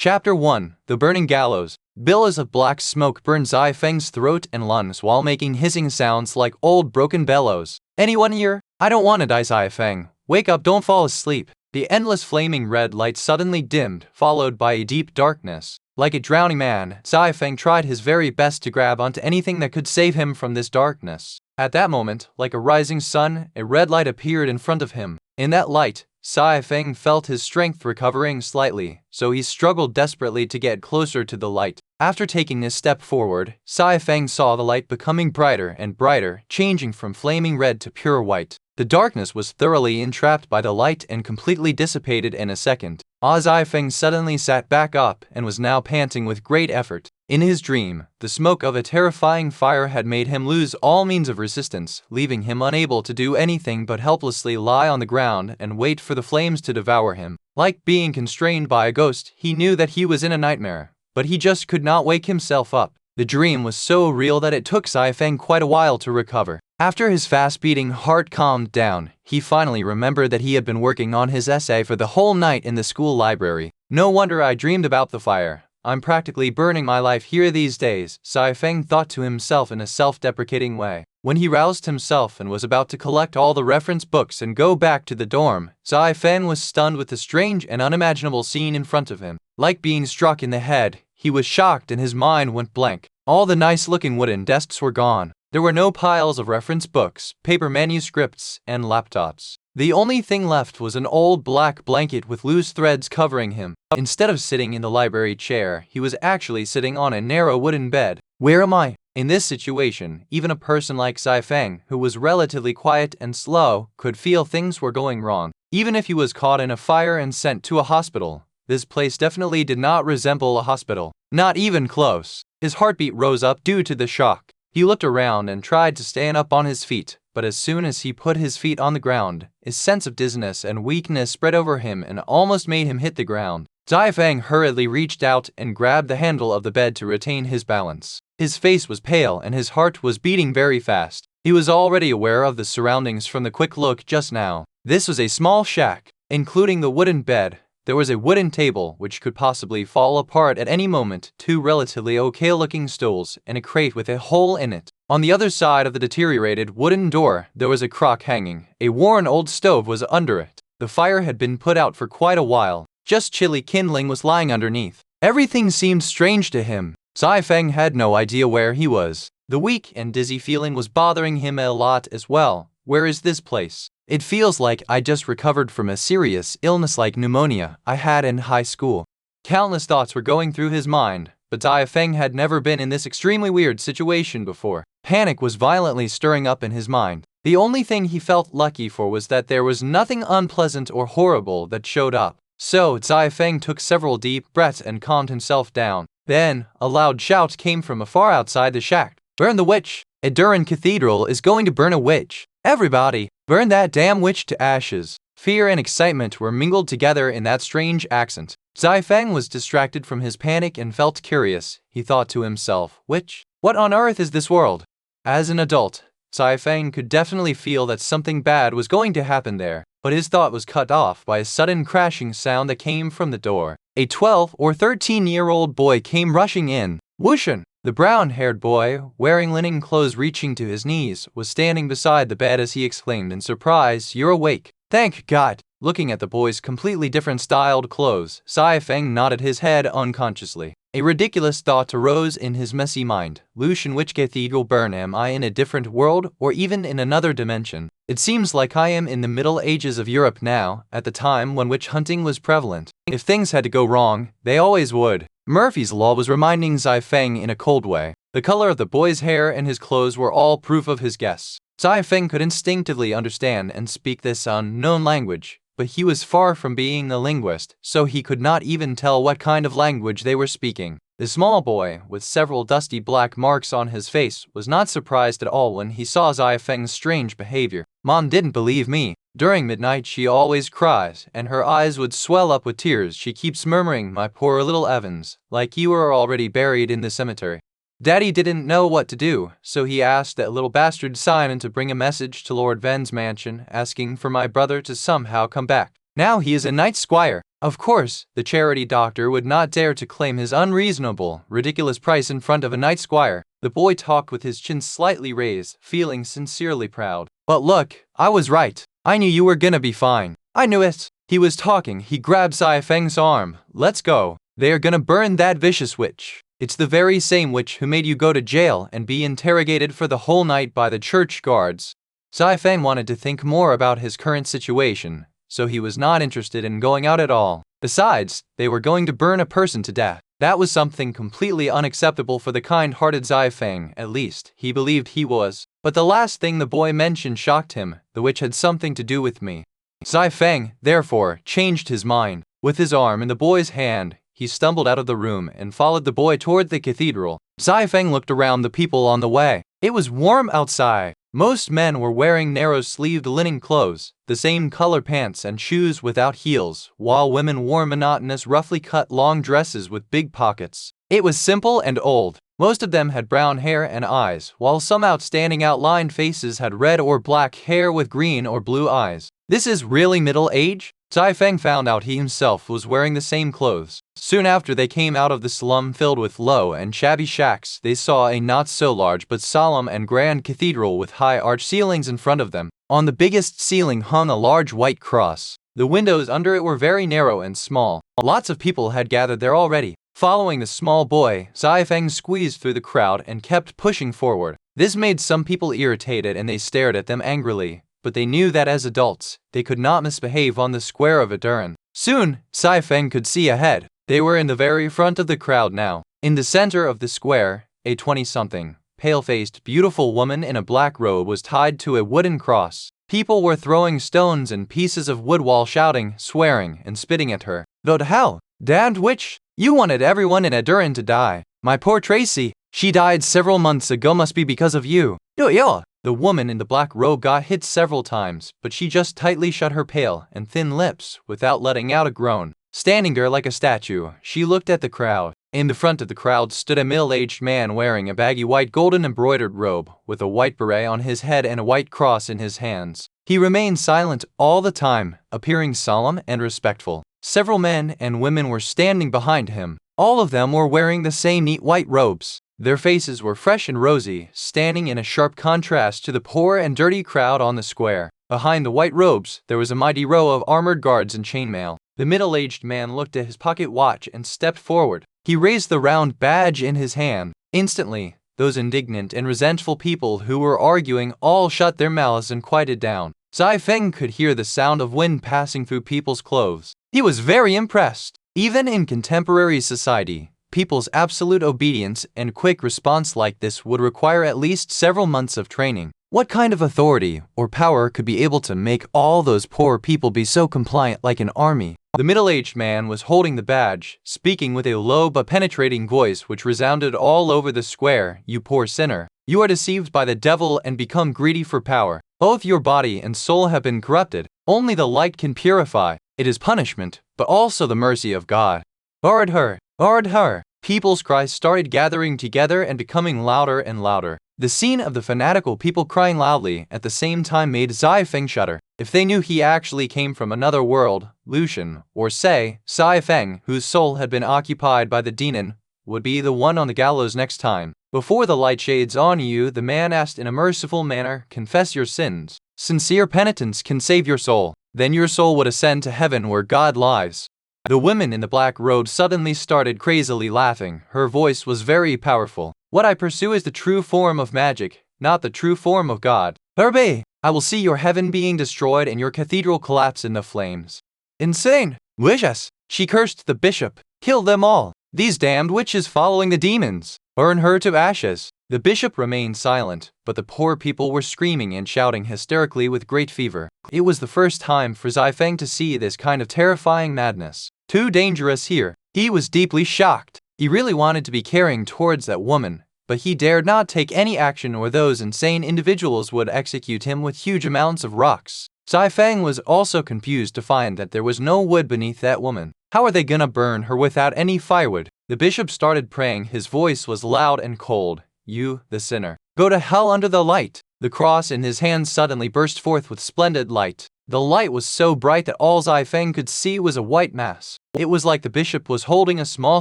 Chapter 1. The Burning Gallows. Billows of black smoke burned Xia Feng's throat and lungs while making hissing sounds like old broken bellows. Anyone here? I don't want to die, Xia Feng. Wake up, don't fall asleep. The endless flaming red light suddenly dimmed, followed by a deep darkness. Like a drowning man, Xia Feng tried his very best to grab onto anything that could save him from this darkness. At that moment, like a rising sun, a red light appeared in front of him. In that light, Xia Feng felt his strength recovering slightly, so he struggled desperately to get closer to the light. After taking a step forward, Xia Feng saw the light becoming brighter and brighter, changing from flaming red to pure white. The darkness was thoroughly entrapped by the light and completely dissipated in a second. Xia Feng suddenly sat back up and was now panting with great effort. In his dream, the smoke of a terrifying fire had made him lose all means of resistance, leaving him unable to do anything but helplessly lie on the ground and wait for the flames to devour him. Like being constrained by a ghost, he knew that he was in a nightmare, but he just could not wake himself up. The dream was so real that it took Xia Feng quite a while to recover. After his fast-beating heart calmed down, he finally remembered that he had been working on his essay for the whole night in the school library. No wonder I dreamed about the fire. I'm practically burning my life here these days, Xia Feng thought to himself in a self-deprecating way. When he roused himself and was about to collect all the reference books and go back to the dorm, Xia Feng was stunned with the strange and unimaginable scene in front of him. Like being struck in the head, he was shocked and his mind went blank. All the nice-looking wooden desks were gone. There were no piles of reference books, paper manuscripts, and laptops. The only thing left was an old black blanket with loose threads covering him. Instead of sitting in the library chair, he was actually sitting on a narrow wooden bed. Where am I? In this situation, even a person like Xia Feng, who was relatively quiet and slow, could feel things were going wrong. Even if he was caught in a fire and sent to a hospital, this place definitely did not resemble a hospital. Not even close. His heartbeat rose up due to the shock. He looked around and tried to stand up on his feet, but as soon as he put his feet on the ground, a sense of dizziness and weakness spread over him and almost made him hit the ground. Xia Feng hurriedly reached out and grabbed the handle of the bed to retain his balance. His face was pale and his heart was beating very fast. He was already aware of the surroundings from the quick look just now. This was a small shack, including the wooden bed. There was a wooden table which could possibly fall apart at any moment, two relatively okay-looking stools, and a crate with a hole in it. On the other side of the deteriorated wooden door, there was a crock hanging. A worn old stove was under it. The fire had been put out for quite a while. Just chilly kindling was lying underneath. Everything seemed strange to him. Xia Feng had no idea where he was. The weak and dizzy feeling was bothering him a lot as well. Where is this place? It feels like I just recovered from a serious illness like pneumonia I had in high school. Countless thoughts were going through his mind, but Xia Feng had never been in this extremely weird situation before. Panic was violently stirring up in his mind. The only thing he felt lucky for was that there was nothing unpleasant or horrible that showed up. So Xia Feng took several deep breaths and calmed himself down. Then, a loud shout came from afar outside the shack. Burn the witch! A Duran cathedral is going to burn a witch. Everybody, burn that damn witch to ashes. Fear and excitement were mingled together in that strange accent. Xia Feng was distracted from his panic and felt curious. He thought to himself, witch? What on earth is this world? As an adult, Xia Feng could definitely feel that something bad was going to happen there, but his thought was cut off by a sudden crashing sound that came from the door. A 12 or 13-year-old boy came rushing in. Whooshin! The brown-haired boy, wearing linen clothes reaching to his knees, was standing beside the bed as he exclaimed in surprise, "You're awake." Thank God! Looking at the boy's completely different styled clothes, Xia Feng nodded his head unconsciously. A ridiculous thought arose in his messy mind. Lucien, which cathedral burn? Am I in a different world, or even in another dimension? It seems like I am in the Middle Ages of Europe now, at the time when witch hunting was prevalent. If things had to go wrong, they always would. Murphy's Law was reminding Xia Feng in a cold way. The color of the boy's hair and his clothes were all proof of his guess. Xia Feng could instinctively understand and speak this unknown language, but he was far from being a linguist, so he could not even tell what kind of language they were speaking. The small boy, with several dusty black marks on his face, was not surprised at all when he saw Xia Feng's strange behavior. Mom didn't believe me. During midnight she always cries, and her eyes would swell up with tears. She keeps murmuring, "My poor little Evans, like you are already buried in the cemetery." Daddy didn't know what to do, so he asked that little bastard Simon to bring a message to Lord Ven's mansion, asking for my brother to somehow come back. Now he is a night squire. Of course, the charity doctor would not dare to claim his unreasonable, ridiculous price in front of a knight squire. The boy talked with his chin slightly raised, feeling sincerely proud. But look, I was right. I knew you were gonna be fine. I knew it. He was talking. He grabbed Xia Feng's arm. Let's go. They are gonna burn that vicious witch. It's the very same witch who made you go to jail and be interrogated for the whole night by the church guards. Xia Feng wanted to think more about his current situation, so he was not interested in going out at all. Besides, they were going to burn a person to death. That was something completely unacceptable for the kind-hearted Xia Feng, at least, he believed he was. But the last thing the boy mentioned shocked him. The witch had something to do with me. Xia Feng, therefore, changed his mind. With his arm in the boy's hand, he stumbled out of the room and followed the boy toward the cathedral. Xia Feng looked around the people on the way. It was warm outside. Most men were wearing narrow-sleeved linen clothes, the same color pants and shoes without heels, while women wore monotonous, roughly cut long dresses with big pockets. It was simple and old. Most of them had brown hair and eyes, while some outstanding outlined faces had red or black hair with green or blue eyes. This is really middle age? Xia Feng found out he himself was wearing the same clothes. Soon after they came out of the slum filled with low and shabby shacks, they saw a not so large but solemn and grand cathedral with high arched ceilings in front of them. On the biggest ceiling hung a large white cross. The windows under it were very narrow and small. Lots of people had gathered there already. Following the small boy, Xia Feng squeezed through the crowd and kept pushing forward. This made some people irritated and they stared at them angrily. But they knew that as adults, they could not misbehave on the square of a Duran. Soon, Xia Feng could see ahead. They were in the very front of the crowd now. In the center of the square, a 20-something, pale-faced, beautiful woman in a black robe was tied to a wooden cross. People were throwing stones and pieces of wood while shouting, swearing, and spitting at her. "Go to hell, damned witch! You wanted everyone in Aduran to die. My poor Tracy, she died several months ago, must be because of you." "Yo." The woman in the black robe got hit several times, but she just tightly shut her pale and thin lips without letting out a groan. Standing there like a statue, she looked at the crowd. In the front of the crowd stood a middle-aged man wearing a baggy white golden embroidered robe, with a white beret on his head and a white cross in his hands. He remained silent all the time, appearing solemn and respectful. Several men and women were standing behind him. All of them were wearing the same neat white robes. Their faces were fresh and rosy, standing in a sharp contrast to the poor and dirty crowd on the square. Behind the white robes, there was a mighty row of armored guards in chainmail. The middle-aged man looked at his pocket watch and stepped forward. He raised the round badge in his hand. Instantly, those indignant and resentful people who were arguing all shut their mouths and quieted down. Xia Feng could hear the sound of wind passing through people's clothes. He was very impressed. Even in contemporary society, people's absolute obedience and quick response like this would require at least several months of training. What kind of authority or power could be able to make all those poor people be so compliant like an army? The middle-aged man was holding the badge, speaking with a low but penetrating voice which resounded all over the square. "You poor sinner. You are deceived by the devil and become greedy for power. Both your body and soul have been corrupted. Only the light can purify. It is punishment, but also the mercy of God. Guard her! Guard her!" People's cries started gathering together and becoming louder and louder. The scene of the fanatical people crying loudly at the same time made Xia Feng shudder. If they knew he actually came from another world, Lucien, or say, Xia Feng, whose soul had been occupied by the demon, would be the one on the gallows next time. "Before the light shades on you," the man asked in a merciful manner, "confess your sins. Sincere penitence can save your soul. Then your soul would ascend to heaven where God lies." The woman in the black robe suddenly started crazily laughing. Her voice was very powerful. "What I pursue is the true form of magic, not the true form of God. Herbe, I will see your heaven being destroyed and your cathedral collapse in the flames." "Insane! Vicious!" She cursed the bishop. "Kill them all. These damned witches following the demons. Burn her to ashes." The bishop remained silent, but the poor people were screaming and shouting hysterically with great fever. It was the first time for Xia Feng to see this kind of terrifying madness. Too dangerous here. He was deeply shocked. He really wanted to be carrying towards that woman, but he dared not take any action or those insane individuals would execute him with huge amounts of rocks. Xia Feng was also confused to find that there was no wood beneath that woman. How are they gonna burn her without any firewood? The bishop started praying. His voice was loud and cold. "You, the sinner, go to hell under the light." The cross in his hand suddenly burst forth with splendid light. The light was so bright that all Xia Feng could see was a white mass. It was like the bishop was holding a small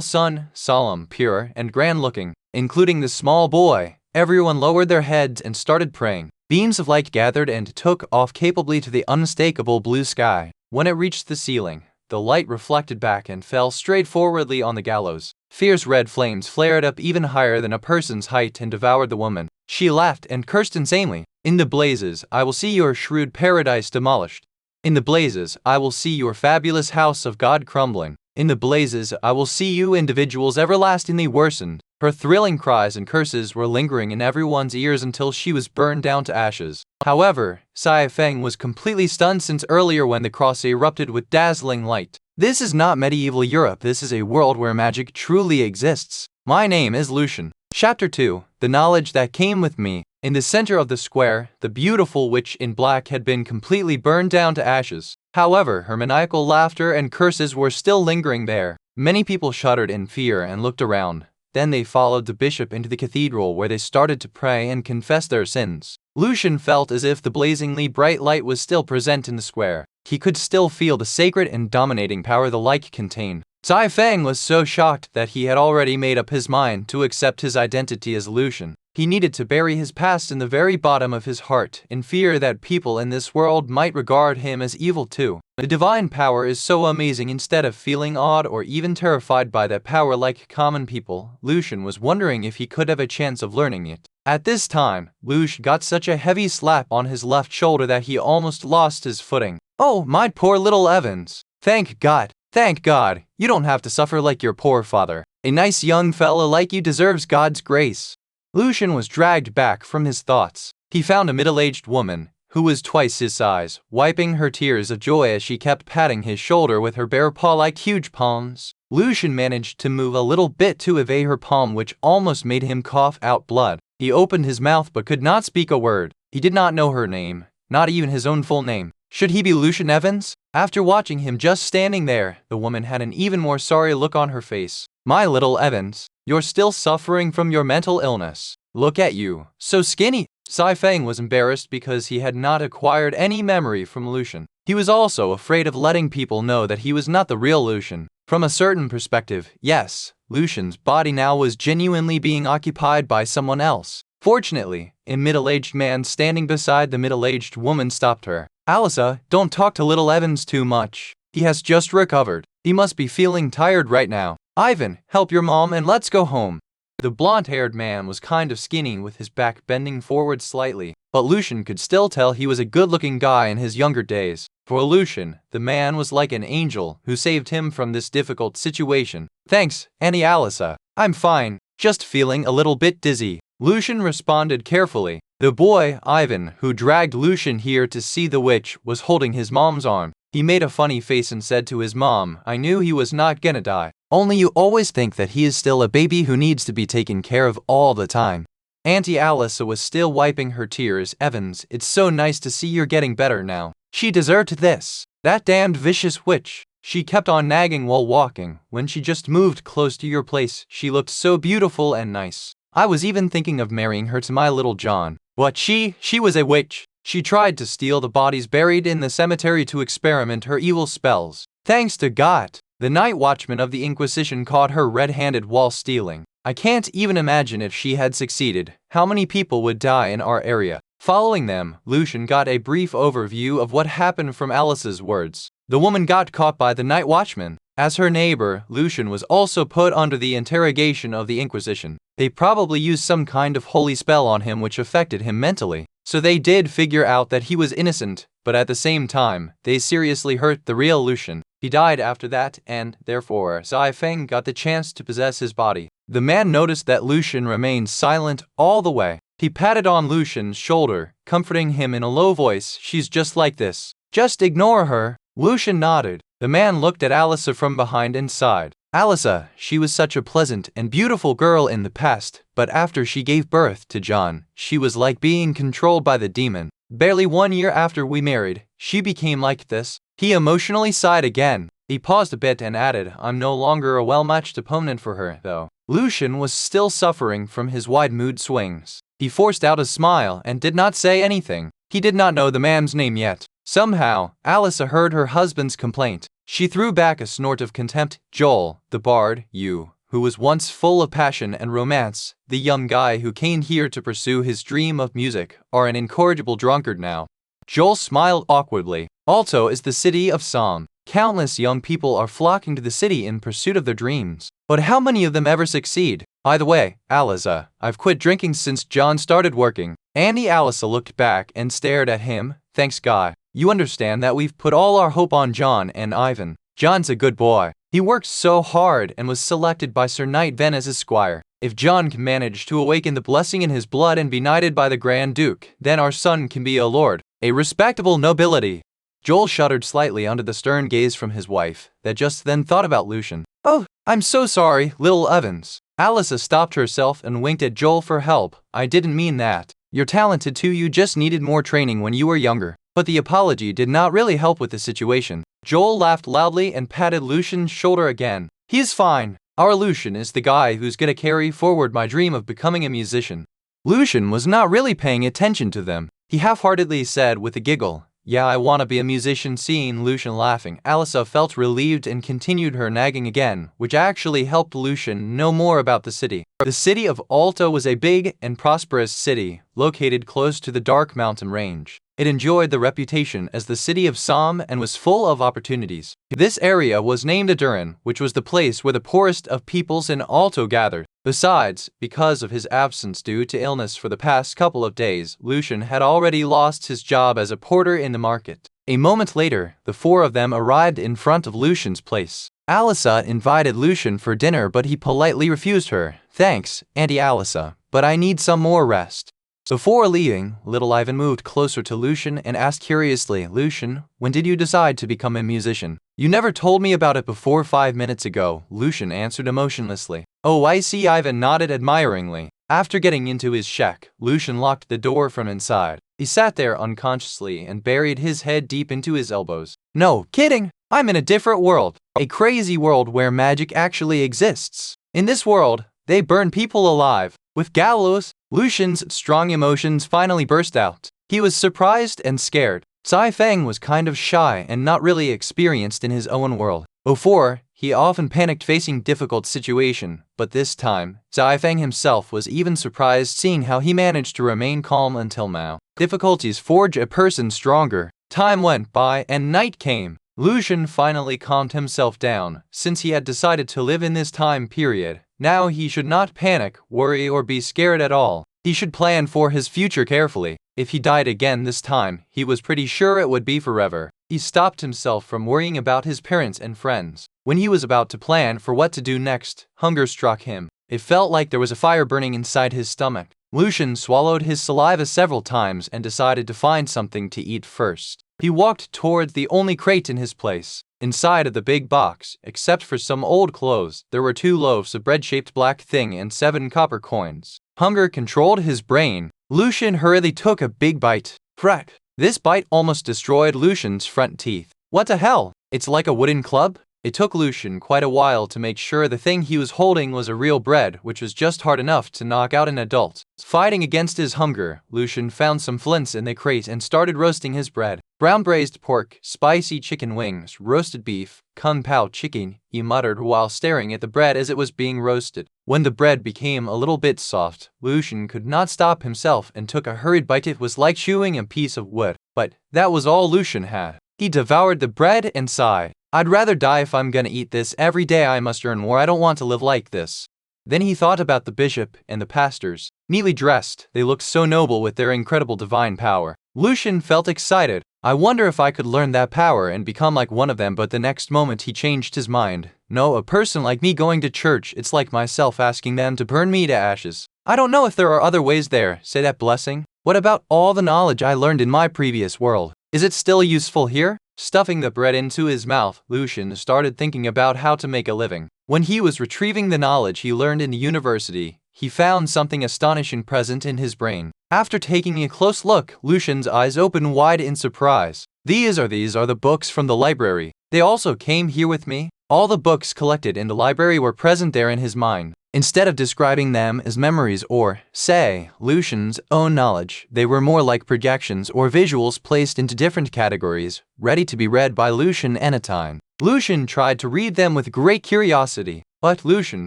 sun, solemn, pure, and grand-looking, including the small boy. Everyone lowered their heads and started praying. Beams of light gathered and took off capably to the unmistakable blue sky. When it reached the ceiling, the light reflected back and fell straightforwardly on the gallows. Fierce red flames flared up even higher than a person's height and devoured the woman. She laughed and cursed insanely. In the blazes, I will see your shrewd paradise demolished. In the blazes, I will see your fabulous house of God crumbling. In the blazes, I will see you individuals everlastingly worsened. Her thrilling cries and curses were lingering in everyone's ears until she was burned down to ashes. However, Xia Feng was completely stunned since earlier when the cross erupted with dazzling light. This is not medieval Europe, this is a world where magic truly exists. My name is Lucien. Chapter 2. The Knowledge That Came With Me. In the center of the square, the beautiful witch in black had been completely burned down to ashes. However, her maniacal laughter and curses were still lingering there. Many people shuddered in fear and looked around. Then they followed the bishop into the cathedral where they started to pray and confess their sins. Lucien felt as if the blazingly bright light was still present in the square. He could still feel the sacred and dominating power the light contained. Xia Feng was so shocked that he had already made up his mind to accept his identity as Lucien. He needed to bury his past in the very bottom of his heart, in fear that people in this world might regard him as evil too. The divine power is so amazing. Instead of feeling awed or even terrified by that power like common people, Lucien was wondering if he could have a chance of learning it. At this time, Lucien got such a heavy slap on his left shoulder that he almost lost his footing. Oh, my poor little Evans. Thank God. Thank God, you don't have to suffer like your poor father. A nice young fella like you deserves God's grace. Lucien was dragged back from his thoughts. He found a middle-aged woman, who was twice his size, wiping her tears of joy as she kept patting his shoulder with her bare paw-like huge palms. Lucien managed to move a little bit to evade her palm, which almost made him cough out blood. He opened his mouth but could not speak a word. He did not know her name, not even his own full name. Should he be Lucien Evans? After watching him just standing there, the woman had an even more sorry look on her face. My little Evans, you're still suffering from your mental illness. Look at you, so skinny. Xia Feng was embarrassed because he had not acquired any memory from Lucien. He was also afraid of letting people know that he was not the real Lucien. From a certain perspective, yes, Lucien's body now was genuinely being occupied by someone else. Fortunately, a middle-aged man standing beside the middle-aged woman stopped her. Alyssa, don't talk to little Evans too much. He has just recovered. He must be feeling tired right now. Ivan, help your mom and let's go home. The blonde-haired man was kind of skinny with his back bending forward slightly, but Lucien could still tell he was a good-looking guy in his younger days. For Lucien, the man was like an angel who saved him from this difficult situation. Thanks, Auntie Alyssa. I'm fine, just feeling a little bit dizzy. Lucien responded carefully. The boy, Ivan, who dragged Lucien here to see the witch, was holding his mom's arm. He made a funny face and said to his mom, I knew he was not gonna die. Only you always think that he is still a baby who needs to be taken care of all the time. Auntie Alyssa was still wiping her tears. Evans, it's so nice to see you're getting better now. She deserved this. That damned vicious witch. She kept on nagging while walking. When she just moved close to your place, she looked so beautiful and nice. I was even thinking of marrying her to my little John. But she was a witch. She tried to steal the bodies buried in the cemetery to experiment her evil spells. Thanks to God, the night watchman of the Inquisition caught her red-handed while stealing. I can't even imagine if she had succeeded, how many people would die in our area. Following them, Lucien got a brief overview of what happened from Alice's words. The woman got caught by the night watchman. As her neighbor, Lucien was also put under the interrogation of the Inquisition. They probably used some kind of holy spell on him which affected him mentally. So they did figure out that he was innocent, but at the same time, they seriously hurt the real Lucien. He died after that and, therefore, Xia Feng got the chance to possess his body. The man noticed that Lucien remained silent all the way. He patted on Lucien's shoulder, comforting him in a low voice. She's just like this. Just ignore her. Lucien nodded. The man looked at Alyssa from behind and sighed. Alyssa, she was such a pleasant and beautiful girl in the past, but after she gave birth to John, she was like being controlled by the demon. Barely 1 year after we married, she became like this. He emotionally sighed again. He paused a bit and added, I'm no longer a well-matched opponent for her, though. Lucien was still suffering from his wide mood swings. He forced out a smile and did not say anything. He did not know the man's name yet. Somehow, Alyssa heard her husband's complaint. She threw back a snort of contempt. Joel, the bard, you, who was once full of passion and romance, the young guy who came here to pursue his dream of music, are an incorrigible drunkard now. Joel smiled awkwardly. Alto is the city of song. Countless young people are flocking to the city in pursuit of their dreams. But how many of them ever succeed? By the way, Alyssa, I've quit drinking since John started working. Alyssa looked back and stared at him. Thanks God. You understand that we've put all our hope on John and Ivan. John's a good boy. He worked so hard and was selected by Sir Knight Ven as his squire. If John can manage to awaken the blessing in his blood and be knighted by the Grand Duke, then our son can be a lord, a respectable nobility. Joel shuddered slightly under the stern gaze from his wife, that just then thought about Lucien. Oh, I'm so sorry, little Evans. Alyssa stopped herself and winked at Joel for help. I didn't mean that. You're talented too, you just needed more training when you were younger. But the apology did not really help with the situation. Joel laughed loudly and patted Lucien's shoulder again. He's fine. Our Lucien is the guy who's gonna carry forward my dream of becoming a musician. Lucien was not really paying attention to them. He half-heartedly said with a giggle, yeah, I wanna be a musician. Seeing Lucien laughing, Alyssa felt relieved and continued her nagging again, which actually helped Lucien know more about the city. The city of Alto was a big and prosperous city, located close to the Dark Mountain Range. It enjoyed the reputation as the city of Somme and was full of opportunities. This area was named Adurin, which was the place where the poorest of peoples in Alto gathered. Besides, because of his absence due to illness for the past couple of days, Lucien had already lost his job as a porter in the market. A moment later, the four of them arrived in front of Lucien's place. Alyssa invited Lucien for dinner, but he politely refused her. Thanks, Auntie Alyssa, but I need some more rest. Before leaving, little Ivan moved closer to Lucien and asked curiously, Lucien, when did you decide to become a musician? You never told me about it before 5 minutes ago, Lucien answered emotionlessly. Oh, I see. Ivan nodded admiringly. After getting into his shack, Lucien locked the door from inside. He sat there unconsciously and buried his head deep into his elbows. No, kidding! I'm in a different world. A crazy world where magic actually exists. In this world, they burn people alive. With gallows, Lucien's strong emotions finally burst out. He was surprised and scared. Xia Feng was kind of shy and not really experienced in his own world. Before, he often panicked facing difficult situations, but this time, Xia Feng himself was even surprised seeing how he managed to remain calm until now. Difficulties forge a person stronger. Time went by and night came. Lucien finally calmed himself down, since he had decided to live in this time period. Now he should not panic, worry, or be scared at all. He should plan for his future carefully. If he died again this time, he was pretty sure it would be forever. He stopped himself from worrying about his parents and friends. When he was about to plan for what to do next, hunger struck him. It felt like there was a fire burning inside his stomach. Lucien swallowed his saliva several times and decided to find something to eat first. He walked towards the only crate in his place. Inside of the big box, except for some old clothes, there were 2 loaves of bread-shaped black thing and 7 copper coins. Hunger controlled his brain. Lucien hurriedly took a big bite. Crack! This bite almost destroyed Lucien's front teeth. What the hell? It's like a wooden club? It took Lucien quite a while to make sure the thing he was holding was a real bread, which was just hard enough to knock out an adult. Fighting against his hunger, Lucien found some flints in the crate and started roasting his bread. Brown braised pork, spicy chicken wings, roasted beef, kung pao chicken, he muttered while staring at the bread as it was being roasted. When the bread became a little bit soft, Lucien could not stop himself and took a hurried bite. It was like chewing a piece of wood, but that was all Lucien had. He devoured the bread and sighed. I'd rather die if I'm gonna eat this every day. I must earn more. I don't want to live like this. Then he thought about the bishop and the pastors. Neatly dressed, they looked so noble with their incredible divine power. Lucien felt excited. I wonder if I could learn that power and become like one of them, but the next moment he changed his mind. No, a person like me going to church, it's like myself asking them to burn me to ashes. I don't know if there are other ways there. Say that blessing. What about all the knowledge I learned in my previous world? Is it still useful here? Stuffing the bread into his mouth, Lucien started thinking about how to make a living. When he was retrieving the knowledge he learned in the university, he found something astonishing present in his brain. After taking a close look, Lucien's eyes opened wide in surprise. These are the books from the library. They also came here with me. All the books collected in the library were present there in his mind. Instead of describing them as memories or, say, Lucien's own knowledge, they were more like projections or visuals placed into different categories, ready to be read by Lucien anytime. Lucien tried to read them with great curiosity, but Lucien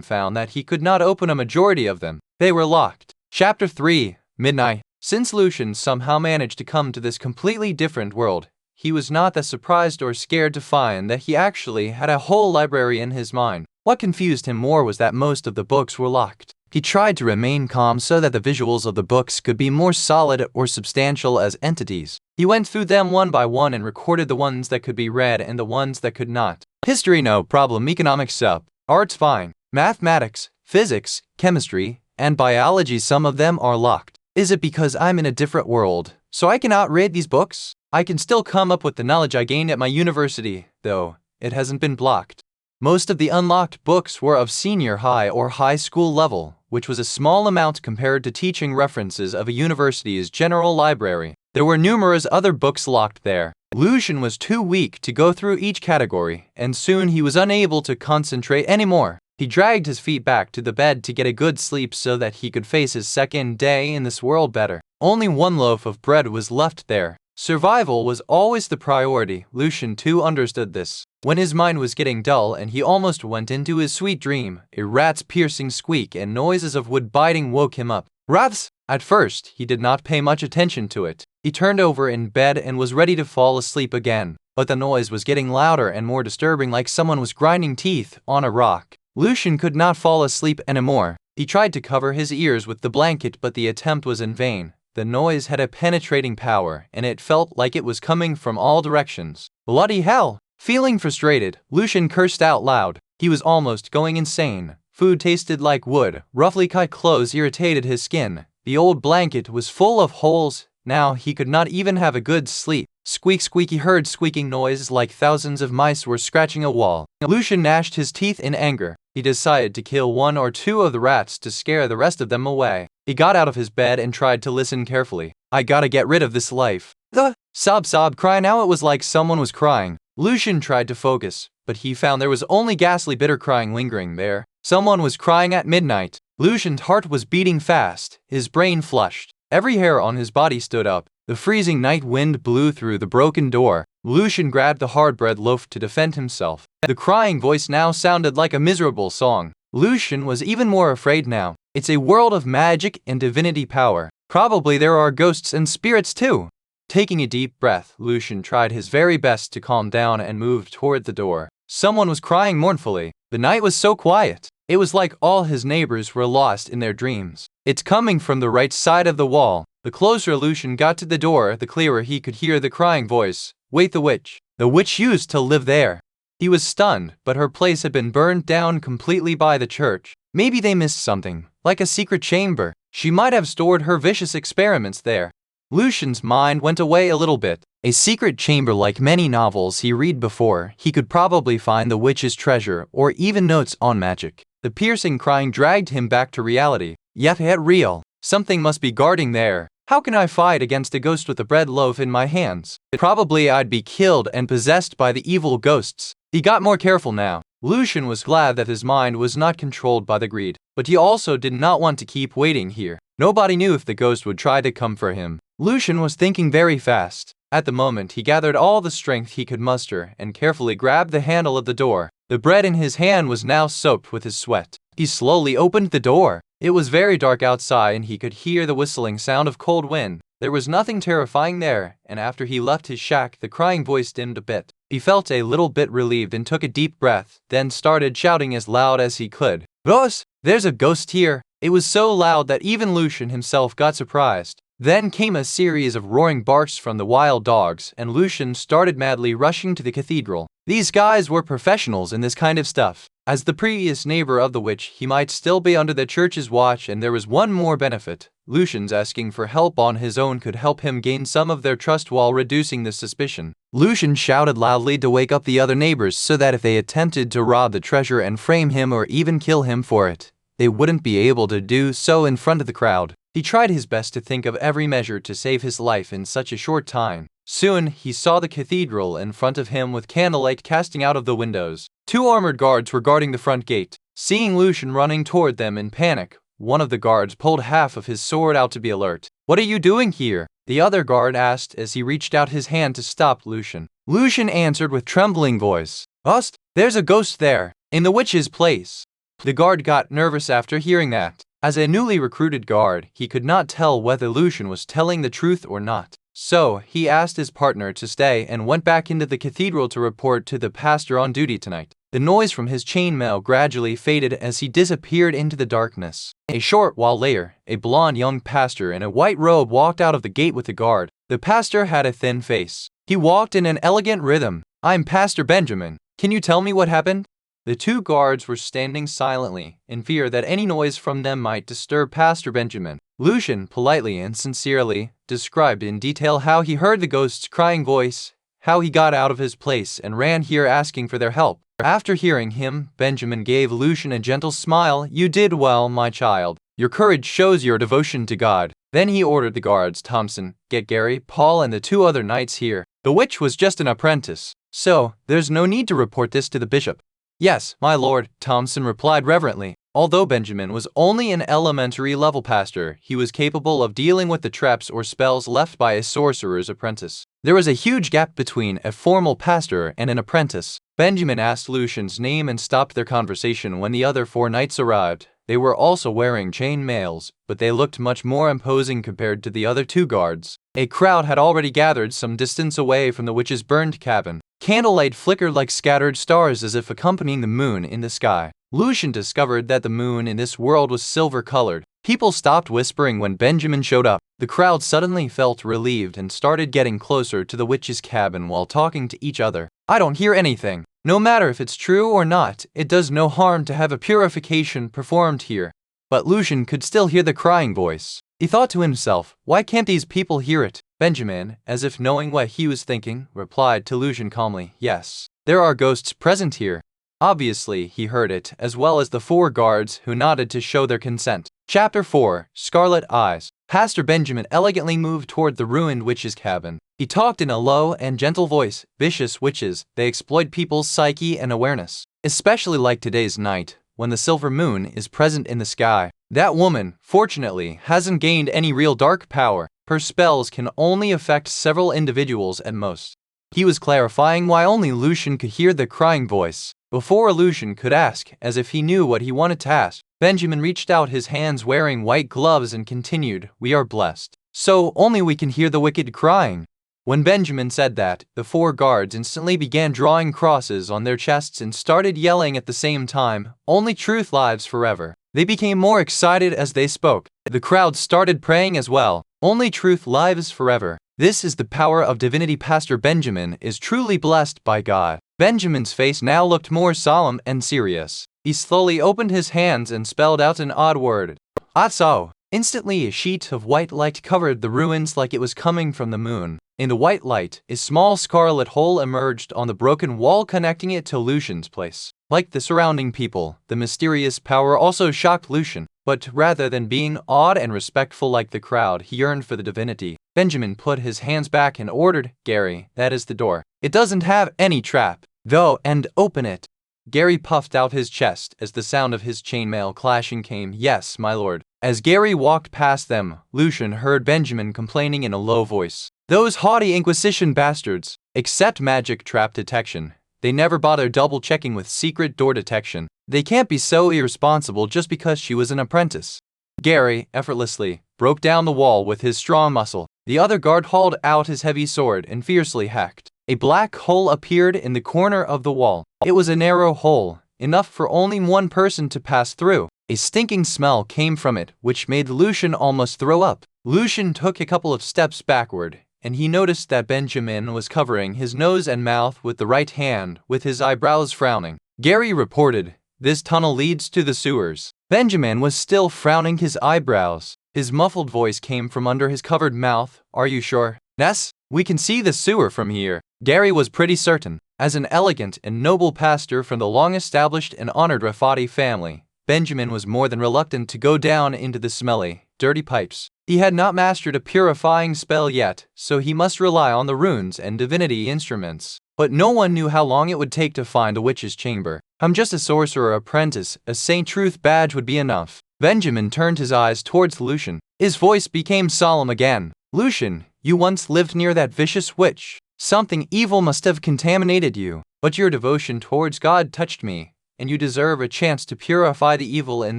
found that he could not open a majority of them. They were locked. Chapter 3, Midnight. Since Lucien somehow managed to come to this completely different world, he was not that surprised or scared to find that he actually had a whole library in his mind. What confused him more was that most of the books were locked. He tried to remain calm so that the visuals of the books could be more solid or substantial as entities. He went through them one by one and recorded the ones that could be read and the ones that could not. History no problem, economics up, arts fine, mathematics, physics, chemistry, and biology some of them are locked. Is it because I'm in a different world, so I cannot read these books? I can still come up with the knowledge I gained at my university, though it hasn't been blocked. Most of the unlocked books were of senior high or high school level, which was a small amount compared to teaching references of a university's general library. There were numerous other books locked there. Lucien was too weak to go through each category, and soon he was unable to concentrate anymore. He dragged his feet back to the bed to get a good sleep so that he could face his second day in this world better. Only one loaf of bread was left there. Survival was always the priority. Lucien too understood this. When his mind was getting dull and he almost went into his sweet dream, a rat's piercing squeak and noises of wood biting woke him up. Rats! At first, he did not pay much attention to it. He turned over in bed and was ready to fall asleep again. But the noise was getting louder and more disturbing, like someone was grinding teeth on a rock. Lucien could not fall asleep anymore. He tried to cover his ears with the blanket, but the attempt was in vain. The noise had a penetrating power, and it felt like it was coming from all directions. Bloody hell! Feeling frustrated, Lucien cursed out loud. He was almost going insane. Food tasted like wood. Roughly cut clothes irritated his skin. The old blanket was full of holes. Now he could not even have a good sleep. Squeak squeak, he heard squeaking noises like thousands of mice were scratching a wall. Lucien gnashed his teeth in anger. He decided to kill one or two of the rats to scare the rest of them away. He got out of his bed and tried to listen carefully. I gotta get rid of this life. The sob cry. Now it was like someone was crying. Lucien tried to focus, but he found there was only ghastly bitter crying lingering there. Someone was crying at midnight. Lucien's heart was beating fast. His brain flushed. Every hair on his body stood up. The freezing night wind blew through the broken door. Lucien grabbed the hard bread loaf to defend himself. The crying voice now sounded like a miserable song. Lucien was even more afraid now. It's a world of magic and divinity power. Probably there are ghosts and spirits too. Taking a deep breath, Lucien tried his very best to calm down and moved toward the door. Someone was crying mournfully. The night was so quiet. It was like all his neighbors were lost in their dreams. It's coming from the right side of the wall. The closer Lucien got to the door, the clearer he could hear the crying voice. Wait, the witch. The witch used to live there. He was stunned, but her place had been burned down completely by the church. Maybe they missed something, like a secret chamber. She might have stored her vicious experiments there. Lucien's mind went away a little bit. A secret chamber, like many novels he read before, he could probably find the witch's treasure or even notes on magic. The piercing crying dragged him back to reality. Yet real. Something must be guarding there. How can I fight against a ghost with a bread loaf in my hands? Probably I'd be killed and possessed by the evil ghosts. He got more careful now. Lucien was glad that his mind was not controlled by the greed, but he also did not want to keep waiting here. Nobody knew if the ghost would try to come for him. Lucien was thinking very fast. At the moment, he gathered all the strength he could muster and carefully grabbed the handle of the door. The bread in his hand was now soaked with his sweat. He slowly opened the door. It was very dark outside and he could hear the whistling sound of cold wind. There was nothing terrifying there, and after he left his shack, the crying voice dimmed a bit. He felt a little bit relieved and took a deep breath, then started shouting as loud as he could. Boss, there's a ghost here. It was so loud that even Lucien himself got surprised. Then came a series of roaring barks from the wild dogs, and Lucien started madly rushing to the cathedral. These guys were professionals in this kind of stuff. As the previous neighbor of the witch, he might still be under the church's watch, and there was one more benefit. Lucien's asking for help on his own could help him gain some of their trust while reducing the suspicion. Lucien shouted loudly to wake up the other neighbors so that if they attempted to rob the treasure and frame him or even kill him for it, they wouldn't be able to do so in front of the crowd. He tried his best to think of every measure to save his life in such a short time. Soon, he saw the cathedral in front of him with candlelight casting out of the windows. 2 armored guards were guarding the front gate. Seeing Lucien running toward them in panic, one of the guards pulled half of his sword out to be alert. "What are you doing here?" the other guard asked as he reached out his hand to stop Lucien. Lucien answered with trembling voice, "Ust, there's a ghost there, in the witch's place." The guard got nervous after hearing that. As a newly recruited guard, he could not tell whether Lucien was telling the truth or not. So, he asked his partner to stay and went back into the cathedral to report to the pastor on duty tonight. The noise from his chainmail gradually faded as he disappeared into the darkness. A short while later, a blond young pastor in a white robe walked out of the gate with the guard. The pastor had a thin face. He walked in an elegant rhythm. "I'm Pastor Benjamin. Can you tell me what happened?" The two guards were standing silently, in fear that any noise from them might disturb Pastor Benjamin. Lucien, politely and sincerely, described in detail how he heard the ghost's crying voice, how he got out of his place and ran here asking for their help. After hearing him, Benjamin gave Lucien a gentle smile. "You did well, my child. Your courage shows your devotion to God." Then he ordered the guards, "Thompson, get Gary, Paul, and the two other knights here. The witch was just an apprentice, so there's no need to report this to the bishop." "Yes, my lord," Thompson replied reverently. Although Benjamin was only an elementary level pastor, he was capable of dealing with the traps or spells left by a sorcerer's apprentice. There was a huge gap between a formal pastor and an apprentice. Benjamin asked Lucien's name and stopped their conversation when the other four knights arrived. They were also wearing chain mails, but they looked much more imposing compared to the other two guards. A crowd had already gathered some distance away from the witch's burned cabin. Candlelight flickered like scattered stars as if accompanying the moon in the sky. Lucien discovered that the moon in this world was silver-colored. People stopped whispering when Benjamin showed up. The crowd suddenly felt relieved and started getting closer to the witch's cabin while talking to each other. "I don't hear anything. No matter if it's true or not, it does no harm to have a purification performed here." But Lucien could still hear the crying voice. He thought to himself, "Why can't these people hear it?" Benjamin, as if knowing what he was thinking, replied to Lucien calmly, "Yes, there are ghosts present here." Obviously, he heard it, as well as the four guards who nodded to show their consent. Chapter 4, Scarlet Eyes. Pastor Benjamin elegantly moved toward the ruined witch's cabin. He talked in a low and gentle voice. "Vicious witches, they exploit people's psyche and awareness, especially like today's night, when the silver moon is present in the sky. That woman, fortunately, hasn't gained any real dark power. Her spells can only affect several individuals at most." He was clarifying why only Lucien could hear the crying voice. Before Lucien could ask, as if he knew what he wanted to ask, Benjamin reached out his hands wearing white gloves and continued, "We are blessed. So only we can hear the wicked crying." When Benjamin said that, the four guards instantly began drawing crosses on their chests and started yelling at the same time, "Only truth lives forever." They became more excited as they spoke. The crowd started praying as well. "Only truth lives forever. This is the power of divinity. Pastor Benjamin is truly blessed by God." Benjamin's face now looked more solemn and serious. He slowly opened his hands and spelled out an odd word. "Atso." Instantly, a sheet of white light covered the ruins like it was coming from the moon. In the white light, a small scarlet hole emerged on the broken wall connecting it to Lucien's place. Like the surrounding people, the mysterious power also shocked Lucien. But rather than being awed and respectful like the crowd, he yearned for the divinity. Benjamin put his hands back and ordered, "Gary, that is the door. It doesn't have any trap, though, and open it." Gary puffed out his chest as the sound of his chainmail clashing came. "Yes, my lord." As Gary walked past them, Lucien heard Benjamin complaining in a low voice. "Those haughty Inquisition bastards, accept magic trap detection. They never bother double-checking with secret door detection. They can't be so irresponsible just because she was an apprentice." Gary, effortlessly, broke down the wall with his strong muscle. The other guard hauled out his heavy sword and fiercely hacked. A black hole appeared in the corner of the wall. It was a narrow hole, enough for only one person to pass through. A stinking smell came from it, which made Lucien almost throw up. Lucien took a couple of steps backward, and he noticed that Benjamin was covering his nose and mouth with the right hand, with his eyebrows frowning. Gary reported, "This tunnel leads to the sewers." Benjamin was still frowning his eyebrows. His muffled voice came from under his covered mouth. "Are you sure?" "Yes, we can see the sewer from here." Gary was pretty certain. As an elegant and noble pastor from the long-established and honored Rafati family, Benjamin was more than reluctant to go down into the smelly, dirty pipes. He had not mastered a purifying spell yet, so he must rely on the runes and divinity instruments. But no one knew how long it would take to find the witch's chamber. I'm just a sorcerer apprentice, a Saint Truth badge would be enough. Benjamin turned his eyes towards Lucien. His voice became solemn again. Lucien, you once lived near that vicious witch. Something evil must have contaminated you, but your devotion towards God touched me, and you deserve a chance to purify the evil in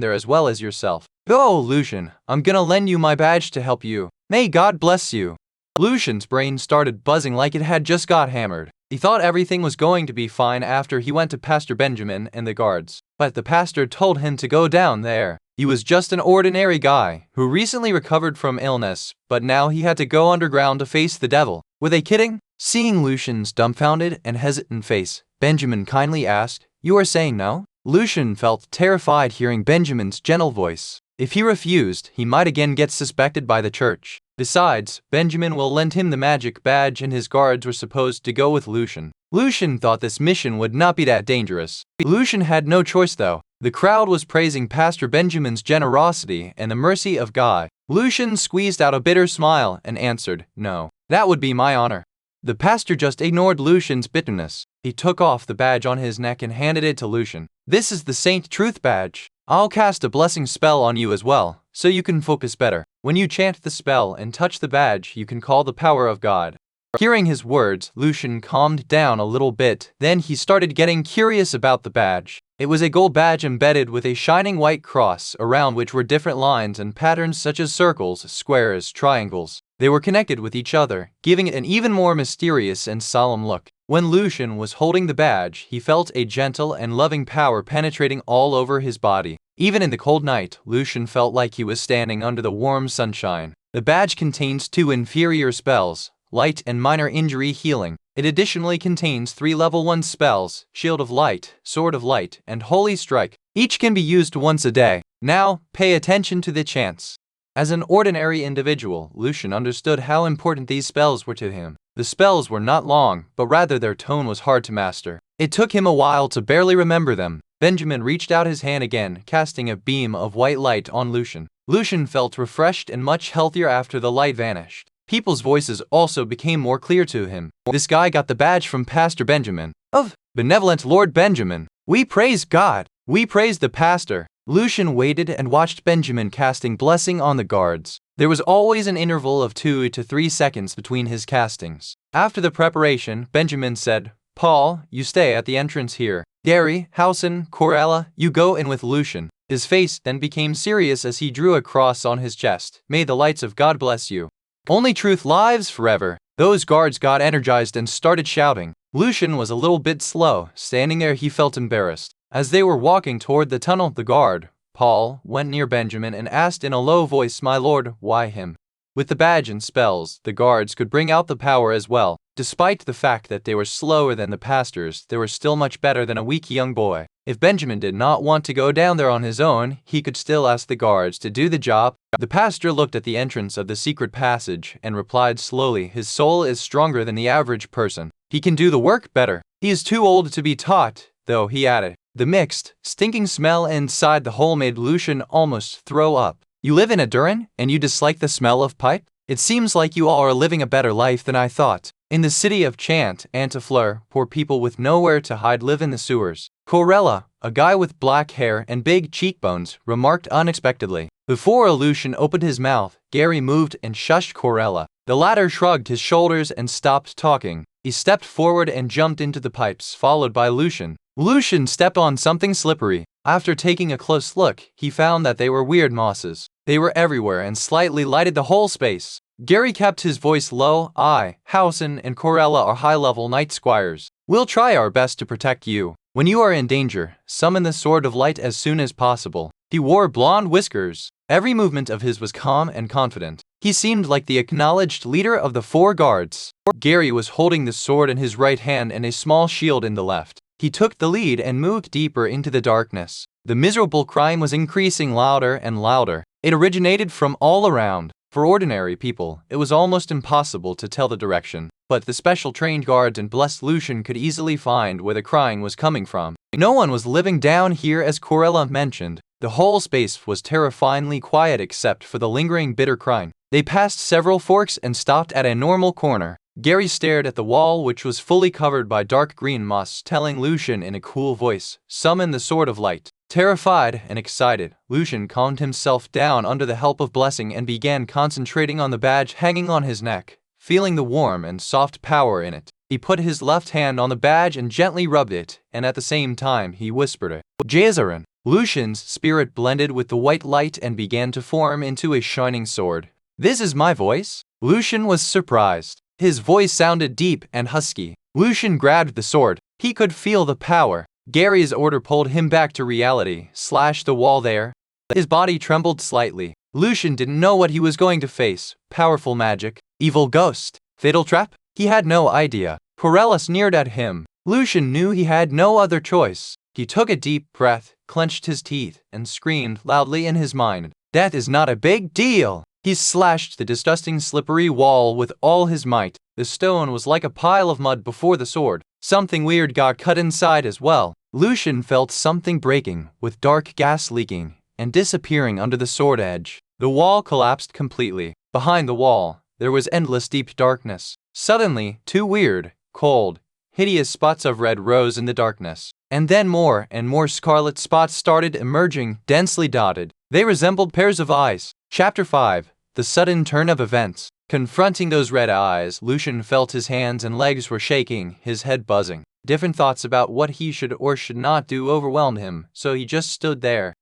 there as well as yourself. Go, Lucien, I'm gonna lend you my badge to help you. May God bless you. Lucien's brain started buzzing like it had just got hammered. He thought everything was going to be fine after he went to Pastor Benjamin and the guards, but the pastor told him to go down there. He was just an ordinary guy who recently recovered from illness, but now he had to go underground to face the devil. Were they kidding? Seeing Lucien's dumbfounded and hesitant face, Benjamin kindly asked, "You are saying no?" Lucien felt terrified hearing Benjamin's gentle voice. If he refused, he might again get suspected by the church. Besides, Benjamin will lend him the magic badge and his guards were supposed to go with Lucien. Lucien thought this mission would not be that dangerous. Lucien had no choice though. The crowd was praising Pastor Benjamin's generosity and the mercy of God. Lucien squeezed out a bitter smile and answered, "No, that would be my honor." The pastor just ignored Lucien's bitterness. He took off the badge on his neck and handed it to Lucien. "This is the Saint Truth badge. I'll cast a blessing spell on you as well, so you can focus better. When you chant the spell and touch the badge, you can call the power of God." Hearing his words, Lucien calmed down a little bit. Then he started getting curious about the badge. It was a gold badge embedded with a shining white cross, around which were different lines and patterns such as circles, squares, triangles. They were connected with each other, giving it an even more mysterious and solemn look. When Lucien was holding the badge, he felt a gentle and loving power penetrating all over his body. Even in the cold night, Lucien felt like he was standing under the warm sunshine. The badge contains 2 inferior spells, Light and Minor Injury Healing. It additionally contains 3 level 1 spells, Shield of Light, Sword of Light, and Holy Strike. Each can be used once a day. Now, pay attention to the chants. As an ordinary individual, Lucien understood how important these spells were to him. The spells were not long, but rather their tone was hard to master. It took him a while to barely remember them. Benjamin reached out his hand again, casting a beam of white light on Lucien. Lucien felt refreshed and much healthier after the light vanished. People's voices also became more clear to him. This guy got the badge from Pastor Benjamin. Of benevolent Lord Benjamin. We praise God. We praise the pastor. Lucien waited and watched Benjamin casting blessing on the guards. There was always an interval of 2 to 3 seconds between his castings. After the preparation, Benjamin said, "Paul, you stay at the entrance here. Gary, Housen, Corella, you go in with Lucien." His face then became serious as he drew a cross on his chest. "May the lights of God bless you. Only truth lives forever." Those guards got energized and started shouting. Lucien was a little bit slow. Standing there, he felt embarrassed. As they were walking toward the tunnel, the guard, Paul, went near Benjamin and asked in a low voice, "My lord, why him?" With the badge and spells, the guards could bring out the power as well. Despite the fact that they were slower than the pastors, they were still much better than a weak young boy. If Benjamin did not want to go down there on his own, he could still ask the guards to do the job. The pastor looked at the entrance of the secret passage and replied slowly, "His soul is stronger than the average person. He can do the work better. He is too old to be taught, though," he added. The mixed, stinking smell inside the hole made Lucien almost throw up. "You live in a Durin, and you dislike the smell of pipe? It seems like you all are living a better life than I thought." In the city of Chant, Antefleur, poor people with nowhere to hide live in the sewers. Corella, a guy with black hair and big cheekbones, remarked unexpectedly. Before Lucien opened his mouth, Gary moved and shushed Corella. The latter shrugged his shoulders and stopped talking. He stepped forward and jumped into the pipes, followed by Lucien. Lucien stepped on something slippery. After taking a close look, he found that they were weird mosses. They were everywhere and slightly lighted the whole space. Gary kept his voice low. "I, Housen, and Corella are high-level night squires. We'll try our best to protect you. When you are in danger, summon the Sword of Light as soon as possible." He wore blonde whiskers. Every movement of his was calm and confident. He seemed like the acknowledged leader of the 4 guards. Gary was holding the sword in his right hand and a small shield in the left. He took the lead and moved deeper into the darkness. The miserable crying was increasing louder and louder. It originated from all around. For ordinary people, it was almost impossible to tell the direction, but the special trained guards and blessed Lucien could easily find where the crying was coming from. No one was living down here, as Corella mentioned. The whole space was terrifyingly quiet except for the lingering bitter crying. They passed several forks and stopped at a normal corner. Gary stared at the wall, which was fully covered by dark green moss, telling Lucien in a cool voice, "Summon the Sword of Light." Terrified and excited, Lucien calmed himself down under the help of Blessing and began concentrating on the badge hanging on his neck. Feeling the warm and soft power in it, he put his left hand on the badge and gently rubbed it, and at the same time he whispered, "Jazarin." Lucien's spirit blended with the white light and began to form into a shining sword. "This is my voice?" Lucien was surprised. His voice sounded deep and husky. Lucien grabbed the sword. He could feel the power. Gary's order pulled him back to reality. Slash the wall there. His body trembled slightly. Lucien didn't know what he was going to face. Powerful magic? Evil ghost? Fatal trap? He had no idea. Corella sneered at him. Lucien knew he had no other choice. He took a deep breath, clenched his teeth, and screamed loudly in his mind, "That is not a big deal!" He slashed the disgusting slippery wall with all his might. The stone was like a pile of mud before the sword. Something weird got cut inside as well. Lucien felt something breaking, with dark gas leaking and disappearing under the sword edge. The wall collapsed completely. Behind the wall, there was endless deep darkness. Suddenly, two weird, cold, hideous spots of red rose in the darkness. And then more and more scarlet spots started emerging, densely dotted. They resembled pairs of eyes. Chapter 5. The Sudden Turn of Events. Confronting those red eyes, Lucien felt his hands and legs were shaking, his head buzzing. Different thoughts about what he should or should not do overwhelmed him, so he just stood there.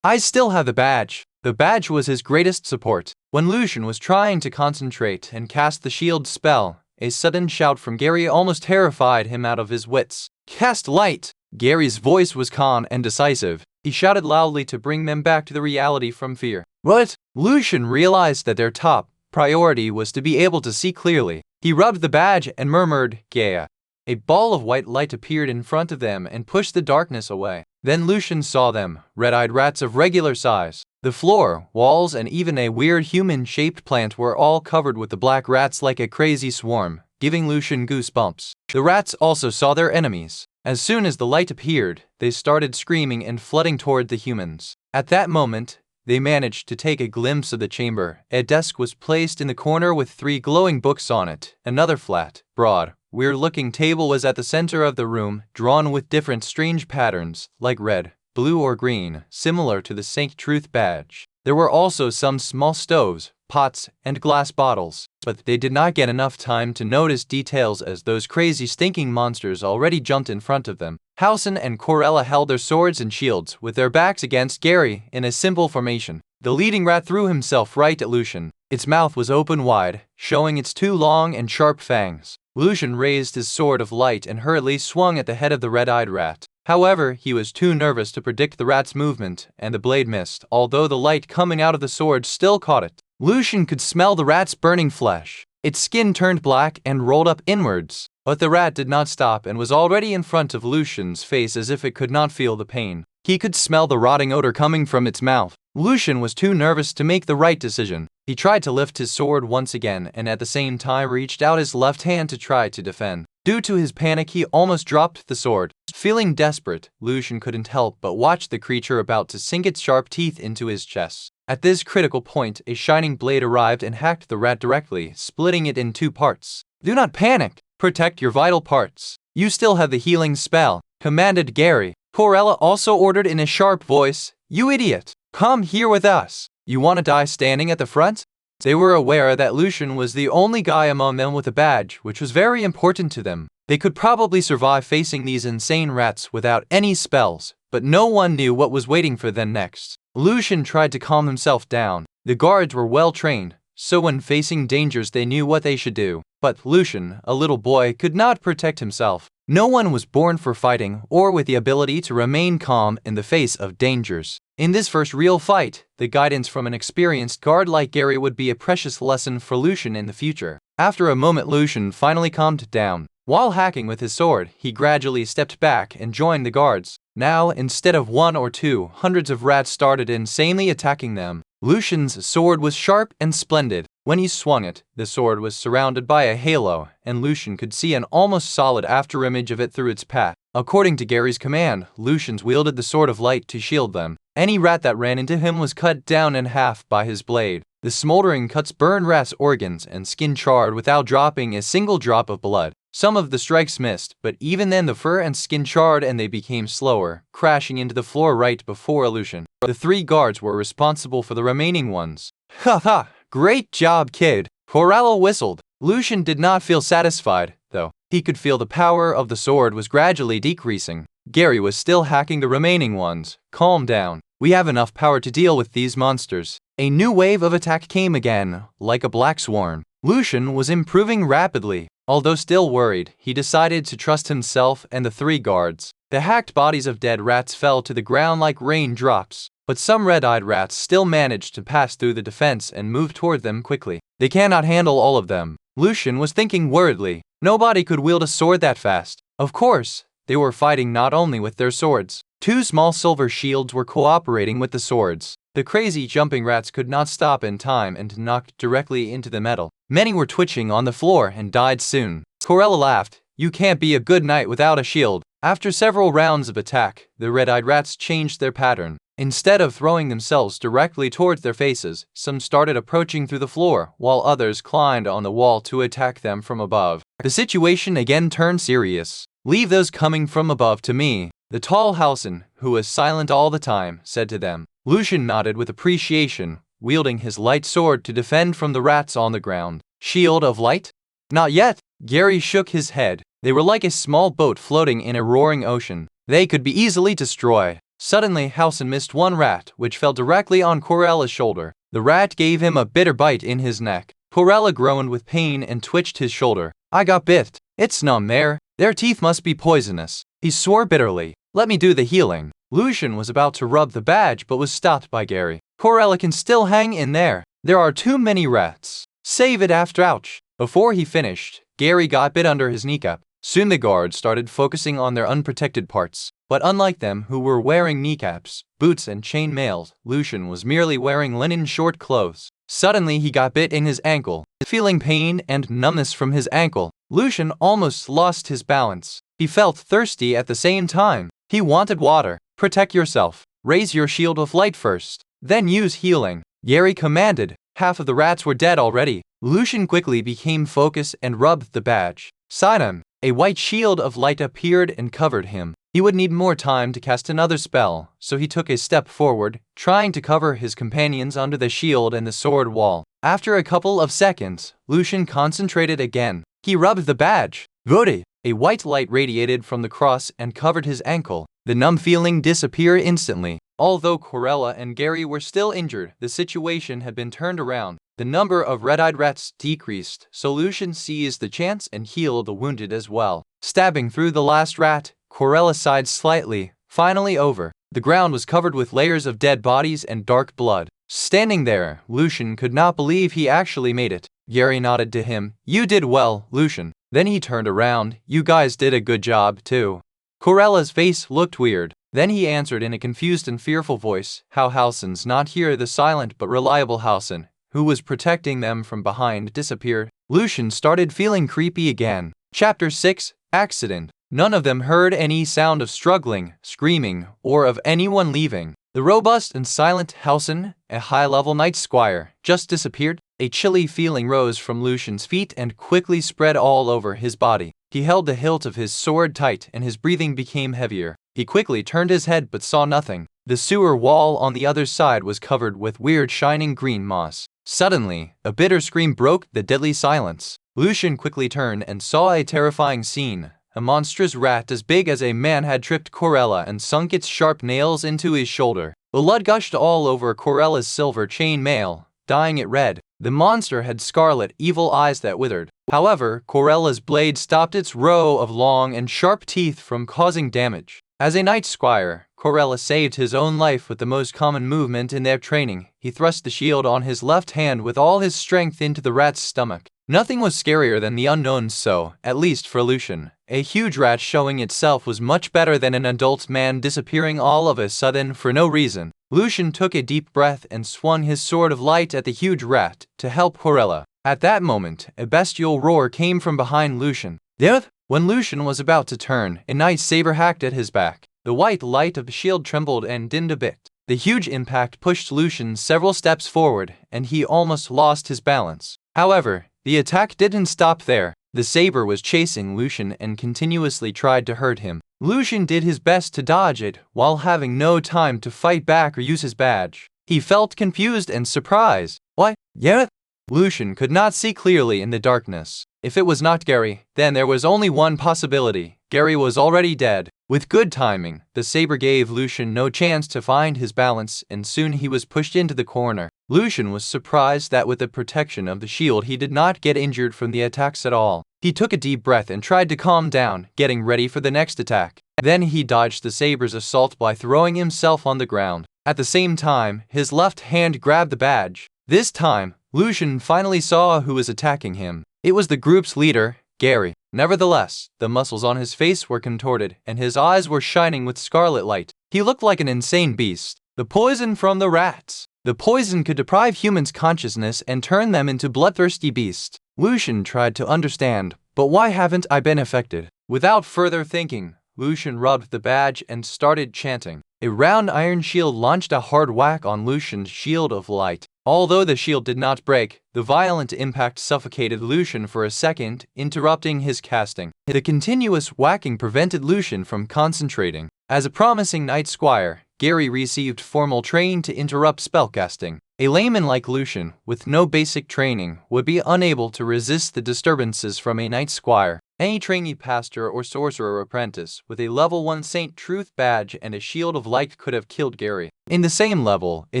I still have the badge. The badge was his greatest support. When Lucien was trying to concentrate and cast the shield spell, a sudden shout from Gary almost terrified him out of his wits. "Cast light!" Gary's voice was calm and decisive. He shouted loudly to bring them back to the reality from fear. "What?" Lucien realized that their top priority was to be able to see clearly. He rubbed the badge and murmured, "Gaia." A ball of white light appeared in front of them and pushed the darkness away. Then Lucien saw them, red-eyed rats of regular size. The floor, walls, and even a weird human-shaped plant were all covered with the black rats like a crazy swarm, giving Lucien goosebumps. The rats also saw their enemies. As soon as the light appeared, they started screaming and flooding toward the humans. At that moment, they managed to take a glimpse of the chamber. A desk was placed in the corner with 3 glowing books on it. Another flat, broad, weird-looking table was at the center of the room, drawn with different strange patterns, like red, blue, or green, similar to the Saint Truth badge. There were also some small stoves, pots, and glass bottles, but they did not get enough time to notice details as those crazy stinking monsters already jumped in front of them. Halcyon and Corella held their swords and shields, with their backs against Gary, in a simple formation. The leading rat threw himself right at Lucien. Its mouth was open wide, showing its 2 long and sharp fangs. Lucien raised his sword of light and hurriedly swung at the head of the red-eyed rat. However, he was too nervous to predict the rat's movement, and the blade missed, although the light coming out of the sword still caught it. Lucien could smell the rat's burning flesh. Its skin turned black and rolled up inwards. But the rat did not stop and was already in front of Lucien's face as if it could not feel the pain. He could smell the rotting odor coming from its mouth. Lucien was too nervous to make the right decision. He tried to lift his sword once again and at the same time reached out his left hand to try to defend. Due to his panic, he almost dropped the sword. Feeling desperate, Lucien couldn't help but watch the creature about to sink its sharp teeth into his chest. At this critical point, a shining blade arrived and hacked the rat directly, splitting it in 2 parts. "Do not panic! Protect your vital parts. You still have the healing spell," commanded Gary. Corella also ordered in a sharp voice, "You idiot! Come here with us. You want to die standing at the front?" They were aware that Lucien was the only guy among them with a badge, which was very important to them. They could probably survive facing these insane rats without any spells, but no one knew what was waiting for them next. Lucien tried to calm himself down. The guards were well trained, so when facing dangers they knew what they should do. But Lucien, a little boy, could not protect himself. No one was born for fighting or with the ability to remain calm in the face of dangers. In this first real fight, the guidance from an experienced guard like Gary would be a precious lesson for Lucien in the future. After a moment, Lucien finally calmed down. While hacking with his sword, he gradually stepped back and joined the guards. Now, instead of 1 or 2, hundreds of rats started insanely attacking them. Lucien's sword was sharp and splendid. When he swung it, the sword was surrounded by a halo, and Lucien could see an almost solid afterimage of it through its path. According to Gary's command, Lucien wielded the sword of light to shield them. Any rat that ran into him was cut down in half by his blade. The smoldering cuts burned Rat's organs and skin charred without dropping a single drop of blood. Some of the strikes missed, but even then the fur and skin charred and they became slower, crashing into the floor right before Lucien. The 3 guards were responsible for the remaining ones. Ha ha! Great job, kid! Corella whistled. Lucien did not feel satisfied, though. He could feel the power of the sword was gradually decreasing. Gary was still hacking the remaining ones. Calm down. We have enough power to deal with these monsters. A new wave of attack came again, like a black swarm. Lucien was improving rapidly. Although still worried, he decided to trust himself and the 3 guards. The hacked bodies of dead rats fell to the ground like raindrops, but some red-eyed rats still managed to pass through the defense and move toward them quickly. They cannot handle all of them. Lucien was thinking worriedly. Nobody could wield a sword that fast. Of course, they were fighting not only with their swords. 2 small silver shields were cooperating with the swords. The crazy jumping rats could not stop in time and knocked directly into the metal. Many were twitching on the floor and died soon. Corella laughed. You can't be a good knight without a shield. After several rounds of attack, the red-eyed rats changed their pattern. Instead of throwing themselves directly towards their faces, some started approaching through the floor, while others climbed on the wall to attack them from above. The situation again turned serious. Leave those coming from above to me, the tall Halcyon, who was silent all the time, said to them. Lucien nodded with appreciation, wielding his light sword to defend from the rats on the ground. Shield of light? Not yet. Gary shook his head. They were like a small boat floating in a roaring ocean. They could be easily destroyed. Suddenly, Halcyon missed one rat, which fell directly on Corella's shoulder. The rat gave him a bitter bite in his neck. Corella groaned with pain and twitched his shoulder. I got bit. It's numb there. Their teeth must be poisonous. He swore bitterly. Let me do the healing. Lucien was about to rub the badge but was stopped by Gary. Corella can still hang in there. There are too many rats. Save it after ouch. Before he finished, Gary got bit under his kneecap. Soon the guards started focusing on their unprotected parts. But unlike them who were wearing kneecaps, boots and chain mails, Lucien was merely wearing linen short clothes. Suddenly he got bit in his ankle. Feeling pain and numbness from his ankle, Lucien almost lost his balance. He felt thirsty at the same time. He wanted water. Protect yourself. Raise your shield of light first. Then use healing. Gary commanded. Half of the rats were dead already. Lucien quickly became focused and rubbed the badge. Beside him, a white shield of light appeared and covered him. He would need more time to cast another spell, so he took a step forward, trying to cover his companions under the shield and the sword wall. After a couple of seconds, Lucien concentrated again. He rubbed the badge. Vote! A white light radiated from the cross and covered his ankle. The numb feeling disappeared instantly. Although Corella and Gary were still injured, the situation had been turned around. The number of red-eyed rats decreased, so Lucien seized the chance and healed the wounded as well. Stabbing through the last rat, Corella sighed slightly. Finally over. The ground was covered with layers of dead bodies and dark blood. Standing there, Lucien could not believe he actually made it. Gary nodded to him. You did well, Lucien. Then he turned around. You guys did a good job, too. Corella's face looked weird. Then he answered in a confused and fearful voice. How Halcyon's not here, the silent but reliable Halcyon, who was protecting them from behind, disappeared. Lucien started feeling creepy again. Chapter 6, Accident. None of them heard any sound of struggling, screaming, or of anyone leaving. The robust and silent Halcyon, a high-level knight squire, just disappeared. A chilly feeling rose from Lucien's feet and quickly spread all over his body. He held the hilt of his sword tight and his breathing became heavier. He quickly turned his head but saw nothing. The sewer wall on the other side was covered with weird shining green moss. Suddenly, a bitter scream broke the deadly silence. Lucien quickly turned and saw a terrifying scene. A monstrous rat as big as a man had tripped Corella and sunk its sharp nails into his shoulder. Blood gushed all over Corella's silver chain mail, dyeing it red. The monster had scarlet, evil eyes that withered. However, Corella's blade stopped its row of long and sharp teeth from causing damage. As a knight squire, Corella saved his own life with the most common movement in their training. He thrust the shield on his left hand with all his strength into the rat's stomach. Nothing was scarier than the unknown, so, at least for Lucien, a huge rat showing itself was much better than an adult man disappearing all of a sudden for no reason. Lucien took a deep breath and swung his sword of light at the huge rat to help Corella. At that moment, a bestial roar came from behind Lucien. Death! When Lucien was about to turn, a knight saber hacked at his back. The white light of the shield trembled and dimmed a bit. The huge impact pushed Lucien several steps forward, and he almost lost his balance. However, the attack didn't stop there. The saber was chasing Lucien and continuously tried to hurt him. Lucien did his best to dodge it, while having no time to fight back or use his badge. He felt confused and surprised. What? Yeah? Lucien could not see clearly in the darkness. If it was not Gary, then there was only one possibility. Gary was already dead. With good timing, the saber gave Lucien no chance to find his balance, and soon he was pushed into the corner. Lucien was surprised that with the protection of the shield he did not get injured from the attacks at all. He took a deep breath and tried to calm down, getting ready for the next attack. Then he dodged the saber's assault by throwing himself on the ground. At the same time, his left hand grabbed the badge. This time, Lucien finally saw who was attacking him. It was the group's leader, Gary. Nevertheless, the muscles on his face were contorted, and his eyes were shining with scarlet light. He looked like an insane beast. The poison from the rats. The poison could deprive humans' consciousness and turn them into bloodthirsty beasts. Lucien tried to understand, but why haven't I been affected? Without further thinking, Lucien rubbed the badge and started chanting. A round iron shield launched a hard whack on Lucien's shield of light. Although the shield did not break, the violent impact suffocated Lucien for a second, interrupting his casting. The continuous whacking prevented Lucien from concentrating. As a promising knight squire, Gary received formal training to interrupt spellcasting. A layman like Lucien, with no basic training, would be unable to resist the disturbances from a knight squire. Any trainee pastor or sorcerer apprentice with a level 1 Saint Truth badge and a shield of light could have killed Gary. In the same level, a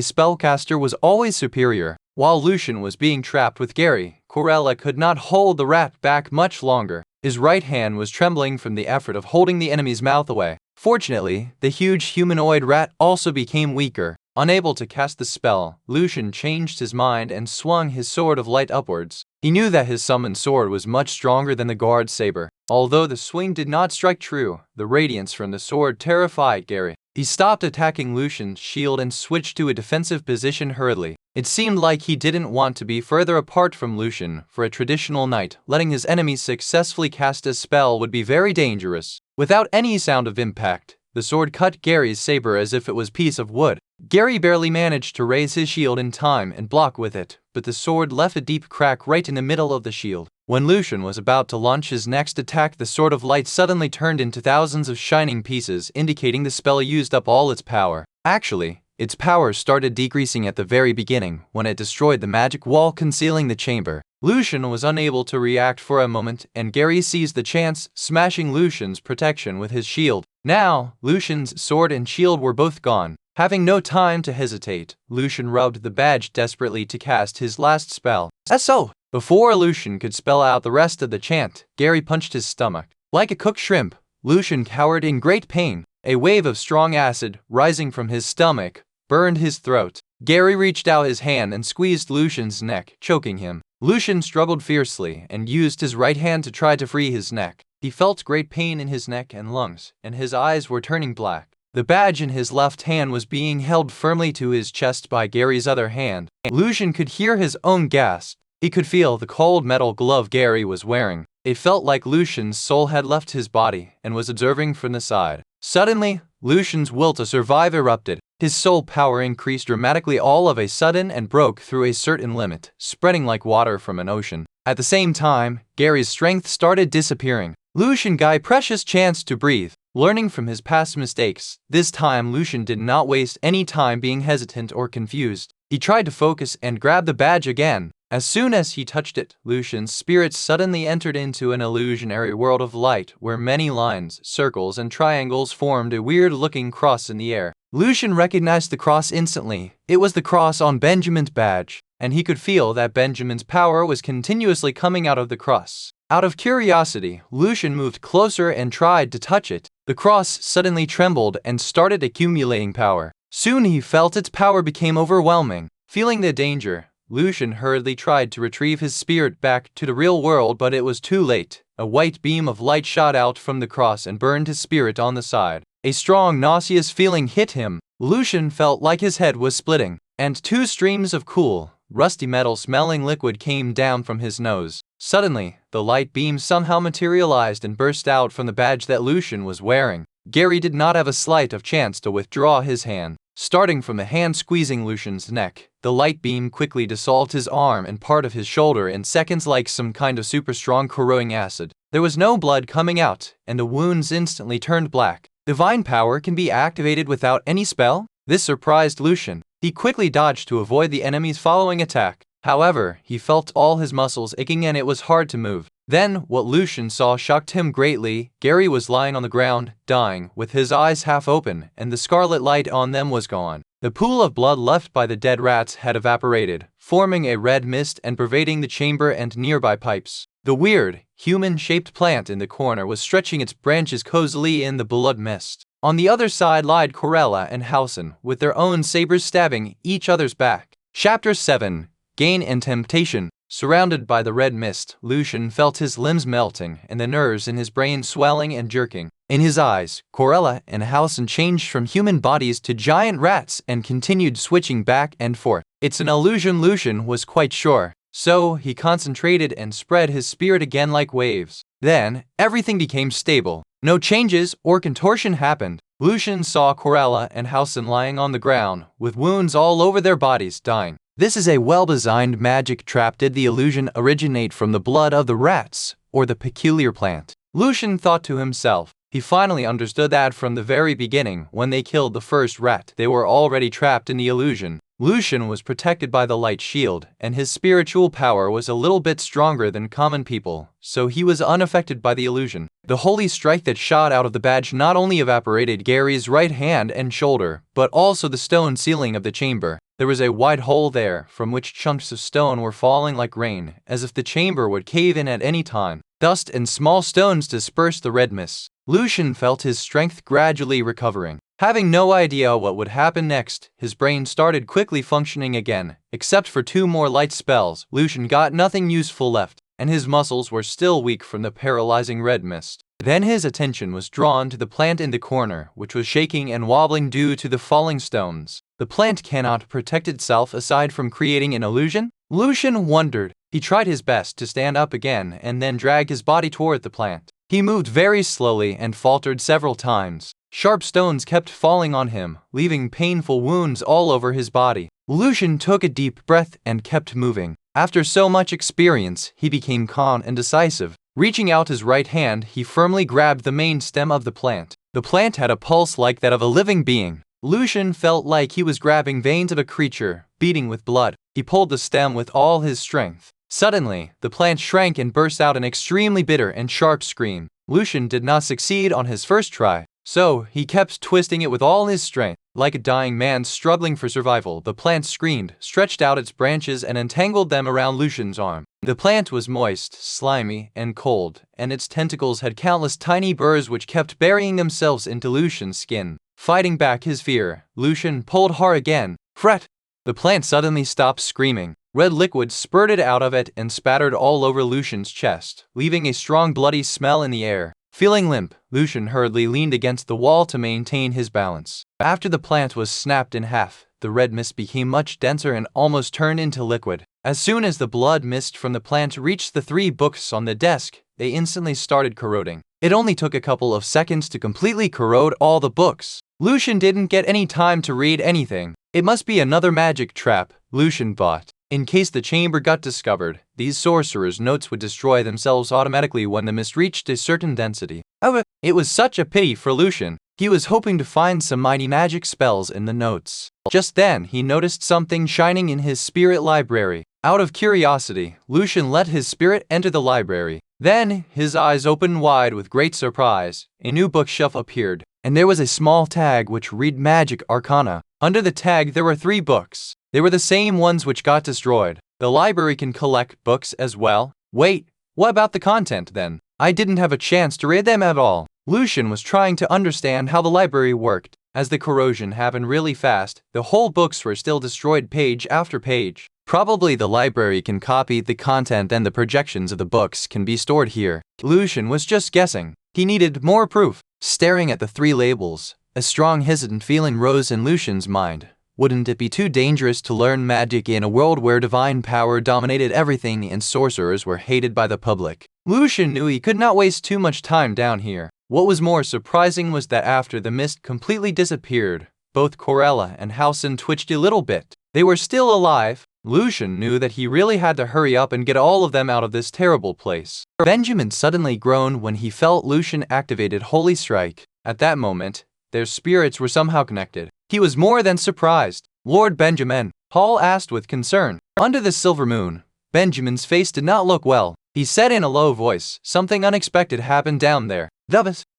spellcaster was always superior. While Lucien was being trapped with Gary, Corella could not hold the rat back much longer. His right hand was trembling from the effort of holding the enemy's mouth away. Fortunately, the huge humanoid rat also became weaker. Unable to cast the spell, Lucien changed his mind and swung his sword of light upwards. He knew that his summoned sword was much stronger than the guard's saber. Although the swing did not strike true, the radiance from the sword terrified Gary. He stopped attacking Lucien's shield and switched to a defensive position hurriedly. It seemed like he didn't want to be further apart from Lucien. For a traditional knight, letting his enemies successfully cast a spell would be very dangerous. Without any sound of impact, the sword cut Gary's saber as if it was a piece of wood. Gary barely managed to raise his shield in time and block with it, but the sword left a deep crack right in the middle of the shield. When Lucien was about to launch his next attack, the sword of light suddenly turned into thousands of shining pieces, indicating the spell used up all its power. Actually, its power started decreasing at the very beginning, when it destroyed the magic wall concealing the chamber. Lucien was unable to react for a moment, and Gary seized the chance, smashing Lucien's protection with his shield. Now, Lucien's sword and shield were both gone. Having no time to hesitate, Lucien rubbed the badge desperately to cast his last spell. So, before Lucien could spell out the rest of the chant, Gary punched his stomach. Like a cooked shrimp, Lucien cowered in great pain. A wave of strong acid, rising from his stomach, burned his throat. Gary reached out his hand and squeezed Lucien's neck, choking him. Lucien struggled fiercely and used his right hand to try to free his neck. He felt great pain in his neck and lungs, and his eyes were turning black. The badge in his left hand was being held firmly to his chest by Gary's other hand. Lucien could hear his own gasp. He could feel the cold metal glove Gary was wearing. It felt like Lucien's soul had left his body and was observing from the side. Suddenly, Lucien's will to survive erupted. His soul power increased dramatically all of a sudden and broke through a certain limit, spreading like water from an ocean. At the same time, Gary's strength started disappearing. Lucien got a precious chance to breathe. Learning from his past mistakes, this time Lucien did not waste any time being hesitant or confused. He tried to focus and grab the badge again. As soon as he touched it, Lucien's spirit suddenly entered into an illusionary world of light where many lines, circles, and triangles formed a weird-looking cross in the air. Lucien recognized the cross instantly. It was the cross on Benjamin's badge, and he could feel that Benjamin's power was continuously coming out of the cross. Out of curiosity, Lucien moved closer and tried to touch it. The cross suddenly trembled and started accumulating power. Soon he felt its power became overwhelming. Feeling the danger, Lucien hurriedly tried to retrieve his spirit back to the real world, but it was too late. A white beam of light shot out from the cross and burned his spirit on the side. A strong, nauseous feeling hit him. Lucien felt like his head was splitting, and two streams of cool, rusty metal-smelling liquid came down from his nose. Suddenly, the light beam somehow materialized and burst out from the badge that Lucien was wearing. Gary did not have a slight of chance to withdraw his hand. starting from the hand squeezing Lucien's neck. The light beam quickly dissolved his arm and part of his shoulder in seconds like some kind of super strong corroding acid. There was no blood coming out, and the wounds instantly turned black. Divine power can be activated without any spell? This surprised Lucien. He quickly dodged to avoid the enemy's following attack. However, he felt all his muscles aching and it was hard to move. Then, what Lucien saw shocked him greatly. Gary was lying on the ground, dying, with his eyes half open, and the scarlet light on them was gone. The pool of blood left by the dead rats had evaporated, forming a red mist and pervading the chamber and nearby pipes. The weird, human-shaped plant in the corner was stretching its branches cozily in the blood mist. On the other side lied Corella and Halcyon, with their own sabers stabbing each other's back. Chapter 7. Gain and Temptation. Surrounded by the red mist, Lucien felt his limbs melting and the nerves in his brain swelling and jerking. In his eyes, Corella and Halcyon changed from human bodies to giant rats and continued switching back and forth. It's an illusion, Lucien was quite sure. So, he concentrated and spread his spirit again like waves. Then, everything became stable. No changes or contortion happened. Lucien saw Corella and Halcyon lying on the ground, with wounds all over their bodies, dying. This is a well-designed magic trap. Did the illusion originate from the blood of the rats, or the peculiar plant? Lucien thought to himself. He finally understood that from the very beginning, when they killed the first rat, they were already trapped in the illusion. Lucien was protected by the light shield, and his spiritual power was a little bit stronger than common people, so he was unaffected by the illusion. The holy strike that shot out of the badge not only evaporated Gary's right hand and shoulder, but also the stone ceiling of the chamber. There was a wide hole there, from which chunks of stone were falling like rain, as if the chamber would cave in at any time. Dust and small stones dispersed the red mist. Lucien felt his strength gradually recovering. Having no idea what would happen next, his brain started quickly functioning again. Except for 2 more light spells, Lucien got nothing useful left, and his muscles were still weak from the paralyzing red mist. Then his attention was drawn to the plant in the corner, which was shaking and wobbling due to the falling stones. The plant cannot protect itself aside from creating an illusion? Lucien wondered. He tried his best to stand up again and then dragged his body toward the plant. He moved very slowly and faltered several times. Sharp stones kept falling on him, leaving painful wounds all over his body. Lucien took a deep breath and kept moving. After so much experience, he became calm and decisive. Reaching out his right hand, he firmly grabbed the main stem of the plant. The plant had a pulse like that of a living being. Lucien felt like he was grabbing veins of a creature, beating with blood. He pulled the stem with all his strength. Suddenly, the plant shrank and burst out an extremely bitter and sharp scream. Lucien did not succeed on his first try, so he kept twisting it with all his strength. Like a dying man struggling for survival, the plant screamed, stretched out its branches and entangled them around Lucien's arm. The plant was moist, slimy, and cold, and its tentacles had countless tiny burrs which kept burying themselves into Lucien's skin. Fighting back his fear, Lucien pulled hard again. Fret! The plant suddenly stopped screaming. Red liquid spurted out of it and spattered all over Lucien's chest, leaving a strong bloody smell in the air. Feeling limp, Lucien hurriedly leaned against the wall to maintain his balance. After the plant was snapped in half, the red mist became much denser and almost turned into liquid. As soon as the blood mist from the plant reached the 3 books on the desk, they instantly started corroding. It only took a couple of seconds to completely corrode all the books. Lucien didn't get any time to read anything. It must be another magic trap, Lucien thought. In case the chamber got discovered, these sorcerers' notes would destroy themselves automatically when the mist reached a certain density. However, it was such a pity for Lucien. He was hoping to find some mighty magic spells in the notes. Just then, he noticed something shining in his spirit library. Out of curiosity, Lucien let his spirit enter the library. Then, his eyes opened wide with great surprise. A new bookshelf appeared, and there was a small tag which read Magic Arcana. Under the tag, there were 3 books. They were the same ones which got destroyed. The library can collect books as well. Wait, what about the content then? I didn't have a chance to read them at all. Lucien was trying to understand how the library worked. As the corrosion happened really fast, the whole books were still destroyed page after page. Probably the library can copy the content and the projections of the books can be stored here. Lucien was just guessing. He needed more proof. Staring at the 3 labels, a strong hesitant feeling rose in Lucien's mind. Wouldn't it be too dangerous to learn magic in a world where divine power dominated everything and sorcerers were hated by the public? Lucien knew he could not waste too much time down here. What was more surprising was that after the mist completely disappeared, Both Corella and Housen twitched a little bit. They were still alive. Lucien knew that he really had to hurry up and get all of them out of this terrible place. Benjamin suddenly groaned when he felt Lucien activated Holy Strike. At that moment, their spirits were somehow connected. He was more than surprised. "Lord Benjamin," Paul asked with concern. Under the silver moon, Benjamin's face did not look well. He said in a low voice, "Something unexpected happened down there.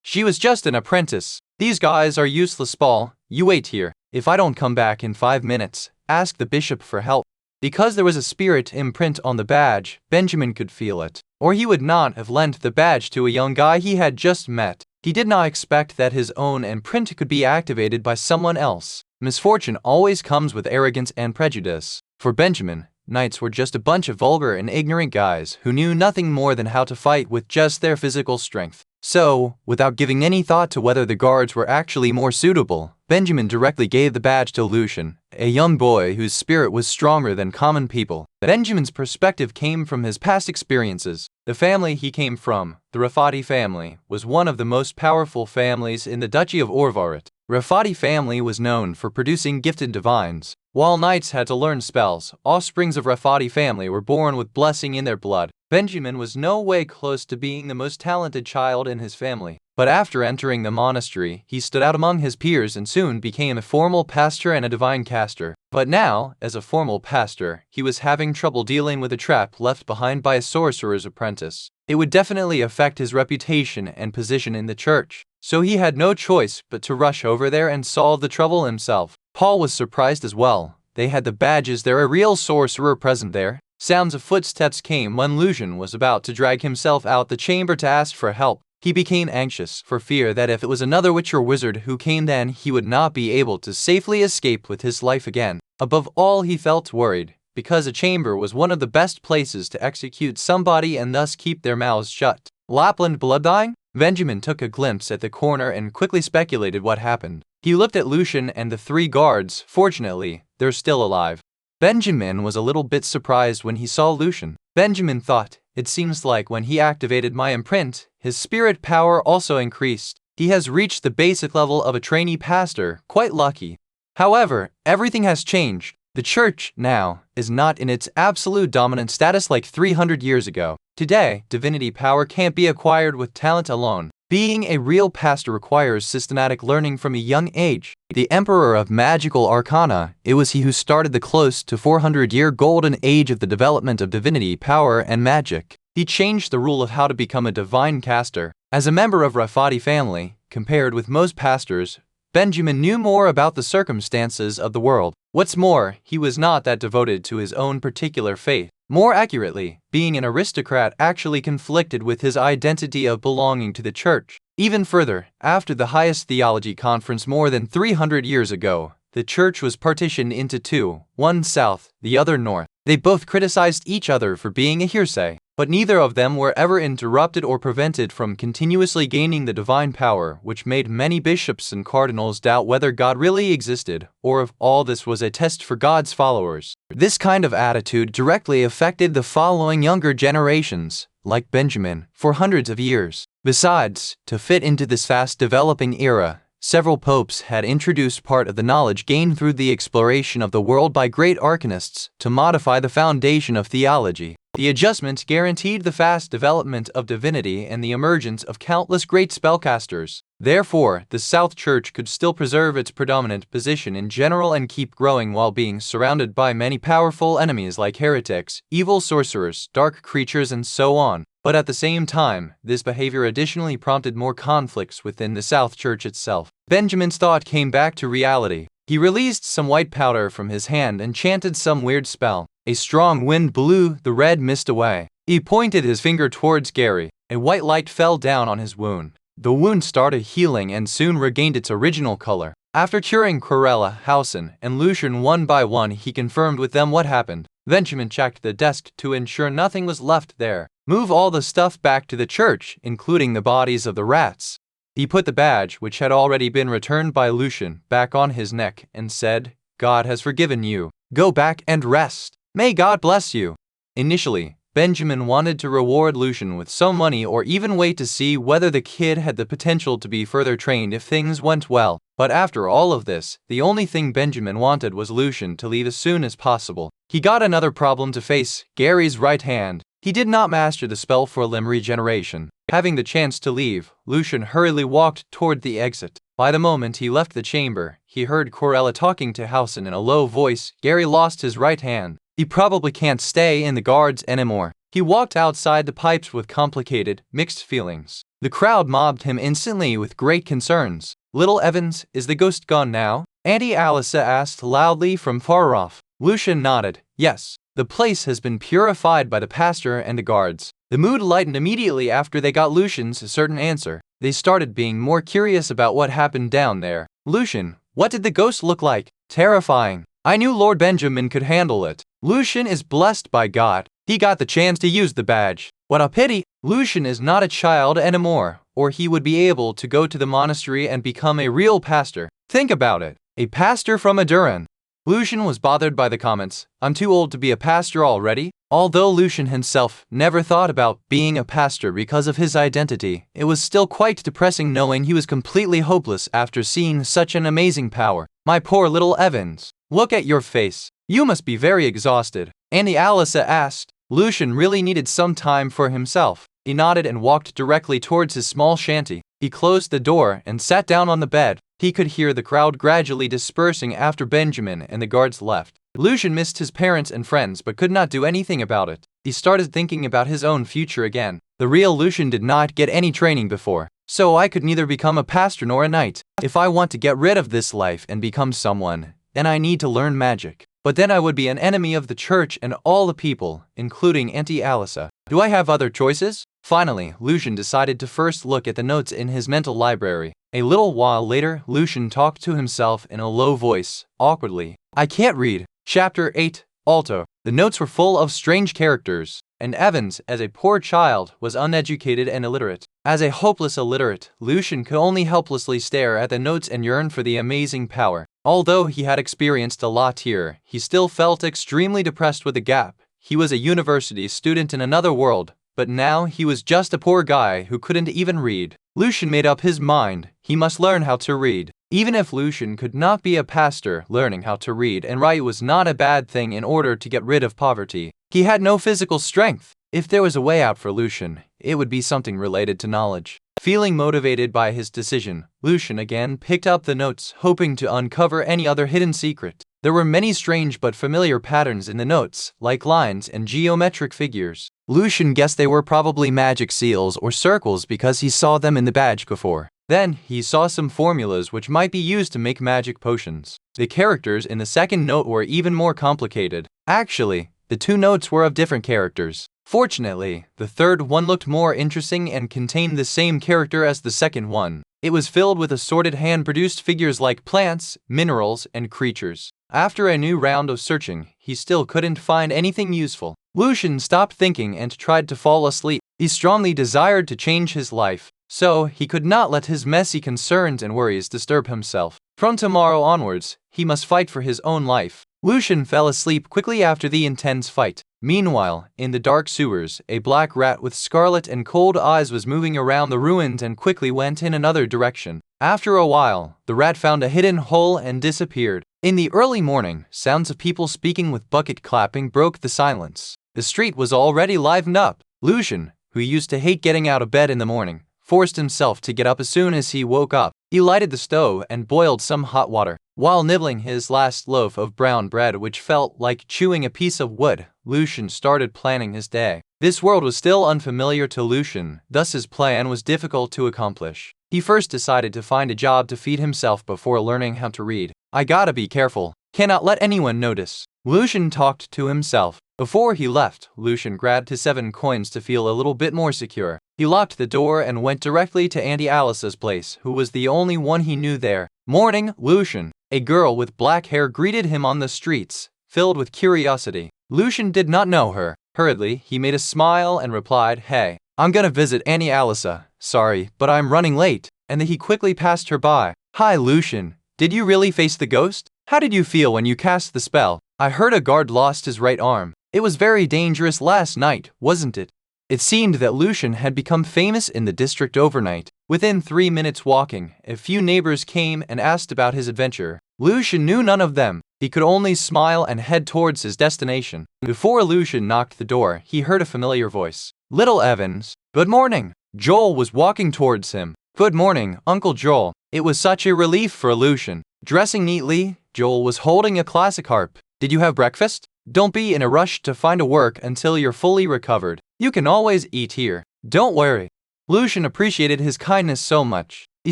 She was just an apprentice. These guys are useless, Paul. You wait here. If I don't come back in 5 minutes, ask the bishop for help." Because there was a spirit imprint on the badge, Benjamin could feel it, or he would not have lent the badge to a young guy he had just met. He did not expect that his own imprint could be activated by someone else. Misfortune always comes with arrogance and prejudice. For Benjamin, knights were just a bunch of vulgar and ignorant guys who knew nothing more than how to fight with just their physical strength. So, without giving any thought to whether the guards were actually more suitable, Benjamin directly gave the badge to Lucien, a young boy whose spirit was stronger than common people. Benjamin's perspective came from his past experiences. The family he came from, the Relativity family, was one of the most powerful families in the Duchy of Orvaret. Relativity family was known for producing gifted divines. While knights had to learn spells, offsprings of Relativity family were born with blessing in their blood. Benjamin was no way close to being the most talented child in his family. But after entering the monastery, he stood out among his peers and soon became a formal pastor and a divine caster. But now, as a formal pastor, he was having trouble dealing with a trap left behind by a sorcerer's apprentice. It would definitely affect his reputation and position in the church. So he had no choice but to rush over there and solve the trouble himself. Paul was surprised as well. They had the badges, there a real sorcerer present there. Sounds of footsteps came when Lucien was about to drag himself out the chamber to ask for help. He became anxious for fear that if it was another witch or wizard who came, then he would not be able to safely escape with his life again. Above all, he felt worried, because a chamber was one of the best places to execute somebody and thus keep their mouths shut. Lapland blooddying? Benjamin took a glimpse at the corner and quickly speculated what happened. He looked at Lucien and the 3 guards. Fortunately, they're still alive. Benjamin was a little bit surprised when he saw Lucien. Benjamin thought, it seems like when he activated my imprint, his spirit power also increased. He has reached the basic level of a trainee pastor, quite lucky. However, everything has changed. The church, now, is not in its absolute dominant status like 300 years ago. Today, divinity power can't be acquired with talent alone. Being a real pastor requires systematic learning from a young age. The emperor of magical arcana, it was he who started the close to 400-year golden age of the development of divinity power and magic. He changed the rule of how to become a divine caster. As a member of Relativity family, compared with most pastors, Benjamin knew more about the circumstances of the world. What's more, he was not that devoted to his own particular faith. More accurately, being an aristocrat actually conflicted with his identity of belonging to the church. Even further, after the highest theology conference more than 300 years ago, the church was partitioned into 2, one south, the other north. They both criticized each other for being a heresy, but neither of them were ever interrupted or prevented from continuously gaining the divine power, which made many bishops and cardinals doubt whether God really existed, or if all this was a test for God's followers. This kind of attitude directly affected the following younger generations, like Benjamin, for hundreds of years. Besides, to fit into this fast-developing era, several popes had introduced part of the knowledge gained through the exploration of the world by great arcanists to modify the foundation of theology. The adjustment guaranteed the fast development of divinity and the emergence of countless great spellcasters. Therefore, the South Church could still preserve its predominant position in general and keep growing while being surrounded by many powerful enemies like heretics, evil sorcerers, dark creatures, and so on. But at the same time, this behavior additionally prompted more conflicts within the South Church itself. Benjamin's thought came back to reality. He released some white powder from his hand and chanted some weird spell. A strong wind blew the red mist away. He pointed his finger towards Gary. A white light fell down on his wound. The wound started healing and soon regained its original color. After curing Corella, Housen, and Lucien one by one, he confirmed with them what happened. Benjamin checked the desk to ensure nothing was left there. Move all the stuff back to the church, including the bodies of the rats. He put the badge, which had already been returned by Lucien, back on his neck and said, God has forgiven you. Go back and rest. May God bless you. Initially, Benjamin wanted to reward Lucien with some money or even wait to see whether the kid had the potential to be further trained if things went well. But after all of this, the only thing Benjamin wanted was Lucien to leave as soon as possible. He got another problem to face: Gary's right hand. He did not master the spell for limb regeneration. Having the chance to leave, Lucien hurriedly walked toward the exit. By the moment he left the chamber, he heard Corella talking to Housen in a low voice. Gary lost his right hand. He probably can't stay in the guards anymore. He walked outside the pipes with complicated, mixed feelings. The crowd mobbed him instantly with great concerns. "Little Evans, is the ghost gone now?" Auntie Alissa asked loudly from far off. Lucien nodded. "Yes. The place has been purified by the pastor and the guards." The mood lightened immediately after they got Lucien's certain answer. They started being more curious about what happened down there. "Lucien, what did the ghost look like?" "Terrifying. I knew Lord Benjamin could handle it. Lucien is blessed by God. He got the chance to use the badge. What a pity. Lucien is not a child anymore, or he would be able to go to the monastery and become a real pastor. Think about it. A pastor from Aduran." Lucien was bothered by the comments. "I'm too old to be a pastor already." Although Lucien himself never thought about being a pastor because of his identity, it was still quite depressing knowing he was completely hopeless after seeing such an amazing power. "My poor little Evans. Look at your face. You must be very exhausted." Auntie Alissa asked. Lucien really needed some time for himself. He nodded and walked directly towards his small shanty. He closed the door and sat down on the bed. He could hear the crowd gradually dispersing after Benjamin and the guards left. Lucien missed his parents and friends but could not do anything about it. He started thinking about his own future again. The real Lucien did not get any training before, so I could neither become a pastor nor a knight. If I want to get rid of this life and become someone, then I need to learn magic. But then I would be an enemy of the church and all the people, including Auntie Alissa. Do I have other choices? Finally, Lucien decided to first look at the notes in his mental library. A little while later, Lucien talked to himself in a low voice, awkwardly. "I can't read." Chapter 8, Alto. The notes were full of strange characters, and Evans, as a poor child, was uneducated and illiterate. As a hopeless illiterate, Lucien could only helplessly stare at the notes and yearn for the amazing power. Although he had experienced a lot here, he still felt extremely depressed with the gap. He was a university student in another world, but now he was just a poor guy who couldn't even read. Lucien made up his mind. He must learn how to read. Even if Lucien could not be a pastor, learning how to read and write was not a bad thing in order to get rid of poverty. He had no physical strength. If there was a way out for Lucien, it would be something related to knowledge. Feeling motivated by his decision, Lucien again picked up the notes, hoping to uncover any other hidden secret. There were many strange but familiar patterns in the notes, like lines and geometric figures. Lucien guessed they were probably magic seals or circles because he saw them in the badge before. Then, he saw some formulas which might be used to make magic potions. The characters in the second note were even more complicated. Actually, the two notes were of different characters. Fortunately, the third one looked more interesting and contained the same character as the second one. It was filled with assorted hand-produced figures like plants, minerals, and creatures. After a new round of searching, he still couldn't find anything useful. Lucien stopped thinking and tried to fall asleep. He strongly desired to change his life, so he could not let his messy concerns and worries disturb himself. From tomorrow onwards, he must fight for his own life. Lucien fell asleep quickly after the intense fight. Meanwhile, in the dark sewers, a black rat with scarlet and cold eyes was moving around the ruins and quickly went in another direction. After a while, the rat found a hidden hole and disappeared. In the early morning, sounds of people speaking with bucket clapping broke the silence. The street was already livened up. Lucien, who used to hate getting out of bed in the morning, forced himself to get up as soon as he woke up. He lighted the stove and boiled some hot water. While nibbling his last loaf of brown bread, which felt like chewing a piece of wood, Lucien started planning his day. This world was still unfamiliar to Lucien, thus his plan was difficult to accomplish. He first decided to find a job to feed himself before learning how to read. "I gotta be careful. Cannot let anyone notice." Lucien talked to himself. Before he left, Lucien grabbed his 7 coins to feel a little bit more secure. He locked the door and went directly to Auntie Alissa's place, who was the only one he knew there. "Morning, Lucien." A girl with black hair greeted him on the streets, filled with curiosity. Lucien did not know her. Hurriedly, he made a smile and replied, "Hey, I'm gonna visit Auntie Alissa. Sorry, but I'm running late." And then he quickly passed her by. "Hi, Lucien. Did you really face the ghost? How did you feel when you cast the spell?" "I heard a guard lost his right arm." It was very dangerous last night, wasn't it? It seemed that Lucien had become famous in the district overnight. Within 3 minutes walking, a few neighbors came and asked about his adventure. Lucien knew none of them. He could only smile and head towards his destination. Before Lucien knocked the door, he heard a familiar voice. Little Evans. Good morning. Joel was walking towards him. Good morning, Uncle Joel. It was such a relief for Lucien. Dressing neatly, Joel was holding a classic harp. Did you have breakfast? Don't be in a rush to find a work until you're fully recovered. You can always eat here. Don't worry. Lucien appreciated his kindness so much. He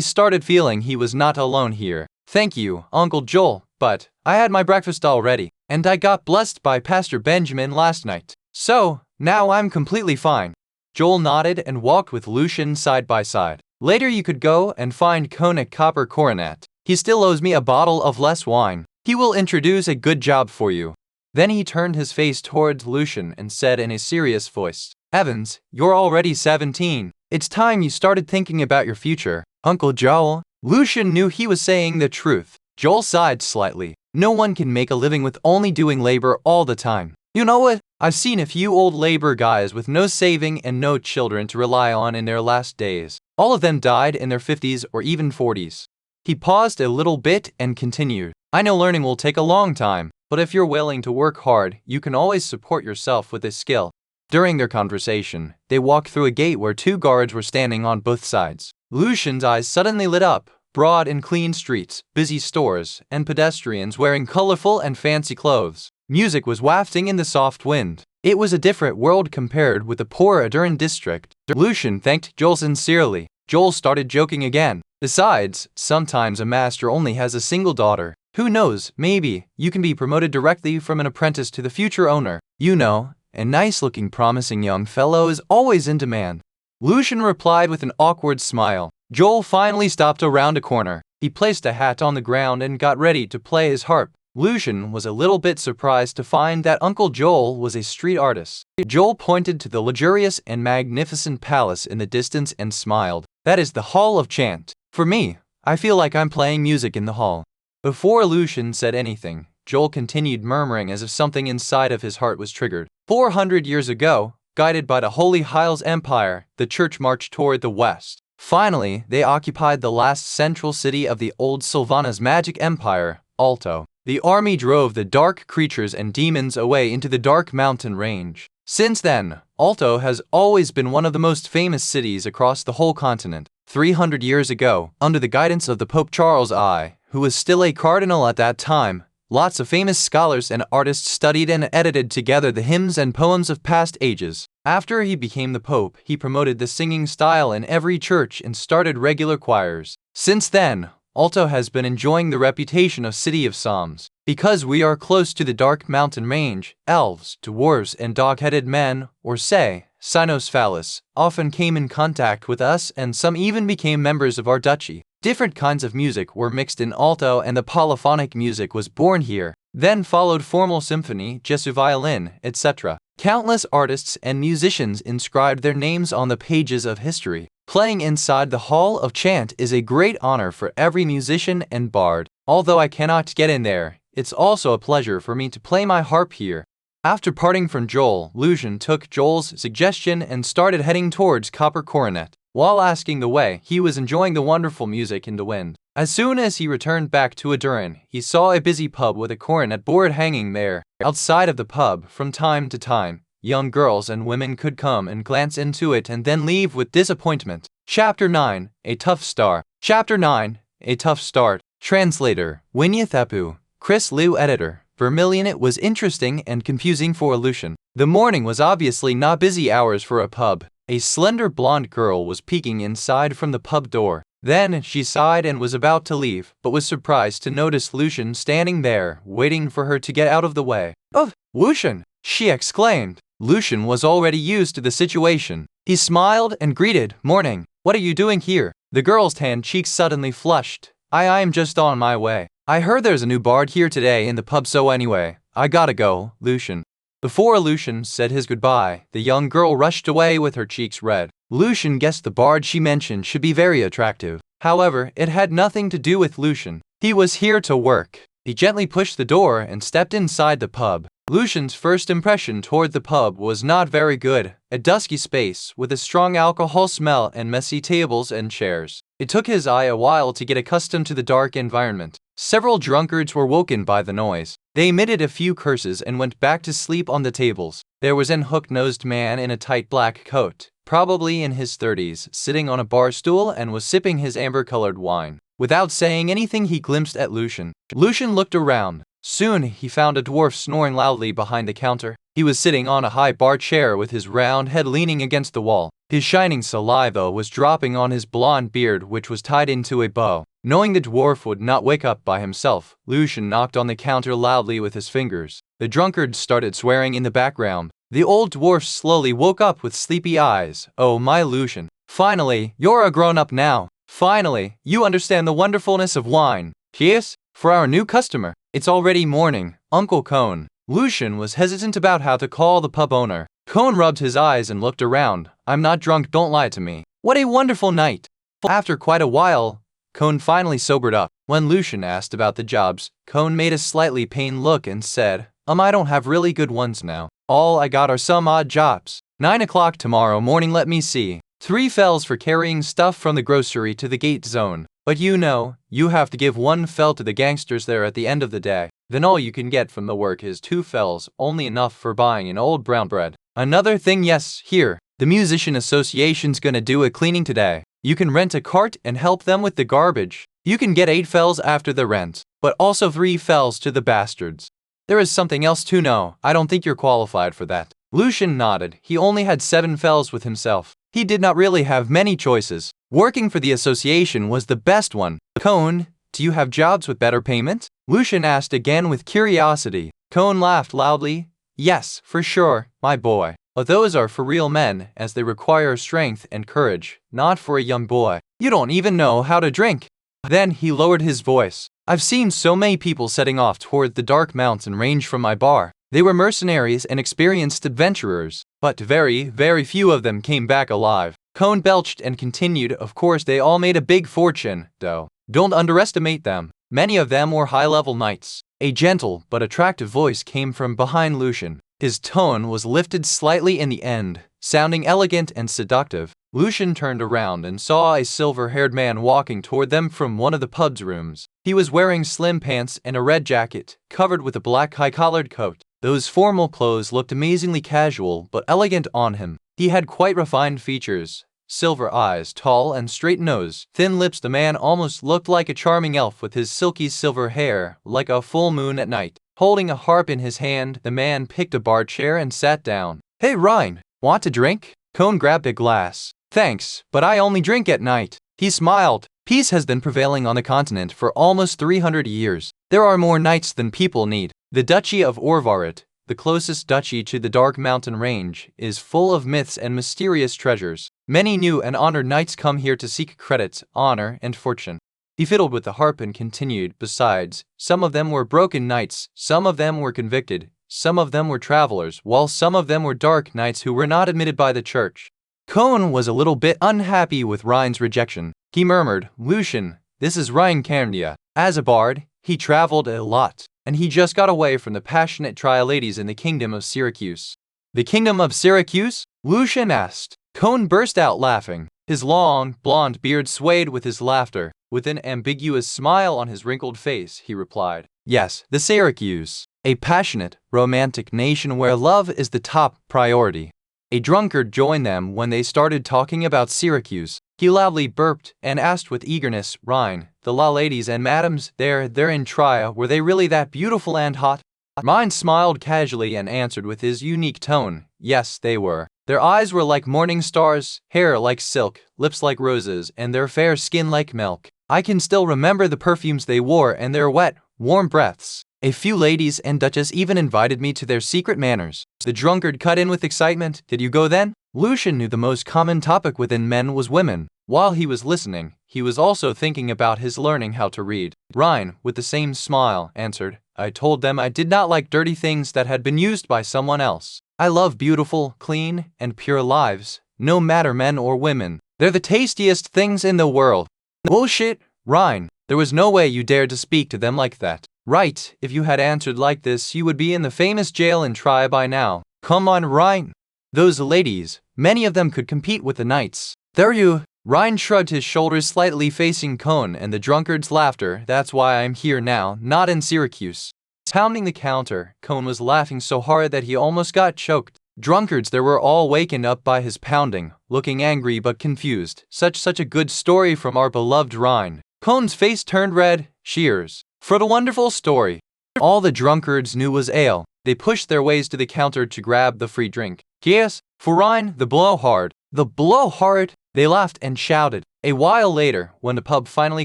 started feeling he was not alone here. Thank you, Uncle Joel, but I had my breakfast already, and I got blessed by Pastor Benjamin last night. So, now I'm completely fine. Joel nodded and walked with Lucien side by side. Later you could go and find Koenig Copper Coronet. He still owes me a bottle of less wine. He will introduce a good job for you. Then he turned his face towards Lucien and said in a serious voice, Evans, you're already 17. It's time you started thinking about your future. Uncle Joel. Lucien knew he was saying the truth. Joel sighed slightly. No one can make a living with only doing labor all the time. You know what? I've seen a few old labor guys with no saving and no children to rely on in their last days. All of them died in their 50s or even 40s. He paused a little bit and continued. I know learning will take a long time, but if you're willing to work hard, you can always support yourself with this skill. During their conversation, they walked through a gate where 2 guards were standing on both sides. Lucien's eyes suddenly lit up. Broad and clean streets, busy stores, and pedestrians wearing colorful and fancy clothes. Music was wafting in the soft wind. It was a different world compared with the poor Aduran district. Lucien thanked Joel sincerely. Joel started joking again. Besides, sometimes a master only has a single daughter. Who knows, maybe you can be promoted directly from an apprentice to the future owner. You know, a nice-looking promising young fellow is always in demand. Lucien replied with an awkward smile. Joel finally stopped around a corner. He placed a hat on the ground and got ready to play his harp. Lucien was a little bit surprised to find that Uncle Joel was a street artist. Joel pointed to the luxurious and magnificent palace in the distance and smiled. That is the Hall of Chant. For me, I feel like I'm playing music in the hall. Before Lucien said anything, Joel continued murmuring as if something inside of his heart was triggered. 400 years ago, guided by the Holy Hyles Empire, the church marched toward the west. Finally, they occupied the last central city of the old Sylvana's magic empire, Alto. The army drove the dark creatures and demons away into the dark mountain range. Since then, Alto has always been one of the most famous cities across the whole continent. 300 years ago, under the guidance of the Pope Charles I, who was still a cardinal at that time, lots of famous scholars and artists studied and edited together the hymns and poems of past ages. After he became the Pope, he promoted the singing style in every church and started regular choirs. Since then, Alto has been enjoying the reputation of City of Psalms. Because we are close to the dark mountain range, elves, dwarves, and dog-headed men, or say, cynocephalus, often came in contact with us and some even became members of our duchy. Different kinds of music were mixed in Alto and the polyphonic music was born here. Then followed formal symphony, Jesu violin, etc. Countless artists and musicians inscribed their names on the pages of history. Playing inside the Hall of Chant is a great honor for every musician and bard. Although I cannot get in there, it's also a pleasure for me to play my harp here. After parting from Joel, Lucien took Joel's suggestion and started heading towards Copper Coronet. While asking the way, he was enjoying the wonderful music in the wind. As soon as he returned back to Aduran, he saw a busy pub with a coronet board hanging there. Outside of the pub, from time to time, young girls and women could come and glance into it and then leave with disappointment. Chapter 9, A Tough Start. Chapter 9, A Tough Start. Translator, Winyathepu. Chris Liu Editor. Vermilion. It was interesting and confusing for Lucien. The morning was obviously not busy hours for a pub. A slender blonde girl was peeking inside from the pub door. Then she sighed and was about to leave, but was surprised to notice Lucien standing there, waiting for her to get out of the way. "Oh, Lucien!" she exclaimed. Lucien was already used to the situation. He smiled and greeted, "Morning. What are you doing here?" The girl's tan cheeks suddenly flushed. I'm just on my way. I heard there's a new bard here today in the pub, so anyway, I gotta go, Lucien." Before Lucien said his goodbye, the young girl rushed away with her cheeks red. Lucien guessed the bard she mentioned should be very attractive. However, it had nothing to do with Lucien. He was here to work. He gently pushed the door and stepped inside the pub. Lucian's first impression toward the pub was not very good, a dusky space with a strong alcohol smell and messy tables and chairs. It took his eye a while to get accustomed to the dark environment. Several drunkards were woken by the noise. They emitted a few curses and went back to sleep on the tables. There was an hook-nosed man in a tight black coat, probably in his 30s, sitting on a bar stool and was sipping his amber-colored wine. Without saying anything, he glimpsed at Lucien. Lucien looked around. Soon, he found a dwarf snoring loudly behind the counter. He was sitting on a high bar chair with his round head leaning against the wall. His shining saliva was dropping on his blonde beard, which was tied into a bow. Knowing the dwarf would not wake up by himself, Lucien knocked on the counter loudly with his fingers. The drunkard started swearing in the background. The old dwarf slowly woke up with sleepy eyes. "Oh my Lucien, finally, you're a grown-up now. Finally, you understand the wonderfulness of wine. Cheers for our new customer. It's already morning, Uncle Cone." Lucien was hesitant about how to call the pub owner. Cone rubbed his eyes and looked around. "I'm not drunk, don't lie to me. What a wonderful night." After quite a while, Cone finally sobered up. When Lucien asked about the jobs, Cone made a slightly pained look and said, I don't have really good ones now. All I got are some odd jobs. 9 o'clock tomorrow morning, let me see. 3 fells for carrying stuff from the grocery to the gate zone. But you know, you have to give 1 fell to the gangsters there at the end of the day. Then all you can get from the work is 2 fells, only enough for buying an old brown bread. Another thing, yes, here, the musician association's gonna do a cleaning today. You can rent a cart and help them with the garbage. You can get 8 fells after the rent, but also 3 fells to the bastards. There is something else to know. I don't think you're qualified for that. Lucien nodded. He only had 7 fells with himself. He did not really have many choices. Working for the association was the best one. Cone, do you have jobs with better payment? Lucien asked again with curiosity. Cone laughed loudly. Yes, for sure, my boy. But those are for real men, as they require strength and courage, not for a young boy. You don't even know how to drink. Then he lowered his voice. I've seen so many people setting off toward the dark mountain range from my bar. They were mercenaries and experienced adventurers, but very, very few of them came back alive. Cone belched and continued, of course they all made a big fortune, though. Don't underestimate them. Many of them were high-level knights. A gentle but attractive voice came from behind Lucien. His tone was lifted slightly in the end, sounding elegant and seductive. Lucien turned around and saw a silver-haired man walking toward them from one of the pub's rooms. He was wearing slim pants and a red jacket, covered with a black high-collared coat. Those formal clothes looked amazingly casual but elegant on him. He had quite refined features. Silver eyes, tall and straight nose, thin lips. The man almost looked like a charming elf with his silky silver hair, like a full moon at night. Holding a harp in his hand, the man picked a bar chair and sat down. Hey Ryan, want a drink? Cone grabbed a glass. Thanks, but I only drink at night. He smiled. Peace has been prevailing on the continent for almost 300 years. There are more knights than people need. The Duchy of Orvaret, the closest duchy to the Dark Mountain Range, is full of myths and mysterious treasures. Many new and honored knights come here to seek credit, honor, and fortune. He fiddled with the harp and continued. Besides, some of them were broken knights, some of them were convicted, some of them were travelers, while some of them were dark knights who were not admitted by the church. Cone was a little bit unhappy with Ryan's rejection. He murmured, Lucien, this is Ryan Candia. As a bard, he traveled a lot, and he just got away from the passionate trial-ladies in the kingdom of Syracuse. The kingdom of Syracuse? Lucien asked. Cone burst out laughing. His long, blonde beard swayed with his laughter. With an ambiguous smile on his wrinkled face, he replied, Yes, the Syracuse. A passionate, romantic nation where love is the top priority. A drunkard joined them when they started talking about Syracuse. He loudly burped and asked with eagerness, Ryan, the law ladies and madams they're in Tria, were they really that beautiful and hot? Ryan smiled casually and answered with his unique tone, Yes, they were. Their eyes were like morning stars, hair like silk, lips like roses, and their fair skin like milk. I can still remember the perfumes they wore and their wet, warm breaths. A few ladies and duchess even invited me to their secret manors. The drunkard cut in with excitement. Did you go then? Lucien knew the most common topic within men was women. While he was listening, he was also thinking about his learning how to read. Ryan, with the same smile, answered, I told them I did not like dirty things that had been used by someone else. I love beautiful, clean, and pure lives, no matter men or women. They're the tastiest things in the world. Bullshit, Ryan. There was no way you dared to speak to them like that. Right, if you had answered like this, you would be in the famous jail in Tri by now. Come on, Ryan. Those ladies, many of them could compete with the knights. There you. Ryan shrugged his shoulders slightly, facing Cone and the drunkard's laughter. That's why I'm here now, not in Syracuse. Pounding the counter, Cone was laughing so hard that he almost got choked. Drunkards there were all wakened up by his pounding, looking angry but confused. Such a good story from our beloved Ryan. Cone's face turned red. Cheers for the wonderful story. All the drunkards knew was ale. They pushed their ways to the counter to grab the free drink. Yes, for Ryan, the blowhard. The blowhard! They laughed and shouted. A while later, when the pub finally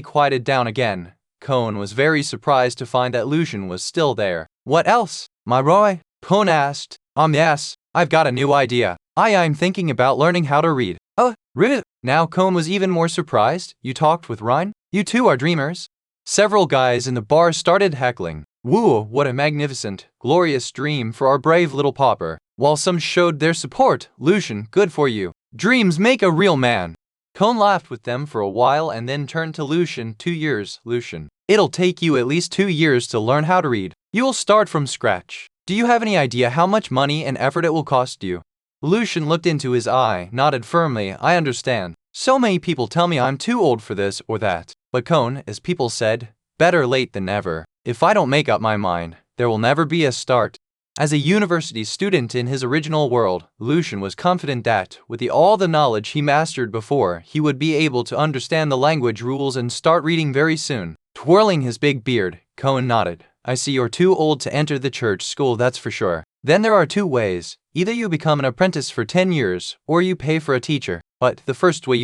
quieted down again, Cone was very surprised to find that Lucien was still there. What else, my Roy? Cone asked. Yes, I've got a new idea. I'm thinking about learning how to read. Oh, really? Now Cone was even more surprised. You talked with Ryan? You two are dreamers. Several guys in the bar started heckling. Woo, what a magnificent, glorious dream for our brave little pauper. While some showed their support. Lucien, good for you. Dreams make a real man. Cone laughed with them for a while and then turned to Lucien. 2 years, Lucien. It'll take you at least 2 years to learn how to read. You'll start from scratch. Do you have any idea how much money and effort it will cost you? Lucien looked into his eye, nodded firmly. I understand. So many people tell me I'm too old for this or that. But Cone, as people said, better late than never. If I don't make up my mind, there will never be a start. As a university student in his original world, Lucien was confident that, with all the knowledge he mastered before, he would be able to understand the language rules and start reading very soon. Twirling his big beard, Cone nodded. I see you're too old to enter the church school, that's for sure. Then there are 2 ways. Either you become an apprentice for 10 years, or you pay for a teacher. But the first way,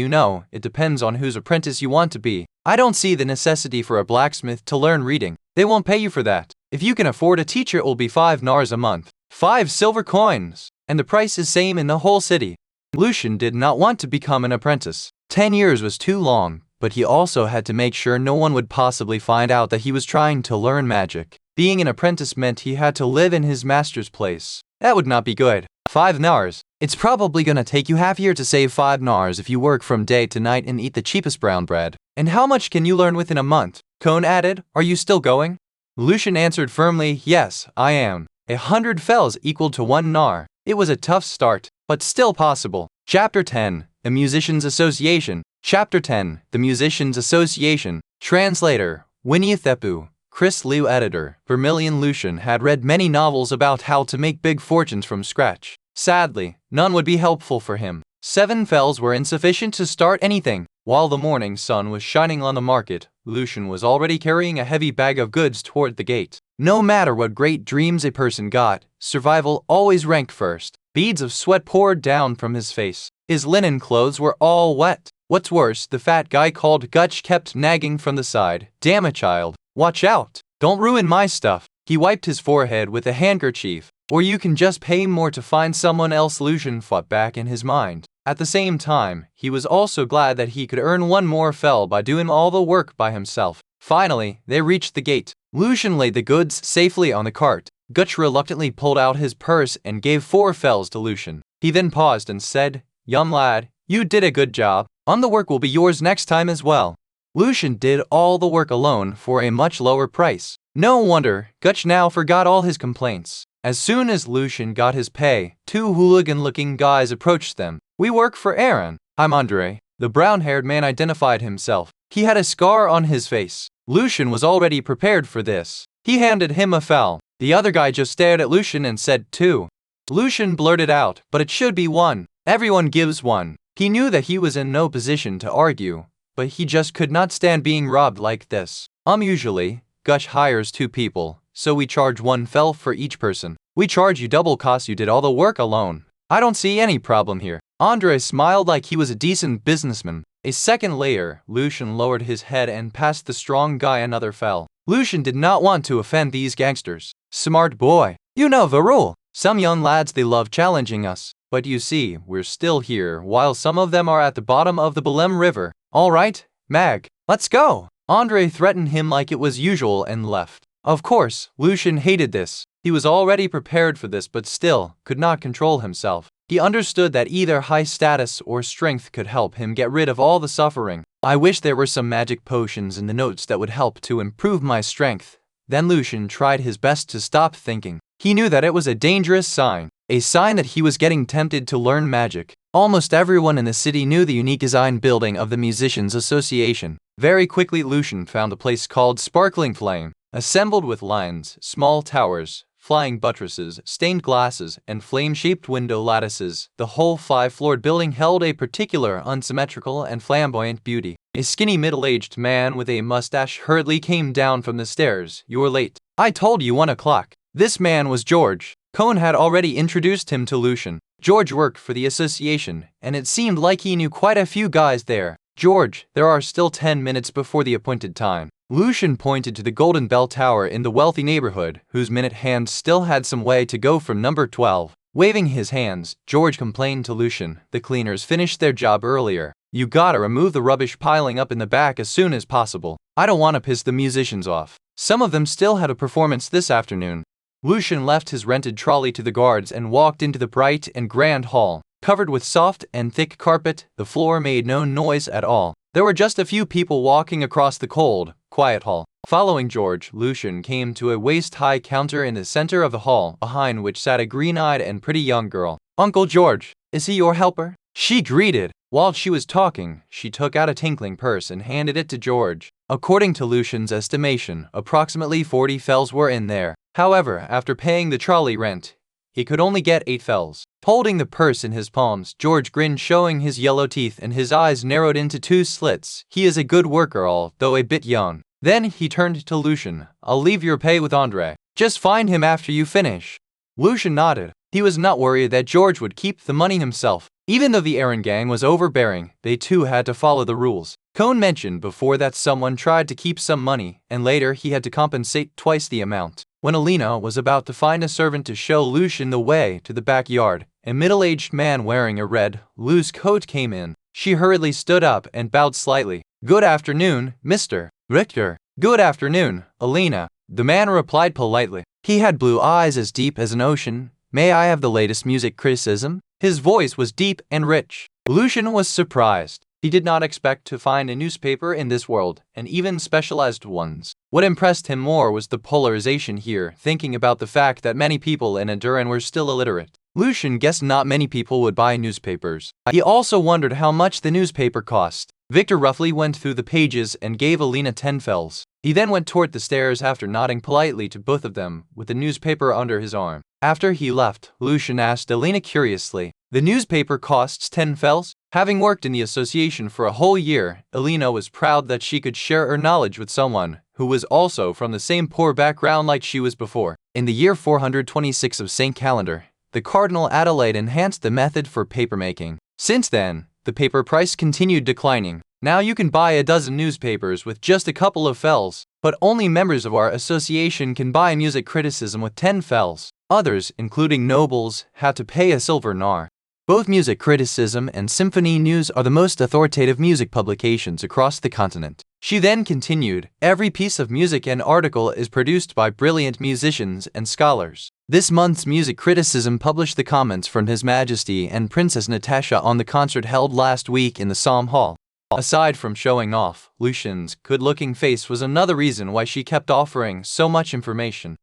it depends on whose apprentice you want to be. I don't see the necessity for a blacksmith to learn reading. They won't pay you for that. If you can afford a teacher, it will be 5 nars a month. 5 silver coins. And the price is same in the whole city. Lucien did not want to become an apprentice. 10 years was too long, but he also had to make sure no one would possibly find out that he was trying to learn magic. Being an apprentice meant he had to live in his master's place. That would not be good. 5 nars. It's probably gonna take you half a year to save 5 nars if you work from day to night and eat the cheapest brown bread. And how much can you learn within a month? Cone added. Are you still going? Lucien answered firmly. Yes, I am. 100 fells equaled to 1 nar. It was a tough start, but still possible. Chapter 10. The Musicians' Association. Chapter 10. The Musicians' Association. Translator. Winnie Thepu. Chris Liu. Editor. Vermilion. Lucien had read many novels about how to make big fortunes from scratch. Sadly, none would be helpful for him. 7 fells were insufficient to start anything. While the morning sun was shining on the market, Lucien was already carrying a heavy bag of goods toward the gate. No matter what great dreams a person got, survival always ranked first. Beads of sweat poured down from his face. His linen clothes were all wet. What's worse, the fat guy called Gutch kept nagging from the side. Damn it, child. Watch out. Don't ruin my stuff. He wiped his forehead with a handkerchief. Or you can just pay more to find someone else. Lucien fought back in his mind. At the same time, he was also glad that he could earn 1 more fell by doing all the work by himself. Finally, they reached the gate. Lucien laid the goods safely on the cart. Gutch reluctantly pulled out his purse and gave 4 fells to Lucien. He then paused and said, Young lad, you did a good job. The work will be yours next time as well. Lucien did all the work alone for a much lower price. No wonder, Gutch now forgot all his complaints. As soon as Lucien got his pay, 2 hooligan-looking guys approached them. We work for Aaron. I'm Andre. The brown-haired man identified himself. He had a scar on his face. Lucien was already prepared for this. He handed him a fell. The other guy just stared at Lucien and said 2. Lucien blurted out, but it should be 1. Everyone gives 1. He knew that he was in no position to argue, but he just could not stand being robbed like this. Usually, Gutch hires 2 people, so we charge 1 fell for each person. We charge you double cost. You did all the work alone. I don't see any problem here. Andre smiled like he was a decent businessman. A second later, Lucien lowered his head and passed the strong guy another fell. Lucien did not want to offend these gangsters. Smart boy. You know the rule. Some young lads, they love challenging us. But you see, we're still here while some of them are at the bottom of the Belem River. All right, Mag, let's go. Andre threatened him like it was usual and left. Of course, Lucien hated this. He was already prepared for this but still could not control himself. He understood that either high status or strength could help him get rid of all the suffering. I wish there were some magic potions in the notes that would help to improve my strength. Then Lucien tried his best to stop thinking. He knew that it was a dangerous sign, a sign that he was getting tempted to learn magic. Almost everyone in the city knew the unique design building of the Musicians' Association. Very quickly Lucien found a place called Sparkling Flame, assembled with lions, small towers, flying buttresses, stained glasses, and flame-shaped window lattices. The whole 5-floored building held a particular unsymmetrical and flamboyant beauty. A skinny middle-aged man with a mustache hurriedly came down from the stairs. "You're late. I told you 1 o'clock. This man was George. Cohn had already introduced him to Lucien. George worked for the association, and it seemed like he knew quite a few guys there. "George, there are still 10 minutes before the appointed time." Lucien pointed to the Golden Bell Tower in the wealthy neighborhood, whose minute hand still had some way to go from number 12. Waving his hands, George complained to Lucien, "The cleaners finished their job earlier. You gotta remove the rubbish piling up in the back as soon as possible. I don't want to piss the musicians off. Some of them still had a performance this afternoon." Lucien left his rented trolley to the guards and walked into the bright and grand hall. Covered with soft and thick carpet, the floor made no noise at all. There were just a few people walking across the cold, quiet hall. Following George, Lucien came to a waist-high counter in the center of the hall, behind which sat a green-eyed and pretty young girl. "Uncle George, is he your helper?" she greeted. While she was talking, she took out a tinkling purse and handed it to George. According to Lucien's estimation, approximately 40 fells were in there. However, after paying the trolley rent, he could only get 8 fells. Holding the purse in his palms, George grinned, showing his yellow teeth, and his eyes narrowed into 2 slits. "He is a good worker, although a bit young." Then he turned to Lucien. "I'll leave your pay with Andre. Just find him after you finish." Lucien nodded. He was not worried that George would keep the money himself. Even though the errand gang was overbearing, they too had to follow the rules. Cohn mentioned before that someone tried to keep some money, and later he had to compensate twice the amount. When Alina was about to find a servant to show Lucien the way to the backyard, a middle-aged man wearing a red, loose coat came in. She hurriedly stood up and bowed slightly. "Good afternoon, Mr. Richter." "Good afternoon, Alina," the man replied politely. He had blue eyes as deep as an ocean. "May I have the latest music criticism?" His voice was deep and rich. Lucien was surprised. He did not expect to find a newspaper in this world, and even specialized ones. What impressed him more was the polarization here, thinking about the fact that many people in Aduran were still illiterate. Lucien guessed not many people would buy newspapers. He also wondered how much the newspaper cost. Victor roughly went through the pages and gave Alina 10 fells. He then went toward the stairs after nodding politely to both of them, with the newspaper under his arm. After he left, Lucien asked Alina curiously, "The newspaper costs 10 fells?" Having worked in the association for a whole year, Alina was proud that she could share her knowledge with someone who was also from the same poor background like she was before. In the year 426 of St. Calendar, the Cardinal Adelaide enhanced the method for papermaking. Since then, the paper price continued declining. Now you can buy a dozen newspapers with just a couple of fells, but only members of our association can buy music criticism with 10 fells. Others, including nobles, had to pay a silver nar. Both music criticism and symphony news are the most authoritative music publications across the continent. She then continued, "Every piece of music and article is produced by brilliant musicians and scholars. This month's music criticism published the comments from His Majesty and Princess Natasha on the concert held last week in the Psalm Hall." Aside from showing off, Lucien's good-looking face was another reason why she kept offering so much information.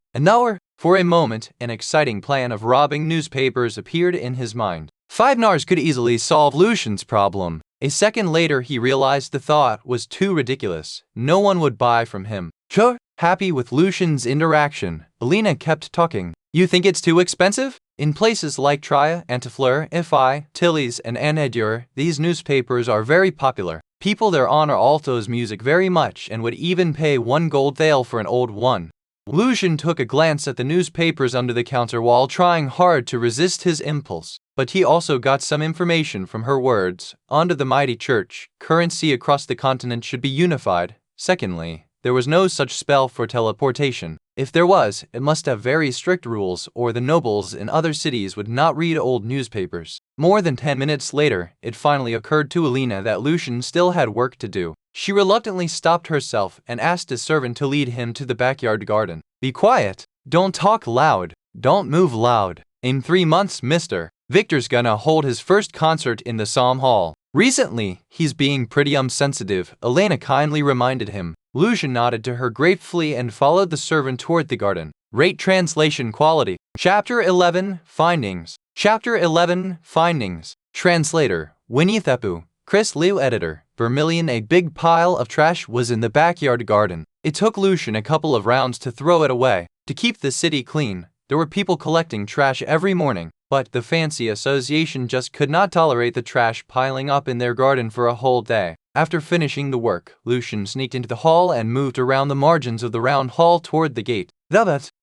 For a moment, an exciting plan of robbing newspapers appeared in his mind. 5 nars could easily solve Lucien's problem. A second later he realized the thought was too ridiculous. No one would buy from him. Sure. Happy with Lucien's interaction, Alina kept talking. "You think it's too expensive? In places like Trier, Antefleur, Effi, Tilly's, and Anadur, these newspapers are very popular. People there honor Alto's music very much and would even pay 1 gold thael for an old one." Lucien took a glance at the newspapers under the counter while trying hard to resist his impulse. But he also got some information from her words. Under the mighty church, currency across the continent should be unified. Secondly, there was no such spell for teleportation. If there was, it must have very strict rules, or the nobles in other cities would not read old newspapers. More than 10 minutes later, it finally occurred to Alina that Lucien still had work to do. She reluctantly stopped herself and asked a servant to lead him to the backyard garden. "Be quiet. Don't talk loud. Don't move loud. In 3 months, Mr. Victor's gonna hold his first concert in the Psalm Hall. Recently, he's being pretty sensitive," Elena kindly reminded him. Lucien nodded to her gratefully and followed the servant toward the garden. Rate translation quality. Chapter 11 Findings. Chapter 11 Findings. Translator Winnie Thepu. Chris Liu. Editor Vermilion. A big pile of trash was in the backyard garden. It took Lucien a couple of rounds to throw it away. To keep the city clean, there were people collecting trash every morning, but the fancy association just could not tolerate the trash piling up in their garden for a whole day. After finishing the work, Lucien sneaked into the hall and moved around the margins of the round hall toward the gate.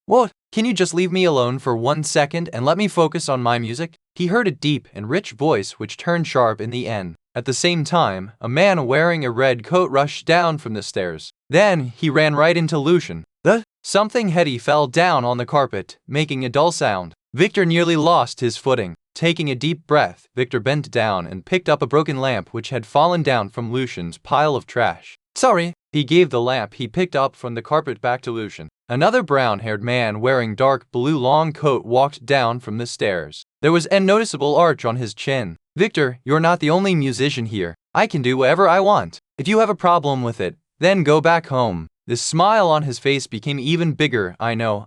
What? Can you just leave me alone for 1 second and let me focus on my music? He heard a deep and rich voice which turned sharp in the end. At the same time, a man wearing a red coat rushed down from the stairs. Then, he ran right into Lucien. Something heavy fell down on the carpet, making a dull sound. Victor nearly lost his footing. Taking a deep breath, Victor bent down and picked up a broken lamp which had fallen down from Lucien's pile of trash. Sorry. He gave the lamp he picked up from the carpet back to Lucien. Another brown-haired man wearing dark blue long coat walked down from the stairs. There was a noticeable arch on his chin. Victor, you're not the only musician here. I can do whatever I want. If you have a problem with it, then go back home. The smile on his face became even bigger. I know.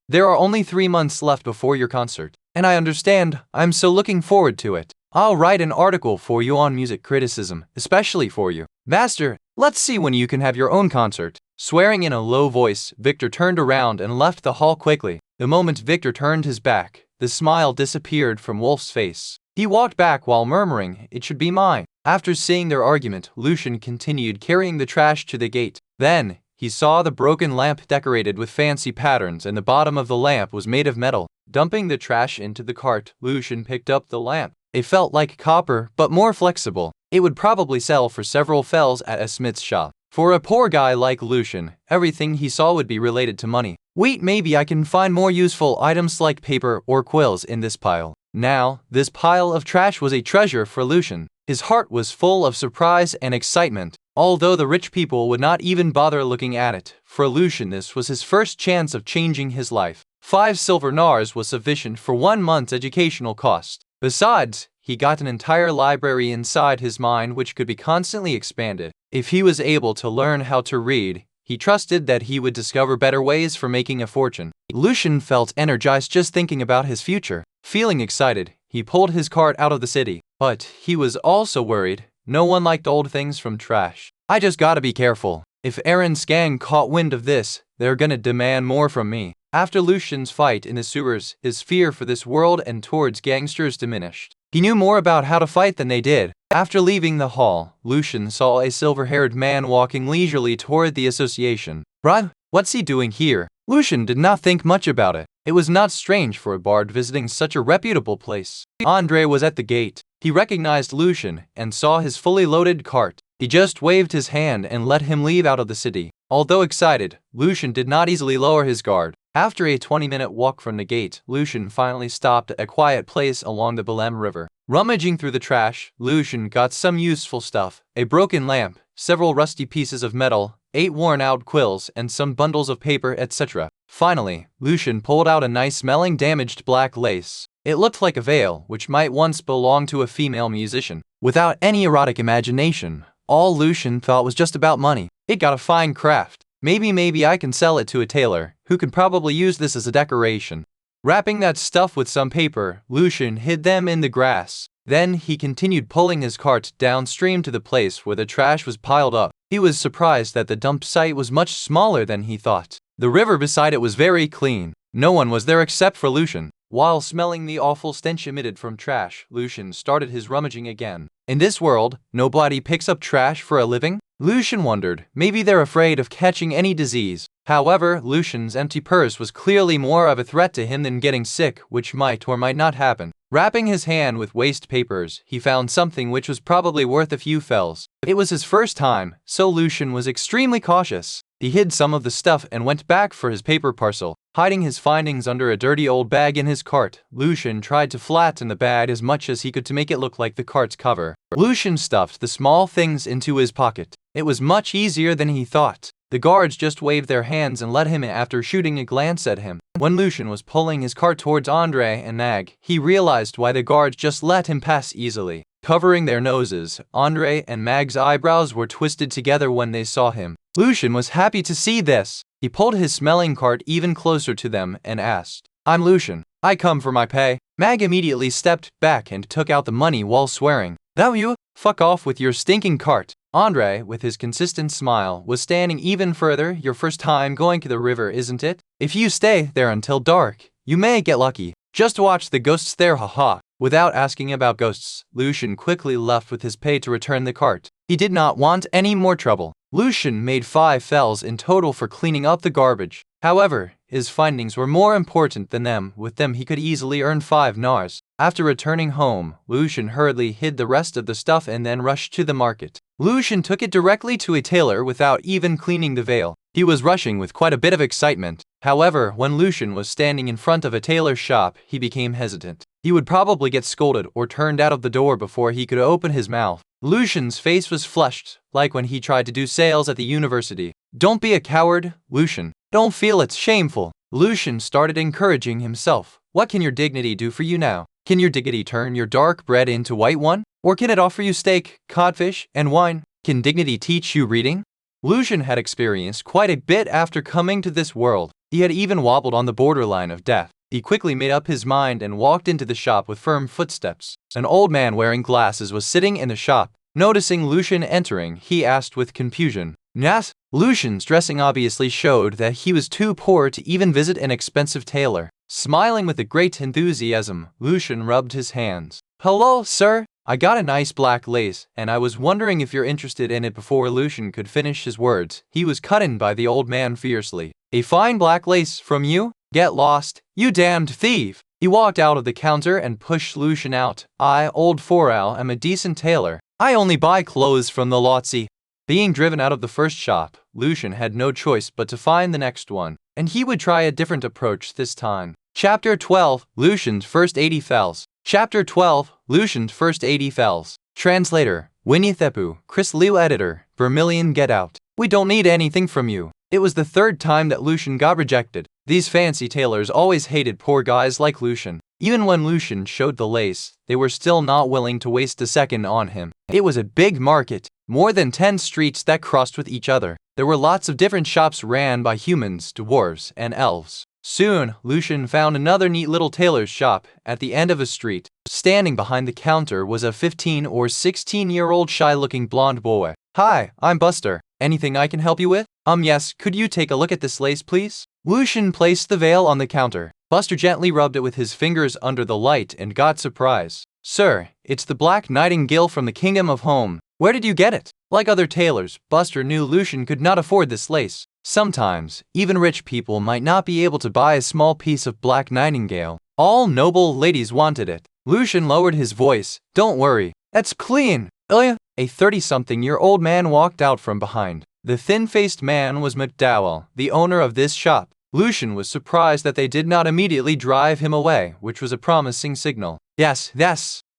There are only 3 months left before your concert. And I understand. I'm so looking forward to it. I'll write an article for you on music criticism, especially for you. Master, let's see when you can have your own concert. Swearing in a low voice, Victor turned around and left the hall quickly. The moment Victor turned his back, the smile disappeared from Wolf's face. He walked back while murmuring, "It should be mine." After seeing their argument, Lucien continued carrying the trash to the gate. Then, he saw the broken lamp decorated with fancy patterns and the bottom of the lamp was made of metal. Dumping the trash into the cart, Lucien picked up the lamp. It felt like copper, but more flexible. It would probably sell for several fells at a smith's shop. For a poor guy like Lucien, everything he saw would be related to money. Wait, maybe I can find more useful items like paper or quills in this pile. Now, this pile of trash was a treasure for Lucien. His heart was full of surprise and excitement. Although the rich people would not even bother looking at it, for Lucien this was his first chance of changing his life. 5 silver nars was sufficient for 1 month's educational cost. Besides, he got an entire library inside his mind which could be constantly expanded. If he was able to learn how to read, he trusted that he would discover better ways for making a fortune. Lucien felt energized just thinking about his future. Feeling excited, he pulled his cart out of the city. But he was also worried. No one liked old things from trash. I just gotta be careful. If Aaron's gang caught wind of this, they're gonna demand more from me. After Lucien's fight in the sewers, his fear for this world and towards gangsters diminished. He knew more about how to fight than they did. After leaving the hall, Lucien saw a silver-haired man walking leisurely toward the association. Bruh, what's he doing here? Lucien did not think much about it. It was not strange for a bard visiting such a reputable place. Andre was at the gate. He recognized Lucien and saw his fully loaded cart. He just waved his hand and let him leave out of the city. Although excited, Lucien did not easily lower his guard. After a 20-minute walk from the gate, Lucien finally stopped at a quiet place along the Belem River. Rummaging through the trash, Lucien got some useful stuff: a broken lamp, several rusty pieces of metal, 8 worn-out quills, and some bundles of paper, etc. Finally, Lucien pulled out a nice-smelling damaged black lace. It looked like a veil, which might once belong to a female musician. Without any erotic imagination, all Lucien thought was just about money. It got a fine craft. Maybe I can sell it to a tailor, who can probably use this as a decoration. Wrapping that stuff with some paper, Lucien hid them in the grass. Then he continued pulling his cart downstream to the place where the trash was piled up. He was surprised that the dump site was much smaller than he thought. The river beside it was very clean. No one was there except for Lucien. While smelling the awful stench emitted from trash, Lucien started his rummaging again. In this world, nobody picks up trash for a living? Lucien wondered. Maybe they're afraid of catching any disease. However, Lucien's empty purse was clearly more of a threat to him than getting sick, which might or might not happen. Wrapping his hand with waste papers, he found something which was probably worth a few fells. It was his first time, so Lucien was extremely cautious. He hid some of the stuff and went back for his paper parcel. Hiding his findings under a dirty old bag in his cart, Lucien tried to flatten the bag as much as he could to make it look like the cart's cover. Lucien stuffed the small things into his pocket. It was much easier than he thought. The guards just waved their hands and let him in after shooting a glance at him. When Lucien was pulling his cart towards Andre and Nag, he realized why the guards just let him pass easily. covering their noses. Andre and Mag's eyebrows were twisted together when they saw him. Lucien was happy to see this. He pulled his smelling cart even closer to them and asked, "I'm Lucien. I come for my pay." Mag immediately stepped back and took out the money while swearing, "That you? Fuck off with your stinking cart." Andre, with his consistent smile, was standing even further. "Your first time going to the river, isn't it? If you stay there until dark, you may get lucky. Just watch the ghosts there, haha." Without asking about ghosts, Lucien quickly left with his pay to return the cart. He did not want any more trouble. Lucien made 5 fells in total for cleaning up the garbage. However, his findings were more important than them. With them he could easily earn 5 nars. After returning home, Lucien hurriedly hid the rest of the stuff and then rushed to the market. Lucien took it directly to a tailor without even cleaning the veil. He was rushing with quite a bit of excitement. However, when Lucien was standing in front of a tailor's shop, he became hesitant. He would probably get scolded or turned out of the door before he could open his mouth. Lucien's face was flushed, like when he tried to do sales at the university. "Don't be a coward, Lucien. Don't feel it's shameful." Lucien started encouraging himself. "What can your dignity do for you now? Can your dignity turn your dark bread into white one? Or can it offer you steak, codfish, and wine? Can dignity teach you reading?" Lucien had experienced quite a bit after coming to this world. He had even wobbled on the borderline of death. He quickly made up his mind and walked into the shop with firm footsteps. An old man wearing glasses was sitting in the shop. Noticing Lucien entering, he asked with confusion, "Yes?" Lucien's dressing obviously showed that he was too poor to even visit an expensive tailor. Smiling with a great enthusiasm, Lucien rubbed his hands. "Hello, sir. I got a nice black lace, and I was wondering if you're interested in it." Before Lucien could finish his words, he was cut in by the old man fiercely. "A fine black lace from you? Get lost, you damned thief!" He walked out of the counter and pushed Lucien out. "I, old Foral, am a decent tailor. I only buy clothes from the Lotzi." Being driven out of the first shop, Lucien had no choice but to find the next one, and he would try a different approach this time. Chapter 12, Lucien's First 80 Fells. Chapter 12, Lucien's First 80 Fells. Translator, Winnie Thepu, Chris Liu. Editor, Vermilion. Get out. We don't need anything from you. It was the 3rd time that Lucien got rejected. These fancy tailors always hated poor guys like Lucien. Even when Lucien showed the lace, they were still not willing to waste a second on him. It was a big market, more than 10 streets that crossed with each other. There were lots of different shops ran by humans, dwarves, and elves. Soon, Lucien found another neat little tailor's shop at the end of a street. Standing behind the counter was a 15 or 16-year-old shy-looking blonde boy. "Hi, I'm Buster. Anything I can help you with?" Yes, could you take a look at this lace, please?" Lucien placed the veil on the counter. Buster gently rubbed it with his fingers under the light and got surprised. "Sir, it's the Black Nightingale from the Kingdom of Home. Where did you get it?" Like other tailors, Buster knew Lucien could not afford this lace. Sometimes, even rich people might not be able to buy a small piece of Black Nightingale. All noble ladies wanted it. Lucien lowered his voice. "Don't worry, that's clean." A 30-something-year-old man walked out from behind. The thin-faced man was McDowell, the owner of this shop. Lucien was surprised that they did not immediately drive him away, which was a promising signal. Yes,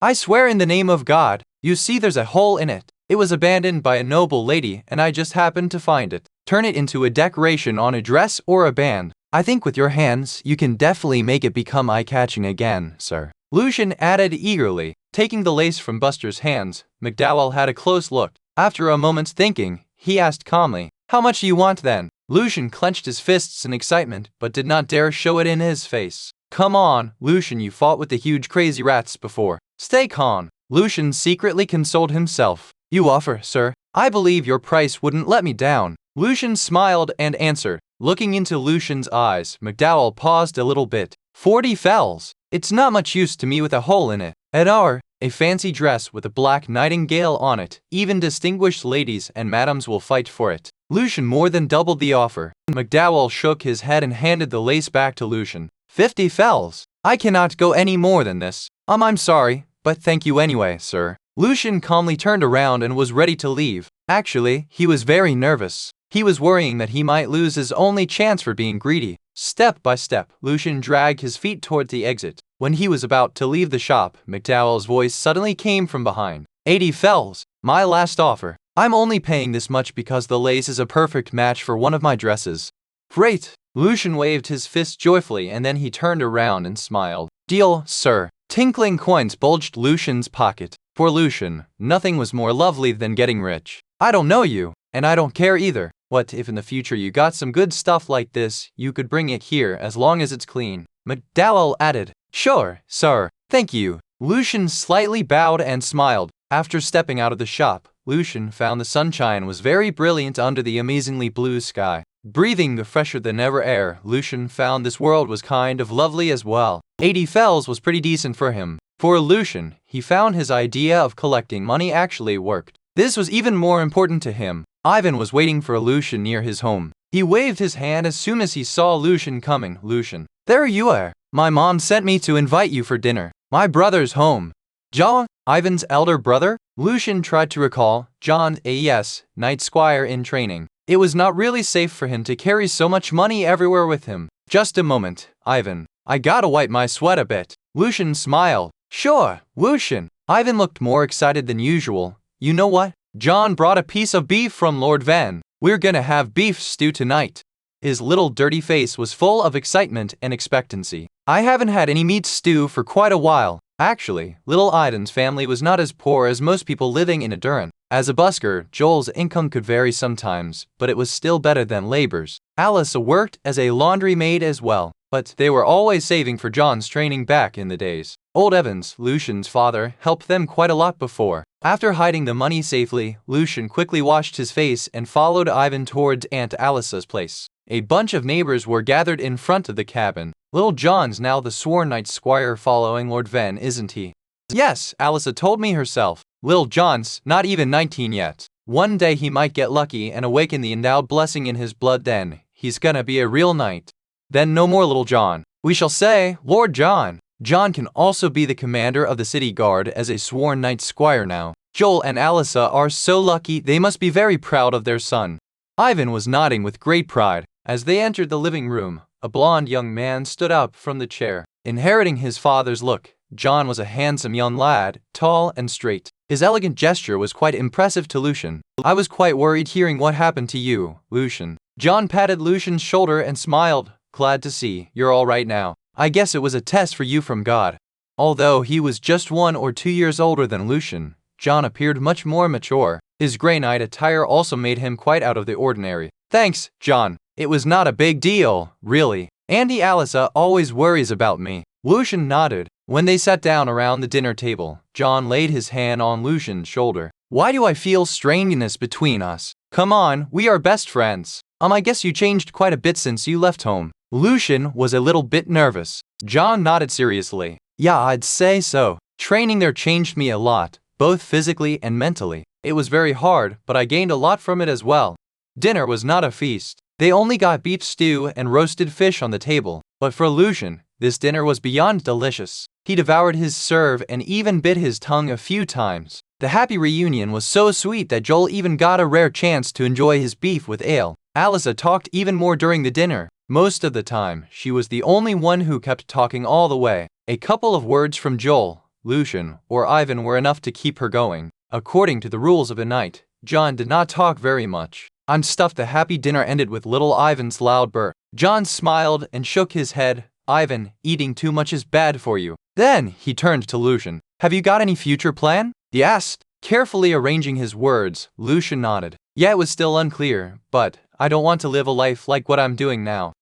I swear in the name of God. You see there's a hole in it. It was abandoned by a noble lady and I just happened to find it. Turn it into a decoration on a dress or a band. I think with your hands, you can definitely make it become eye-catching again, sir." Lucien added eagerly. Taking the lace from Buster's hands, McDowell had a close look. After a moment's thinking, he asked calmly, "How much do you want then?" Lucien clenched his fists in excitement, but did not dare show it in his face. "Come on, Lucien, you fought with the huge crazy rats before. Stay calm." Lucien secretly consoled himself. "You offer, sir. I believe your price wouldn't let me down." Lucien smiled and answered. Looking into Lucien's eyes, McDowell paused a little bit. 40 fells. It's not much use to me with a hole in it. A fancy dress with a black nightingale on it. Even distinguished ladies and madams will fight for it." Lucien more than doubled the offer. McDowell shook his head and handed the lace back to Lucien. 50 fells. I cannot go any more than this. I'm sorry, but thank you anyway, sir." Lucien calmly turned around and was ready to leave. Actually, he was very nervous. He was worrying that he might lose his only chance for being greedy. Step by step, Lucien dragged his feet toward the exit. When he was about to leave the shop, McDowell's voice suddenly came from behind. 80 fells. My last offer. I'm only paying this much because the lace is a perfect match for one of my dresses." "Great!" Lucien waved his fist joyfully and then he turned around and smiled. "Deal, sir." Tinkling coins bulged Lucien's pocket. For Lucien, nothing was more lovely than getting rich. I don't know you, and I don't care either. What if in the future you got some good stuff like this, you could bring it here as long as it's clean. McDowell added, Sure, sir, thank you. Lucien slightly bowed and smiled. After stepping out of the shop, Lucien found the sunshine was very brilliant under the amazingly blue sky. Breathing the fresher than ever air, Lucien found this world was kind of lovely as well. 80 fells was pretty decent for him. For Lucien, he found his idea of collecting money actually worked. This was even more important to him. Ivan was waiting for Lucien near his home. He waved his hand as soon as he saw Lucien coming. Lucien, there you are. My mom sent me to invite you for dinner. My brother's home. John, Ivan's elder brother? Lucien tried to recall. John, yes, knight squire in training. It was not really safe for him to carry so much money everywhere with him. Just a moment, Ivan. I gotta wipe my sweat a bit. Lucien smiled. Sure, Lucien. Ivan looked more excited than usual. You know what? John brought a piece of beef from Lord Van. We're gonna have beef stew tonight. His little dirty face was full of excitement and expectancy. I haven't had any meat stew for quite a while. Actually, little Ivan's family was not as poor as most people living in Aduran. As a busker, Joel's income could vary sometimes, but it was still better than labor's. Alice worked as a laundry maid as well, but they were always saving for John's training back in the days. Old Evans, Lucien's father, helped them quite a lot before. After hiding the money safely, Lucien quickly washed his face and followed Ivan towards Aunt Alice's place. A bunch of neighbors were gathered in front of the cabin. Little John's now the sworn knight squire following Lord Van, isn't he? Yes, Alice told me herself. Little John's not even 19 yet. One day he might get lucky and awaken the endowed blessing in his blood, then he's gonna be a real knight. Then no more Little John. We shall say Lord John. John can also be the commander of the city guard as a sworn knight squire now. Joel and Alice are so lucky, they must be very proud of their son. Ivan was nodding with great pride. As they entered the living room, a blond young man stood up from the chair. Inheriting his father's look, John was a handsome young lad, tall and straight. His elegant gesture was quite impressive to Lucien. I was quite worried hearing what happened to you, Lucien. John patted Lucien's shoulder and smiled. Glad to see you're all right now. I guess it was a test for you from God. Although he was just 1 or 2 years older than Lucien, John appeared much more mature. His grey knight attire also made him quite out of the ordinary. Thanks, John. It was not a big deal, really. Auntie Alice always worries about me. Lucien nodded. When they sat down around the dinner table, John laid his hand on Lucien's shoulder. Why do I feel strangeness between us? Come on, we are best friends. I guess you changed quite a bit since you left home. Lucien was a little bit nervous. John nodded seriously. Yeah, I'd say so. Training there changed me a lot, both physically and mentally. It was very hard, but I gained a lot from it as well. Dinner was not a feast. They only got beef stew and roasted fish on the table, but for Lucien, this dinner was beyond delicious. He devoured his serve and even bit his tongue a few times. The happy reunion was so sweet that Joel even got a rare chance to enjoy his beef with ale. Alice talked even more during the dinner. Most of the time, she was the only one who kept talking all the way. A couple of words from Joel, Lucien, or Ivan were enough to keep her going. According to the rules of a knight, John did not talk very much. I'm stuffed. The happy dinner ended with little Ivan's loud burp. John smiled and shook his head. Ivan, eating too much is bad for you. Then he turned to Lucien. Have you got any future plan? He asked, carefully arranging his words. Lucien nodded. Yeah, it was still unclear, but I don't want to live a life like what I'm doing now.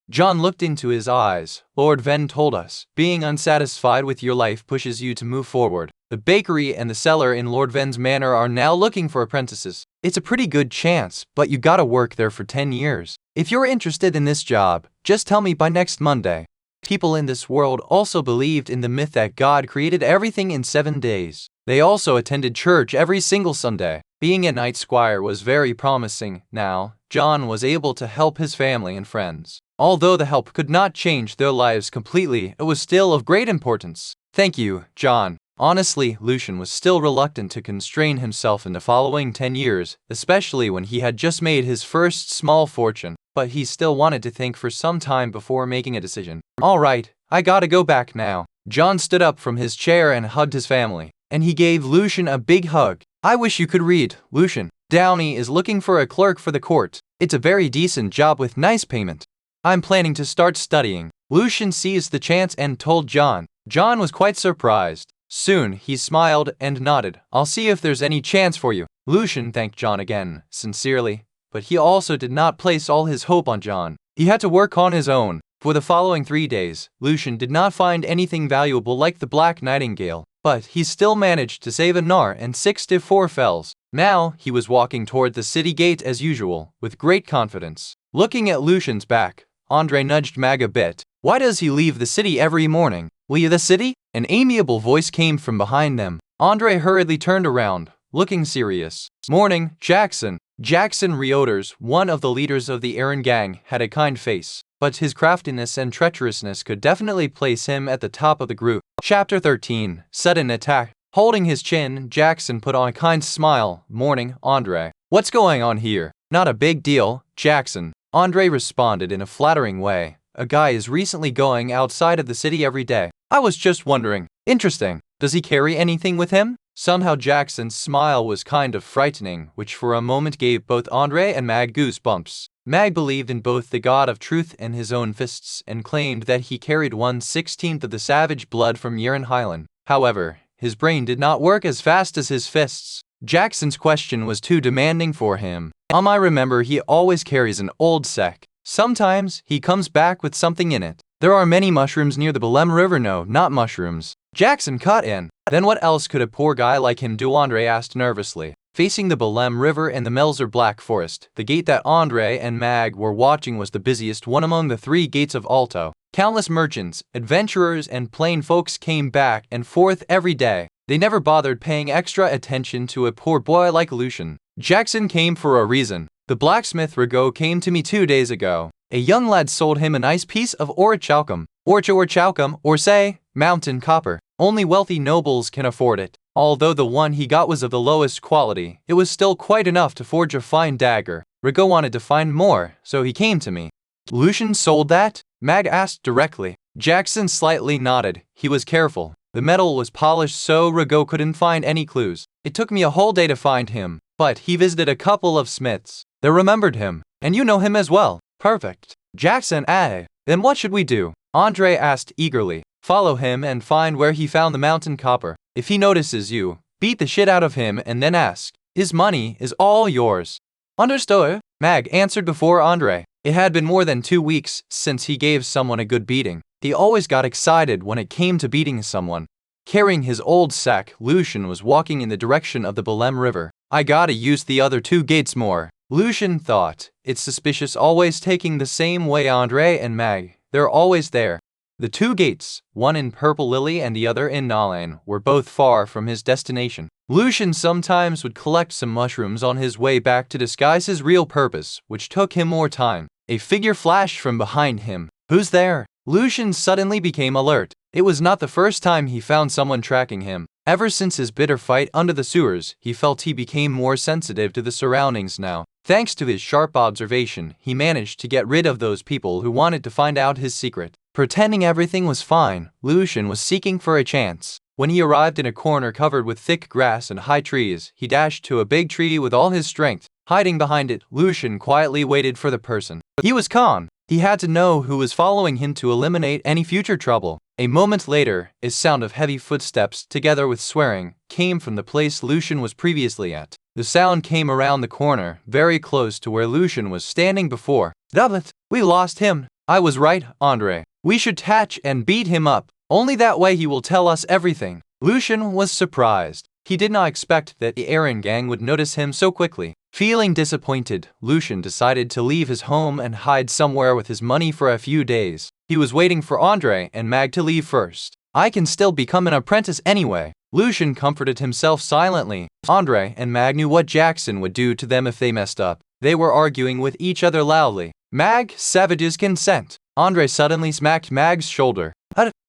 John looked into his eyes. Lord Ven told us, being unsatisfied with your life pushes you to move forward. The bakery and the cellar in Lord Ven's manor are now looking for apprentices. It's a pretty good chance, but you gotta work there for 10 years. If you're interested in this job, just tell me by next Monday. People in this world also believed in the myth that God created everything in 7 days. They also attended church every single Sunday. Being a knight squire was very promising. Now, John was able to help his family and friends. Although the help could not change their lives completely, it was still of great importance. Thank you, John. Honestly, Lucien was still reluctant to constrain himself in the following 10 years, especially when he had just made his first small fortune, but he still wanted to think for some time before making a decision. All right, I gotta go back now. John stood up from his chair and hugged his family, and he gave Lucien a big hug. I wish you could read, Lucien. Downey is looking for a clerk for the court. It's a very decent job with nice payment. I'm planning to start studying. Lucien seized the chance and told John. John was quite surprised. Soon, he smiled and nodded. I'll see if there's any chance for you. Lucien thanked John again, sincerely, but he also did not place all his hope on John. He had to work on his own. For the following 3 days, Lucien did not find anything valuable like the Black Nightingale, but he still managed to save a gnar and 64 fells. Now, he was walking toward the city gate as usual, with great confidence. Looking at Lucien's back, Andre nudged Mage a bit. Why does he leave the city every morning? Leave the city? An amiable voice came from behind them. Andre hurriedly turned around, looking serious. Morning, Jackson. Jackson Reoders, one of the leaders of the Aaron gang, had a kind face, but his craftiness and treacherousness could definitely place him at the top of the group. Chapter 13. Sudden Attack. Holding his chin, Jackson put on a kind smile. Morning, Andre. What's going on here? Not a big deal, Jackson. Andre responded in a flattering way. A guy is recently going outside of the city every day. I was just wondering. Interesting. Does he carry anything with him? Somehow Jackson's smile was kind of frightening, which for a moment gave both Andre and Mag goosebumps. Mag believed in both the god of truth and his own fists and claimed that he carried 1/16 of the savage blood from Yeren Highland. However, his brain did not work as fast as his fists. Jackson's question was too demanding for him. I remember he always carries an old sack. Sometimes he comes back with something in it. There are many mushrooms near the Belem River. No, not mushrooms. Jackson cut in. Then what else could a poor guy like him do? Andre asked nervously. Facing the Belem River and the Melzer Black Forest, the gate that Andre and Mag were watching was the busiest one among the 3 gates of Alto. Countless merchants, adventurers, and plain folks came back and forth every day. They never bothered paying extra attention to a poor boy like Lucien. Jackson came for a reason. The blacksmith Rigaud came to me 2 days ago. A young lad sold him a nice piece of orichalcum. Orichalcum, or say, mountain copper. Only wealthy nobles can afford it. Although the one he got was of the lowest quality, it was still quite enough to forge a fine dagger. Rigaud wanted to find more, so he came to me. Lucien sold that? Mag asked directly. Jackson slightly nodded. He was careful. The metal was polished so Rigaud couldn't find any clues. It took me a whole day to find him, but he visited a couple of smiths. They remembered him. And you know him as well. Perfect. Jackson, then what should we do? Andre asked eagerly. Follow him and find where he found the mountain copper. If he notices you, beat the shit out of him and then ask. His money is all yours. Understood, Mag answered before Andre. It had been more than 2 weeks since he gave someone a good beating. He always got excited when it came to beating someone. Carrying his old sack, Lucien was walking in the direction of the Belem River. I gotta use the other 2 gates more. Lucien thought. It's suspicious always taking the same way. Andre and Mag, they're always there. The 2 gates, one in Purple Lily and the other in Nalain, were both far from his destination. Lucien sometimes would collect some mushrooms on his way back to disguise his real purpose, which took him more time. A figure flashed from behind him. Who's there? Lucien suddenly became alert. It was not the first time he found someone tracking him. Ever since his bitter fight under the sewers, he felt he became more sensitive to the surroundings now. Thanks to his sharp observation, he managed to get rid of those people who wanted to find out his secret. Pretending everything was fine, Lucien was seeking for a chance. When he arrived in a corner covered with thick grass and high trees, he dashed to a big tree with all his strength. Hiding behind it, Lucien quietly waited for the person. He was calm. He had to know who was following him to eliminate any future trouble. A moment later, a sound of heavy footsteps, together with swearing, came from the place Lucien was previously at. The sound came around the corner, very close to where Lucien was standing before. Doublet, we lost him. I was right, Andre. We should catch and beat him up. Only that way he will tell us everything. Lucien was surprised. He did not expect that the Aaron gang would notice him so quickly. Feeling disappointed, Lucien decided to leave his home and hide somewhere with his money for a few days. He was waiting for Andre and Mag to leave first. I can still become an apprentice anyway. Lucien comforted himself silently. Andre and Mag knew what Jackson would do to them if they messed up. They were arguing with each other loudly. Mag, savages can scent. Andre suddenly smacked Mag's shoulder.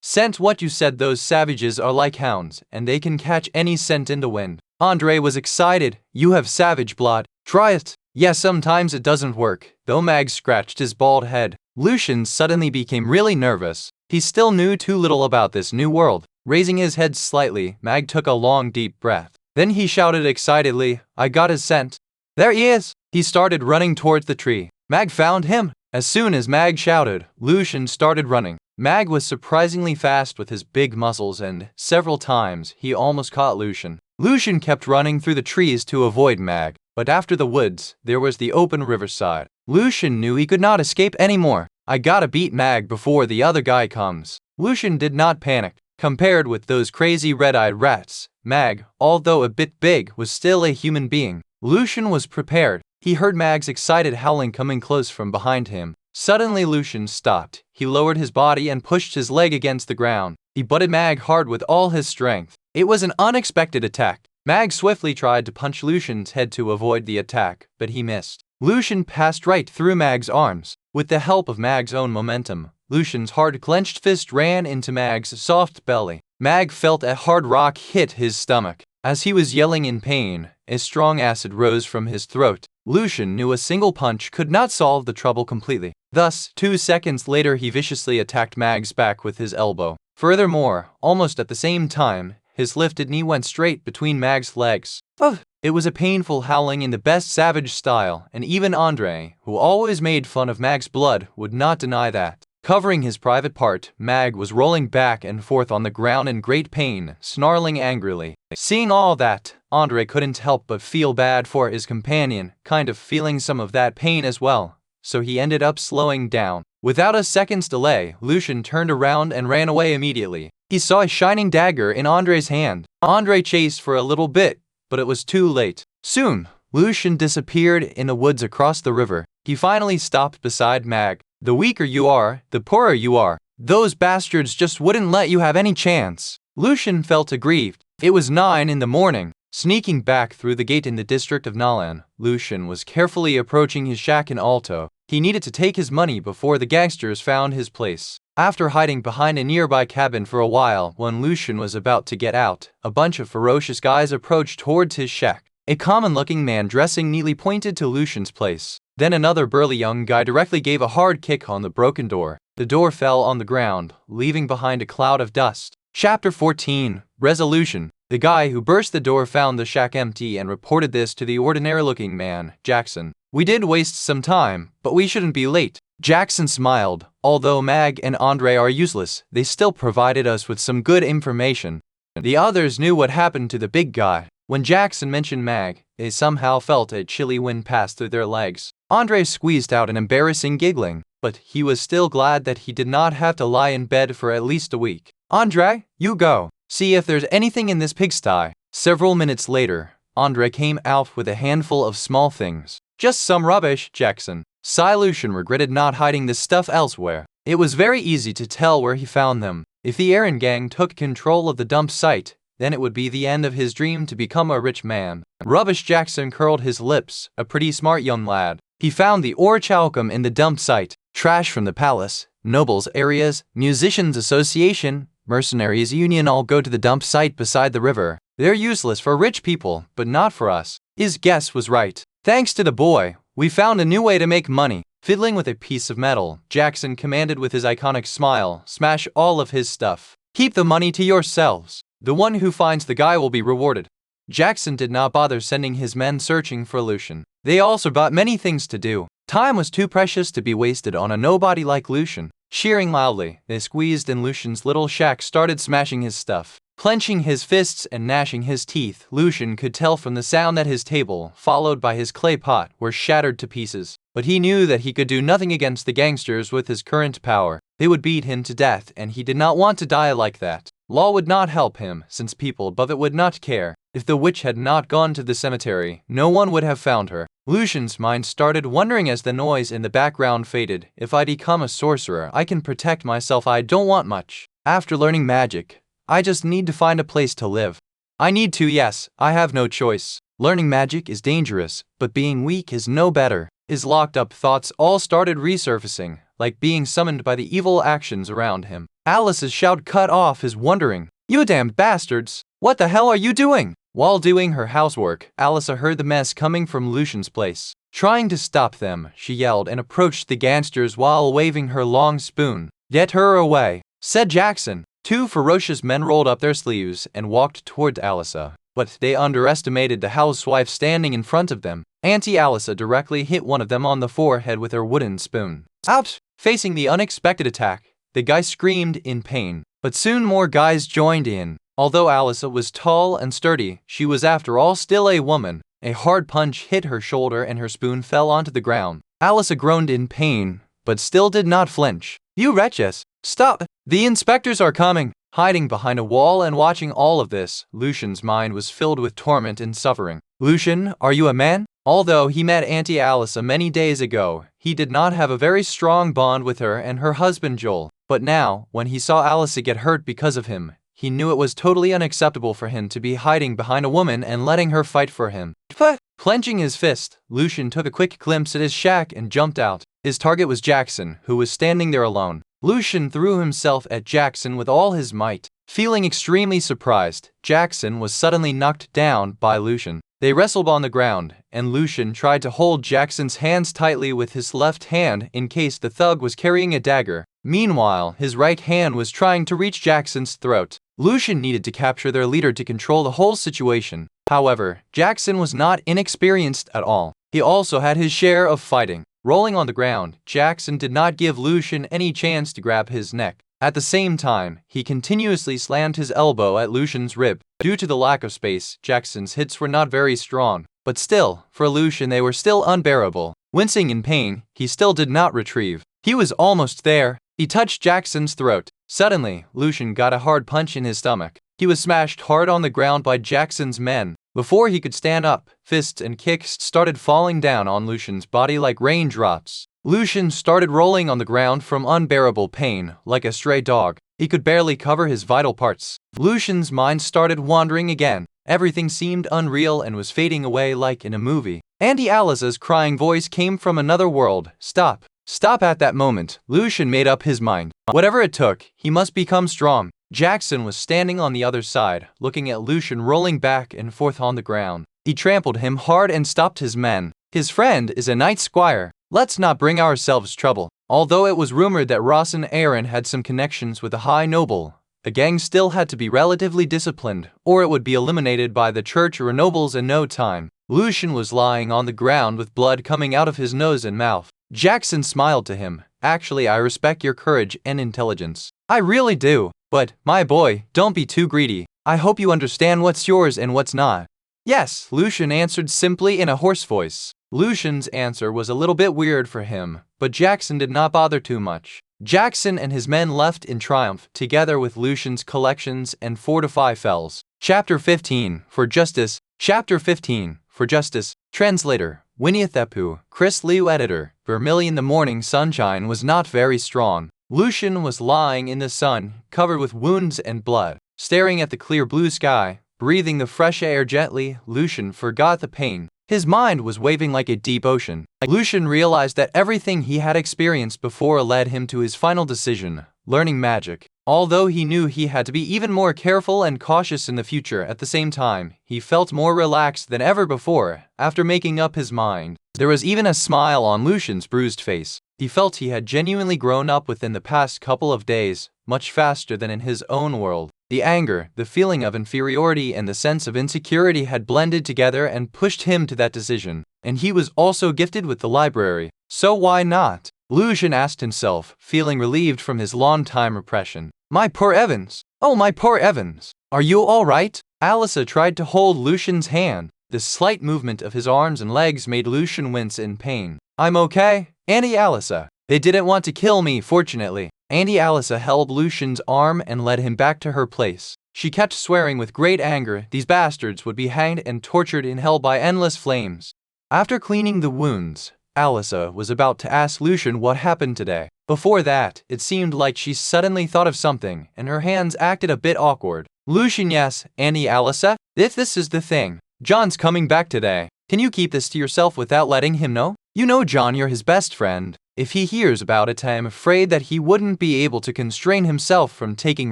Scent what you said. Those savages are like hounds, and they can catch any scent in the wind. Andre was excited. You have savage blood. Try it. Yes, sometimes it doesn't work, though. Mag scratched his bald head. Lucien suddenly became really nervous. He still knew too little about this new world. Raising his head slightly, Mag took a long deep breath. Then he shouted excitedly, I got his scent. There he is. He started running towards the tree. Mag found him. As soon as Mag shouted, Lucien started running. Mag was surprisingly fast with his big muscles, and several times he almost caught Lucien. Lucien kept running through the trees to avoid Mag, but after the woods, there was the open riverside. Lucien knew he could not escape anymore. I gotta beat Mag before the other guy comes. Lucien did not panic. Compared with those crazy red-eyed rats, Mag, although a bit big, was still a human being. Lucien was prepared. He heard Mag's excited howling coming close from behind him. Suddenly Lucien stopped. He lowered his body and pushed his leg against the ground. He butted Mag hard with all his strength. It was an unexpected attack. Mag swiftly tried to punch Lucien's head to avoid the attack, but he missed. Lucien passed right through Mag's arms. With the help of Mag's own momentum, Lucien's hard clenched fist ran into Mag's soft belly. Mag felt a hard rock hit his stomach. As he was yelling in pain, a strong acid rose from his throat. Lucien knew a single punch could not solve the trouble completely. Thus, 2 seconds later he viciously attacked Mag's back with his elbow. Furthermore, almost at the same time, his lifted knee went straight between Mag's legs. Ugh! It was a painful howling in the best savage style, and even Andre, who always made fun of Mag's blood, would not deny that. Covering his private part, Mag was rolling back and forth on the ground in great pain, snarling angrily. Seeing all that, Andre couldn't help but feel bad for his companion, kind of feeling some of that pain as well, so he ended up slowing down. Without a second's delay, Lucien turned around and ran away immediately. He saw a shining dagger in Andre's hand. Andre chased for a little bit, but it was too late. Soon, Lucien disappeared in the woods across the river. He finally stopped beside Mag. The weaker you are, the poorer you are. Those bastards just wouldn't let you have any chance. Lucien felt aggrieved. It was 9 in the morning. Sneaking back through the gate in the district of Nalan, Lucien was carefully approaching his shack in Alto. He needed to take his money before the gangsters found his place. After hiding behind a nearby cabin for a while, when Lucien was about to get out, a bunch of ferocious guys approached towards his shack. A common-looking man dressing neatly pointed to Lucien's place. Then another burly young guy directly gave a hard kick on the broken door. The door fell on the ground, leaving behind a cloud of dust. Chapter 14. Resolution. The guy who burst the door found the shack empty and reported this to the ordinary-looking man, Jackson. We did waste some time, but we shouldn't be late. Jackson smiled. Although Mag and Andre are useless, they still provided us with some good information. The others knew what happened to the big guy. When Jackson mentioned Mag, they somehow felt a chilly wind pass through their legs. Andre squeezed out an embarrassing giggling, but he was still glad that he did not have to lie in bed for at least a week. Andre, you go. See if there's anything in this pigsty. Several minutes later, Andre came out with a handful of small things. Just some rubbish, Jackson. Lucien regretted not hiding this stuff elsewhere. It was very easy to tell where he found them. If the errand gang took control of the dump site, then it would be the end of his dream to become a rich man. Rubbish. Jackson curled his lips, a pretty smart young lad. He found the orichalcum in the dump site. Trash from the palace, nobles' areas, musicians' association, mercenaries' union all go to the dump site beside the river. They're useless for rich people, but not for us. His guess was right. Thanks to the boy, we found a new way to make money. Fiddling with a piece of metal, Jackson commanded with his iconic smile, smash all of his stuff. Keep the money to yourselves. The one who finds the guy will be rewarded. Jackson did not bother sending his men searching for Lucien. They also got many things to do. Time was too precious to be wasted on a nobody like Lucien. Cheering loudly, they squeezed in Lucien's little shack, started smashing his stuff. Clenching his fists and gnashing his teeth, Lucien could tell from the sound that his table, followed by his clay pot, were shattered to pieces. But he knew that he could do nothing against the gangsters with his current power. They would beat him to death, and he did not want to die like that. Law would not help him, since people above it would not care. If the witch had not gone to the cemetery, no one would have found her. Lucien's mind started wondering as the noise in the background faded. If I become a sorcerer, I can protect myself. I don't want much. After learning magic, I just need to find a place to live. I need to, yes, I have no choice. Learning magic is dangerous, but being weak is no better. His locked-up thoughts all started resurfacing, like being summoned by the evil actions around him. Alice's shout cut off his wondering. You damned bastards! What the hell are you doing? While doing her housework, Alice heard the mess coming from Lucien's place. Trying to stop them, she yelled and approached the gangsters while waving her long spoon. Get her away, said Jackson. 2 ferocious men rolled up their sleeves and walked toward Alisa, but they underestimated the housewife standing in front of them. Auntie Alisa directly hit one of them on the forehead with her wooden spoon. Ouch! Facing the unexpected attack, The guy screamed in pain, but soon more guys joined in. Although Alyssa was tall and sturdy, she was after all still a woman. A hard punch hit her shoulder and her spoon fell onto the ground. Alyssa groaned in pain, but still did not flinch. "You wretches! Stop! The inspectors are coming!" Hiding behind a wall and watching all of this, Lucien's mind was filled with torment and suffering. "Lucien, are you a man?" Although he met Auntie Alyssa many days ago, he did not have a very strong bond with her and her husband Joel. But now, when he saw Alyssa get hurt because of him, he knew it was totally unacceptable for him to be hiding behind a woman and letting her fight for him. But, clenching his fist, Lucien took a quick glimpse at his shack and jumped out. His target was Jackson, who was standing there alone. Lucien threw himself at Jackson with all his might. Feeling extremely surprised, Jackson was suddenly knocked down by Lucien. They wrestled on the ground, and Lucien tried to hold Jackson's hands tightly with his left hand in case the thug was carrying a dagger. Meanwhile, his right hand was trying to reach Jackson's throat. Lucien needed to capture their leader to control the whole situation. However, Jackson was not inexperienced at all. He also had his share of fighting. Rolling on the ground, Jackson did not give Lucien any chance to grab his neck. At the same time, he continuously slammed his elbow at Lucien's rib. Due to the lack of space, Jackson's hits were not very strong. But still, for Lucien they were still unbearable. Wincing in pain, he still did not retrieve. He was almost there. He touched Jackson's throat. Suddenly, Lucien got a hard punch in his stomach. He was smashed hard on the ground by Jackson's men. Before he could stand up, fists and kicks started falling down on Lucien's body like raindrops. Lucien started rolling on the ground from unbearable pain, like a stray dog. He could barely cover his vital parts. Lucien's mind started wandering again. Everything seemed unreal and was fading away like in a movie. Auntie Alyssa's crying voice came from another world. "Stop! Stop!" At that moment, Lucien made up his mind. Whatever it took, he must become strong. Jackson was standing on the other side, looking at Lucien rolling back and forth on the ground. He trampled him hard and stopped his men. His friend is a knight squire. Let's not bring ourselves trouble. Although it was rumored that Ross and Aaron had some connections with a high noble, the gang still had to be relatively disciplined, or it would be eliminated by the church or nobles in no time. Lucien was lying on the ground with blood coming out of his nose and mouth. Jackson smiled to him. "Actually, I respect your courage and intelligence. I really do. But, my boy, don't be too greedy. I hope you understand what's yours and what's not." "Yes," Lucien answered simply in a hoarse voice. Lucien's answer was a little bit weird for him, but Jackson did not bother too much. Jackson and his men left in triumph, together with Lucien's collections and fortified fells. Chapter 15, For Justice. Chapter 15, For Justice. Translator, Winnie Thepu, Chris Liu Editor. Vermilion. The morning sunshine was not very strong. Lucien was lying in the sun, covered with wounds and blood. Staring at the clear blue sky, breathing the fresh air gently, Lucien forgot the pain. His mind was waving like a deep ocean. Lucien realized that everything he had experienced before led him to his final decision, learning magic. Although he knew he had to be even more careful and cautious in the future, at the same time, he felt more relaxed than ever before after making up his mind. There was even a smile on Lucien's bruised face. He felt he had genuinely grown up within the past couple of days, much faster than in his own world. The anger, the feeling of inferiority, and the sense of insecurity had blended together and pushed him to that decision. And he was also gifted with the library. So why not? Lucien asked himself, feeling relieved from his long-time repression. "My poor Evans! Oh, my poor Evans! Are you all right?" Alyssa tried to hold Lucien's hand. The slight movement of his arms and legs made Lucien wince in pain. "I'm okay, Auntie Alyssa. They didn't want to kill me, fortunately." Auntie Alyssa held Lucien's arm and led him back to her place. She kept swearing with great anger these bastards would be hanged and tortured in hell by endless flames. After cleaning the wounds, Alyssa was about to ask Lucien what happened today. Before that, it seemed like she suddenly thought of something, and her hands acted a bit awkward. "Lucien, yes, Auntie Alyssa? If this is the thing, John's coming back today. Can you keep this to yourself without letting him know? You know John, you're his best friend. If he hears about it, I am afraid that he wouldn't be able to constrain himself from taking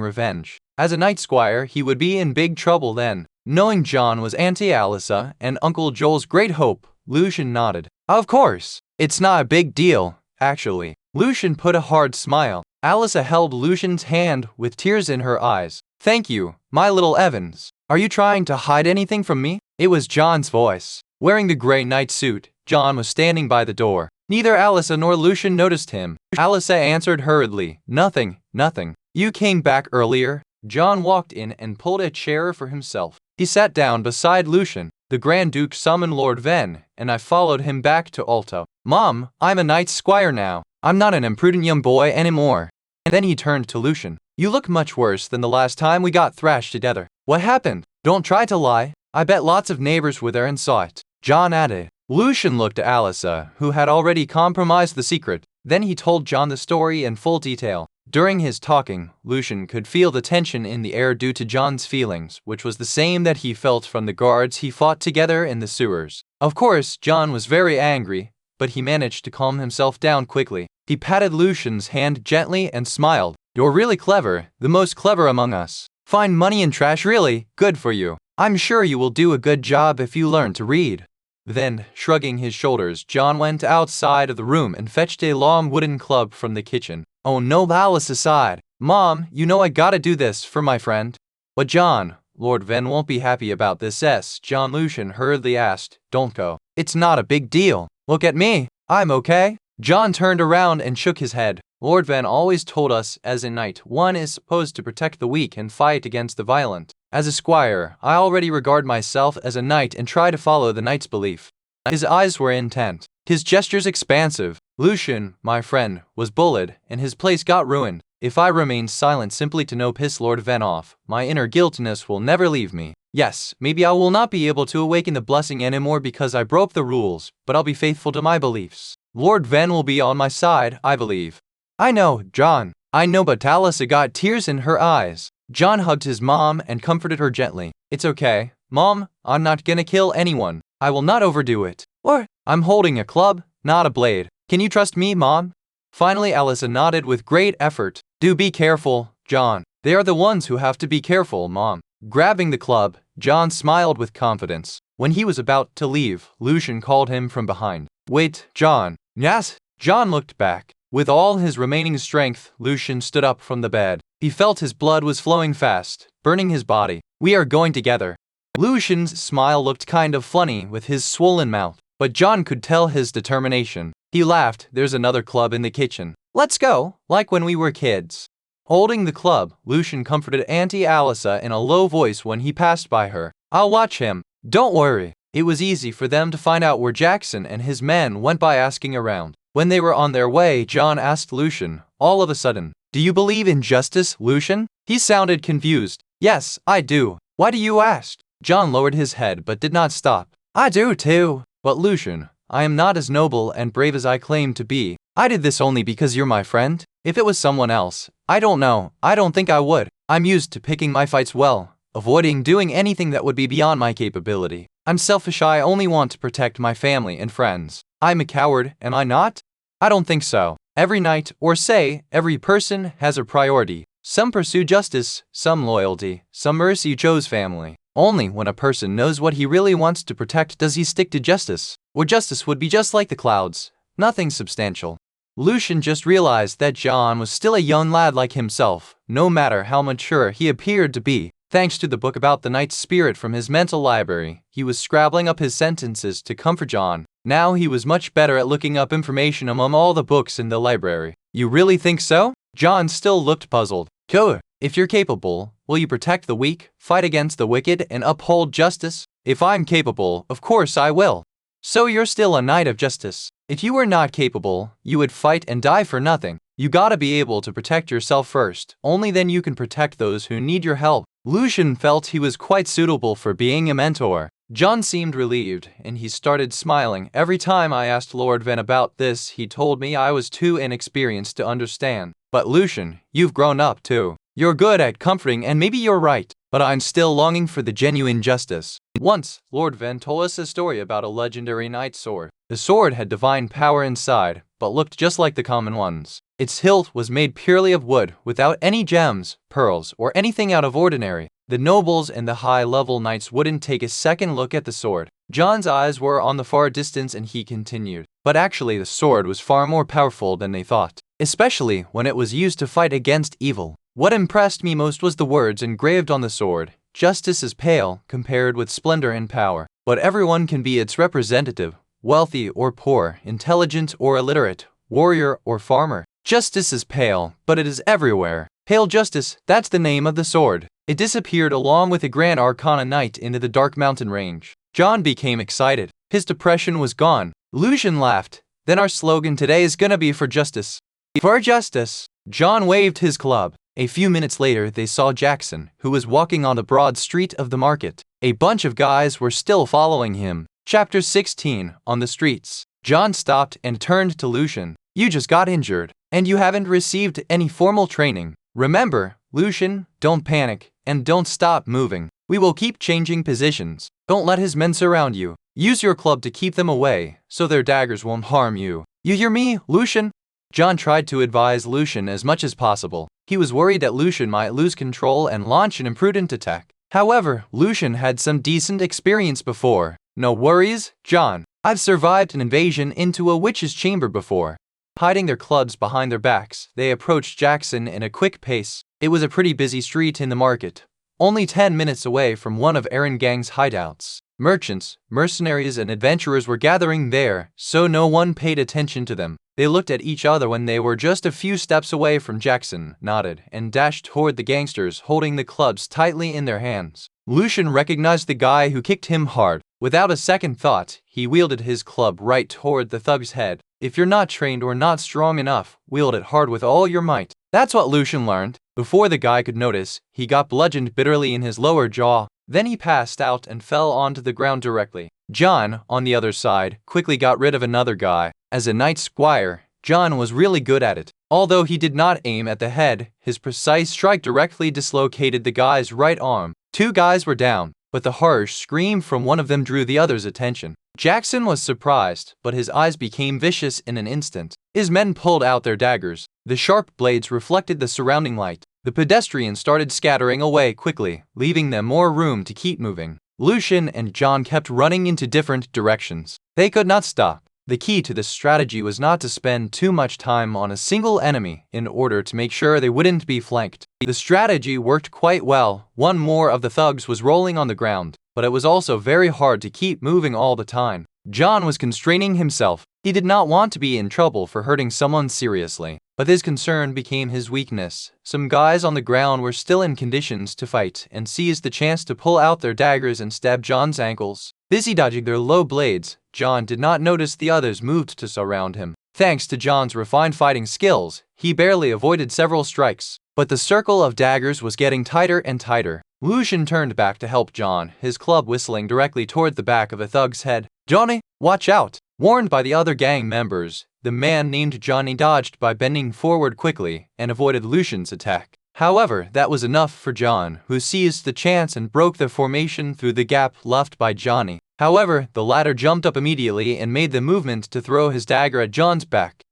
revenge. As a knight squire, he would be in big trouble then." Knowing John was Auntie Alyssa and Uncle Joel's great hope, Lucien nodded. "Of course. It's not a big deal, actually." Lucien put a hard smile. Alyssa held Lucien's hand with tears in her eyes. "Thank you, my little Evans. Are you trying to hide anything from me?" It was John's voice. Wearing the gray night suit, John was standing by the door. Neither Alyssa nor Lucien noticed him. Alyssa answered hurriedly, "Nothing, Nothing. You came back earlier? John walked in and pulled a chair for himself. He sat down beside Lucien. The Grand Duke summoned Lord Ven, and I followed him back to Alto. Mom, I'm a knight's squire now. I'm not an imprudent young boy anymore. And then he turned to Lucien. You look much worse than the last time we got thrashed together. What happened? Don't try to lie. I bet lots of neighbors were there and saw it. John added. Lucien looked at Alyssa, who had already compromised the secret. Then he told John the story in full detail. During his talking, Lucien could feel the tension in the air due to John's feelings, which was the same that he felt from the guards he fought together in the sewers. Of course, John was very angry, but he managed to calm himself down quickly. He patted Lucien's hand gently and smiled. You're really clever, the most clever among us. Find money in trash, really? Good for you. I'm sure you will do a good job if you learn to read. Then, shrugging his shoulders, John went outside of the room and fetched a long wooden club from the kitchen. Oh no, Alice aside. Mom, you know I gotta do this for my friend. But John, Lord Ven won't be happy about this. John Lucien hurriedly asked. Don't go. It's not a big deal. Look at me. I'm okay. John turned around and shook his head. Lord Ven always told us, as a knight, one is supposed to protect the weak and fight against the violent. As a squire, I already regard myself as a knight and try to follow the knight's belief. His eyes were intent, his gestures expansive. Lucien, my friend, was bullied, and his place got ruined. If I remain silent simply to piss Lord Ven off, my inner guiltiness will never leave me. Yes, maybe I will not be able to awaken the blessing anymore because I broke the rules, but I'll be faithful to my beliefs. Lord Ven will be on my side, I believe. I know, John. I know, but Alyssa got tears in her eyes. John hugged his mom and comforted her gently. It's okay, Mom, I'm not gonna kill anyone. I will not overdo it. Or, I'm holding a club, not a blade. Can you trust me, Mom? Finally, Alyssa nodded with great effort. Do be careful, John. They are the ones who have to be careful, Mom. Grabbing the club, John smiled with confidence. When he was about to leave, Lucien called him from behind. Wait, John. Yes? John looked back. With all his remaining strength, Lucien stood up from the bed. He felt his blood was flowing fast, burning his body. We are going together. Lucien's smile looked kind of funny with his swollen mouth, but John could tell his determination. He laughed. There's another club in the kitchen. Let's go, like when we were kids. Holding the club, Lucien comforted Auntie Alyssa in a low voice when he passed by her. I'll watch him. Don't worry. It was easy for them to find out where Jackson and his men went by asking around. When they were on their way, John asked Lucien, all of a sudden, do you believe in justice, Lucien? He sounded confused. Yes, I do. Why do you ask? John lowered his head but did not stop. I do too. But Lucien, I am not as noble and brave as I claim to be. I did this only because you're my friend. If it was someone else, I don't know. I don't think I would. I'm used to picking my fights well, avoiding doing anything that would be beyond my capability. I'm selfish. I only want to protect my family and friends. I'm a coward, am I not? I don't think so. Every knight, or say, every person, has a priority. Some pursue justice, some loyalty, some mercy. Chose family. Only when a person knows what he really wants to protect does he stick to justice. Or justice would be just like the clouds, nothing substantial. Lucien just realized that John was still a young lad like himself, no matter how mature he appeared to be. Thanks to the book about the knight's spirit from his mental library, he was scrabbling up his sentences to comfort John. Now he was much better at looking up information among all the books in the library. You really think so? John still looked puzzled. Sure. If you're capable, will you protect the weak, fight against the wicked, and uphold justice? If I'm capable, of course I will. So you're still a knight of justice. If you were not capable, you would fight and die for nothing. You gotta be able to protect yourself first. Only then you can protect those who need your help. Lucien felt he was quite suitable for being a mentor. John seemed relieved, and he started smiling. Every time I asked Lord Ven about this, he told me I was too inexperienced to understand. But Lucien, you've grown up too. You're good at comforting, and maybe you're right, but I'm still longing for the genuine justice. Once, Lord Ven told us a story about a legendary knight sword. The sword had divine power inside, but looked just like the common ones. Its hilt was made purely of wood, without any gems, pearls, or anything out of ordinary. The nobles and the high-level knights wouldn't take a second look at the sword. John's eyes were on the far distance and he continued. But actually the sword was far more powerful than they thought, especially when it was used to fight against evil. What impressed me most was the words engraved on the sword. Justice is pale compared with splendor and power, but everyone can be its representative, wealthy or poor, intelligent or illiterate, warrior or farmer. Justice is pale, but it is everywhere. Pale Justice, that's the name of the sword. It disappeared along with a Grand Arcana Knight into the dark mountain range. John became excited. His depression was gone. Lucien laughed. Then our slogan today is gonna be for justice. For justice. John waved his club. A few minutes later, they saw Jackson, who was walking on the broad street of the market. A bunch of guys were still following him. Chapter 16, On the Streets. John stopped and turned to Lucien. You just got injured, and you haven't received any formal training. Remember, Lucien, don't panic, and don't stop moving. We will keep changing positions. Don't let his men surround you. Use your club to keep them away, so their daggers won't harm you. You hear me, Lucien? John tried to advise Lucien as much as possible. He was worried that Lucien might lose control and launch an imprudent attack. However, Lucien had some decent experience before. No worries, John. I've survived an invasion into a witch's chamber before. Hiding their clubs behind their backs, they approached Jackson in a quick pace. It was a pretty busy street in the market, only 10 minutes away from one of Aaron Gang's hideouts. Merchants, mercenaries, and adventurers were gathering there, so no one paid attention to them. They looked at each other when they were just a few steps away from Jackson, nodded, and dashed toward the gangsters holding the clubs tightly in their hands. Lucien recognized the guy who kicked him hard. Without a second thought, he wielded his club right toward the thug's head. If you're not trained or not strong enough, wield it hard with all your might. That's what Lucien learned. Before the guy could notice, he got bludgeoned bitterly in his lower jaw. Then he passed out and fell onto the ground directly. John, on the other side, quickly got rid of another guy. As a knight squire, John was really good at it. Although he did not aim at the head, his precise strike directly dislocated the guy's right arm. 2 guys were down, but the harsh scream from one of them drew the other's attention. Jackson was surprised, but his eyes became vicious in an instant. His men pulled out their daggers. The sharp blades reflected the surrounding light. The pedestrians started scattering away quickly, leaving them more room to keep moving. Lucien and John kept running into different directions. They could not stop. The key to this strategy was not to spend too much time on a single enemy in order to make sure they wouldn't be flanked. The strategy worked quite well. One more of the thugs was rolling on the ground, but it was also very hard to keep moving all the time. John was constraining himself. He did not want to be in trouble for hurting someone seriously, but his concern became his weakness. Some guys on the ground were still in conditions to fight and seized the chance to pull out their daggers and stab John's ankles. Busy dodging their low blades, John did not notice the others moved to surround him. Thanks to John's refined fighting skills, he barely avoided several strikes, but the circle of daggers was getting tighter and tighter. Lucien turned back to help John, his club whistling directly toward the back of a thug's head. Johnny, watch out! Warned by the other gang members, the man named Johnny dodged by bending forward quickly and avoided Lucien's attack. However, that was enough for John, who seized the chance and broke the formation through the gap left by Johnny. However, the latter jumped up immediately and made the movement to throw his dagger at John's back.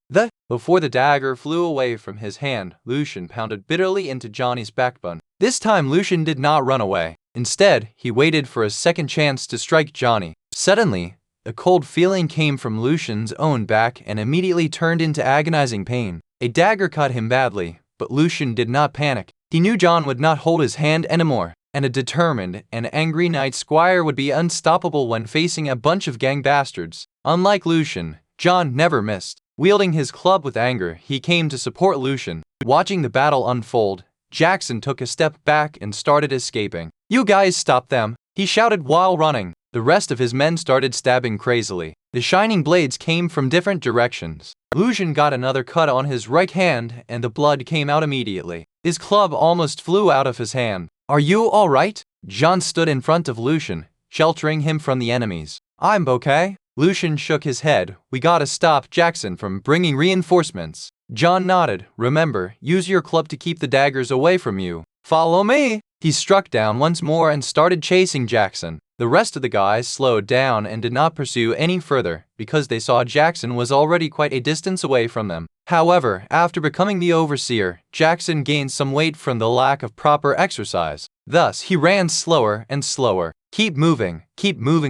Before the dagger flew away from his hand, Lucien pounded bitterly into Johnny's backbone. This time Lucien did not run away. Instead, he waited for a second chance to strike Johnny. Suddenly, a cold feeling came from Lucien's own back and immediately turned into agonizing pain. A dagger cut him badly, but Lucien did not panic. He knew John would not hold his hand anymore, and a determined and angry knight squire would be unstoppable when facing a bunch of gang bastards. Unlike Lucien, John never missed. Wielding his club with anger, he came to support Lucien. Watching the battle unfold, Jackson took a step back and started escaping. You guys stop them, he shouted while running. The rest of his men started stabbing crazily. The shining blades came from different directions. Lucien got another cut on his right hand and the blood came out immediately. His club almost flew out of his hand. Are you all right? John stood in front of Lucien, sheltering him from the enemies. I'm okay. Lucien shook his head. We gotta stop Jackson from bringing reinforcements. John nodded. Remember, use your club to keep the daggers away from you. Follow me. He struck down once more and started chasing Jackson. The rest of the guys slowed down and did not pursue any further because they saw Jackson was already quite a distance away from them. However, after becoming the overseer, Jackson gained some weight from the lack of proper exercise. Thus, he ran slower and slower. Keep moving,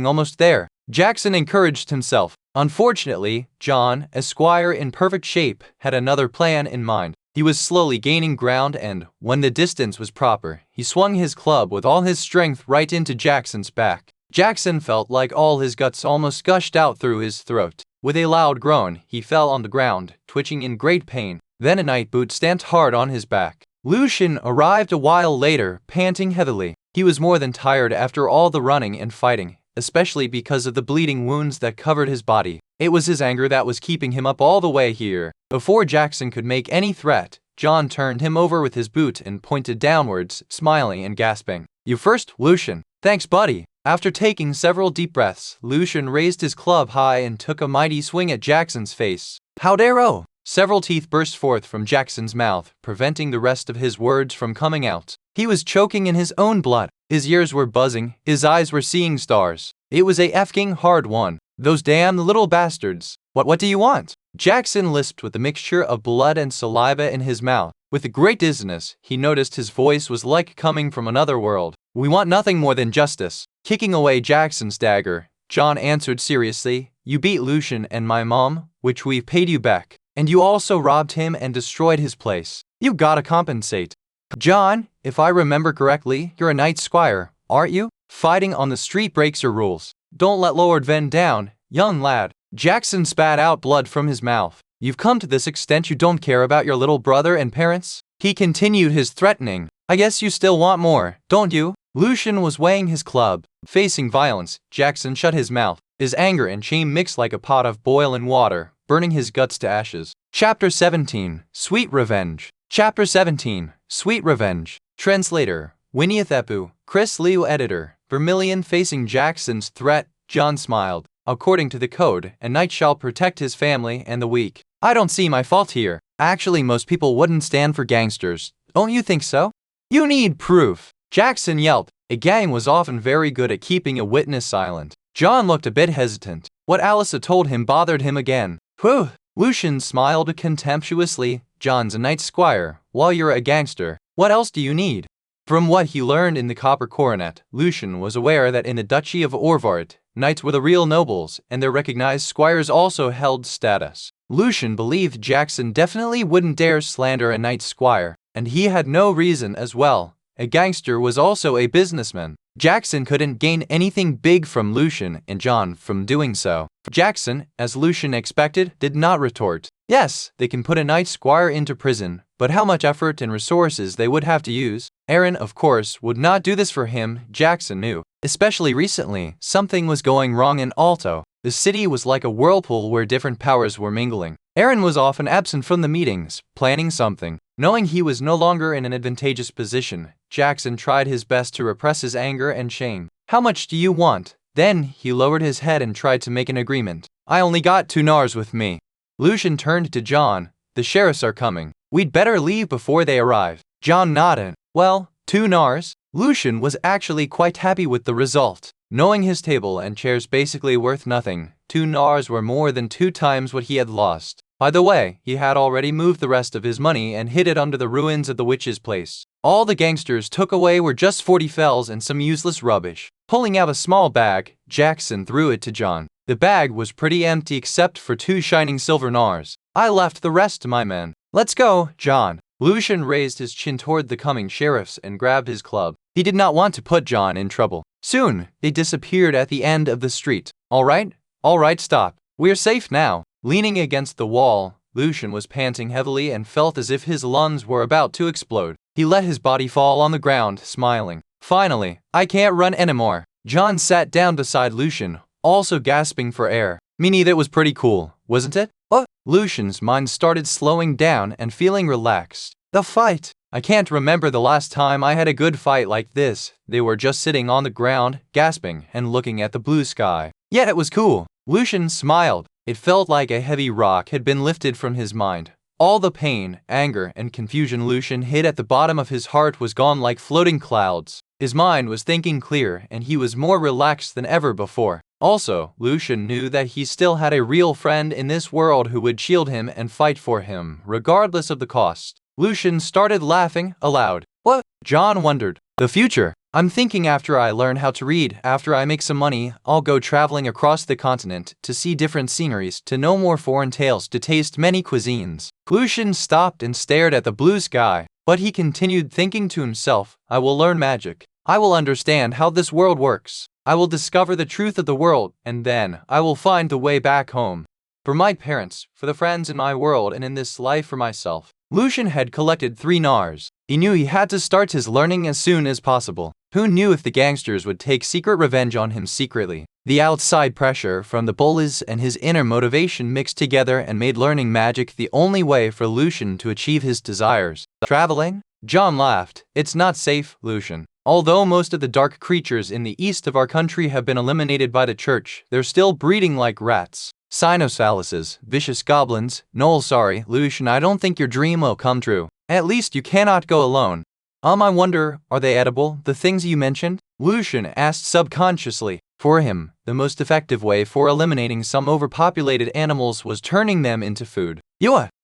almost there. Jackson encouraged himself. Unfortunately, John, a squire in perfect shape, had another plan in mind. He was slowly gaining ground and, when the distance was proper, he swung his club with all his strength right into Jackson's back. Jackson felt like all his guts almost gushed out through his throat. With a loud groan, he fell on the ground, twitching in great pain. Then a night boot stamped hard on his back. Lucien arrived a while later, panting heavily. He was more than tired after all the running and fighting, especially because of the bleeding wounds that covered his body. It was his anger that was keeping him up all the way here. Before Jackson could make any threat, John turned him over with his boot and pointed downwards, smiling and gasping. "You first, Lucien." "Thanks, buddy." After taking several deep breaths, Lucien raised his club high and took a mighty swing at Jackson's face. "How dare-o!" Several teeth burst forth from Jackson's mouth, preventing the rest of his words from coming out. He was choking in his own blood. His ears were buzzing, his eyes were seeing stars. It was a effing hard one. "Those damn little bastards. What do you want?" Jackson lisped with a mixture of blood and saliva in his mouth. With a great dizziness, he noticed his voice was like coming from another world. "We want nothing more than justice." Kicking away Jackson's dagger, John answered seriously, "You beat Lucien and my mom, which we've paid you back. And you also robbed him and destroyed his place. You gotta compensate." "John, if I remember correctly, you're a knight squire, aren't you? Fighting on the street breaks your rules. Don't let Lord Ven down, young lad." Jackson spat out blood from his mouth. "You've come to this extent, you don't care about your little brother and parents?" He continued his threatening. "I guess you still want more, don't you?" Lucien was weighing his club. Facing violence, Jackson shut his mouth. His anger and shame mixed like a pot of boiling water, burning his guts to ashes. Chapter 17, Sweet Revenge. Chapter 17, Sweet Revenge. Translator, Winnie Ethepu, Chris Liu Editor. Vermilion. Facing Jackson's threat, John smiled. "According to the code, a knight shall protect his family and the weak. I don't see my fault here. Actually, most people wouldn't stand for gangsters. Don't you think so?" "You need proof," Jackson yelped. A gang was often very good at keeping a witness silent. John looked a bit hesitant. What Alyssa told him bothered him again. "Whew." Lucien smiled contemptuously. "John's a knight squire, while you're a gangster. What else do you need?" From what he learned in the Copper Coronet, Lucien was aware that in the Duchy of Orvart, knights were the real nobles, and their recognized squires also held status. Lucien believed Jackson definitely wouldn't dare slander a knight squire, and he had no reason as well. A gangster was also a businessman. Jackson couldn't gain anything big from Lucien and John from doing so. Jackson, as Lucien expected, did not retort. Yes, they can put a knight squire into prison, but how much effort and resources they would have to use. Aaron, of course, would not do this for him, Jackson knew. Especially recently, something was going wrong in Alto. The city was like a whirlpool where different powers were mingling. Aaron was often absent from the meetings, planning something. Knowing he was no longer in an advantageous position, Jackson tried his best to repress his anger and shame. "How much do you want?" Then he lowered his head and tried to make an agreement. "I only got 2 nars with me." Lucien turned to John. "The sheriffs are coming. We'd better leave before they arrive." John nodded. "Well, 2 nars?" Lucien was actually quite happy with the result. Knowing his table and chairs basically worth nothing, 2 nars were more than 2 times what he had lost. By the way, he had already moved the rest of his money and hid it under the ruins of the witch's place. All the gangsters took away were just 40 fells and some useless rubbish. Pulling out a small bag, Jackson threw it to John. The bag was pretty empty except for 2 shining silver nars. "I left the rest to my men." "Let's go, John." Lucien raised his chin toward the coming sheriffs and grabbed his club. He did not want to put John in trouble. Soon, they disappeared at the end of the street. All right, stop. We're safe now." Leaning against the wall, Lucien was panting heavily and felt as if his lungs were about to explode. He let his body fall on the ground, smiling. "Finally, I can't run anymore." John sat down beside Lucien, also gasping for air. "Me neither. It was pretty cool, wasn't it?" "What?" Lucien's mind started slowing down and feeling relaxed. "The fight. I can't remember the last time I had a good fight like this." They were just sitting on the ground, gasping and looking at the blue sky. "Yet it was cool." Lucien smiled. It felt like a heavy rock had been lifted from his mind. All the pain, anger, and confusion Lucien hid at the bottom of his heart was gone like floating clouds. His mind was thinking clear and he was more relaxed than ever before. Also, Lucien knew that he still had a real friend in this world who would shield him and fight for him, regardless of the cost. Lucien started laughing aloud. "What?" John wondered. "The future. I'm thinking after I learn how to read, after I make some money, I'll go traveling across the continent to see different sceneries, to know more foreign tales, to taste many cuisines." Lucien stopped and stared at the blue sky, but he continued thinking to himself, "I will learn magic. I will understand how this world works. I will discover the truth of the world, and then I will find the way back home." For my parents, for the friends in my world, and in this life for myself. Lucien had collected 3 nars. He knew he had to start his learning as soon as possible. Who knew if the gangsters would take secret revenge on him secretly? The outside pressure from the bullies and his inner motivation mixed together and made learning magic the only way for Lucien to achieve his desires. Traveling? John laughed. It's not safe, Lucien. Although most of the dark creatures in the east of our country have been eliminated by the church, they're still breeding like rats. Cynosalices, vicious goblins. No, sorry, Lucien, I don't think your dream will come true. At least you cannot go alone. I wonder, are they edible, the things you mentioned? Lucien asked subconsciously. For him, the most effective way for eliminating some overpopulated animals was turning them into food.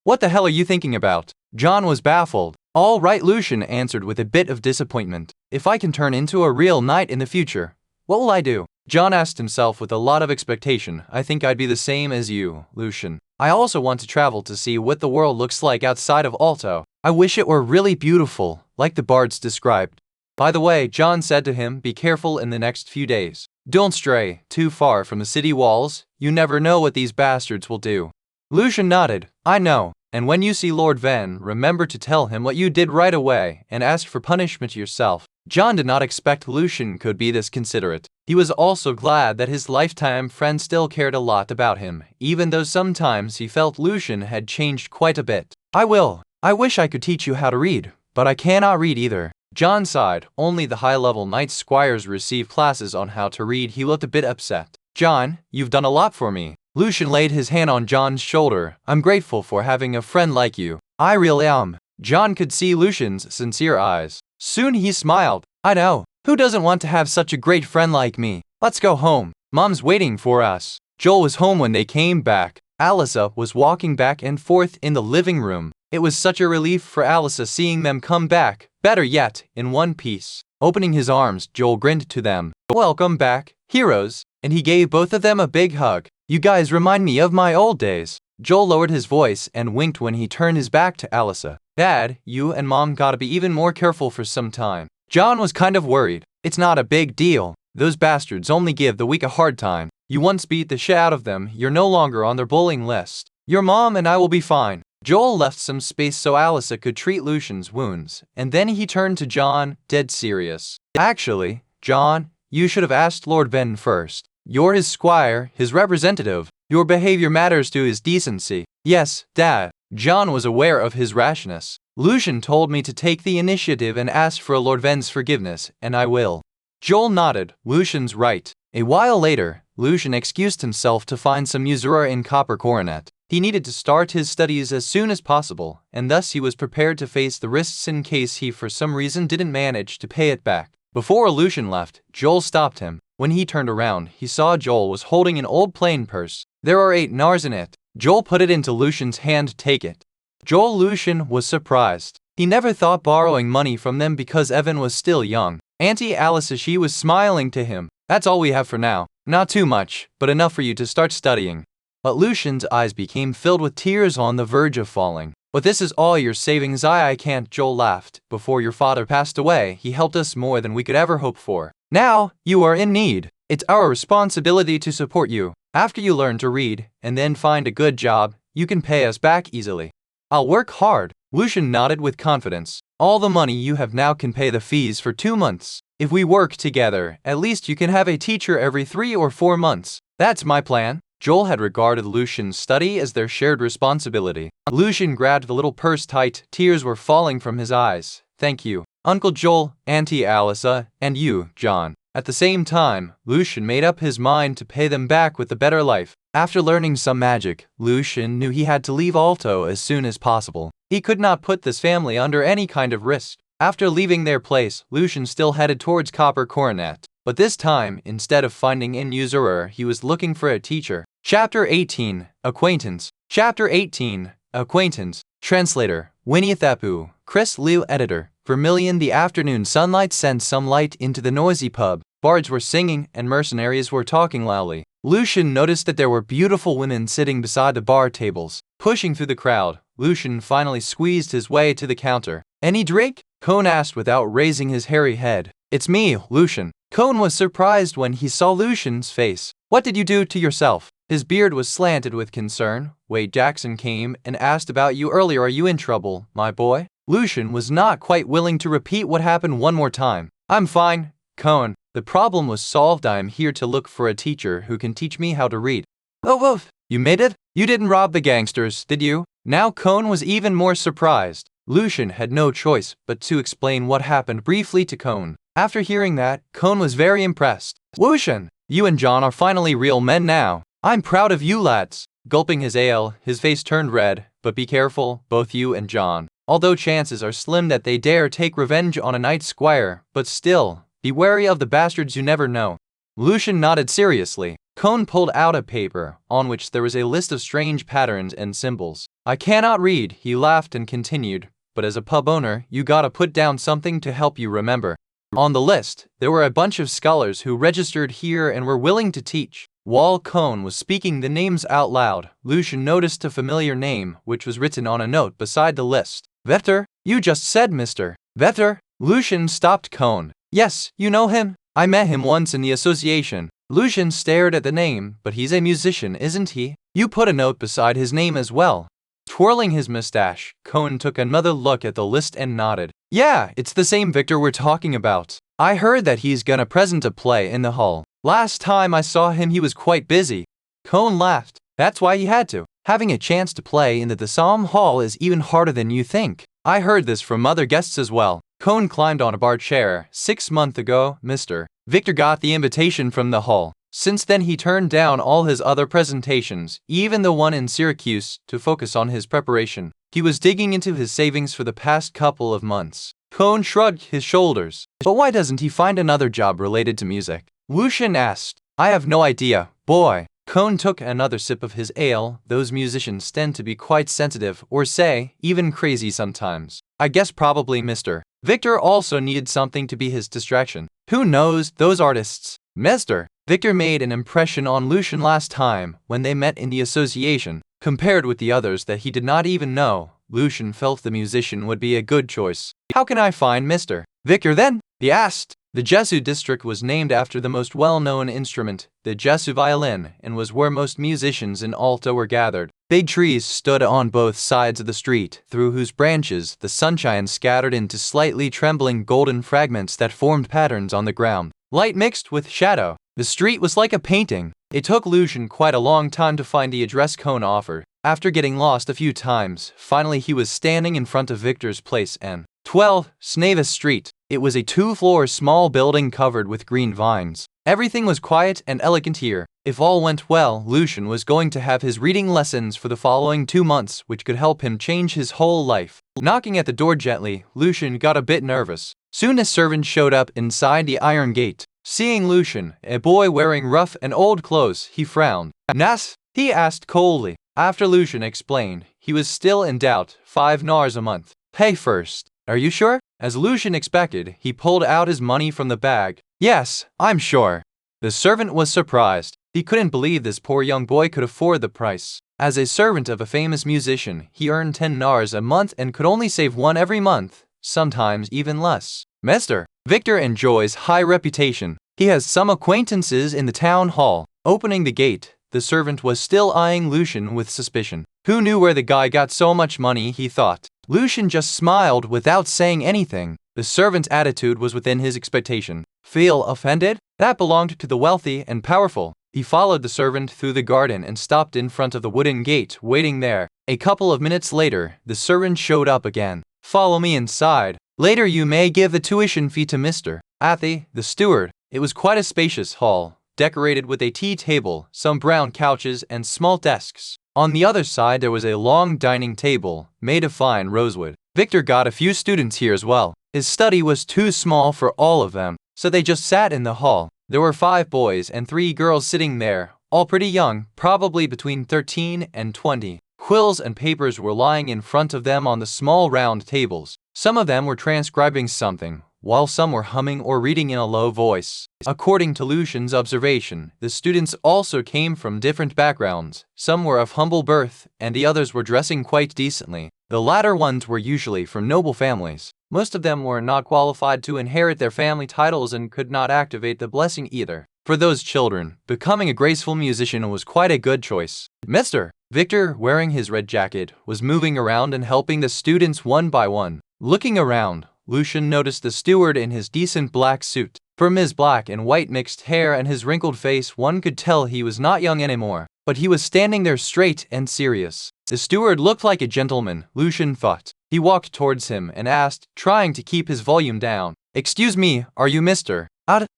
What the hell are you thinking about? John was baffled. All right, Lucien answered with a bit of disappointment. If I can turn into a real knight in the future, what will I do? John asked himself with a lot of expectation. I think I'd be the same as you, Lucien. I also want to travel to see what the world looks like outside of Alto. I wish it were really beautiful, like the bards described. By the way, John said to him, be careful in the next few days. Don't stray too far from the city walls. You never know what these bastards will do. Lucien nodded. I know. And when you see Lord Ven, remember to tell him what you did right away and ask for punishment yourself. John did not expect Lucien could be this considerate. He was also glad that his lifetime friend still cared a lot about him, even though sometimes he felt Lucien had changed quite a bit. I will. I wish I could teach you how to read, but I cannot read either. John sighed. Only the high-level knight squires receive classes on how to read. He looked a bit upset. John, you've done a lot for me. Lucien laid his hand on John's shoulder. I'm grateful for having a friend like you. I really am. John could see Lucien's sincere eyes. Soon he smiled. I know. Who doesn't want to have such a great friend like me? Let's go home. Mom's waiting for us. Joel was home when they came back. Alyssa was walking back and forth in the living room. It was such a relief for Alyssa seeing them come back. Better yet, in one piece. Opening his arms, Joel grinned to them. Welcome back, heroes. And he gave both of them a big hug. You guys remind me of my old days. Joel lowered his voice and winked when he turned his back to Alyssa. Dad, you and Mom gotta be even more careful for some time. John was kind of worried. It's not a big deal. Those bastards only give the weak a hard time. You once beat the shit out of them, you're no longer on their bullying list. Your mom and I will be fine. Joel left some space so Alyssa could treat Lucien's wounds, and then he turned to John, dead serious. Actually, John, you should have asked Lord Ven first. You're his squire, his representative. Your behavior matters to his decency. Yes, Dad. John was aware of his rashness. Lucien told me to take the initiative and ask for Lord Ven's forgiveness, and I will. Joel nodded. Lucien's right. A while later, Lucien excused himself to find some usura in Copper Coronet. He needed to start his studies as soon as possible, and thus he was prepared to face the risks in case he for some reason didn't manage to pay it back. Before Lucien left, Joel stopped him. When he turned around, he saw Joel was holding an old plain purse. There are 8 nars in it. Joel put it into Lucien's hand. Take it. Lucien was surprised. He never thought borrowing money from them because Evan was still young. Auntie Alyssa, she was smiling to him. That's all we have for now. Not too much, but enough for you to start studying. But Lucien's eyes became filled with tears on the verge of falling. But this is all your savings. I can't. Joel laughed. Before your father passed away, he helped us more than we could ever hope for. Now, you are in need. It's our responsibility to support you. After you learn to read, and then find a good job, you can pay us back easily. I'll work hard. Lucien nodded with confidence. All the money you have now can pay the fees for 2 months. If we work together, at least you can have a teacher every 3 or 4 months. That's my plan. Joel had regarded Lucien's study as their shared responsibility. Lucien grabbed the little purse tight. Tears were falling from his eyes. Thank you, Uncle Joel, Auntie Alyssa, and you, John. At the same time, Lucien made up his mind to pay them back with a better life. After learning some magic, Lucien knew he had to leave Alto as soon as possible. He could not put this family under any kind of risk. After leaving their place, Lucien still headed towards Copper Coronet. But this time, instead of finding an usurer, he was looking for a teacher. Chapter 18, Acquaintance. Chapter 18, Acquaintance. Translator, Winnie Thapu. Chris Liu. Editor, Vermilion. The afternoon sunlight sent some light into the noisy pub. Bards were singing and mercenaries were talking loudly. Lucien noticed that there were beautiful women sitting beside the bar tables. Pushing through the crowd, Lucien finally squeezed his way to the counter. Any drink? Cone asked without raising his hairy head. It's me, Lucien. Cone was surprised when he saw Lucien's face. What did you do to yourself? His beard was slanted with concern. Wade Jackson came and asked about you earlier. Are you in trouble, my boy? Lucien was not quite willing to repeat what happened one more time. I'm fine, Cone. The problem was solved. I am here to look for a teacher who can teach me how to read. Oh, you made it? You didn't rob the gangsters, did you? Now Cone was even more surprised. Lucien had no choice but to explain what happened briefly to Cone. After hearing that, Cone was very impressed. Lucien, you and John are finally real men now. I'm proud of you lads. Gulping his ale, his face turned red. But be careful, both you and John. Although chances are slim that they dare take revenge on a knight squire, but still, be wary of the bastards, you never know. Lucien nodded seriously. Cone pulled out a paper, on which there was a list of strange patterns and symbols. I cannot read, he laughed and continued, but as a pub owner, you gotta put down something to help you remember. On the list, there were a bunch of scholars who registered here and were willing to teach. While Cone was speaking the names out loud, Lucien noticed a familiar name, which was written on a note beside the list. Vetter? You just said Mr. Vetter? Lucien stopped Cone. Yes, you know him? I met him once in the association. Lucien stared at the name, but he's a musician, isn't he? You put a note beside his name as well. Twirling his mustache, Cone took another look at the list and nodded. Yeah, it's the same Victor we're talking about. I heard that he's gonna present a play in the hall. Last time I saw him he was quite busy. Cone laughed. That's why he had to. Having a chance to play in the Dasam Hall is even harder than you think. I heard this from other guests as well. Cone climbed on a bar chair. 6 months ago, Mr. Victor got the invitation from the hall. Since then he turned down all his other presentations, even the one in Syracuse, to focus on his preparation. He was digging into his savings for the past couple of months. Cone shrugged his shoulders. But why doesn't he find another job related to music? Lucien asked. I have no idea, boy. Cone took another sip of his ale. Those musicians tend to be quite sensitive, or say, even crazy sometimes. I guess probably Mr. Victor also needed something to be his distraction. Who knows, those artists. Mr. Victor made an impression on Lucien last time when they met in the association. Compared with the others that he did not even know, Lucien felt the musician would be a good choice. How can I find Mr. Victor then? He asked. The Jesu district was named after the most well-known instrument, the Jesu violin, and was where most musicians in Alta were gathered. Big trees stood on both sides of the street, through whose branches the sunshine scattered into slightly trembling golden fragments that formed patterns on the ground. Light mixed with shadow. The street was like a painting. It took Lucien quite a long time to find the address Cone offered. After getting lost a few times, finally he was standing in front of Victor's place and 12 Snavis Street. It was a 2-floor small building covered with green vines. Everything was quiet and elegant here. If all went well, Lucien was going to have his reading lessons for the following 2 months, which could help him change his whole life. Knocking at the door gently, Lucien got a bit nervous. Soon a servant showed up inside the iron gate. Seeing Lucien, a boy wearing rough and old clothes, he frowned. Nas? He asked coldly. After Lucien explained, he was still in doubt. 5 nars a month. Pay first. Are you sure? As Lucien expected, he pulled out his money from the bag. Yes, I'm sure. The servant was surprised. He couldn't believe this poor young boy could afford the price. As a servant of a famous musician, he earned 10 nars a month and could only save 1 every month, sometimes even less. Mr. Victor enjoys high reputation. He has some acquaintances in the town hall. Opening the gate, the servant was still eyeing Lucien with suspicion. Who knew where the guy got so much money, he thought. Lucien just smiled without saying anything. The servant's attitude was within his expectation. Feel offended? That belonged to the wealthy and powerful. He followed the servant through the garden and stopped in front of the wooden gate, waiting there. A couple of minutes later, the servant showed up again. Follow me inside. Later you may give the tuition fee to Mr. Athy, the steward. It was quite a spacious hall, decorated with a tea table, some brown couches, and small desks. On the other side there was a long dining table, made of fine rosewood. Victor got a few students here as well. His study was too small for all of them, so they just sat in the hall. There were 5 boys and 3 girls sitting there, all pretty young, probably between 13 and 20. Quills and papers were lying in front of them on the small round tables. Some of them were transcribing something, while some were humming or reading in a low voice. According to Lucien's observation, the students also came from different backgrounds. Some were of humble birth, and the others were dressing quite decently. The latter ones were usually from noble families. Most of them were not qualified to inherit their family titles and could not activate the blessing either. For those children, becoming a graceful musician was quite a good choice. Mr. Victor, wearing his red jacket, was moving around and helping the students one by one. Looking around, Lucien noticed the steward in his decent black suit. From his black and white mixed hair and his wrinkled face, one could tell he was not young anymore. But he was standing there straight and serious. The steward looked like a gentleman, Lucien thought. He walked towards him and asked, trying to keep his volume down, "Excuse me, are you Mr.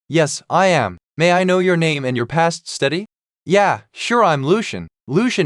Yes, I am. May I know your name and your past study?" "Yeah, sure, I'm Lucien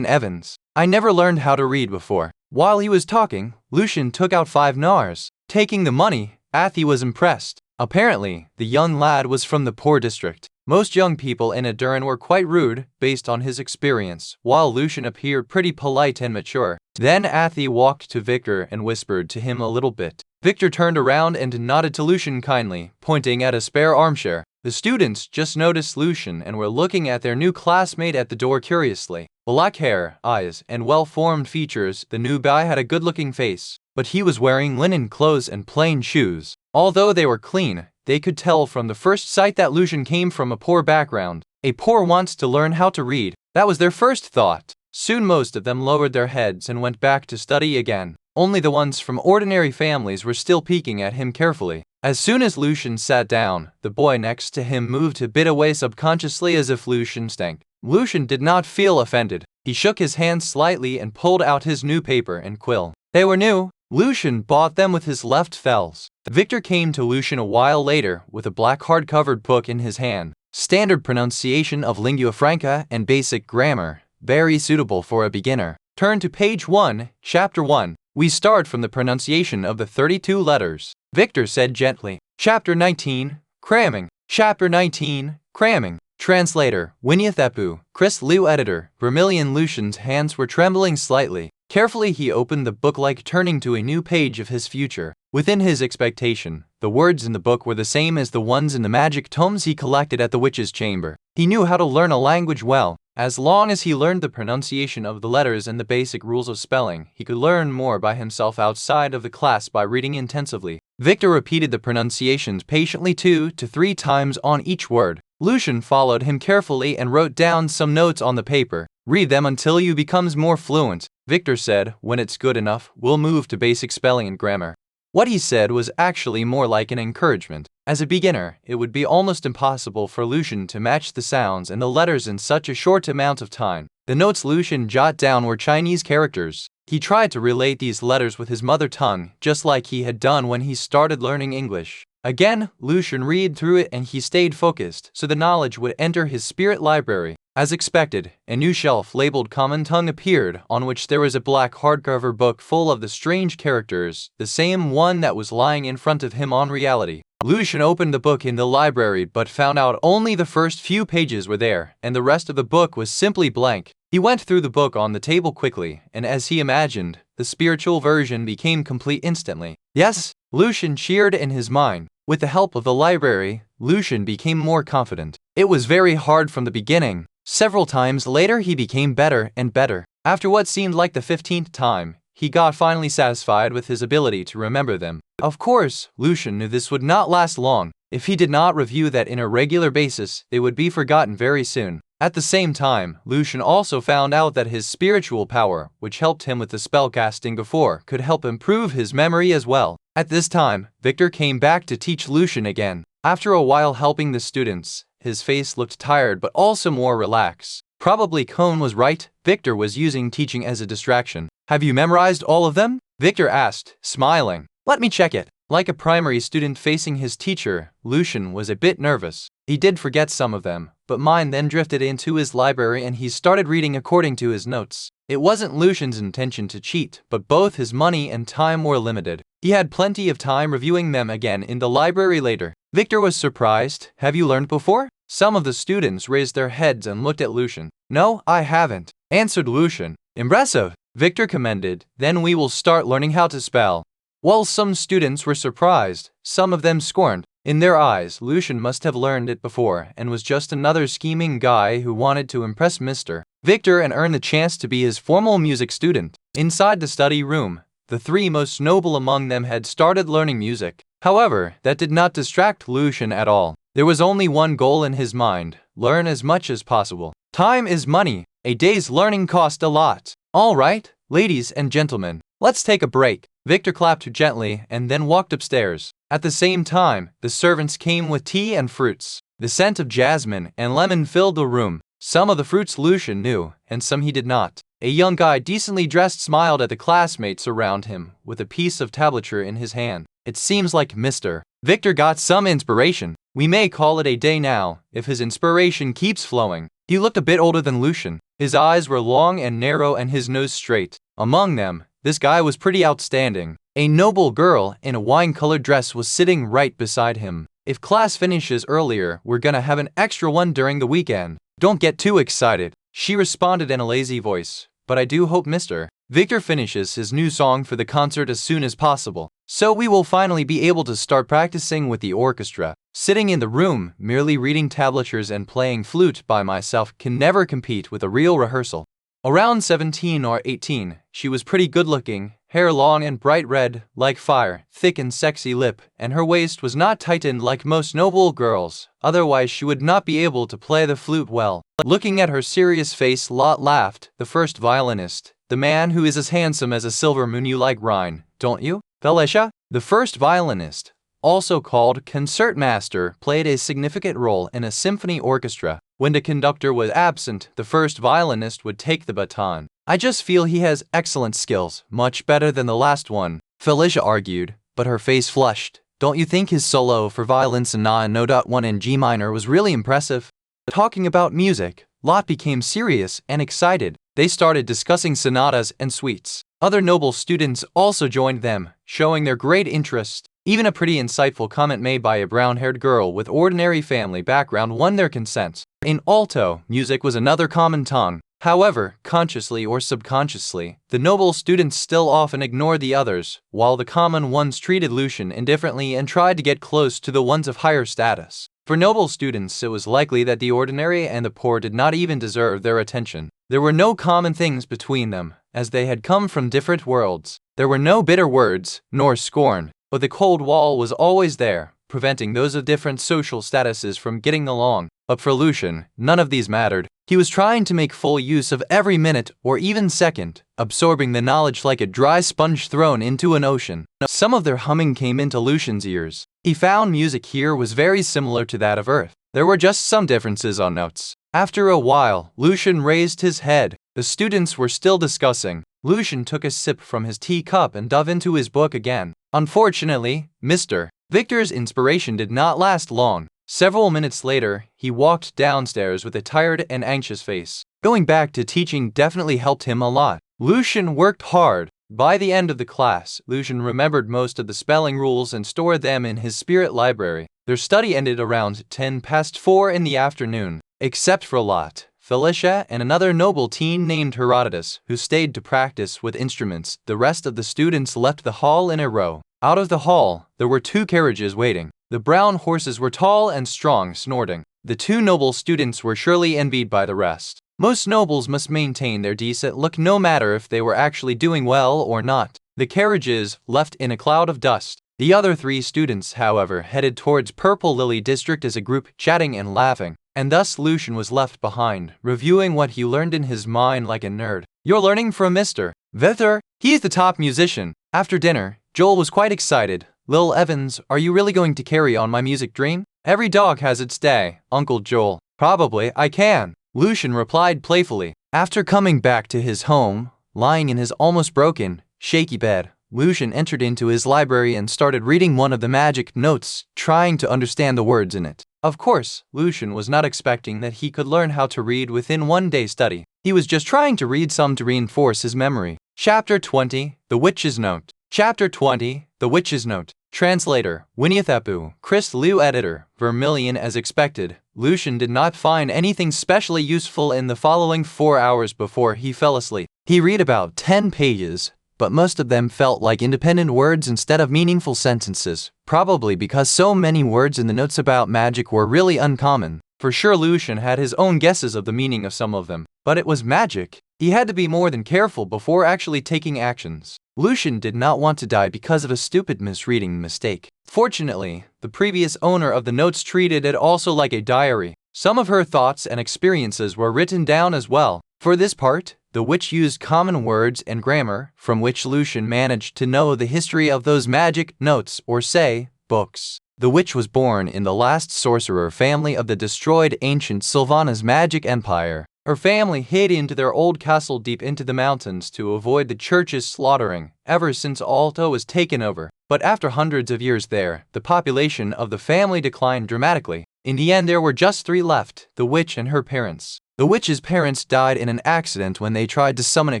Evans. I never learned how to read before." While he was talking, Lucien took out 5 nars. Taking the money, Athie was impressed. Apparently, the young lad was from the poor district. Most young people in Aduran were quite rude, based on his experience, while Lucien appeared pretty polite and mature. Then Athie walked to Victor and whispered to him a little bit. Victor turned around and nodded to Lucien kindly, pointing at a spare armchair. The students just noticed Lucien and were looking at their new classmate at the door curiously. Black hair, eyes, and well-formed features, the new guy had a good-looking face, but he was wearing linen clothes and plain shoes. Although they were clean, they could tell from the first sight that Lucien came from a poor background. A poor wants to learn how to read. That was their first thought. Soon most of them lowered their heads and went back to study again. Only the ones from ordinary families were still peeking at him carefully. As soon as Lucien sat down, the boy next to him moved a bit away subconsciously as if Lucien stank. Lucien did not feel offended. He shook his hand slightly and pulled out his new paper and quill. They were new. Lucien bought them with his left fells. Victor came to Lucien a while later with a black hard-covered book in his hand. Standard pronunciation of lingua franca and basic grammar, very suitable for a beginner. Turn to page 1, chapter 1. We start from the pronunciation of the 32 letters. Victor said gently. Chapter 19, Cramming. Chapter 19, Cramming. Translator, Winniethepu, Chris Liu. Editor, Vermilion. Lucien's hands were trembling slightly. Carefully he opened the book like turning to a new page of his future. Within his expectation, the words in the book were the same as the ones in the magic tomes he collected at the witch's chamber. He knew how to learn a language well. As long as he learned the pronunciation of the letters and the basic rules of spelling, he could learn more by himself outside of the class by reading intensively. Victor repeated the pronunciations patiently 2 to 3 times on each word. Lucien followed him carefully and wrote down some notes on the paper. Read them until you becomes more fluent. Victor said, when it's good enough, we'll move to basic spelling and grammar. What he said was actually more like an encouragement. As a beginner, it would be almost impossible for Lucien to match the sounds and the letters in such a short amount of time. The notes Lucien jotted down were Chinese characters. He tried to relate these letters with his mother tongue, just like he had done when he started learning English. Again, Lucien read through it and he stayed focused, so the knowledge would enter his spirit library. As expected, a new shelf labeled Common Tongue appeared, on which there was a black hardcover book full of the strange characters, the same one that was lying in front of him on reality. Lucien opened the book in the library but found out only the first few pages were there, and the rest of the book was simply blank. He went through the book on the table quickly, and as he imagined, the spiritual version became complete instantly. Yes, Lucien cheered in his mind. With the help of the library, Lucien became more confident. It was very hard from the beginning. Several times later he became better and better. After what seemed like the 15th time, he got finally satisfied with his ability to remember them. Of course, Lucien knew this would not last long. If he did not review that on a regular basis, they would be forgotten very soon. At the same time, Lucien also found out that his spiritual power, which helped him with the spellcasting before, could help improve his memory as well. At this time, Victor came back to teach Lucien again. After a while helping the students, his face looked tired but also more relaxed. Probably Cone was right. Victor was using teaching as a distraction. Have you memorized all of them? Victor asked, smiling. Let me check it. Like a primary student facing his teacher, Lucien was a bit nervous. He did forget some of them, but mind then drifted into his library and he started reading according to his notes. It wasn't Lucien's intention to cheat, but both his money and time were limited. He had plenty of time reviewing them again in the library later. Victor was surprised. Have you learned before? Some of the students raised their heads and looked at Lucien. No, I haven't, answered Lucien. Impressive, Victor commended. Then we will start learning how to spell. While some students were surprised, some of them scorned. In their eyes, Lucien must have learned it before and was just another scheming guy who wanted to impress Mr. Victor and earn the chance to be his formal music student. Inside the study room, the 3 most noble among them had started learning music. However, that did not distract Lucien at all. There was only one goal in his mind. learn as much as possible. Time is money. A day's learning cost a lot. All right, ladies and gentlemen, let's take a break. Victor clapped gently and then walked upstairs. At the same time, the servants came with tea and fruits. The scent of jasmine and lemon filled the room. Some of the fruits Lucien knew, and some he did not. A young guy decently dressed smiled at the classmates around him with a piece of tablature in his hand. It seems like Mr. Victor got some inspiration. We may call it a day now, if his inspiration keeps flowing. He looked a bit older than Lucien. His eyes were long and narrow and his nose straight. Among them, this guy was pretty outstanding. A noble girl in a wine-colored dress was sitting right beside him. If class finishes earlier, we're gonna have an extra one during the weekend. Don't get too excited, she responded in a lazy voice, but I do hope Mr. Victor finishes his new song for the concert as soon as possible, so we will finally be able to start practicing with the orchestra. Sitting in the room, merely reading tablatures and playing flute by myself can never compete with a real rehearsal. Around 17 or 18, she was pretty good-looking, hair long and bright red, like fire, thick and sexy lip, and her waist was not tightened like most noble girls, otherwise she would not be able to play the flute well. Looking at her serious face, Lot laughed. The first violinist, the man who is as handsome as a silver moon. You like Rhine, don't you, Felicia? The first violinist, also called concertmaster, played a significant role in a symphony orchestra. When the conductor was absent, the first violinist would take the baton. I just feel he has excellent skills, much better than the last one, Felicia argued, but her face flushed. Don't you think his solo for violin Sonata No. 1 in G minor was really impressive? Talking about music, Lot became serious and excited. They started discussing sonatas and suites. Other noble students also joined them, showing their great interest. Even a pretty insightful comment made by a brown-haired girl with ordinary family background won their consent. In alto, music was another common tongue. However, consciously or subconsciously, the noble students still often ignored the others, while the common ones treated Lucien indifferently and tried to get close to the ones of higher status. For noble students, it was likely that the ordinary and the poor did not even deserve their attention. There were no common things between them, as they had come from different worlds. There were no bitter words, nor scorn, but the cold wall was always there, preventing those of different social statuses from getting along. But for Lucien, none of these mattered. He was trying to make full use of every minute or even second, absorbing the knowledge like a dry sponge thrown into an ocean. Some of their humming came into Lucien's ears. He found music here was very similar to that of Earth. There were just some differences on notes. After a while, Lucien raised his head. The students were still discussing. Lucien took a sip from his teacup and dove into his book again. Unfortunately, Mr. Victor's inspiration did not last long. Several minutes later, he walked downstairs with a tired and anxious face. Going back to teaching definitely helped him a lot. Lucien worked hard. By the end of the class, Lucien remembered most of the spelling rules and stored them in his spirit library. Their study ended around 4:10 in the afternoon, except for Lot, Felicia, and another noble teen named Herodotus, who stayed to practice with instruments. The rest of the students left the hall in a row. Out of the hall, there were 2 carriages waiting. The brown horses were tall and strong, snorting. The 2 noble students were surely envied by the rest. Most nobles must maintain their decent look no matter if they were actually doing well or not. The carriages left in a cloud of dust. The other 3 students, however, headed towards Purple Lily District as a group, chatting and laughing. And thus Lucien was left behind, reviewing what he learned in his mind like a nerd. You're learning from Mr. Victor? He's the top musician. After dinner, Joel was quite excited. Lil Evans, are you really going to carry on my music dream? Every dog has its day, Uncle Joel. Probably I can, Lucien replied playfully. After coming back to his home, lying in his almost broken, shaky bed, Lucien entered into his library and started reading one of the magic notes, trying to understand the words in it. Of course, Lucien was not expecting that he could learn how to read within one day's study. He was just trying to read some to reinforce his memory. Chapter 20, The Witch's Note. Chapter 20, The Witch's Note. Translator, Winniethepu, Chris Liu. Editor, Vermilion. As expected, Lucien did not find anything specially useful in the following 4 hours before he fell asleep. He read about 10 pages, but most of them felt like independent words instead of meaningful sentences, probably because so many words in the notes about magic were really uncommon. For sure, Lucien had his own guesses of the meaning of some of them, but it was magic. He had to be more than careful before actually taking actions. Lucien did not want to die because of a stupid misreading mistake. Fortunately, the previous owner of the notes treated it also like a diary, Some of her thoughts and experiences were written down as well. For this part, the witch used common words and grammar, from which Lucien managed to know the history of those magic notes, or say, books. The witch was born in the last sorcerer family of the destroyed ancient Sylvanas magic empire. Her family hid into their old castle deep into the mountains to avoid the church's slaughtering, ever since Alto was taken over. But after hundreds of years there, the population of the family declined dramatically. In the end, there were just 3 left, the witch and her parents. The witch's parents died in an accident when they tried to summon a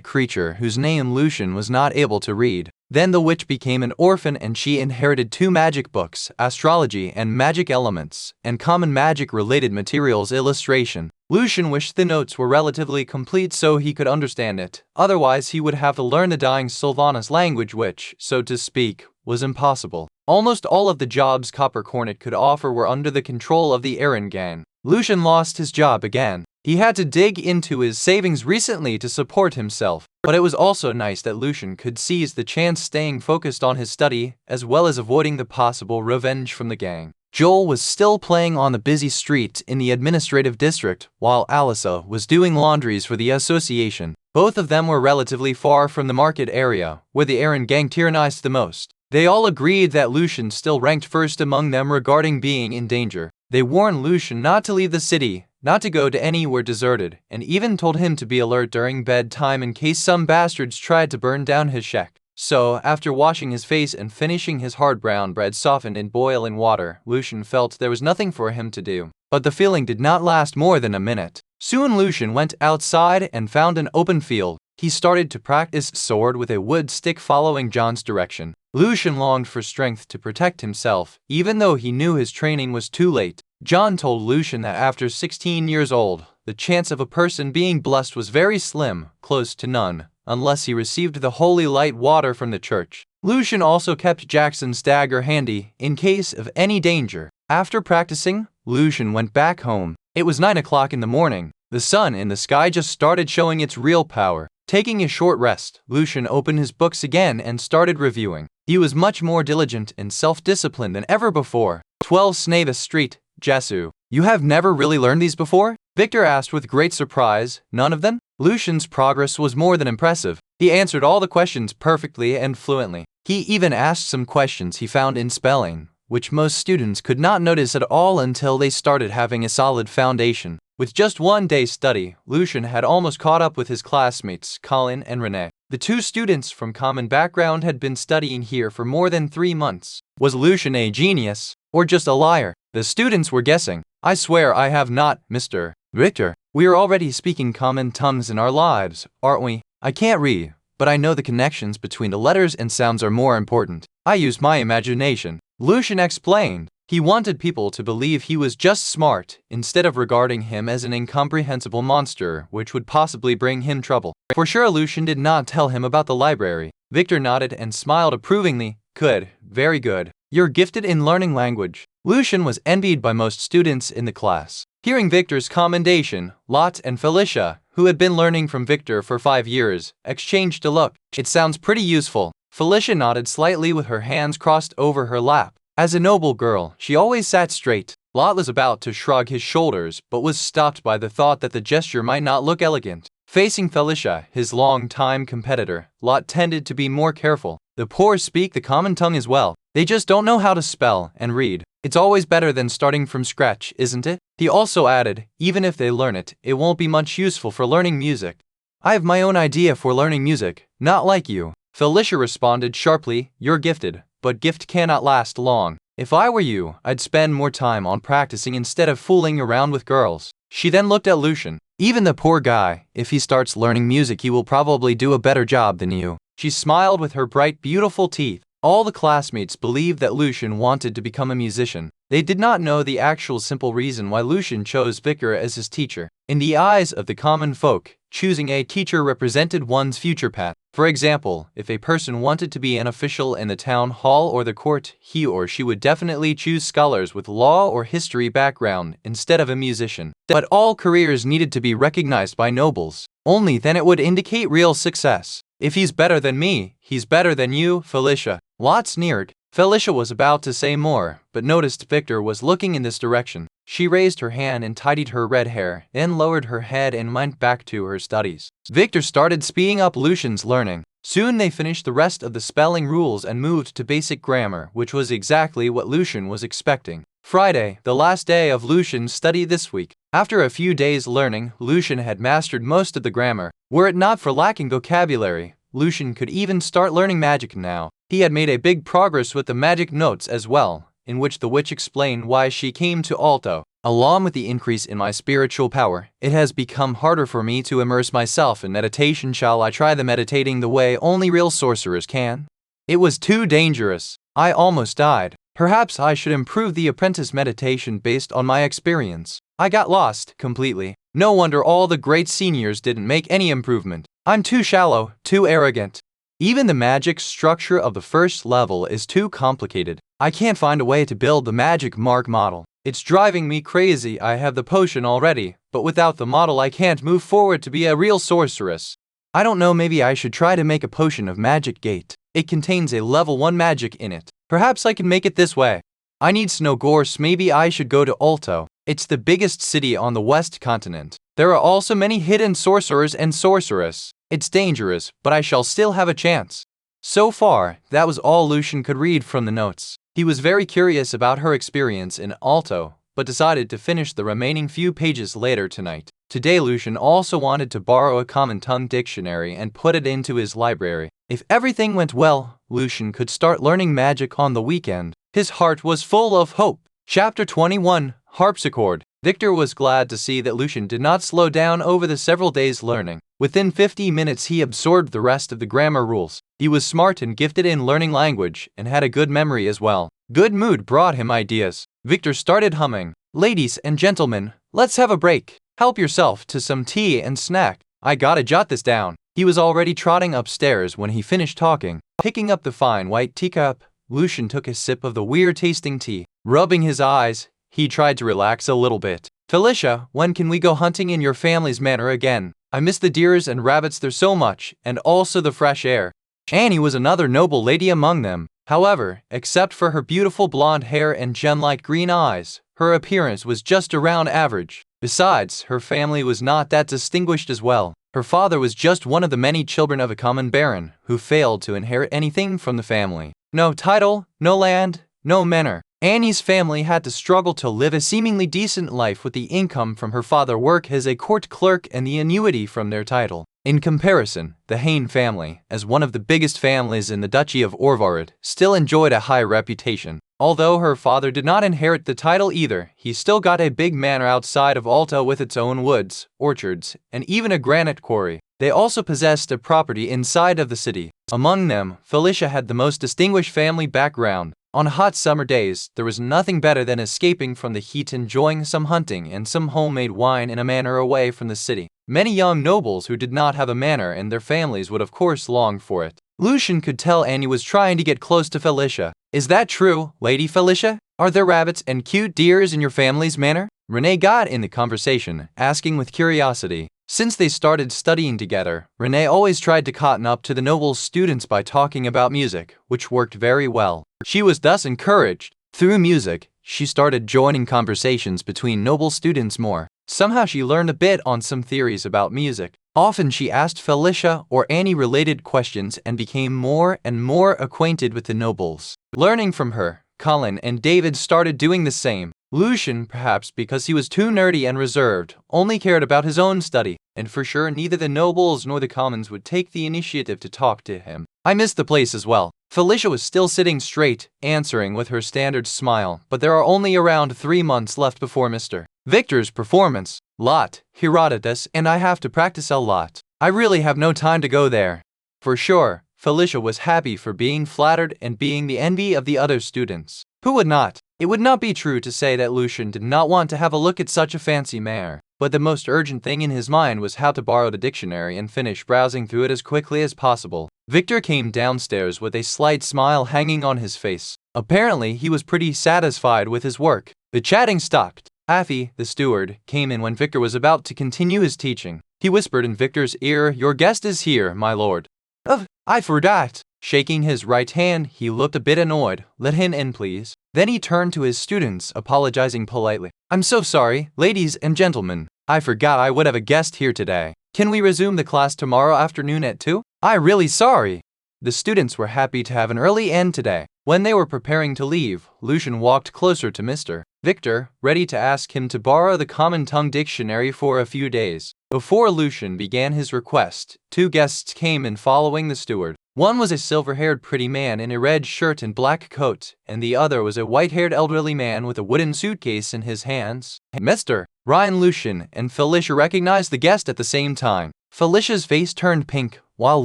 creature whose name Lucien was not able to read. Then the witch became an orphan and she inherited 2 magic books, astrology and magic elements, and common magic-related materials illustration. Lucien wished the notes were relatively complete so he could understand it, otherwise he would have to learn the dying Sylvanas language which, so to speak, was impossible. Almost all of the jobs Copper Cornet could offer were under the control of the Aaron gang. Lucien lost his job again. He had to dig into his savings recently to support himself, but it was also nice that Lucien could seize the chance staying focused on his study, as well as avoiding the possible revenge from the gang. Joel was still playing on the busy street in the administrative district, while Alyssa was doing laundries for the association. Both of them were relatively far from the market area, where the Aaron gang tyrannized the most. They all agreed that Lucien still ranked first among them regarding being in danger. They warned Lucien not to leave the city, not to go to anywhere deserted, and even told him to be alert during bedtime in case some bastards tried to burn down his shack. So, after washing his face and finishing his hard brown bread softened in boiling water, Lucien felt there was nothing for him to do. But the feeling did not last more than a minute. Soon Lucien went outside and found an open field. He started to practice sword with a wood stick following John's direction. Lucien longed for strength to protect himself, even though he knew his training was too late. John told Lucien that after 16 years old, the chance of a person being blessed was very slim, close to none, unless he received the holy light water from the church. Lucien also kept Jackson's dagger handy, in case of any danger. After practicing, Lucien went back home. It was 9 o'clock in the morning. The sun in the sky just started showing its real power. Taking a short rest, Lucien opened his books again and started reviewing. He was much more diligent and self-disciplined than ever before. 12 Snavis Street, Jesu. You have never really learned these before? Victor asked with great surprise. None of them? Lucien's progress was more than impressive. He answered all the questions perfectly and fluently. He even asked some questions he found in spelling, which most students could not notice at all until they started having a solid foundation. With just 1 day's study, Lucien had almost caught up with his classmates, Colin and Renee. The 2 students from common background had been studying here for more than 3 months. Was Lucien a genius, or just a liar? The students were guessing. I swear I have not, Mr. Victor. We are already speaking common tongues in our lives, aren't we? I can't read, but I know the connections between the letters and sounds are more important. I used my imagination. Lucien explained. He wanted people to believe he was just smart, instead of regarding him as an incomprehensible monster which would possibly bring him trouble. For sure Lucien did not tell him about the library. Victor nodded and smiled approvingly. Good, very good. You're gifted in learning language. Lucien was envied by most students in the class. Hearing Victor's commendation, Lot and Felicia, who had been learning from Victor for 5 years, exchanged a look. It sounds pretty useful. Felicia nodded slightly with her hands crossed over her lap. As a noble girl, she always sat straight. Lot was about to shrug his shoulders, but was stopped by the thought that the gesture might not look elegant. Facing Felicia, his long-time competitor, Lot tended to be more careful. The poor speak the common tongue as well. They just don't know how to spell and read. It's always better than starting from scratch, isn't it? He also added, even if they learn it, it won't be much useful for learning music. I have my own idea for learning music, not like you. Felicia responded sharply, you're gifted, but gift cannot last long. If I were you, I'd spend more time on practicing instead of fooling around with girls. She then looked at Lucien. Even the poor guy, if he starts learning music he will probably do a better job than you. She smiled with her bright, beautiful teeth. All the classmates believed that Lucien wanted to become a musician. They did not know the actual simple reason why Lucien chose Victor as his teacher. In the eyes of the common folk, choosing a teacher represented one's future path. For example, if a person wanted to be an official in the town hall or the court, he or she would definitely choose scholars with law or history background instead of a musician. But all careers needed to be recognized by nobles. Only then it would indicate real success. If he's better than me, he's better than you, Felicia. Lot sneered. Felicia was about to say more, but noticed Victor was looking in this direction. She raised her hand and tidied her red hair, then lowered her head and went back to her studies. Victor started speeding up Lucien's learning. Soon they finished the rest of the spelling rules and moved to basic grammar, which was exactly what Lucien was expecting. Friday, the last day of Lucien's study this week. After a few days learning, Lucien had mastered most of the grammar. Were it not for lacking vocabulary, Lucien could even start learning magic now. He had made a big progress with the magic notes as well, in which the witch explained why she came to Alto. Along with the increase in my spiritual power, it has become harder for me to immerse myself in meditation. Shall I try the meditating the way only real sorcerers can? It was too dangerous. I almost died. Perhaps I should improve the apprentice meditation based on my experience. I got lost completely. No wonder all the great seniors didn't make any improvement. I'm too shallow, too arrogant. Even the magic structure of the first level is too complicated. I can't find a way to build the magic mark model. It's driving me crazy. I have the potion already, but without the model I can't move forward to be a real sorceress. I don't know, maybe I should try to make a potion of magic gate. It contains a level 1 magic in it. Perhaps I can make it this way. I need snow gorse. Maybe I should go to Alto. It's the biggest city on the west continent. There are also many hidden sorcerers and sorceress. It's dangerous, but I shall still have a chance. So far, that was all Lucien could read from the notes. He was very curious about her experience in Alto, but decided to finish the remaining few pages later tonight. Today Lucien also wanted to borrow a common tongue dictionary and put it into his library. If everything went well, Lucien could start learning magic on the weekend. His heart was full of hope. Chapter 21, Harpsichord. Victor was glad to see that Lucien did not slow down over the several days learning. Within 50 minutes he absorbed the rest of the grammar rules. He was smart and gifted in learning language, and had a good memory as well. Good mood brought him ideas. Victor started humming. Ladies and gentlemen, let's have a break. Help yourself to some tea and snack. I gotta jot this down. He was already trotting upstairs when he finished talking. Picking up the fine white teacup, Lucien took a sip of the weird-tasting tea. Rubbing his eyes, he tried to relax a little bit. Felicia, when can we go hunting in your family's manor again? I miss the deers and rabbits there so much, and also the fresh air. Annie was another noble lady among them. However, except for her beautiful blonde hair and gem-like green eyes, her appearance was just around average. Besides, her family was not that distinguished as well. Her father was just one of the many children of a common baron, who failed to inherit anything from the family. No title, no land, no manor. Annie's family had to struggle to live a seemingly decent life with the income from her father's work as a court clerk and the annuity from their title. In comparison, the Hain family, as one of the biggest families in the Duchy of Orvarud, still enjoyed a high reputation. Although her father did not inherit the title either, he still got a big manor outside of Alto with its own woods, orchards, and even a granite quarry. They also possessed a property inside of the city. Among them, Felicia had the most distinguished family background. On hot summer days, there was nothing better than escaping from the heat, enjoying some hunting and some homemade wine in a manor away from the city. Many young nobles who did not have a manor and their families would of course long for it. Lucien could tell Annie was trying to get close to Felicia. Is that true, Lady Felicia? Are there rabbits and cute deers in your family's manor? Renee got in the conversation, asking with curiosity. Since they started studying together, Renee always tried to cotton up to the noble students by talking about music, which worked very well. She was thus encouraged. Through music, she started joining conversations between noble students more. Somehow she learned a bit on some theories about music. Often she asked Felicia or Annie related questions and became more and more acquainted with the nobles. Learning from her, Colin and David started doing the same. Lucien, perhaps because he was too nerdy and reserved, only cared about his own study, and for sure neither the nobles nor the commons would take the initiative to talk to him. I missed the place as well. Felicia was still sitting straight, answering with her standard smile, but there are only around 3 months left before Mr. Victor's performance. Lot, Herodotus, and I have to practice a lot. I really have no time to go there. For sure, Felicia was happy for being flattered and being the envy of the other students. Who would not? It would not be true to say that Lucien did not want to have a look at such a fancy mare, but the most urgent thing in his mind was how to borrow the dictionary and finish browsing through it as quickly as possible. Victor came downstairs with a slight smile hanging on his face. Apparently, he was pretty satisfied with his work. The chatting stopped. Affy, the steward, came in when Victor was about to continue his teaching. He whispered in Victor's ear, "Your guest is here, my lord." "Oh, I forgot." Shaking his right hand, he looked a bit annoyed. Let him in, please. Then he turned to his students, apologizing politely. I'm so sorry, ladies and gentlemen. I forgot I would have a guest here today. Can we resume the class tomorrow afternoon at 2? I'm really sorry. The students were happy to have an early end today. When they were preparing to leave, Lucien walked closer to Mr. Victor, ready to ask him to borrow the Common Tongue dictionary for a few days. Before Lucien began his request, 2 guests came in following the steward. One was a silver-haired pretty man in a red shirt and black coat, and the other was a white-haired elderly man with a wooden suitcase in his hands. Mr. Ryan, Lucien, and Felicia recognized the guest at the same time. Felicia's face turned pink, while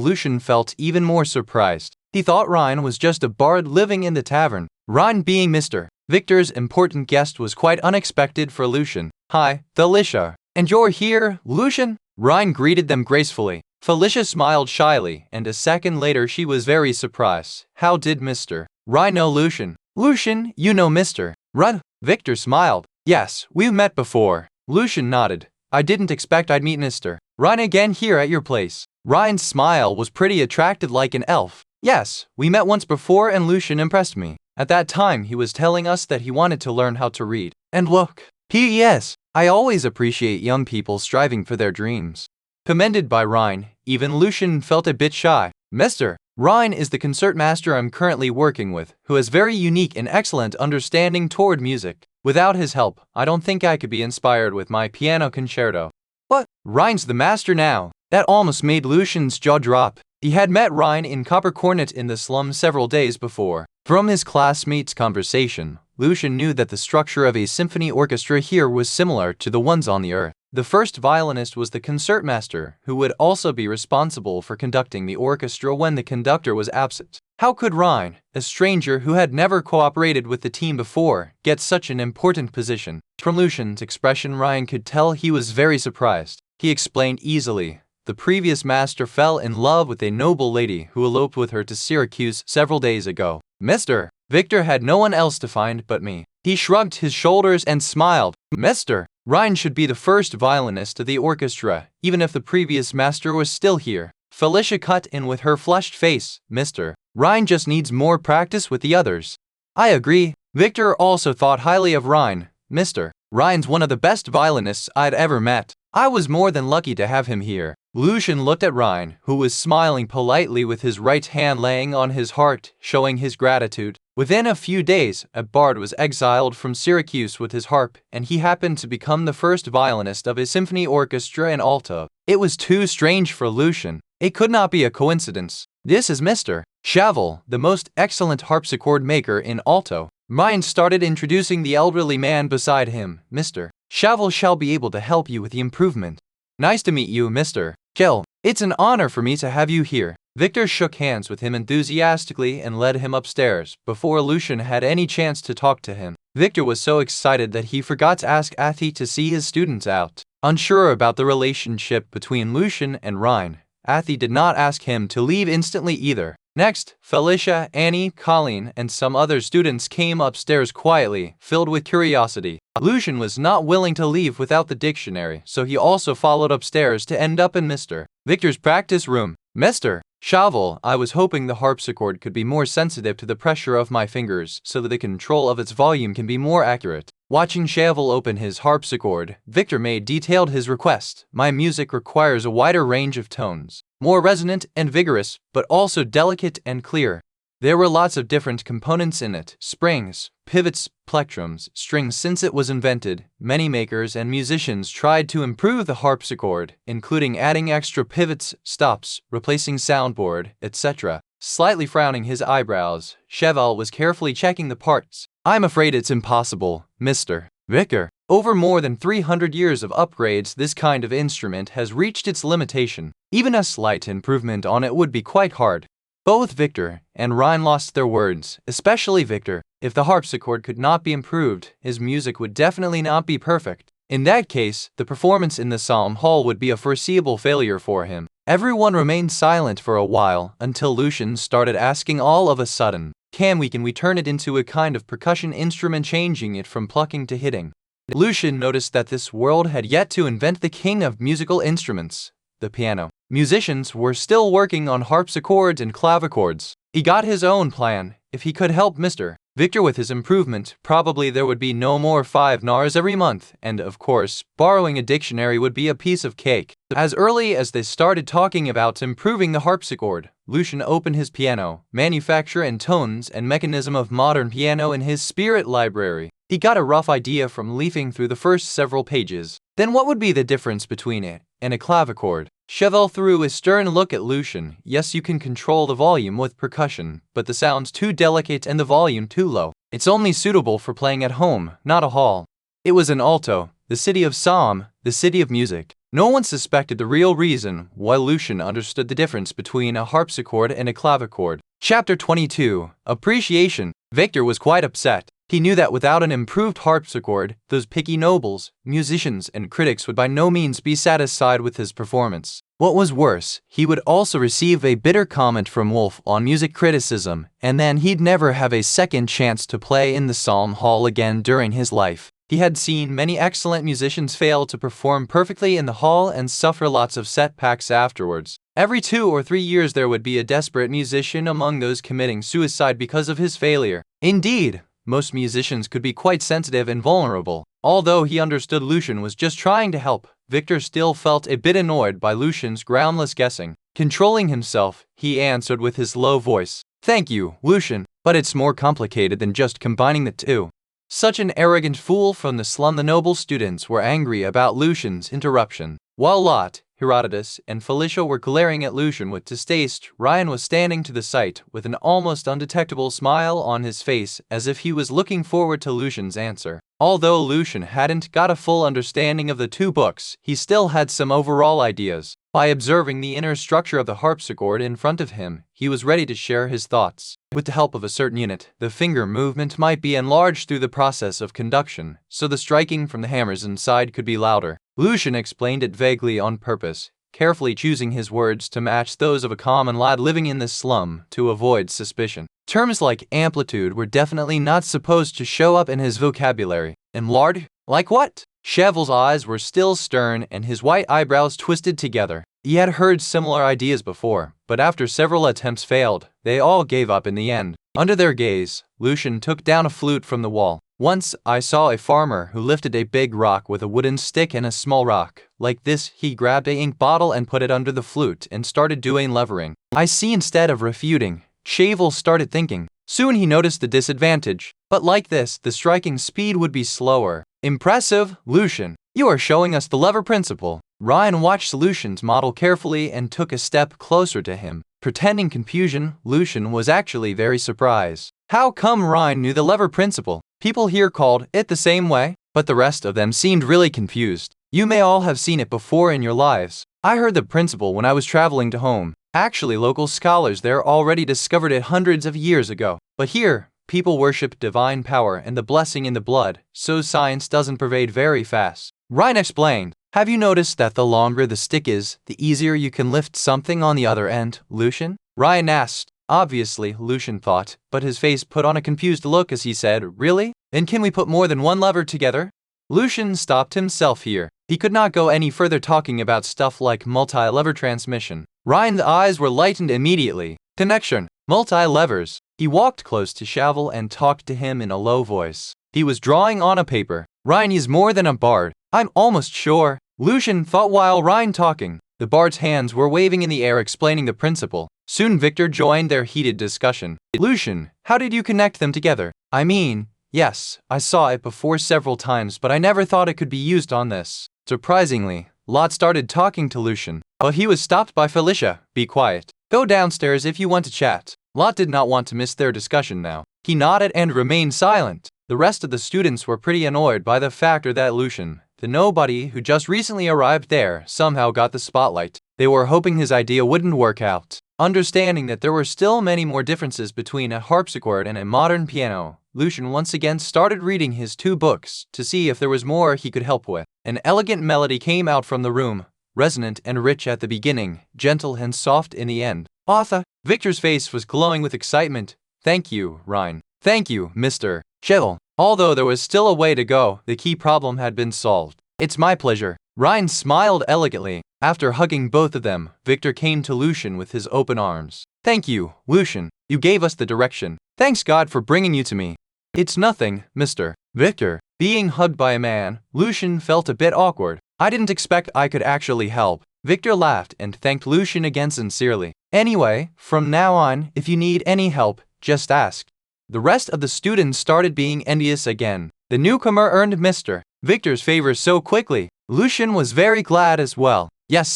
Lucien felt even more surprised. He thought Ryan was just a bard living in the tavern. Ryan, being Mr. Victor's important guest, was quite unexpected for Lucien. Hi, Felicia. And you're here, Lucien? Ryan greeted them gracefully. Felicia smiled shyly, and a second later she was very surprised. How did Mr. Ryan know Lucien? Lucien, you know Mr. Ryan? Victor smiled. Yes, we've met before. Lucien nodded. I didn't expect I'd meet Mr. Ryan again here at your place. Ryan's smile was pretty attractive, like an elf. Yes, we met once before and Lucien impressed me. At that time he was telling us that he wanted to learn how to read. And look. P.E.S. I always appreciate young people striving for their dreams. Commended by Ryan, even Lucien felt a bit shy. Mr. Ryan is the concertmaster I'm currently working with, who has very unique and excellent understanding toward music. Without his help, I don't think I could be inspired with my piano concerto. What? Ryan's the master now. That almost made Lucien's jaw drop. He had met Ryan in Copper Cornet in the slum several days before. From his classmates' conversation, Lucien knew that the structure of a symphony orchestra here was similar to the ones on the earth. The first violinist was the concertmaster, who would also be responsible for conducting the orchestra when the conductor was absent. How could Ryan, a stranger who had never cooperated with the team before, get such an important position? From Lucien's expression, Ryan could tell he was very surprised. He explained easily. The previous master fell in love with a noble lady who eloped with her to Syracuse several days ago. Mr. Victor had no one else to find but me. He shrugged his shoulders and smiled. Mr. Ryan should be the first violinist of the orchestra, even if the previous master was still here. Felicia cut in with her flushed face. Mr. Ryan just needs more practice with the others. I agree. Victor also thought highly of Ryan. Mr. Ryan's one of the best violinists I'd ever met. I was more than lucky to have him here. Lucien looked at Ryan, who was smiling politely with his right hand laying on his heart, showing his gratitude. Within a few days, a bard was exiled from Syracuse with his harp, and he happened to become the first violinist of a symphony orchestra in Alto. It was too strange for Lucien. It could not be a coincidence. This is Mr. Chavel, the most excellent harpsichord maker in Alto. Ryan started introducing the elderly man beside him. Mr. Chavel shall be able to help you with the improvement. Nice to meet you, Mr. Kell. It's an honor for me to have you here. Victor shook hands with him enthusiastically and led him upstairs. Before Lucien had any chance to talk to him, Victor was so excited that he forgot to ask Athy to see his students out. Unsure about the relationship between Lucien and Ryan, Athy did not ask him to leave instantly either. Next, Felicia, Annie, Colleen, and some other students came upstairs quietly, filled with curiosity. Lucien was not willing to leave without the dictionary, so he also followed upstairs to end up in Mr. Victor's practice room. Mr. Chavel, I was hoping the harpsichord could be more sensitive to the pressure of my fingers so that the control of its volume can be more accurate. Watching Chavel open his harpsichord, Victor made detailed his request. My music requires a wider range of tones, more resonant and vigorous, but also delicate and clear. There were lots of different components in it: springs, pivots, plectrums, strings. Since it was invented, many makers and musicians tried to improve the harpsichord, including adding extra pivots, stops, replacing soundboard, etc. Slightly frowning his eyebrows, Chavel was carefully checking the parts. I'm afraid it's impossible, Mr. Victor. Over more than 300 years of upgrades, this kind of instrument has reached its limitation. Even a slight improvement on it would be quite hard. Both Victor and Ryan lost their words, especially Victor. If the harpsichord could not be improved, his music would definitely not be perfect. In that case, the performance in the Psalm Hall would be a foreseeable failure for him. Everyone remained silent for a while until Lucien started asking all of a sudden, Can we turn it into a kind of percussion instrument, changing it from plucking to hitting? Lucien noticed that this world had yet to invent the king of musical instruments, the piano. Musicians were still working on harpsichords and clavichords. He got his own plan. If he could help Mr. Victor with his improvement, probably there would be no more 5 nars every month, and of course, borrowing a dictionary would be a piece of cake. As early as they started talking about improving the harpsichord, Lucien opened his piano, manufacture and tones and mechanism of modern piano in his spirit library. He got a rough idea from leafing through the first several pages. Then what would be the difference between it and a clavichord? Cheval threw a stern look at Lucien. Yes, you can control the volume with percussion, but the sound's too delicate and the volume too low. It's only suitable for playing at home, not a hall. It was in Alto, the city of Sam, the city of music. No one suspected the real reason why Lucien understood the difference between a harpsichord and a clavichord. Chapter 22. Appreciation. Victor was quite upset. He knew that without an improved harpsichord, those picky nobles, musicians, and critics would by no means be satisfied with his performance. What was worse, he would also receive a bitter comment from Wolf on music criticism, and then he'd never have a second chance to play in the Psalm Hall again during his life. He had seen many excellent musicians fail to perform perfectly in the hall and suffer lots of setbacks afterwards. Every 2 or 3 years there would be a desperate musician among those committing suicide because of his failure. Indeed, most musicians could be quite sensitive and vulnerable. Although he understood Lucien was just trying to help, Victor still felt a bit annoyed by Lucien's groundless guessing. Controlling himself, he answered with his low voice, "Thank you, Lucien, but it's more complicated than just combining the two." Such an arrogant fool from the slum. The noble students were angry about Lucien's interruption. While Lot, Herodotus, and Felicia were glaring at Lucien with distaste, Ryan was standing to the side with an almost undetectable smile on his face as if he was looking forward to Lucien's answer. Although Lucien hadn't got a full understanding of the two books, he still had some overall ideas. By observing the inner structure of the harpsichord in front of him, he was ready to share his thoughts. With the help of a certain unit, the finger movement might be enlarged through the process of conduction, so the striking from the hammers inside could be louder. Lucien explained it vaguely on purpose, carefully choosing his words to match those of a common lad living in the slum to avoid suspicion. Terms like amplitude were definitely not supposed to show up in his vocabulary. Enlarged? Like what? Cheval's eyes were still stern and his white eyebrows twisted together. He had heard similar ideas before, but after several attempts failed, they all gave up in the end. Under their gaze, Lucien took down a flute from the wall. Once I saw a farmer who lifted a big rock with a wooden stick and a small rock. Like this, he grabbed an ink bottle and put it under the flute and started doing levering. I see. Instead of refuting, Cheval started thinking. Soon he noticed the disadvantage. But like this, the striking speed would be slower. Impressive, Lucien. You are showing us the lever principle. Ryan watched Lucien's model carefully and took a step closer to him. Pretending confusion, Lucien was actually very surprised. How come Ryan knew the lever principle? People here called it the same way, but the rest of them seemed really confused. You may all have seen it before in your lives. I heard the principle when I was traveling to home. Actually, local scholars there already discovered it hundreds of years ago. But here, people worship divine power and the blessing in the blood, so science doesn't pervade very fast. Ryan explained. Have you noticed that the longer the stick is, the easier you can lift something on the other end, Lucien? Ryan asked. Obviously, Lucien thought, but his face put on a confused look as he said, Really? And can we put more than one lever together? Lucien stopped himself here. He could not go any further talking about stuff like multi-lever transmission. Ryan's eyes were lightened immediately. Connection. Multi-levers. He walked close to Cheval and talked to him in a low voice. He was drawing on a paper. Ryan is more than a bard. I'm almost sure. Lucien thought while Ryan talking. The bard's hands were waving in the air explaining the principle. Soon Victor joined their heated discussion. Lucien, how did you connect them together? I mean, yes, I saw it before several times, but I never thought it could be used on this. Surprisingly, Lot started talking to Lucien, but he was stopped by Felicia. Be quiet. Go downstairs if you want to chat. Lot did not want to miss their discussion now. He nodded and remained silent. The rest of the students were pretty annoyed by the factor that Lucien, the nobody who just recently arrived there, somehow got the spotlight. They were hoping his idea wouldn't work out. Understanding that there were still many more differences between a harpsichord and a modern piano, Lucien once again started reading his two books to see if there was more he could help with. An elegant melody came out from the room, resonant and rich at the beginning, gentle and soft in the end. Arthur, Victor's face was glowing with excitement. Thank you, Ryan. Thank you, Mr. Cheval. Although there was still a way to go, the key problem had been solved. It's my pleasure. Ryan smiled elegantly. After hugging both of them, Victor came to Lucien with his open arms. Thank you, Lucien. You gave us the direction. Thanks God for bringing you to me. It's nothing, Mr. Victor. Being hugged by a man, Lucien felt a bit awkward. I didn't expect I could actually help. Victor laughed and thanked Lucien again sincerely. Anyway, from now on, if you need any help, just ask. The rest of the students started being envious again. The newcomer earned Mr. Victor's favor so quickly. Lucien was very glad as well. Yes,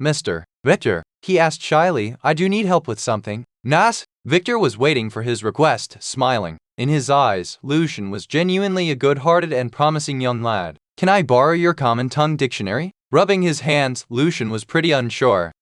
Mr. Victor, he asked shyly, I do need help with something. Nas? Victor was waiting for his request, smiling. In his eyes, Lucien was genuinely a good-hearted and promising young lad. Can I borrow your common tongue dictionary? Rubbing his hands, Lucien was pretty unsure.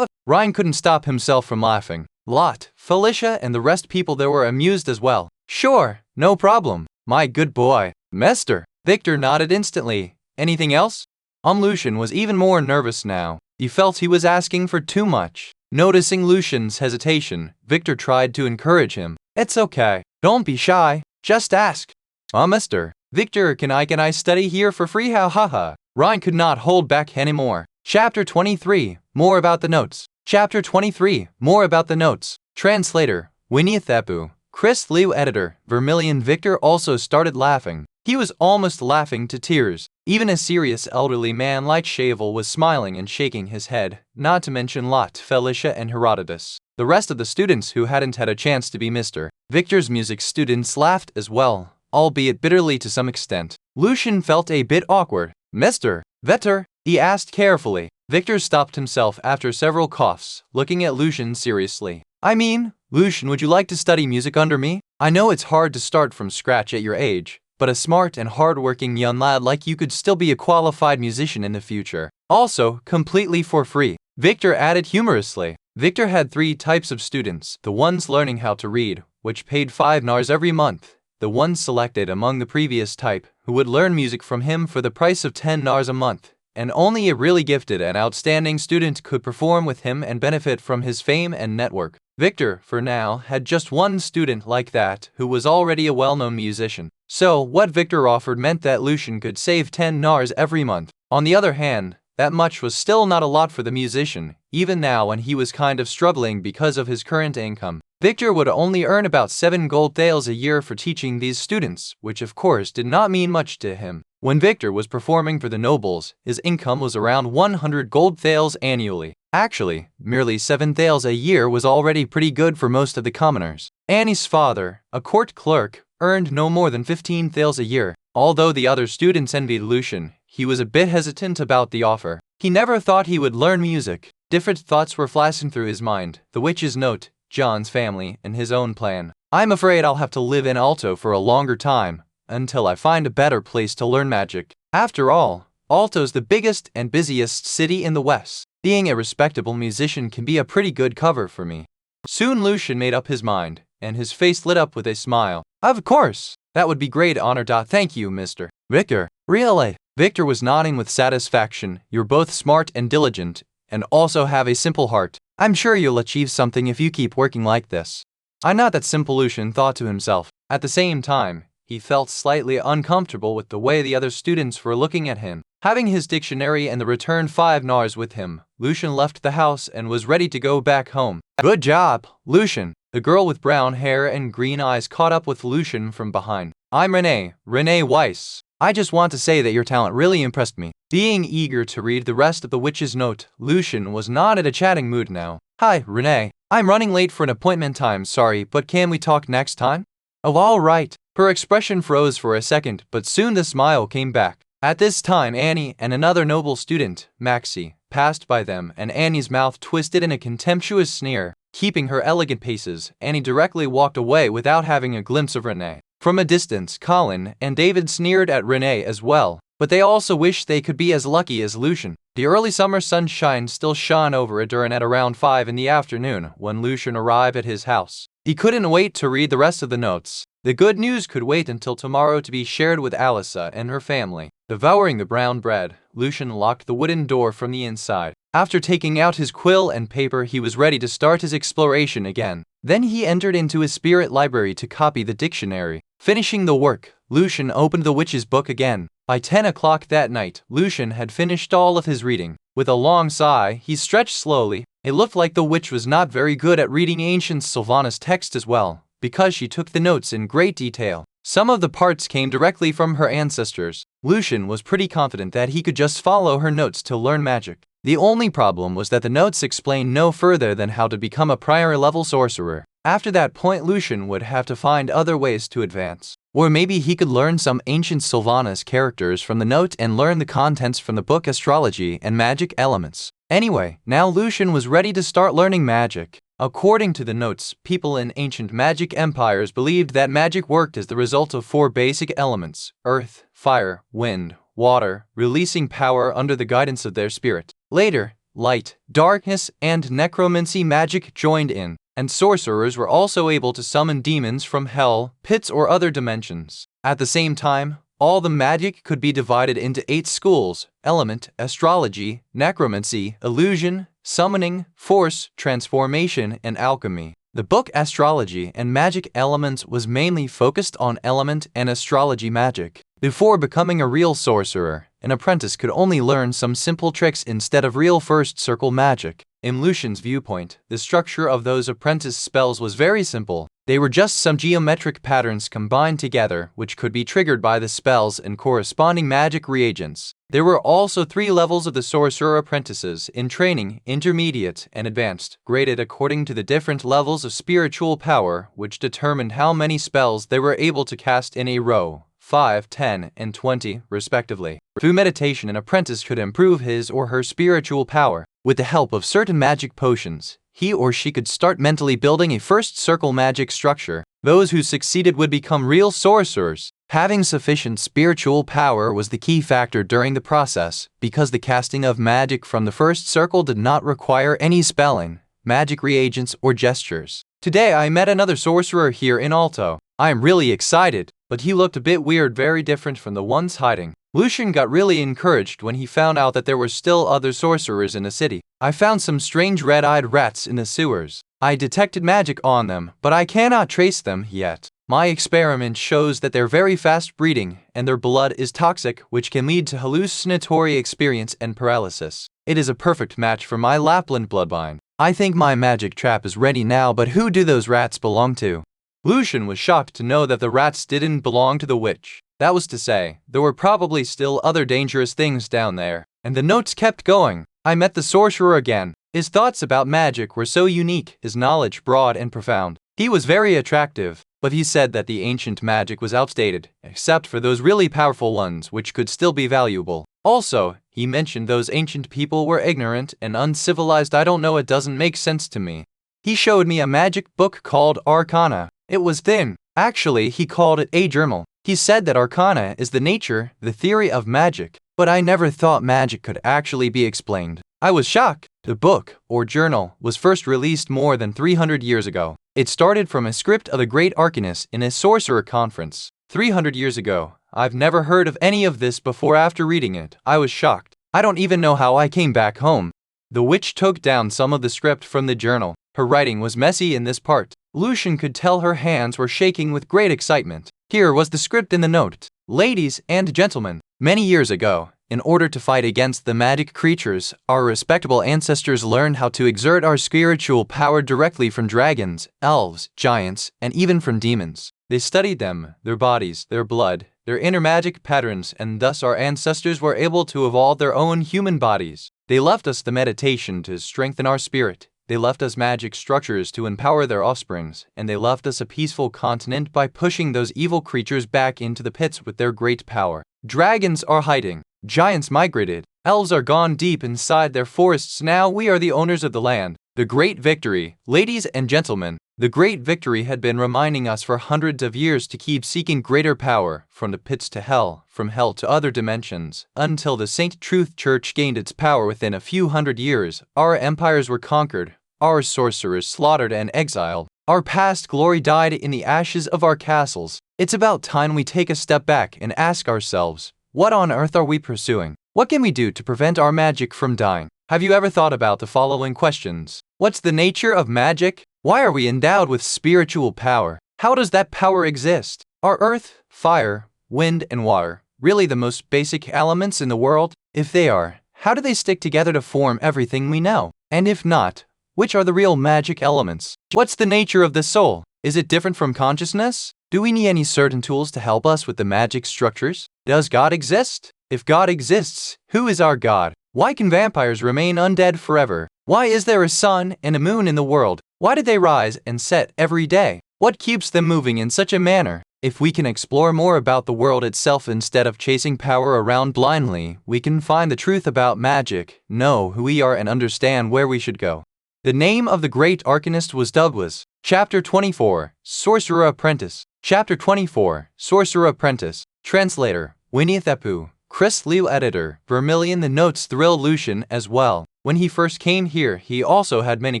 Ryan couldn't stop himself from laughing. Lot, Felicia, and the rest people there were amused as well. Sure, no problem. My good boy. Mr. Victor nodded instantly. Anything else? Lucien was even more nervous now. He felt he was asking for too much. Noticing Lucien's hesitation, Victor tried to encourage him. It's okay. Don't be shy. Just ask. Mr. Victor, can I study here for free? Ha. Ryan could not hold back anymore. Chapter 23. More about the notes. Chapter 23. More about the notes. Translator, Winnie Thepu. Chris Liu editor, Vermilion. Victor also started laughing. He was almost laughing to tears. Even a serious elderly man like Shavel was smiling and shaking his head, not to mention Lot, Felicia, and Herodotus. The rest of the students who hadn't had a chance to be Mr. Victor's music students laughed as well, albeit bitterly to some extent. Lucien felt a bit awkward. Mr. Victor? He asked carefully. Victor stopped himself after several coughs, looking at Lucien seriously. I mean, Lucien, would you like to study music under me? I know it's hard to start from scratch at your age, but a smart and hard-working young lad like you could still be a qualified musician in the future. Also, completely for free. Victor added humorously. Victor had 3 types of students. The ones learning how to read, which paid 5 nars every month. The ones selected among the previous type, who would learn music from him for the price of 10 nars a month. And only a really gifted and outstanding student could perform with him and benefit from his fame and network. Victor, for now, had just one student like that who was already a well-known musician. So, what Victor offered meant that Lucien could save 10 nars every month. On the other hand, that much was still not a lot for the musician, even now when he was kind of struggling because of his current income. Victor would only earn about 7 gold thalers a year for teaching these students, which of course did not mean much to him. When Victor was performing for the nobles, his income was around 100 gold thalers annually. Actually, merely 7 thalers a year was already pretty good for most of the commoners. Annie's father, a court clerk, earned no more than 15 thalers a year. Although the other students envied Lucien, he was a bit hesitant about the offer. He never thought he would learn music. Different thoughts were flashing through his mind. The witch's note, John's family, and his own plan. I'm afraid I'll have to live in Alto for a longer time, until I find a better place to learn magic. After all, Alto's the biggest and busiest city in the West. Being a respectable musician can be a pretty good cover for me. Soon Lucien made up his mind, and his face lit up with a smile. Of course! That would be great honor. Thank you, Mr. Victor. Really? Victor was nodding with satisfaction. You're both smart and diligent, and also have a simple heart. I'm sure you'll achieve something if you keep working like this. I'm not that simple, Lucien thought to himself. At the same time, he felt slightly uncomfortable with the way the other students were looking at him. Having his dictionary and the return 5 nars with him, Lucien left the house and was ready to go back home. Good job, Lucien. The girl with brown hair and green eyes caught up with Lucien from behind. I'm Renee Weiss. I just want to say that your talent really impressed me. Being eager to read the rest of the witch's note, Lucien was not in a chatting mood now. Hi, Renee. I'm running late for an appointment time, sorry, but can we talk next time? Oh, all right. Her expression froze for a second, but soon the smile came back. At this time, Annie and another noble student, Maxie, passed by them, and Annie's mouth twisted in a contemptuous sneer. Keeping her elegant paces, Annie directly walked away without having a glimpse of Renee. From a distance, Colin and David sneered at Renee as well, but they also wished they could be as lucky as Lucien. The early summer sunshine still shone over Aduran at around 5 in the afternoon when Lucien arrived at his house. He couldn't wait to read the rest of the notes. The good news could wait until tomorrow to be shared with Alyssa and her family. Devouring the brown bread, Lucien locked the wooden door from the inside. After taking out his quill and paper, he was ready to start his exploration again. Then he entered into his spirit library to copy the dictionary. Finishing the work, Lucien opened the witch's book again. By 10 o'clock that night, Lucien had finished all of his reading. With a long sigh, he stretched slowly, It looked like the witch was not very good at reading ancient Sylvanas text as well, because she took the notes in great detail. Some of the parts came directly from her ancestors. Lucien was pretty confident that he could just follow her notes to learn magic. The only problem was that the notes explained no further than how to become a prior level sorcerer. After that point, Lucien would have to find other ways to advance. Or maybe he could learn some ancient Sylvanas characters from the note and learn the contents from the book Astrology and Magic Elements. Anyway, now Lucien was ready to start learning magic. According to the notes, people in ancient magic empires believed that magic worked as the result of 4 basic elements: earth, fire, wind, water, releasing power under the guidance of their spirit. Later, light, darkness, and necromancy magic joined in, and sorcerers were also able to summon demons from hell, pits, or other dimensions. At the same time, all the magic could be divided into 8 schools: element, astrology, necromancy, illusion, summoning, force, transformation, and alchemy. The book Astrology and Magic Elements was mainly focused on element and astrology magic. Before becoming a real sorcerer, an apprentice could only learn some simple tricks instead of real first circle magic. In Lucien's viewpoint, the structure of those apprentice spells was very simple. They were just some geometric patterns combined together, which could be triggered by the spells and corresponding magic reagents. There were also 3 levels of the sorcerer apprentices in training: intermediate and advanced, graded according to the different levels of spiritual power, which determined how many spells they were able to cast in a row: 5, 10, and 20, respectively. Through meditation, an apprentice could improve his or her spiritual power. With the help of certain magic potions, he or she could start mentally building a first circle magic structure. Those who succeeded would become real sorcerers. Having sufficient spiritual power was the key factor during the process, because the casting of magic from the first circle did not require any spelling, magic reagents, or gestures. Today I met another sorcerer here in Alto. I am really excited, but he looked a bit weird, very different from the ones hiding. Lucien got really encouraged when he found out that there were still other sorcerers in the city. I found some strange red-eyed rats in the sewers. I detected magic on them, but I cannot trace them yet. My experiment shows that they're very fast breeding, and their blood is toxic, which can lead to hallucinatory experience and paralysis. It is a perfect match for my Lapland bloodline. I think my magic trap is ready now, but who do those rats belong to? Lucien was shocked to know that the rats didn't belong to the witch. That was to say, there were probably still other dangerous things down there. And the notes kept going. I met the sorcerer again. His thoughts about magic were so unique, his knowledge broad and profound. He was very attractive, but he said that the ancient magic was outdated, except for those really powerful ones which could still be valuable. Also, he mentioned those ancient people were ignorant and uncivilized. I don't know, it doesn't make sense to me. He showed me a magic book called Arcana. It was thin. Actually, he called it a journal. He said that arcana is the nature, the theory of magic, but I never thought magic could actually be explained. I was shocked. The book, or journal, was first released more than 300 years ago. It started from a script of the great arcanist in a sorcerer conference. 300 years ago. I've never heard of any of this before. After reading it, I was shocked. I don't even know how I came back home. The witch took down some of the script from the journal. Her writing was messy in this part. Lucien could tell her hands were shaking with great excitement. Here was the script in the note. Ladies and gentlemen, many years ago, in order to fight against the magic creatures, our respectable ancestors learned how to exert our spiritual power directly from dragons, elves, giants, and even from demons. They studied them, their bodies, their blood, their inner magic patterns, and thus our ancestors were able to evolve their own human bodies. They left us the meditation to strengthen our spirit. They left us magic structures to empower their offsprings, and they left us a peaceful continent by pushing those evil creatures back into the pits with their great power. Dragons are hiding. Giants migrated. Elves are gone deep inside their forests. Now we are the owners of the land. The great victory, ladies and gentlemen, the great victory had been reminding us for hundreds of years to keep seeking greater power, from the pits to hell, from hell to other dimensions, until the Saint Truth Church gained its power within a few hundred years. Our empires were conquered. Our sorcerers slaughtered and exiled. Our past glory died in the ashes of our castles. It's about time we take a step back and ask ourselves, what on earth are we pursuing? What can we do to prevent our magic from dying? Have you ever thought about the following questions? What's the nature of magic? Why are we endowed with spiritual power? How does that power exist? Are earth, fire, wind, and water really the most basic elements in the world? If they are, how do they stick together to form everything we know? And if not, Which are the real magic elements? What's the nature of the soul? Is it different from consciousness? Do we need any certain tools to help us with the magic structures? Does God exist? If God exists, who is our God? Why can vampires remain undead forever? Why is there a sun and a moon in the world? Why do they rise and set every day? What keeps them moving in such a manner? If we can explore more about the world itself instead of chasing power around blindly, we can find the truth about magic, know who we are, and understand where we should go. The name of the great arcanist was Douglas. Chapter 24, Sorcerer Apprentice. Chapter 24, Sorcerer Apprentice. Translator, Winnie Thepu. Chris Liu. Editor, Vermilion. The notes thrill Lucien as well. When he first came here, he also had many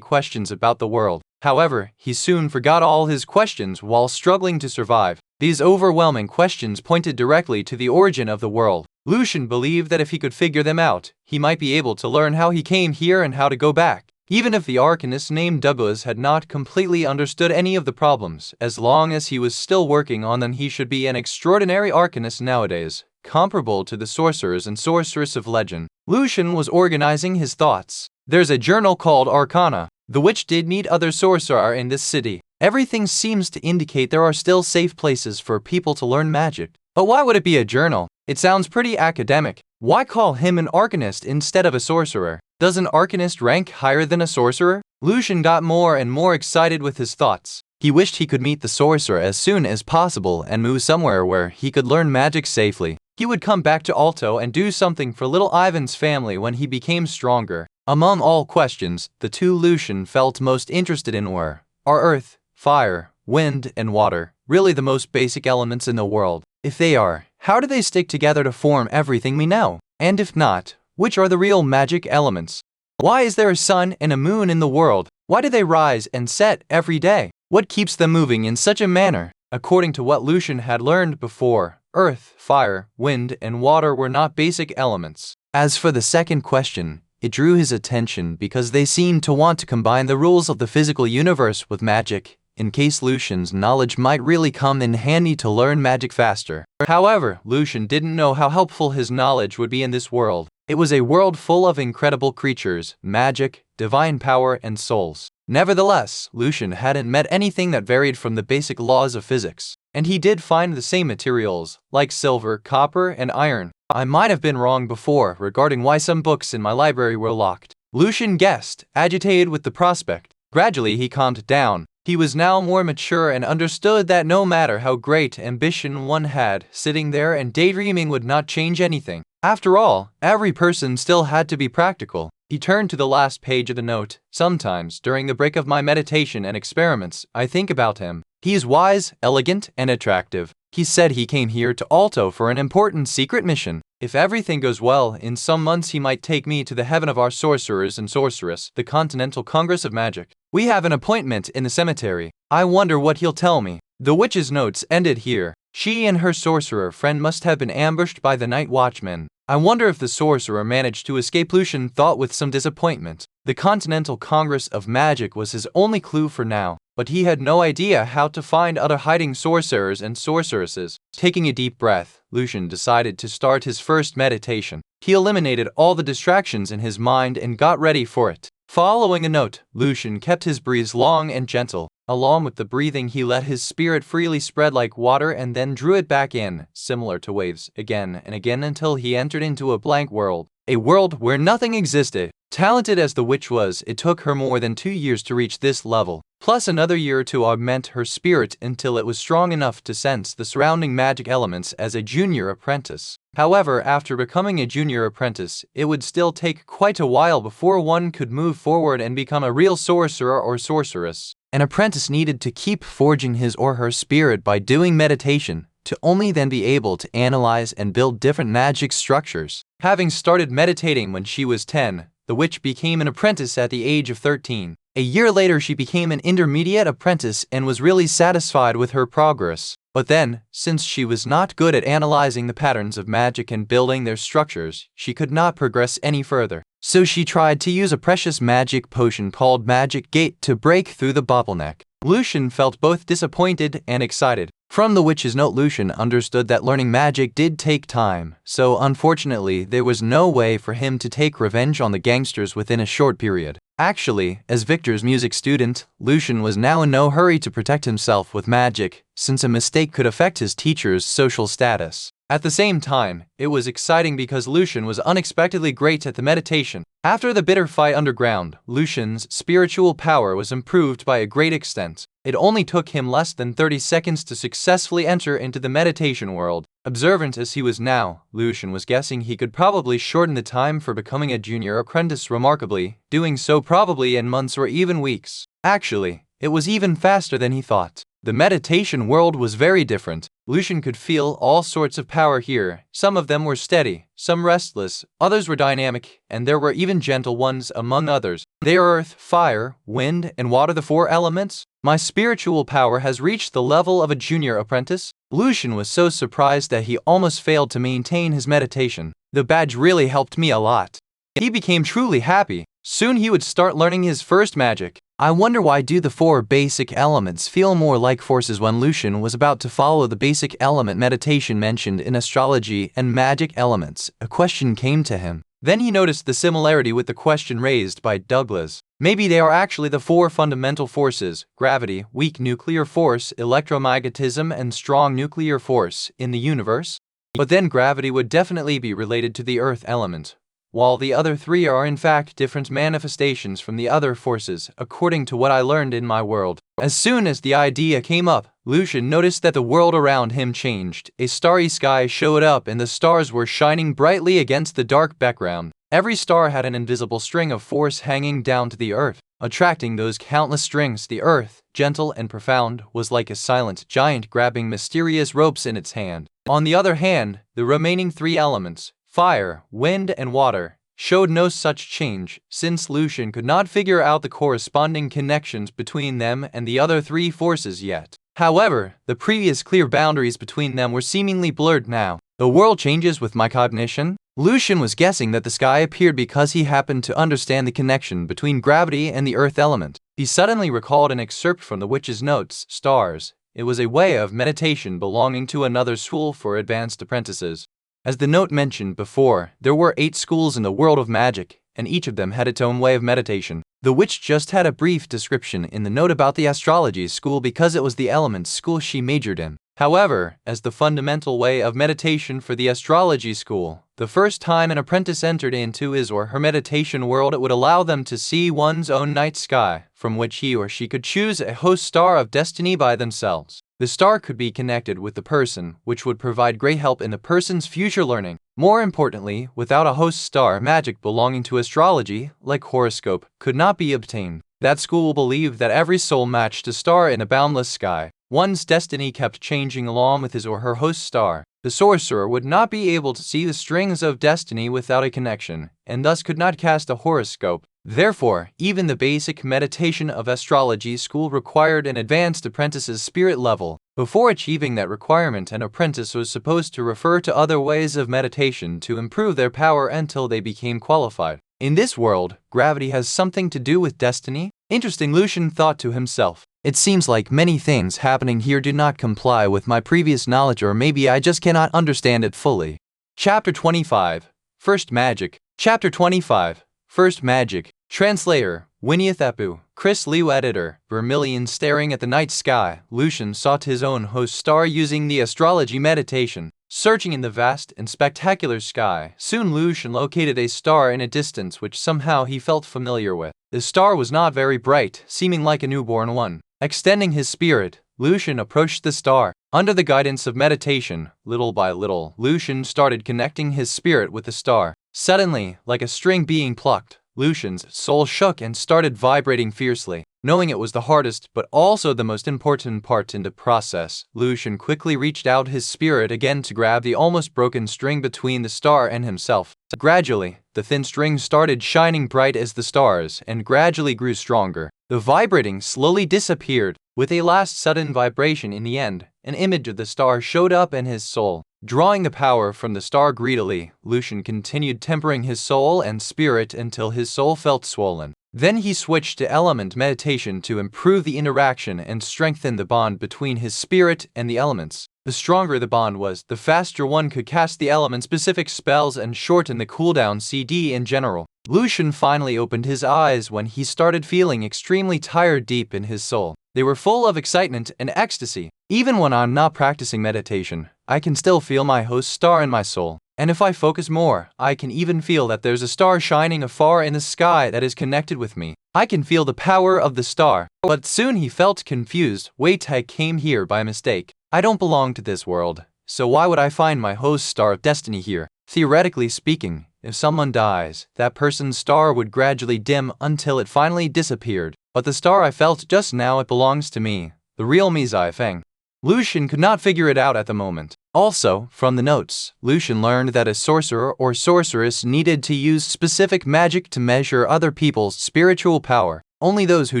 questions about the world. However, he soon forgot all his questions while struggling to survive. These overwhelming questions pointed directly to the origin of the world. Lucien believed that if he could figure them out, he might be able to learn how he came here and how to go back. Even if the arcanist named Douglas had not completely understood any of the problems, as long as he was still working on them, he should be an extraordinary arcanist nowadays, comparable to the sorcerers and sorceress of legend. Lucien was organizing his thoughts. There's a journal called Arcana. The witch did meet other sorcerers in this city. Everything seems to indicate there are still safe places for people to learn magic. But why would it be a journal? It sounds pretty academic. Why call him an arcanist instead of a sorcerer? Does an arcanist rank higher than a sorcerer? Lucien got more and more excited with his thoughts. He wished he could meet the sorcerer as soon as possible and move somewhere where he could learn magic safely. He would come back to Alto and do something for little Ivan's family when he became stronger. Among all questions, the two Lucien felt most interested in were: are earth, fire, wind, and water really the most basic elements in the world? If they are, how do they stick together to form everything we know? And if not, which are the real magic elements? Why is there a sun and a moon in the world? Why do they rise and set every day? What keeps them moving in such a manner? According to what Lucien had learned before, earth, fire, wind, and water were not basic elements. As for the second question, it drew his attention because they seemed to want to combine the rules of the physical universe with magic, in case Lucien's knowledge might really come in handy to learn magic faster. However, Lucien didn't know how helpful his knowledge would be in this world. It was a world full of incredible creatures, magic, divine power, and souls. Nevertheless, Lucien hadn't met anything that varied from the basic laws of physics. And he did find the same materials, like silver, copper, and iron. I might have been wrong before regarding why some books in my library were locked. Lucien guessed, agitated with the prospect. Gradually he calmed down. He was now more mature and understood that no matter how great ambition one had, sitting there and daydreaming would not change anything. After all, every person still had to be practical. He turned to the last page of the note. Sometimes, during the break of my meditation and experiments, I think about him. He is wise, elegant, and attractive. He said he came here to Alto for an important secret mission. If everything goes well, in some months he might take me to the heaven of our sorcerers and sorceress, the Continental Congress of Magic. We have an appointment in the cemetery. I wonder what he'll tell me. The witch's notes ended here. She and her sorcerer friend must have been ambushed by the night watchman. I wonder if the sorcerer managed to escape. Lucien thought with some disappointment. The Continental Congress of Magic was his only clue for now, but he had no idea how to find other hiding sorcerers and sorceresses. Taking a deep breath, Lucien decided to start his first meditation. He eliminated all the distractions in his mind and got ready for it. Following a note, Lucien kept his breaths long and gentle. Along with the breathing, he let his spirit freely spread like water and then drew it back in, similar to waves, again and again until he entered into a blank world. A world where nothing existed. Talented as the witch was, it took her more than 2 years to reach this level, plus another year to augment her spirit until it was strong enough to sense the surrounding magic elements as a junior apprentice. However, after becoming a junior apprentice, it would still take quite a while before one could move forward and become a real sorcerer or sorceress. An apprentice needed to keep forging his or her spirit by doing meditation, to only then be able to analyze and build different magic structures. Having started meditating when she was 10, the witch became an apprentice at the age of 13. A year later, she became an intermediate apprentice and was really satisfied with her progress. But then, since she was not good at analyzing the patterns of magic and building their structures, she could not progress any further. So she tried to use a precious magic potion called Magic Gate to break through the bottleneck. Lucien felt both disappointed and excited. From the witch's note, Lucien understood that learning magic did take time, so unfortunately there was no way for him to take revenge on the gangsters within a short period. Actually, as Victor's music student, Lucien was now in no hurry to protect himself with magic, since a mistake could affect his teacher's social status. At the same time, it was exciting because Lucien was unexpectedly great at the meditation. After the bitter fight underground, Lucien's spiritual power was improved by a great extent. It only took him less than 30 seconds to successfully enter into the meditation world. Observant as he was now, Lucien was guessing he could probably shorten the time for becoming a junior apprentice remarkably, doing so probably in months or even weeks. Actually, it was even faster than he thought. The meditation world was very different. Lucien could feel all sorts of power here. Some of them were steady, some restless, others were dynamic, and there were even gentle ones among others. They are earth, fire, wind, and water, the four elements. My spiritual power has reached the level of a junior apprentice. Lucien was so surprised that he almost failed to maintain his meditation. The badge really helped me a lot. He became truly happy. Soon he would start learning his first magic. I wonder why do the four basic elements feel more like forces when Lucien was about to follow the basic element meditation mentioned in astrology and magic elements. A question came to him. Then he noticed the similarity with the question raised by Douglas. Maybe they are actually the four fundamental forces: gravity, weak nuclear force, electromagnetism, and strong nuclear force in the universe. But then gravity would definitely be related to the earth element, while the other three are in fact different manifestations from the other forces, according to what I learned in my world. As soon as the idea came up, Lucien noticed that the world around him changed. A starry sky showed up and the stars were shining brightly against the dark background. Every star had an invisible string of force hanging down to the earth, attracting those countless strings. The earth, gentle and profound, was like a silent giant grabbing mysterious ropes in its hand. On the other hand, the remaining three elements, fire, wind, and water, showed no such change, since Lucien could not figure out the corresponding connections between them and the other three forces yet. However, the previous clear boundaries between them were seemingly blurred now. The world changes with my cognition? Lucien was guessing that the sky appeared because he happened to understand the connection between gravity and the earth element. He suddenly recalled an excerpt from the witch's notes, stars. It was a way of meditation belonging to another school for advanced apprentices. As the note mentioned before, there were 8 schools in the world of magic, and each of them had its own way of meditation. The witch just had a brief description in the note about the astrology school because it was the elements school she majored in. However, as the fundamental way of meditation for the astrology school, the first time an apprentice entered into his or her meditation world, it would allow them to see one's own night sky, from which he or she could choose a host star of destiny by themselves. The star could be connected with the person, which would provide great help in the person's future learning. More importantly, without a host star, magic belonging to astrology, like horoscope, could not be obtained. That school believed that every soul matched a star in a boundless sky. One's destiny kept changing along with his or her host star. The sorcerer would not be able to see the strings of destiny without a connection, and thus could not cast a horoscope. Therefore, even the basic meditation of astrology school required an advanced apprentice's spirit level. Before achieving that requirement, an apprentice was supposed to refer to other ways of meditation to improve their power until they became qualified. In this world, gravity has something to do with destiny? Interesting, Lucien thought to himself. It seems like many things happening here do not comply with my previous knowledge, or maybe I just cannot understand it fully. Chapter 25. First Magic. Chapter 25. First Magic. Translator, Winnie Thepu. Chris Liu Editor. Vermilion. Staring at the night sky, Lucien sought his own host star using the astrology meditation. Searching in the vast and spectacular sky, soon Lucien located a star in a distance which somehow he felt familiar with. The star was not very bright, seeming like a newborn one. Extending his spirit, Lucien approached the star. Under the guidance of meditation, little by little, Lucien started connecting his spirit with the star. Suddenly, like a string being plucked, Lucien's soul shook and started vibrating fiercely. Knowing it was the hardest but also the most important part in the process, Lucien quickly reached out his spirit again to grab the almost broken string between the star and himself. Gradually, the thin string started shining bright as the stars and gradually grew stronger. The vibrating slowly disappeared. With a last sudden vibration in the end, an image of the star showed up in his soul. Drawing the power from the star greedily, Lucien continued tempering his soul and spirit until his soul felt swollen. Then he switched to element meditation to improve the interaction and strengthen the bond between his spirit and the elements. The stronger the bond was, the faster one could cast the element-specific spells and shorten the cooldown CD in general. Lucien finally opened his eyes when he started feeling extremely tired deep in his soul. They were full of excitement and ecstasy. Even when I'm not practicing meditation, I can still feel my host star in my soul. And if I focus more, I can even feel that there's a star shining afar in the sky that is connected with me. I can feel the power of the star. But soon he felt confused. Wait, I came here by mistake. I don't belong to this world. So why would I find my host star of destiny here? Theoretically speaking, if someone dies, that person's star would gradually dim until it finally disappeared. But the star I felt just now, it belongs to me, the real me, Xia Feng. Lucien could not figure it out at the moment. Also, from the notes, Lucien learned that a sorcerer or sorceress needed to use specific magic to measure other people's spiritual power. Only those who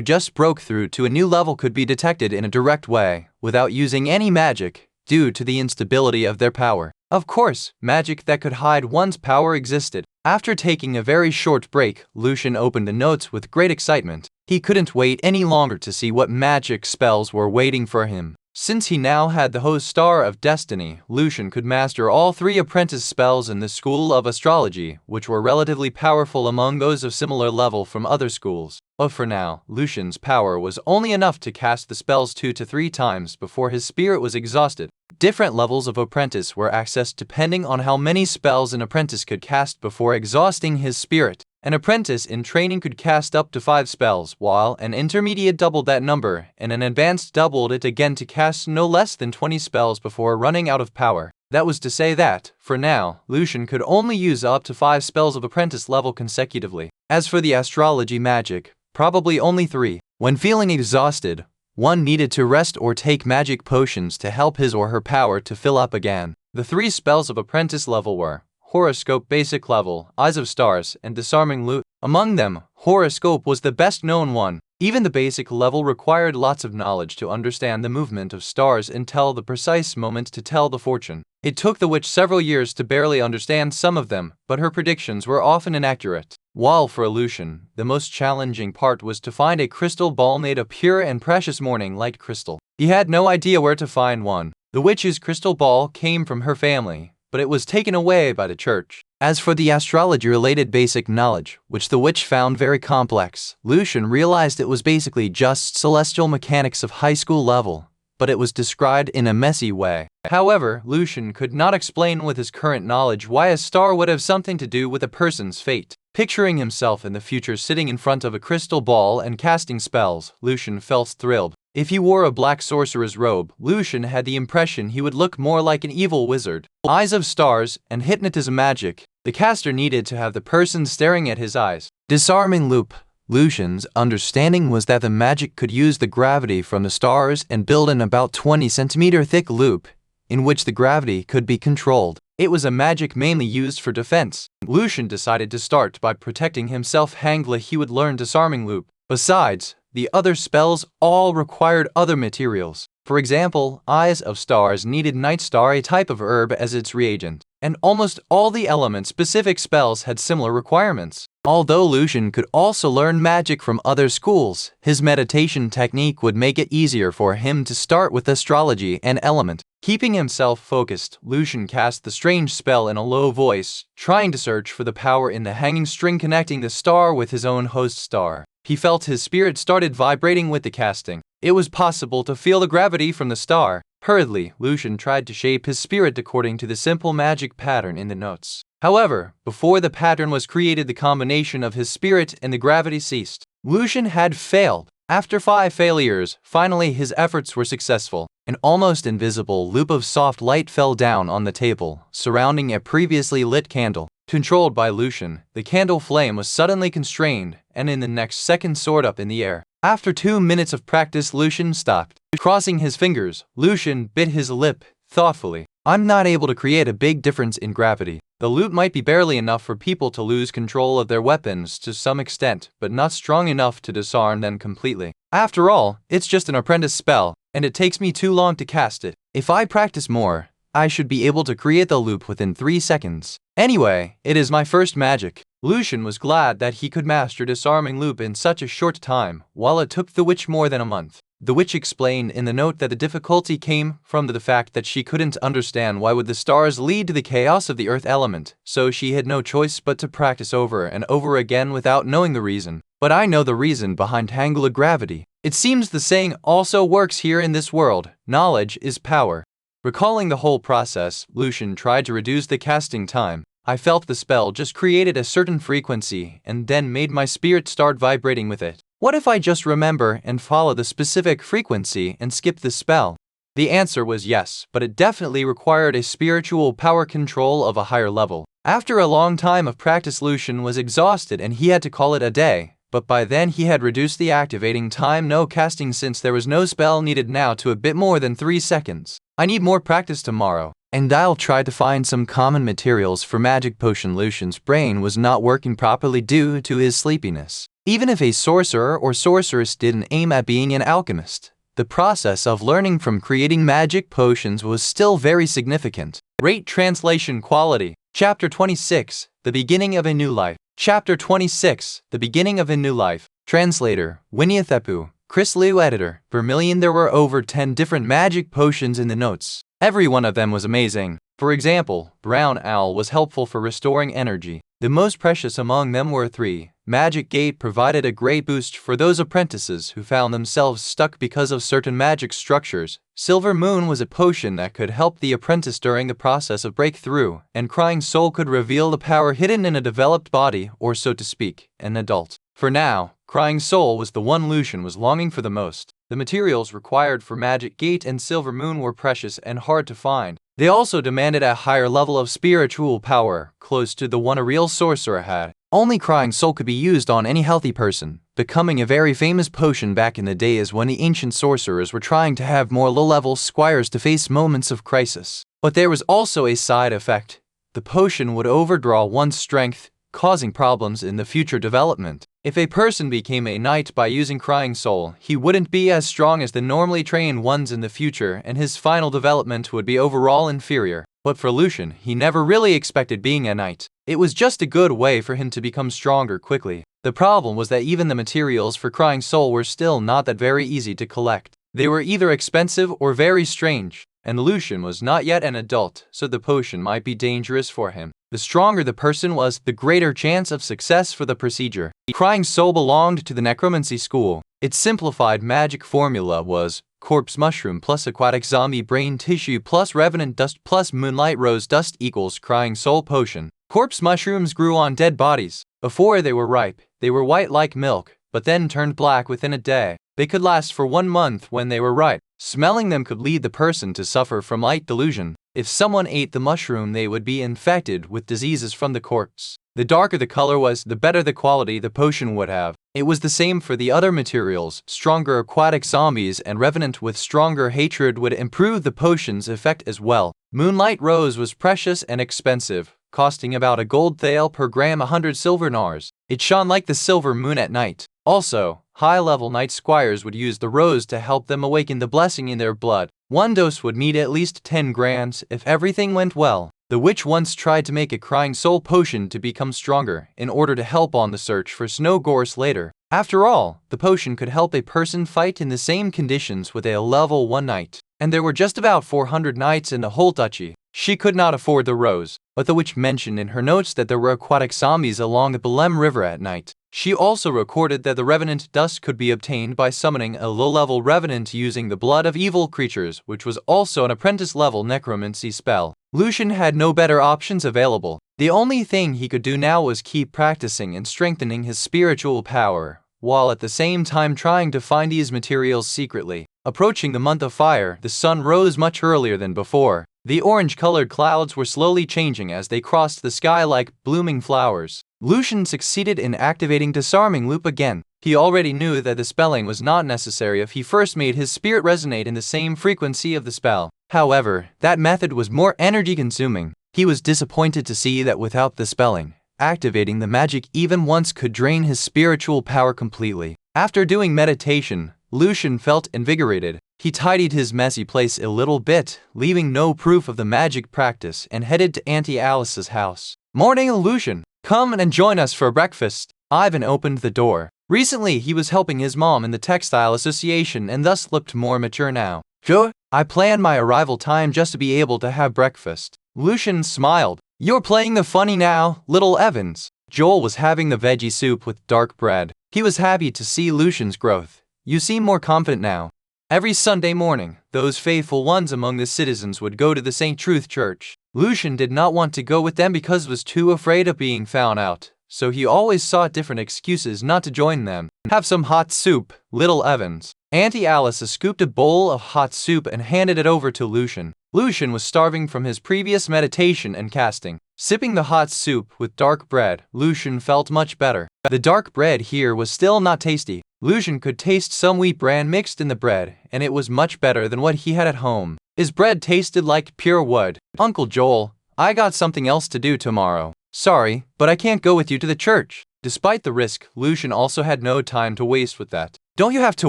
just broke through to a new level could be detected in a direct way, without using any magic, due to the instability of their power. Of course, magic that could hide one's power existed. After taking a very short break, Lucien opened the notes with great excitement. He couldn't wait any longer to see what magic spells were waiting for him. Since he now had the host star of destiny, Lucien could master all 3 apprentice spells in the school of astrology, which were relatively powerful among those of similar level from other schools. But for now, Lucien's power was only enough to cast the spells 2 to 3 times before his spirit was exhausted. Different levels of apprentice were accessed depending on how many spells an apprentice could cast before exhausting his spirit. An apprentice in training could cast up to 5 spells, while an intermediate doubled that number, and an advanced doubled it again to cast no less than 20 spells before running out of power. That was to say that, for now, Lucien could only use up to 5 spells of apprentice level consecutively. As for the astrology magic, probably only 3. When feeling exhausted, one needed to rest or take magic potions to help his or her power to fill up again. The 3 spells of apprentice level were Horoscope Basic Level, Eyes of Stars, and Disarming Loot. Among them, Horoscope was the best known one. Even the basic level required lots of knowledge to understand the movement of stars and tell the precise moment to tell the fortune. It took the witch several years to barely understand some of them, but her predictions were often inaccurate. While for Lucien, the most challenging part was to find a crystal ball made of pure and precious morning light crystal. He had no idea where to find one. The witch's crystal ball came from her family, but it was taken away by the church. As for the astrology-related basic knowledge, which the witch found very complex, Lucien realized it was basically just celestial mechanics of high school level, but it was described in a messy way. However, Lucien could not explain with his current knowledge why a star would have something to do with a person's fate. Picturing himself in the future sitting in front of a crystal ball and casting spells, Lucien felt thrilled. If he wore a black sorcerer's robe, Lucien had the impression he would look more like an evil wizard. Eyes of Stars and Hypnotism Magic. The caster needed to have the person staring at his eyes. Disarming Loop. Lucien's understanding was that the magic could use the gravity from the stars and build an about 20 centimeter thick loop, in which the gravity could be controlled. It was a magic mainly used for defense. Lucien decided to start by protecting himself. Hangla he would learn Disarming Loop. Besides, the other spells all required other materials. For example, Eyes of Stars needed Night Star, a type of herb, as its reagent, and almost all the element-specific spells had similar requirements. Although Lucien could also learn magic from other schools, his meditation technique would make it easier for him to start with astrology and element. Keeping himself focused, Lucien cast the strange spell in a low voice, trying to search for the power in the hanging string connecting the star with his own host star. He felt his spirit started vibrating with the casting. It was possible to feel the gravity from the star. Hurriedly, Lucien tried to shape his spirit according to the simple magic pattern in the notes. However, before the pattern was created, the combination of his spirit and the gravity ceased. Lucien had failed. After 5 failures, finally his efforts were successful. An almost invisible loop of soft light fell down on the table, surrounding a previously lit candle. Controlled by Lucien, the candle flame was suddenly constrained, and in the next second soared up in the air. After 2 minutes of practice, Lucien stopped. Crossing his fingers, Lucien bit his lip thoughtfully. I'm not able to create a big difference in gravity. The loop might be barely enough for people to lose control of their weapons to some extent, but not strong enough to disarm them completely. After all, it's just an apprentice spell, and it takes me too long to cast it. If I practice more, I should be able to create the loop within 3 seconds. Anyway, it is my first magic. Lucien was glad that he could master Disarming Loop in such a short time, while it took the witch more than a month. The witch explained in the note that the difficulty came from the fact that she couldn't understand why would the stars lead to the chaos of the earth element, so she had no choice but to practice over and over again without knowing the reason. But I know the reason behind angular gravity. It seems the saying also works here in this world, knowledge is power. Recalling the whole process, Lucien tried to reduce the casting time. I felt the spell just created a certain frequency and then made my spirit start vibrating with it. What if I just remember and follow the specific frequency and skip the spell? The answer was yes, but it definitely required a spiritual power control of a higher level. After a long time of practice, Lucien was exhausted and he had to call it a day. But by then he had reduced the activating time no casting since there was no spell needed now to a bit more than 3 seconds. I need more practice tomorrow, and I'll try to find some common materials for magic potion. Lucien's brain was not working properly due to his sleepiness. Even if a sorcerer or sorceress didn't aim at being an alchemist, the process of learning from creating magic potions was still very significant. Rate translation quality. Chapter 26, The Beginning of a New Life. Chapter 26, The Beginning of a New Life. Translator, Winnie Thepu, Chris Liu. Editor, Vermilion. There were over 10 different magic potions in the notes. Every one of them was amazing. For example, Brown Owl was helpful for restoring energy. The most precious among them were 3. Magic Gate provided a great boost for those apprentices who found themselves stuck because of certain magic structures. Silver Moon was a potion that could help the apprentice during the process of breakthrough, and Crying Soul could reveal the power hidden in a developed body, or so to speak, an adult. For now, Crying Soul was the one Lucien was longing for the most. The materials required for Magic Gate and Silver Moon were precious and hard to find. They also demanded a higher level of spiritual power, close to the one a real sorcerer had. Only Crying Soul could be used on any healthy person, becoming a very famous potion back in the days when the ancient sorcerers were trying to have more low-level squires to face moments of crisis. But there was also a side effect. The potion would overdraw one's strength, causing problems in the future development. If a person became a knight by using Crying Soul, he wouldn't be as strong as the normally trained ones in the future, and his final development would be overall inferior. But for Lucien, he never really expected being a knight. It was just a good way for him to become stronger quickly. The problem was that even the materials for Crying Soul were still not that very easy to collect. They were either expensive or very strange, and Lucien was not yet an adult, so the potion might be dangerous for him. The stronger the person was, the greater chance of success for the procedure. Crying Soul belonged to the necromancy school. Its simplified magic formula was corpse mushroom plus aquatic zombie brain tissue plus revenant dust plus moonlight rose dust equals Crying Soul potion. Corpse mushrooms grew on dead bodies. Before they were ripe, they were white like milk, but then turned black within a day. They could last for 1 month when they were ripe. Smelling them could lead the person to suffer from light delusion. If someone ate the mushroom, they would be infected with diseases from the corpse. The darker the color was, the better the quality the potion would have. It was the same for the other materials. Stronger aquatic zombies and revenant with stronger hatred would improve the potion's effect as well. Moonlight Rose was precious and expensive, costing about a gold thael per gram, 100 silver nars. It shone like the silver moon at night. Also, high-level knight squires would use the rose to help them awaken the blessing in their blood. 1 dose would need at least 10 grams if everything went well. The witch once tried to make a Crying Soul potion to become stronger in order to help on the search for Snow Gorse later. After all, the potion could help a person fight in the same conditions with a level 1 knight. And there were just about 400 knights in the whole duchy. She could not afford the rose, but the witch mentioned in her notes that there were aquatic zombies along the Belem River at night. She also recorded that the revenant dust could be obtained by summoning a low-level revenant using the blood of evil creatures, which was also an apprentice-level necromancy spell. Lucien had no better options available. The only thing he could do now was keep practicing and strengthening his spiritual power, while at the same time trying to find these materials secretly. Approaching the month of fire, the sun rose much earlier than before. The orange-colored clouds were slowly changing as they crossed the sky like blooming flowers. Lucien succeeded in activating Disarming Loop again. He already knew that the spelling was not necessary if he first made his spirit resonate in the same frequency of the spell. However, that method was more energy-consuming. He was disappointed to see that without the spelling, activating the magic even once could drain his spiritual power completely. After doing meditation, Lucien felt invigorated. He tidied his messy place a little bit, leaving no proof of the magic practice, and headed to Auntie Alice's house. "Morning, Lucien! Come and join us for breakfast." Ivan opened the door. Recently, he was helping his mom in the textile association and thus looked more mature now. Sure, I planned my arrival time just to be able to have breakfast. Lucien smiled. You're playing the funny now, little Evans. Joel was having the veggie soup with dark bread. He was happy to see Lucien's growth. You seem more confident now. Every Sunday morning, those faithful ones among the citizens would go to the St. Truth Church. Lucien did not want to go with them because he was too afraid of being found out, so he always sought different excuses not to join them. Have some hot soup, little Evans. Auntie Alice scooped a bowl of hot soup and handed it over to Lucien. Lucien was starving from his previous meditation and casting. Sipping the hot soup with dark bread, Lucien felt much better. The dark bread here was still not tasty. Lucien could taste some wheat bran mixed in the bread, and it was much better than what he had at home. His bread tasted like pure wood. Uncle Joel, I got something else to do tomorrow. Sorry, but I can't go with you to the church. Despite the risk, Lucien also had no time to waste with that. Don't you have to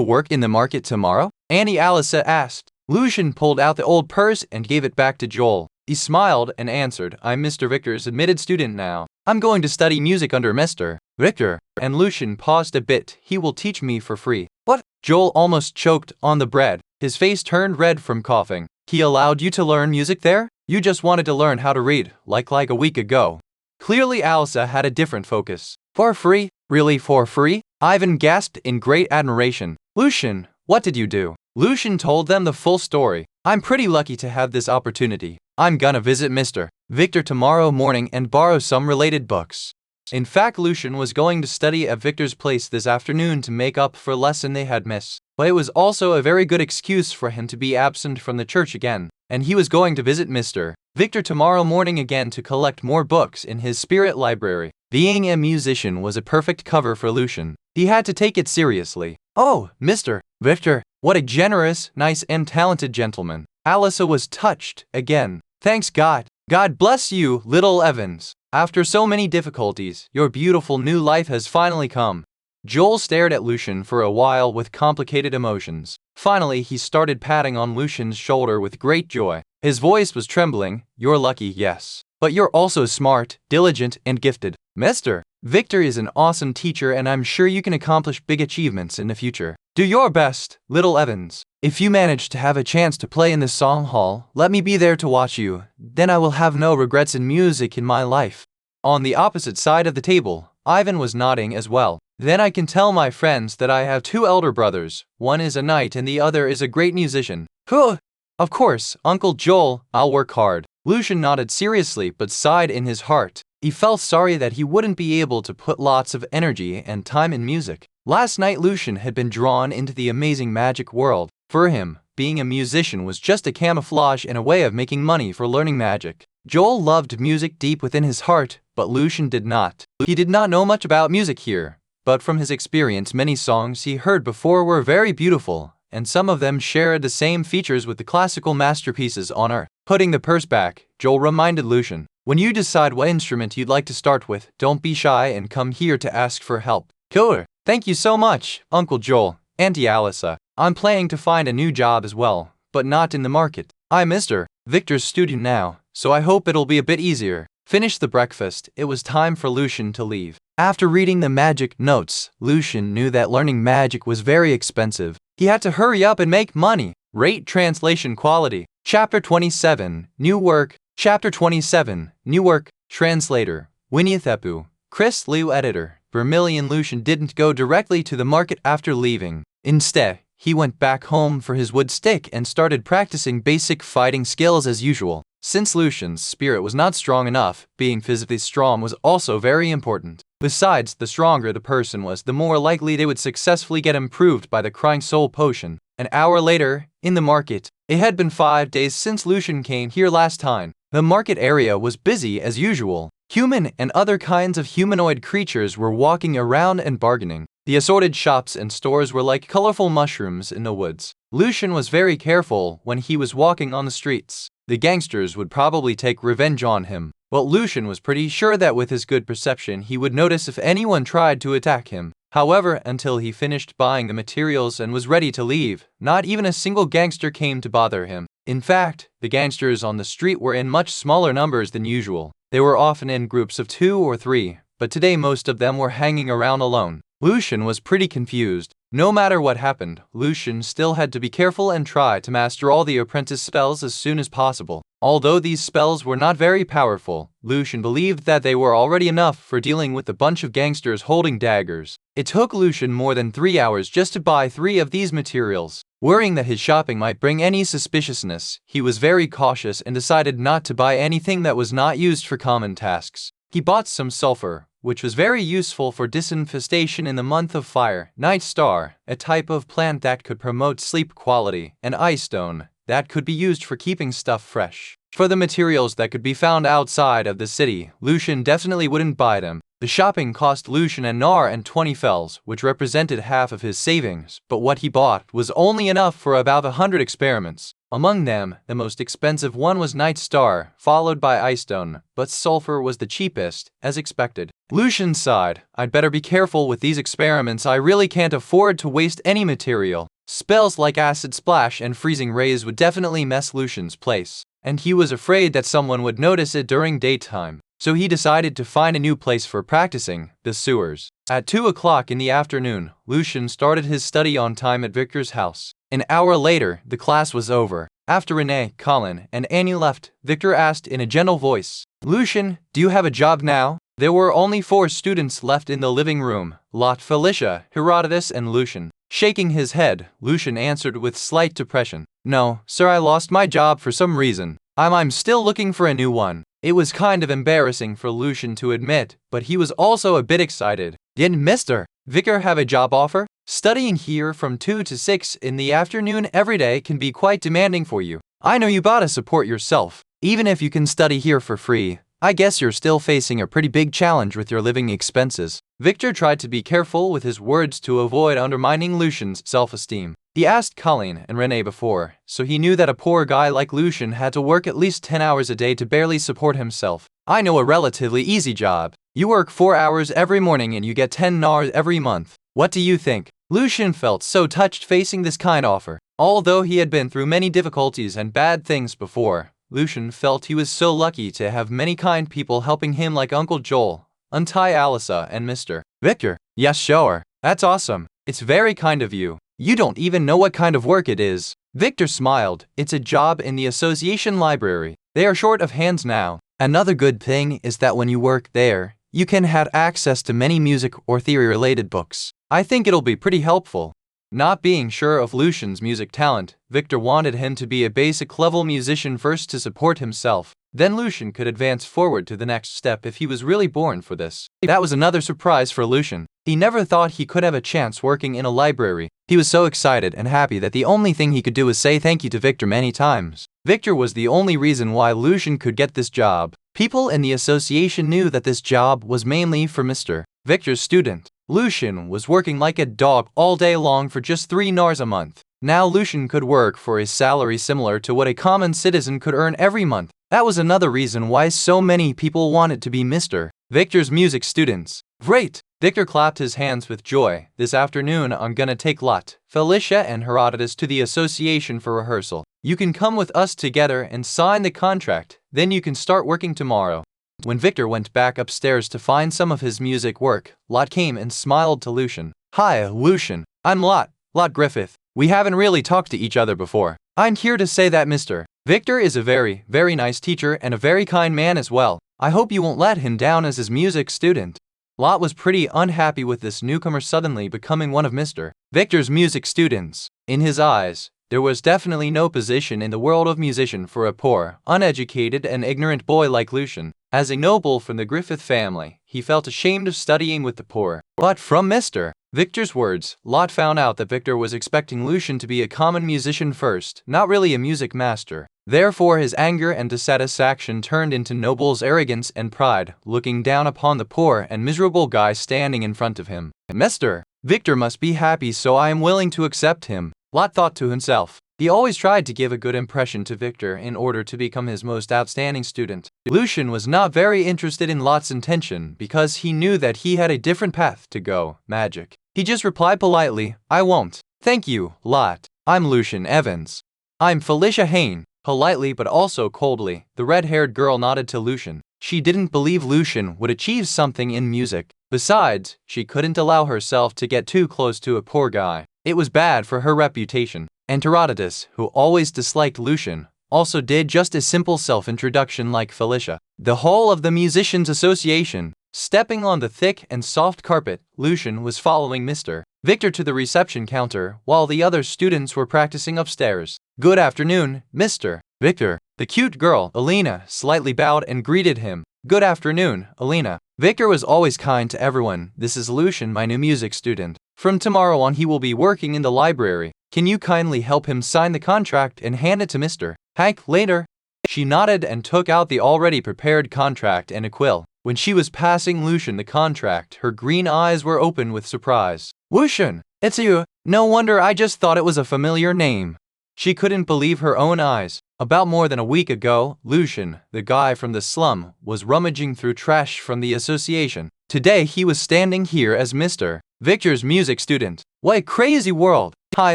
work in the market tomorrow? Auntie Alice asked. Lucien pulled out the old purse and gave it back to Joel. He smiled and answered, I'm Mr. Victor's admitted student now. I'm going to study music under Mr. Victor. And Lucien paused a bit. He will teach me for free. What? Joel almost choked on the bread. His face turned red from coughing. He allowed you to learn music there? You just wanted to learn how to read, like a week ago. Clearly Alice had a different focus. For free? Really for free? Ivan gasped in great admiration. Lucien, what did you do? Lucien told them the full story. I'm pretty lucky to have this opportunity. I'm gonna visit Mr. Victor tomorrow morning and borrow some related books. In fact, Lucien was going to study at Victor's place this afternoon to make up for a lesson they had missed. But it was also a very good excuse for him to be absent from the church again. And he was going to visit Mr. Victor tomorrow morning again to collect more books in his spirit library. Being a musician was a perfect cover for Lucien. He had to take it seriously. Oh, Mr. Victor, what a generous, nice and talented gentleman. Alice was touched again. Thanks God. God bless you, little Evans. After so many difficulties, your beautiful new life has finally come. Joel stared at Lucien for a while with complicated emotions. Finally, he started patting on Lucien's shoulder with great joy. His voice was trembling. You're lucky, yes. But you're also smart, diligent, and gifted. Mr. Victor is an awesome teacher and I'm sure you can accomplish big achievements in the future. Do your best, little Evans. If you manage to have a chance to play in the song hall, let me be there to watch you. Then I will have no regrets in music in my life. On the opposite side of the table, Ivan was nodding as well. Then I can tell my friends that I have two elder brothers. One is a knight and the other is a great musician. Huh! Of course, Uncle Joel, I'll work hard. Lucien nodded seriously but sighed in his heart. He felt sorry that he wouldn't be able to put lots of energy and time in music. Last night Lucien had been drawn into the amazing magic world. For him, being a musician was just a camouflage and a way of making money for learning magic. Joel loved music deep within his heart, but Lucien did not. He did not know much about music here, but from his experience many songs he heard before were very beautiful, and some of them shared the same features with the classical masterpieces on earth. Putting the purse back, Joel reminded Lucien, when you decide what instrument you'd like to start with, don't be shy and come here to ask for help. Killer! Thank you so much, Uncle Joel. Auntie Alice. I'm planning to find a new job as well, but not in the market. I'm Mr. Victor's student now, so I hope it'll be a bit easier. Finished the breakfast, it was time for Lucien to leave. After reading the magic notes, Lucien knew that learning magic was very expensive. He had to hurry up and make money. Rate translation quality. Chapter 27, New Work. Chapter 27, New Work. Translator, Winniethepu. Chris Liu Editor. Vermilion. Lucien didn't go directly to the market after leaving. Instead, he went back home for his wood stick and started practicing basic fighting skills as usual. Since Lucien's spirit was not strong enough, being physically strong was also very important. Besides, the stronger the person was, the more likely they would successfully get improved by the Crying Soul potion. An hour later, in the market, it had been 5 days since Lucien came here last time. The market area was busy as usual. Human and other kinds of humanoid creatures were walking around and bargaining. The assorted shops and stores were like colorful mushrooms in the woods. Lucien was very careful when he was walking on the streets. The gangsters would probably take revenge on him, but Lucien was pretty sure that with his good perception he would notice if anyone tried to attack him. However, until he finished buying the materials and was ready to leave, not even a single gangster came to bother him. In fact, the gangsters on the street were in much smaller numbers than usual. They were often in groups of 2 or 3, but today most of them were hanging around alone. Lucien was pretty confused. No matter what happened, Lucien still had to be careful and try to master all the apprentice spells as soon as possible. Although these spells were not very powerful, Lucien believed that they were already enough for dealing with a bunch of gangsters holding daggers. It took Lucien more than 3 hours just to buy 3 of these materials. Worrying that his shopping might bring any suspiciousness, he was very cautious and decided not to buy anything that was not used for common tasks. He bought some sulfur, which was very useful for disinfestation in the month of fire, night star, a type of plant that could promote sleep quality, and ice stone, that could be used for keeping stuff fresh. For the materials that could be found outside of the city, Lucien definitely wouldn't buy them. The shopping cost Lucien an hour and 20 fells, which represented half of his savings, but what he bought was only enough for about 100 experiments. Among them, the most expensive one was Night Star, followed by Ice Stone, but sulfur was the cheapest, as expected. Lucien sighed, "I'd better be careful with these experiments, I really can't afford to waste any material." Spells like Acid Splash and Freezing Rays would definitely mess Lucien's place, and he was afraid that someone would notice it during daytime. So he decided to find a new place for practicing, the sewers. At 2 o'clock in the afternoon, Lucien started his study on time at Victor's house. An hour later, the class was over. After Renee, Colin, and Annie left, Victor asked in a gentle voice, "Lucien, do you have a job now?" There were only 4 students left in the living room, Lot, Felicia, Herodotus, and Lucien. Shaking his head, Lucien answered with slight depression, "No, sir, I lost my job for some reason. I'm still looking for a new one." It was kind of embarrassing for Lucien to admit, but he was also a bit excited. "Didn't Mr. Victor have a job offer? Studying here from 2 to 6 in the afternoon every day can be quite demanding for you. I know you gotta support yourself. Even if you can study here for free, I guess you're still facing a pretty big challenge with your living expenses." Victor tried to be careful with his words to avoid undermining Lucien's self-esteem. He asked Colleen and Renee before, so he knew that a poor guy like Lucien had to work at least 10 hours a day to barely support himself. "I know a relatively easy job. You work 4 hours every morning and you get 10 hours every month. What do you think?" Lucien felt so touched facing this kind offer. Although he had been through many difficulties and bad things before, Lucien felt he was so lucky to have many kind people helping him like Uncle Joel, Auntie Alyssa, and Mr. Victor. "Yes, sure. That's awesome. It's very kind of you. You don't even know what kind of work it is." Victor smiled. "It's a job in the association library. They are short of hands now. Another good thing is that when you work there, you can have access to many music or theory-related books. I think it'll be pretty helpful." Not being sure of Lucien's music talent, Victor wanted him to be a basic-level musician first to support himself. Then Lucien could advance forward to the next step if he was really born for this. That was another surprise for Lucien. He never thought he could have a chance working in a library. He was so excited and happy that the only thing he could do was say thank you to Victor many times. Victor was the only reason why Lucien could get this job. People in the association knew that this job was mainly for Mr. Victor's student. Lucien was working like a dog all day long for just 3 nars a month. Now Lucien could work for a salary similar to what a common citizen could earn every month. That was another reason why so many people wanted to be Mr. Victor's music students. "Great!" Victor clapped his hands with joy. "This afternoon I'm gonna take Lot, Felicia, and Herodotus to the association for rehearsal. You can come with us together and sign the contract, then you can start working tomorrow." When Victor went back upstairs to find some of his music work, Lot came and smiled to Lucien. "Hi, Lucien. I'm Lot Griffith. We haven't really talked to each other before. I'm here to say that Mr. Victor is a very, very nice teacher and a very kind man as well. I hope you won't let him down as his music student." Lot was pretty unhappy with this newcomer suddenly becoming one of Mr. Victor's music students. In his eyes, there was definitely no position in the world of musician for a poor, uneducated, and ignorant boy like Lucien. As a noble from the Griffith family, he felt ashamed of studying with the poor. But from Mr. Victor's words, Lot found out that Victor was expecting Lucien to be a common musician first, not really a music master. Therefore his anger and dissatisfaction turned into noble's arrogance and pride, looking down upon the poor and miserable guy standing in front of him. "Mr. Victor must be happy, so I am willing to accept him," Lot thought to himself. He always tried to give a good impression to Victor in order to become his most outstanding student. Lucien was not very interested in Lot's intention because he knew that he had a different path to go, magic. He just replied politely, "I won't. Thank you, Lot. I'm Lucien Evans." "I'm Felicia Hain." Politely but also coldly, the red-haired girl nodded to Lucien. She didn't believe Lucien would achieve something in music. Besides, she couldn't allow herself to get too close to a poor guy. It was bad for her reputation. And Herodotus, who always disliked Lucien, also did just a simple self-introduction like Felicia. The whole of the Musicians' Association, stepping on the thick and soft carpet, Lucien was following Mr. Victor to the reception counter while the other students were practicing upstairs. "Good afternoon, Mr. Victor." The cute girl, Alina, slightly bowed and greeted him. "Good afternoon, Alina." Victor was always kind to everyone. "This is Lucien, my new music student. From tomorrow on he will be working in the library. Can you kindly help him sign the contract and hand it to Mr. Hank later?" She nodded and took out the already prepared contract and a quill. When she was passing Lucien the contract, her green eyes were open with surprise. "Lucien, it's you. No wonder, I just thought it was a familiar name." She couldn't believe her own eyes. About more than a week ago, Lucien, the guy from the slum, was rummaging through trash from the association. Today he was standing here as Mr. Victor's music student. What a crazy world! "Hi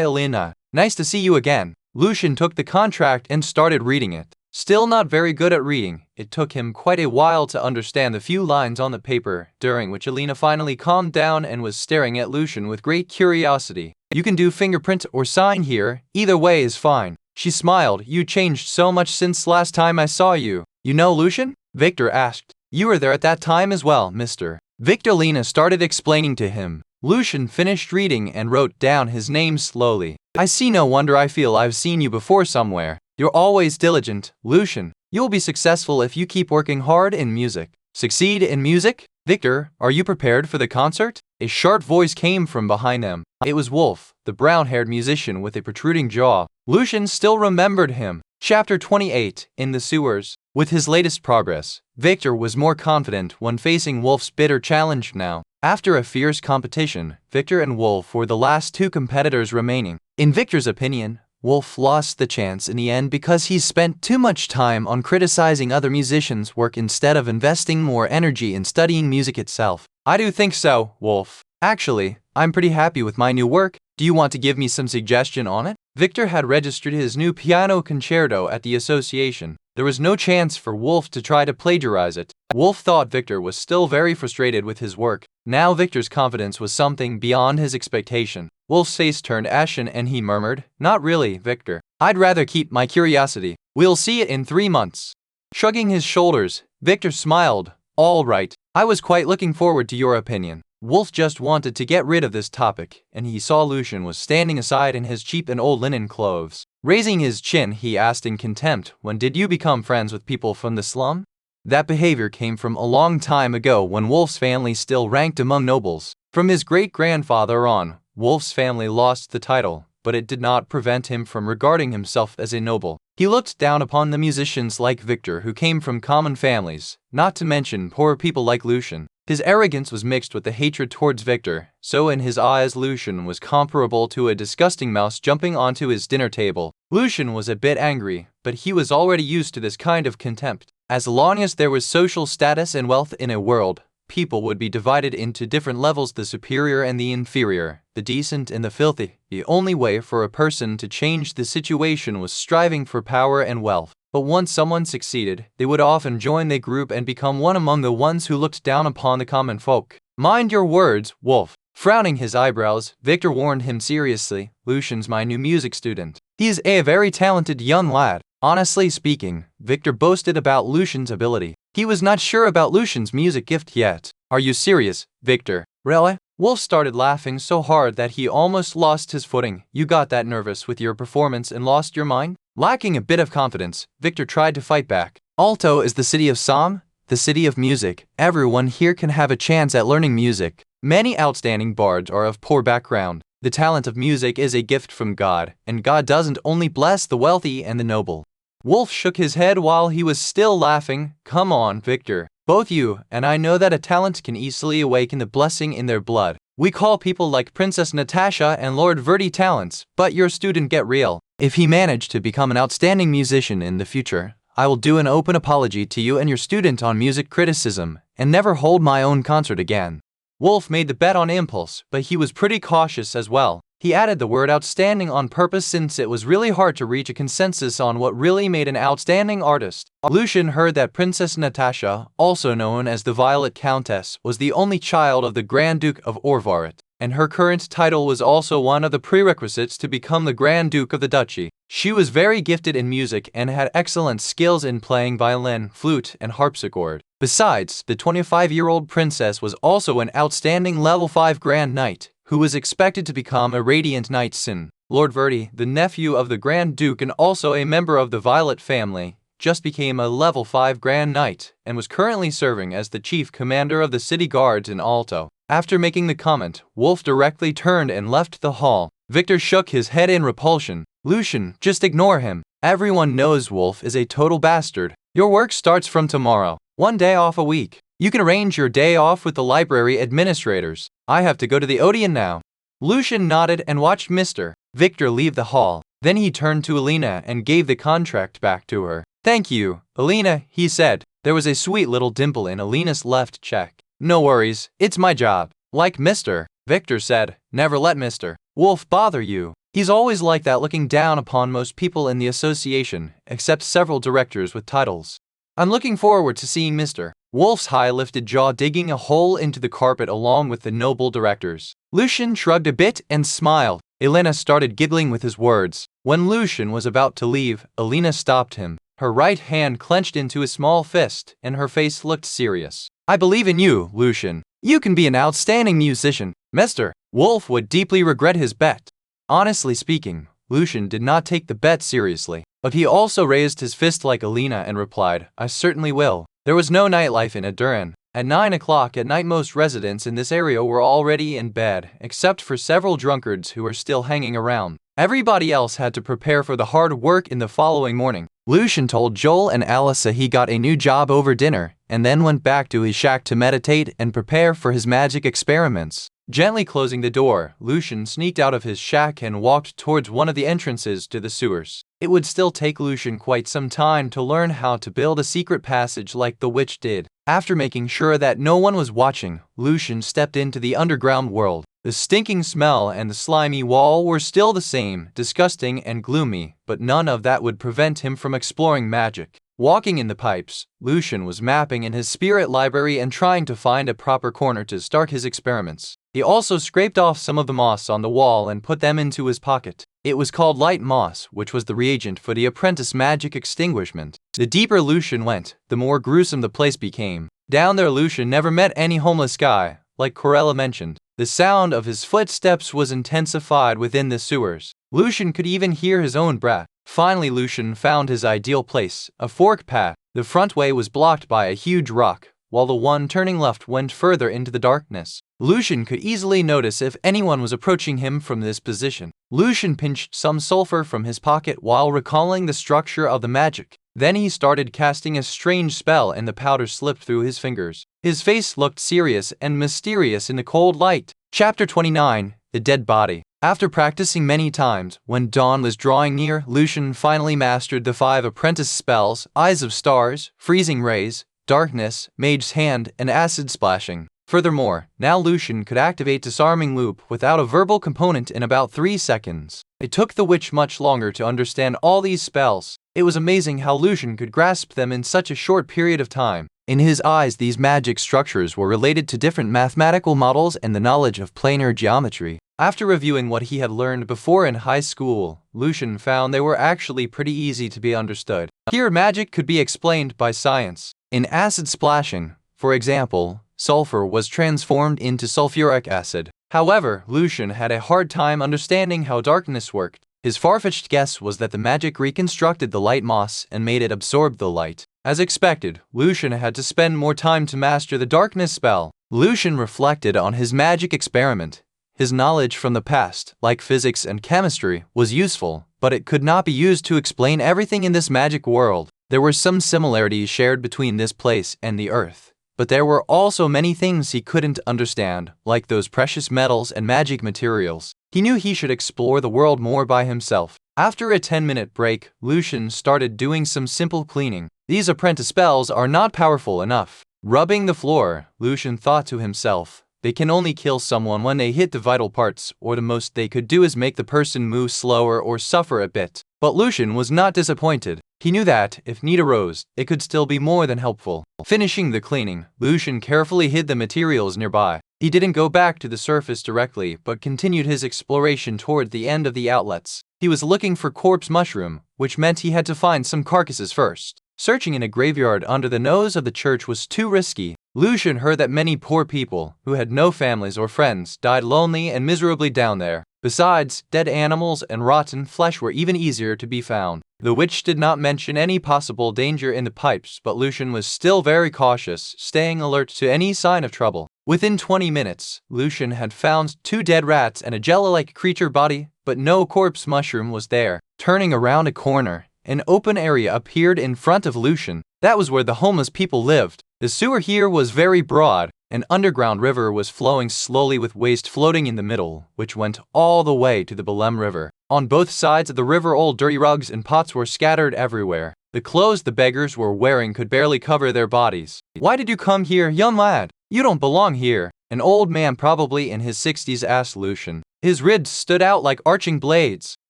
Alina, nice to see you again." Lucien took the contract and started reading it. Still not very good at reading, it took him quite a while to understand the few lines on the paper, during which Alina finally calmed down and was staring at Lucien with great curiosity. "You can do fingerprint or sign here, either way is fine." She smiled. "You changed so much since last time I saw you." "You know Lucien?" Victor asked. "You were there at that time as well, Mr. Victor." Lina started explaining to him. Lucien finished reading and wrote down his name slowly. "I see, no wonder I feel I've seen you before somewhere. You're always diligent, Lucien. You'll be successful if you keep working hard in music." "Succeed in music? Victor, are you prepared for the concert?" A sharp voice came from behind them. It was Wolf, the brown-haired musician with a protruding jaw. Lucien still remembered him. Chapter 28, In the Sewers. With his latest progress, Victor was more confident when facing Wolf's bitter challenge now. After a fierce competition, Victor and Wolf were the last two competitors remaining. In Victor's opinion, Wolf lost the chance in the end because he spent too much time on criticizing other musicians' work instead of investing more energy in studying music itself. "I do think so, Wolf. Actually, I'm pretty happy with my new work. Do you want to give me some suggestion on it?" Victor had registered his new piano concerto at the association. There was no chance for Wolf to try to plagiarize it. Wolf thought Victor was still very frustrated with his work. Now Victor's confidence was something beyond his expectation. Wolf's face turned ashen and he murmured, "Not really, Victor. I'd rather keep my curiosity. We'll see it in 3 months." Shrugging his shoulders, Victor smiled. "All right. I was quite looking forward to your opinion." Wolf just wanted to get rid of this topic, and he saw Lucien was standing aside in his cheap and old linen clothes. Raising his chin, he asked in contempt, "When did you become friends with people from the slum?" That behavior came from a long time ago when Wolf's family still ranked among nobles. From his great-grandfather on, Wolf's family lost the title, but it did not prevent him from regarding himself as a noble. He looked down upon the musicians like Victor who came from common families, not to mention poor people like Lucien. His arrogance was mixed with the hatred towards Victor, so in his eyes Lucien was comparable to a disgusting mouse jumping onto his dinner table. Lucien was a bit angry, but he was already used to this kind of contempt. As long as there was social status and wealth in a world, people would be divided into different levels: the superior and the inferior, the decent and the filthy. The only way for a person to change the situation was striving for power and wealth. But once someone succeeded, they would often join the group and become one among the ones who looked down upon the common folk. "Mind your words, Wolf." Frowning his eyebrows, Victor warned him seriously, "Lucien's my new music student. He is a very talented young lad." Honestly speaking, Victor boasted about Lucien's ability. He was not sure about Lucien's music gift yet. "Are you serious, Victor?" "Really?" Wolf started laughing so hard that he almost lost his footing. "You got that nervous with your performance and lost your mind?" Lacking a bit of confidence, Victor tried to fight back. "Alto is the city of song, the city of music. Everyone here can have a chance at learning music. Many outstanding bards are of poor background. The talent of music is a gift from God, and God doesn't only bless the wealthy and the noble." Wolf shook his head while he was still laughing. "Come on, Victor. Both you and I know that a talent can easily awaken the blessing in their blood. We call people like Princess Natasha and Lord Verdi talents, but your student get real. If he managed to become an outstanding musician in the future, I will do an open apology to you and your student on music criticism, and never hold my own concert again." Wolf made the bet on impulse, but he was pretty cautious as well. He added the word outstanding on purpose since it was really hard to reach a consensus on what really made an outstanding artist. Lucien heard that Princess Natasha, also known as the Violet Countess, was the only child of the Grand Duke of Orvaret, and her current title was also one of the prerequisites to become the Grand Duke of the Duchy. She was very gifted in music and had excellent skills in playing violin, flute, and harpsichord. Besides, the 25-year-old princess was also an outstanding level 5 Grand Knight, who was expected to become a Radiant Knight soon. Lord Verdi, the nephew of the Grand Duke and also a member of the Violet family, just became a level 5 Grand Knight and was currently serving as the chief commander of the city guards in Alto. After making the comment, Wolf directly turned and left the hall. Victor shook his head in repulsion. Lucien, just ignore him. Everyone knows Wolf is a total bastard. Your work starts from tomorrow. 1 day off a week. You can arrange your day off with the library administrators. I have to go to the Odeon now. Lucien nodded and watched Mr. Victor leave the hall. Then he turned to Alina and gave the contract back to her. Thank you, Alina, he said. There was a sweet little dimple in Alina's left cheek. No worries, it's my job. Like Mr. Victor said, never let Mr. Wolf bother you. He's always like that, looking down upon most people in the association, except several directors with titles. I'm looking forward to seeing Mr. Wolf's high-lifted jaw digging a hole into the carpet along with the noble directors. Lucien shrugged a bit and smiled. Alina started giggling with his words. When Lucien was about to leave, Alina stopped him. Her right hand clenched into a small fist, and her face looked serious. I believe in you, Lucien. You can be an outstanding musician. Mr. Wolf would deeply regret his bet. Honestly speaking, Lucien did not take the bet seriously, but he also raised his fist like Alina and replied, I certainly will. There was no nightlife in Aduran. At 9 o'clock at night most residents in this area were already in bed, except for several drunkards who were still hanging around. Everybody else had to prepare for the hard work in the following morning. Lucien told Joel and Alyssa he got a new job over dinner, and then went back to his shack to meditate and prepare for his magic experiments. Gently closing the door, Lucien sneaked out of his shack and walked towards one of the entrances to the sewers. It would still take Lucien quite some time to learn how to build a secret passage like the witch did. After making sure that no one was watching, Lucien stepped into the underground world. The stinking smell and the slimy wall were still the same, disgusting and gloomy, but none of that would prevent him from exploring magic. Walking in the pipes, Lucien was mapping in his spirit library and trying to find a proper corner to start his experiments. He also scraped off some of the moss on the wall and put them into his pocket. It was called light moss, which was the reagent for the apprentice magic extinguishment. The deeper Lucien went, the more gruesome the place became. Down there Lucien never met any homeless guy, like Corella mentioned. The sound of his footsteps was intensified within the sewers. Lucien could even hear his own breath. Finally Lucien found his ideal place, a fork path. The front way was blocked by a huge rock, while the one turning left went further into the darkness. Lucien could easily notice if anyone was approaching him from this position. Lucien pinched some sulfur from his pocket while recalling the structure of the magic. Then he started casting a strange spell and the powder slipped through his fingers. His face looked serious and mysterious in the cold light. Chapter 29, The Dead Body. After practicing many times, when dawn was drawing near, Lucien finally mastered the 5 apprentice spells: Eyes of Stars, Freezing Rays, Darkness, Mage's Hand, and Acid Splashing. Furthermore, now Lucien could activate Disarming Loop without a verbal component in about 3 seconds. It took the witch much longer to understand all these spells. It was amazing how Lucien could grasp them in such a short period of time. In his eyes, these magic structures were related to different mathematical models and the knowledge of planar geometry. After reviewing what he had learned before in high school, Lucien found they were actually pretty easy to be understood. Here, magic could be explained by science. In acid splashing, for example, sulfur was transformed into sulfuric acid. However, Lucien had a hard time understanding how darkness worked. His far-fetched guess was that the magic reconstructed the light moss and made it absorb the light. As expected, Lucien had to spend more time to master the darkness spell. Lucien reflected on his magic experiment. His knowledge from the past, like physics and chemistry, was useful, but it could not be used to explain everything in this magic world. There were some similarities shared between this place and the Earth, but there were also many things he couldn't understand, like those precious metals and magic materials. He knew he should explore the world more by himself. After a 10-minute break, Lucien started doing some simple cleaning. These apprentice spells are not powerful enough. Rubbing the floor, Lucien thought to himself, They can only kill someone when they hit the vital parts, or the most they could do is make the person move slower or suffer a bit. But Lucien was not disappointed. He knew that, if need arose, it could still be more than helpful. Finishing the cleaning, Lucien carefully hid the materials nearby. He didn't go back to the surface directly, but continued his exploration toward the end of the outlets. He was looking for corpse mushroom, which meant he had to find some carcasses first. Searching in a graveyard under the nose of the church was too risky. Lucien heard that many poor people, who had no families or friends, died lonely and miserably down there. Besides, dead animals and rotten flesh were even easier to be found. The witch did not mention any possible danger in the pipes, but Lucien was still very cautious, staying alert to any sign of trouble. Within 20 minutes, Lucien had found 2 dead rats and a jelly-like creature body, but no corpse mushroom was there. Turning around a corner, an open area appeared in front of Lucien. That was where the homeless people lived. The sewer here was very broad. An underground river was flowing slowly with waste floating in the middle, which went all the way to the Belem River. On both sides of the river old dirty rugs and pots were scattered everywhere. The clothes the beggars were wearing could barely cover their bodies. "Why did you come here, young lad? You don't belong here," an old man probably in his 60s asked Lucien. His ribs stood out like arching blades.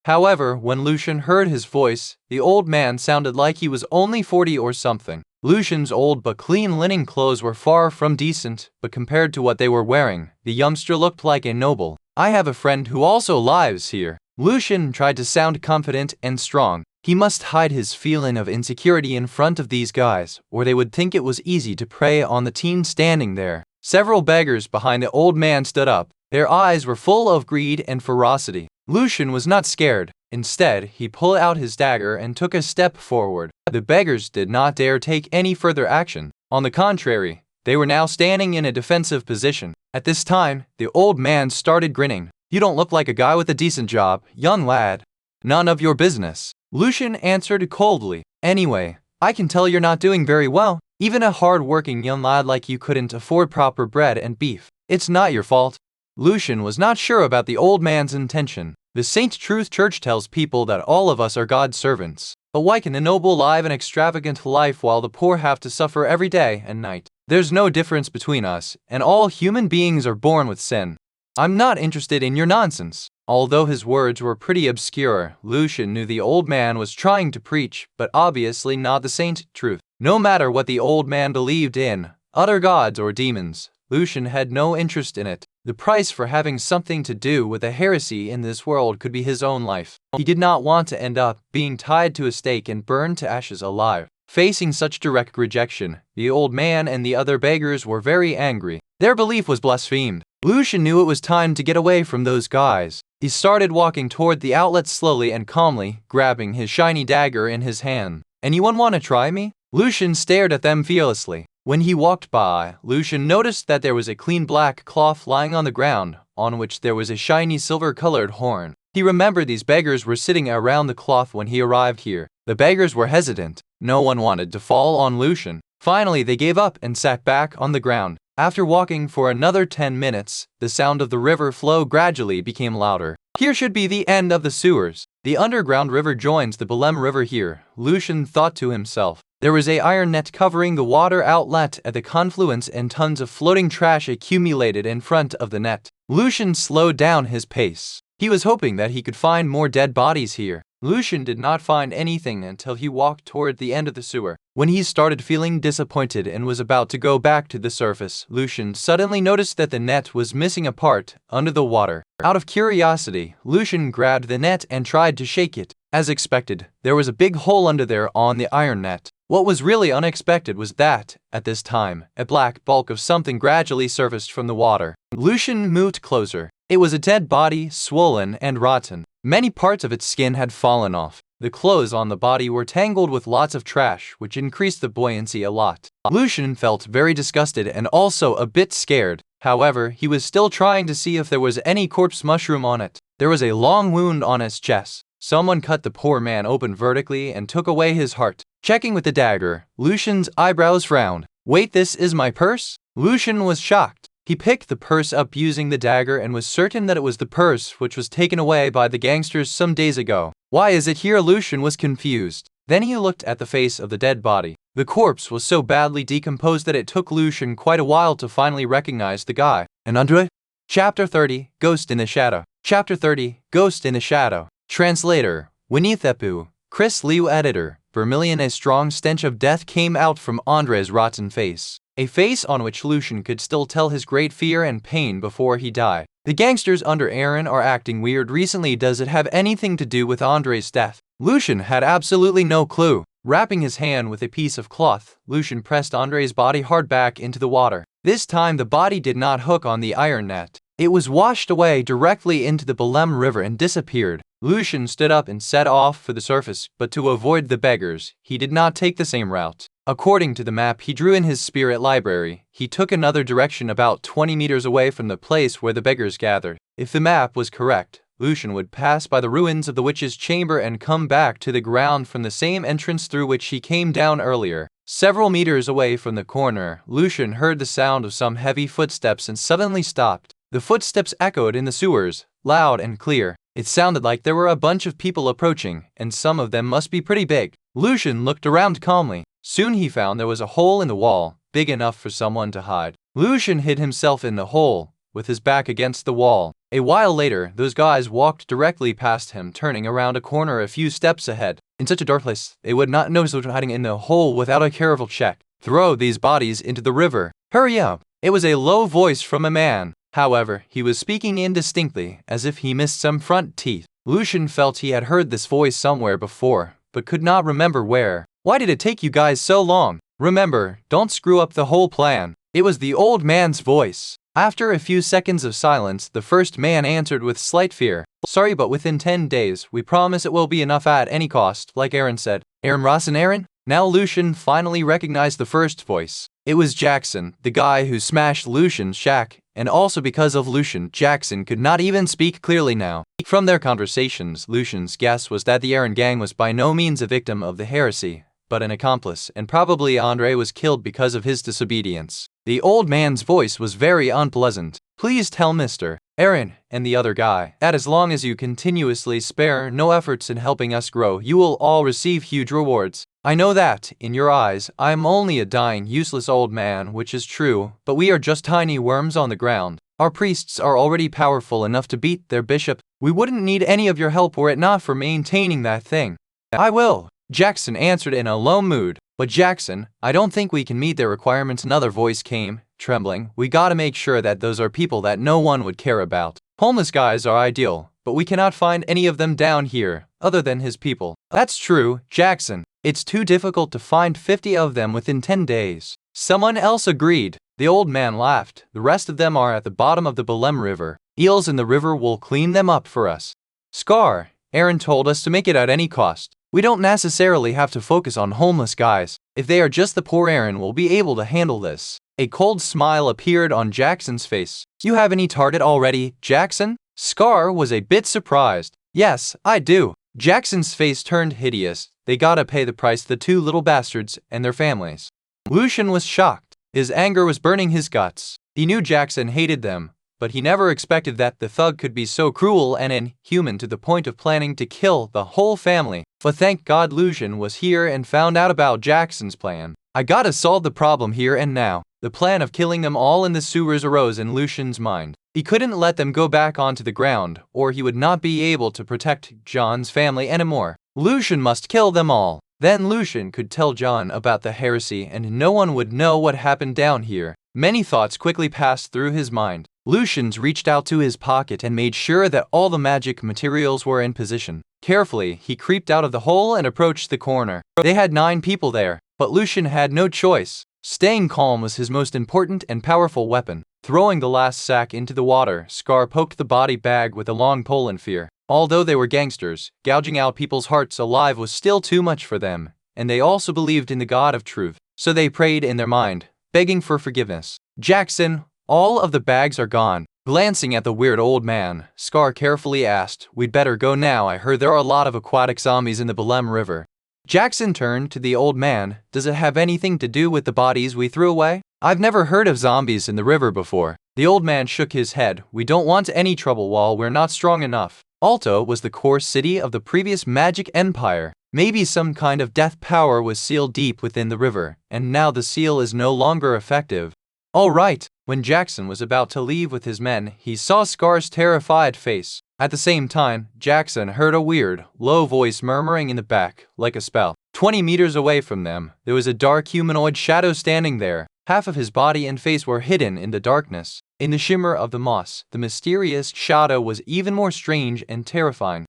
However, when Lucien heard his voice, the old man sounded like he was only 40 or something. Lucien's old but clean linen clothes were far from decent, but compared to what they were wearing, the youngster looked like a noble. "I have a friend who also lives here." Lucien tried to sound confident and strong. He must hide his feeling of insecurity in front of these guys, or they would think it was easy to prey on the teen standing there. Several beggars behind the old man stood up. Their eyes were full of greed and ferocity. Lucien was not scared. Instead, he pulled out his dagger and took a step forward. The beggars did not dare take any further action. On the contrary, they were now standing in a defensive position. At this time, the old man started grinning. "You don't look like a guy with a decent job, young lad." "None of your business," Lucien answered coldly. "Anyway, I can tell you're not doing very well. Even a hard-working young lad like you couldn't afford proper bread and beef. It's not your fault." Lucien was not sure about the old man's intention. The St. Truth Church tells people that all of us are God's servants. But why can the noble live an extravagant life while the poor have to suffer every day and night? There's no difference between us, and all human beings are born with sin. I'm not interested in your nonsense. Although his words were pretty obscure, Lucien knew the old man was trying to preach, but obviously not the Saint Truth. No matter what the old man believed in, other gods or demons, Lucien had no interest in it. The price for having something to do with a heresy in this world could be his own life. He did not want to end up being tied to a stake and burned to ashes alive. Facing such direct rejection, the old man and the other beggars were very angry. Their belief was blasphemed. Lucien knew it was time to get away from those guys. He started walking toward the outlet slowly and calmly, grabbing his shiny dagger in his hand. "Anyone want to try me?" Lucien stared at them fearlessly. When he walked by, Lucien noticed that there was a clean black cloth lying on the ground, on which there was a shiny silver-colored horn. He remembered these beggars were sitting around the cloth when he arrived here. The beggars were hesitant. No one wanted to fall on Lucien. Finally, they gave up and sat back on the ground. After walking for another 10 minutes, the sound of the river flow gradually became louder. Here should be the end of the sewers. The underground river joins the Belem River here, Lucien thought to himself. There was an iron net covering the water outlet at the confluence and tons of floating trash accumulated in front of the net. Lucien slowed down his pace. He was hoping that he could find more dead bodies here. Lucien did not find anything until he walked toward the end of the sewer. When he started feeling disappointed and was about to go back to the surface, Lucien suddenly noticed that the net was missing a part under the water. Out of curiosity, Lucien grabbed the net and tried to shake it. As expected, there was a big hole under there on the iron net. What was really unexpected was that, at this time, a black bulk of something gradually surfaced from the water. Lucien moved closer. It was a dead body, swollen and rotten. Many parts of its skin had fallen off. The clothes on the body were tangled with lots of trash, which increased the buoyancy a lot. Lucien felt very disgusted and also a bit scared. However, he was still trying to see if there was any corpse mushroom on it. There was a long wound on his chest. Someone cut the poor man open vertically and took away his heart. Checking with the dagger, Lucien's eyebrows frowned. "Wait, this is my purse?" Lucien was shocked. He picked the purse up using the dagger and was certain that it was the purse which was taken away by the gangsters some days ago. "Why is it here?" Lucien was confused. Then he looked at the face of the dead body. The corpse was so badly decomposed that it took Lucien quite a while to finally recognize the guy. And Andre? Chapter 30, Ghost in the Shadow. Chapter 30, Ghost in the Shadow. Translator, Winiethepu, Chris Liu editor, Vermilion. A strong stench of death came out from Andre's rotten face. A face on which Lucien could still tell his great fear and pain before he died. The gangsters under Aaron are acting weird recently. Does it have anything to do with Andre's death? Lucien had absolutely no clue. Wrapping his hand with a piece of cloth, Lucien pressed Andre's body hard back into the water. This time the body did not hook on the iron net. It was washed away directly into the Belem River and disappeared. Lucien stood up and set off for the surface, but to avoid the beggars, he did not take the same route. According to the map he drew in his spirit library, he took another direction about 20 meters away from the place where the beggars gathered. If the map was correct, Lucien would pass by the ruins of the witch's chamber and come back to the ground from the same entrance through which he came down earlier. Several meters away from the corner, Lucien heard the sound of some heavy footsteps and suddenly stopped. The footsteps echoed in the sewers, loud and clear. It sounded like there were a bunch of people approaching, and some of them must be pretty big. Lucien looked around calmly. Soon he found there was a hole in the wall, big enough for someone to hide. Lucien hid himself in the hole, with his back against the wall. A while later, those guys walked directly past him, turning around a corner a few steps ahead. In such a dark place, they would not notice what was hiding in the hole without a careful check. Throw these bodies into the river. Hurry up! It was a low voice from a man. However, he was speaking indistinctly, as if he missed some front teeth. Lucien felt he had heard this voice somewhere before, but could not remember where. Why did it take you guys so long? Remember, don't screw up the whole plan. It was the old man's voice. After a few seconds of silence, the first man answered with slight fear. Sorry, but within 10 days, we promise it will be enough at any cost, like Aaron said. Aaron Ross and Aaron? Now Lucien finally recognized the first voice. It was Jackson, the guy who smashed Lucien's shack, and also because of Lucien, Jackson could not even speak clearly now. From their conversations, Lucien's guess was that the Aaron gang was by no means a victim of the heresy, but an accomplice, and probably Andre was killed because of his disobedience. The old man's voice was very unpleasant. Please tell Mr. Aaron and the other guy that as long as you continuously spare no efforts in helping us grow, you will all receive huge rewards. I know that, in your eyes, I am only a dying, useless old man, which is true, but we are just tiny worms on the ground. Our priests are already powerful enough to beat their bishop. We wouldn't need any of your help were it not for maintaining that thing. I will, Jackson answered in a low mood. But Jackson, I don't think we can meet their requirements. Another voice came, trembling. We gotta make sure that those are people that no one would care about. Homeless guys are ideal, but we cannot find any of them down here, other than his people. That's true, Jackson. It's too difficult to find 50 of them within 10 days. Someone else agreed. The old man laughed. The rest of them are at the bottom of the Belem River. Eels in the river will clean them up for us. Scar, Aaron told us to make it at any cost. We don't necessarily have to focus on homeless guys. If they are just the poor, Aaron will be able to handle this. A cold smile appeared on Jackson's face. You have any target already, Jackson? Scar was a bit surprised. Yes, I do. Jackson's face turned hideous. They gotta pay the price, the two little bastards and their families. Lucien was shocked. His anger was burning his guts. He knew Jackson hated them, but he never expected that the thug could be so cruel and inhuman to the point of planning to kill the whole family. But thank God Lucien was here and found out about Jackson's plan. I gotta solve the problem here and now. The plan of killing them all in the sewers arose in Lucien's mind. He couldn't let them go back onto the ground, or he would not be able to protect John's family anymore. Lucien must kill them all. Then Lucien could tell John about the heresy and no one would know what happened down here. Many thoughts quickly passed through his mind. Lucien reached out to his pocket and made sure that all the magic materials were in position. Carefully, he creeped out of the hole and approached the corner. They had 9 people there, but Lucien had no choice. Staying calm was his most important and powerful weapon. Throwing the last sack into the water, Scar poked the body bag with a long pole in fear. Although they were gangsters, gouging out people's hearts alive was still too much for them, and they also believed in the God of truth. So they prayed in their mind, begging for forgiveness. Jackson, all of the bags are gone. Glancing at the weird old man, Scar carefully asked, We'd better go now. I heard there are a lot of aquatic zombies in the Belem River. Jackson turned to the old man. Does it have anything to do with the bodies we threw away? I've never heard of zombies in the river before. The old man shook his head. We don't want any trouble while we're not strong enough. Alto was the core city of the previous magic empire. Maybe some kind of death power was sealed deep within the river, and now the seal is no longer effective. All right. When Jackson was about to leave with his men, he saw Scar's terrified face. At the same time, Jackson heard a weird, low voice murmuring in the back, like a spell. 20 meters away from them, there was a dark humanoid shadow standing there. Half of his body and face were hidden in the darkness. In the shimmer of the moss, the mysterious shadow was even more strange and terrifying.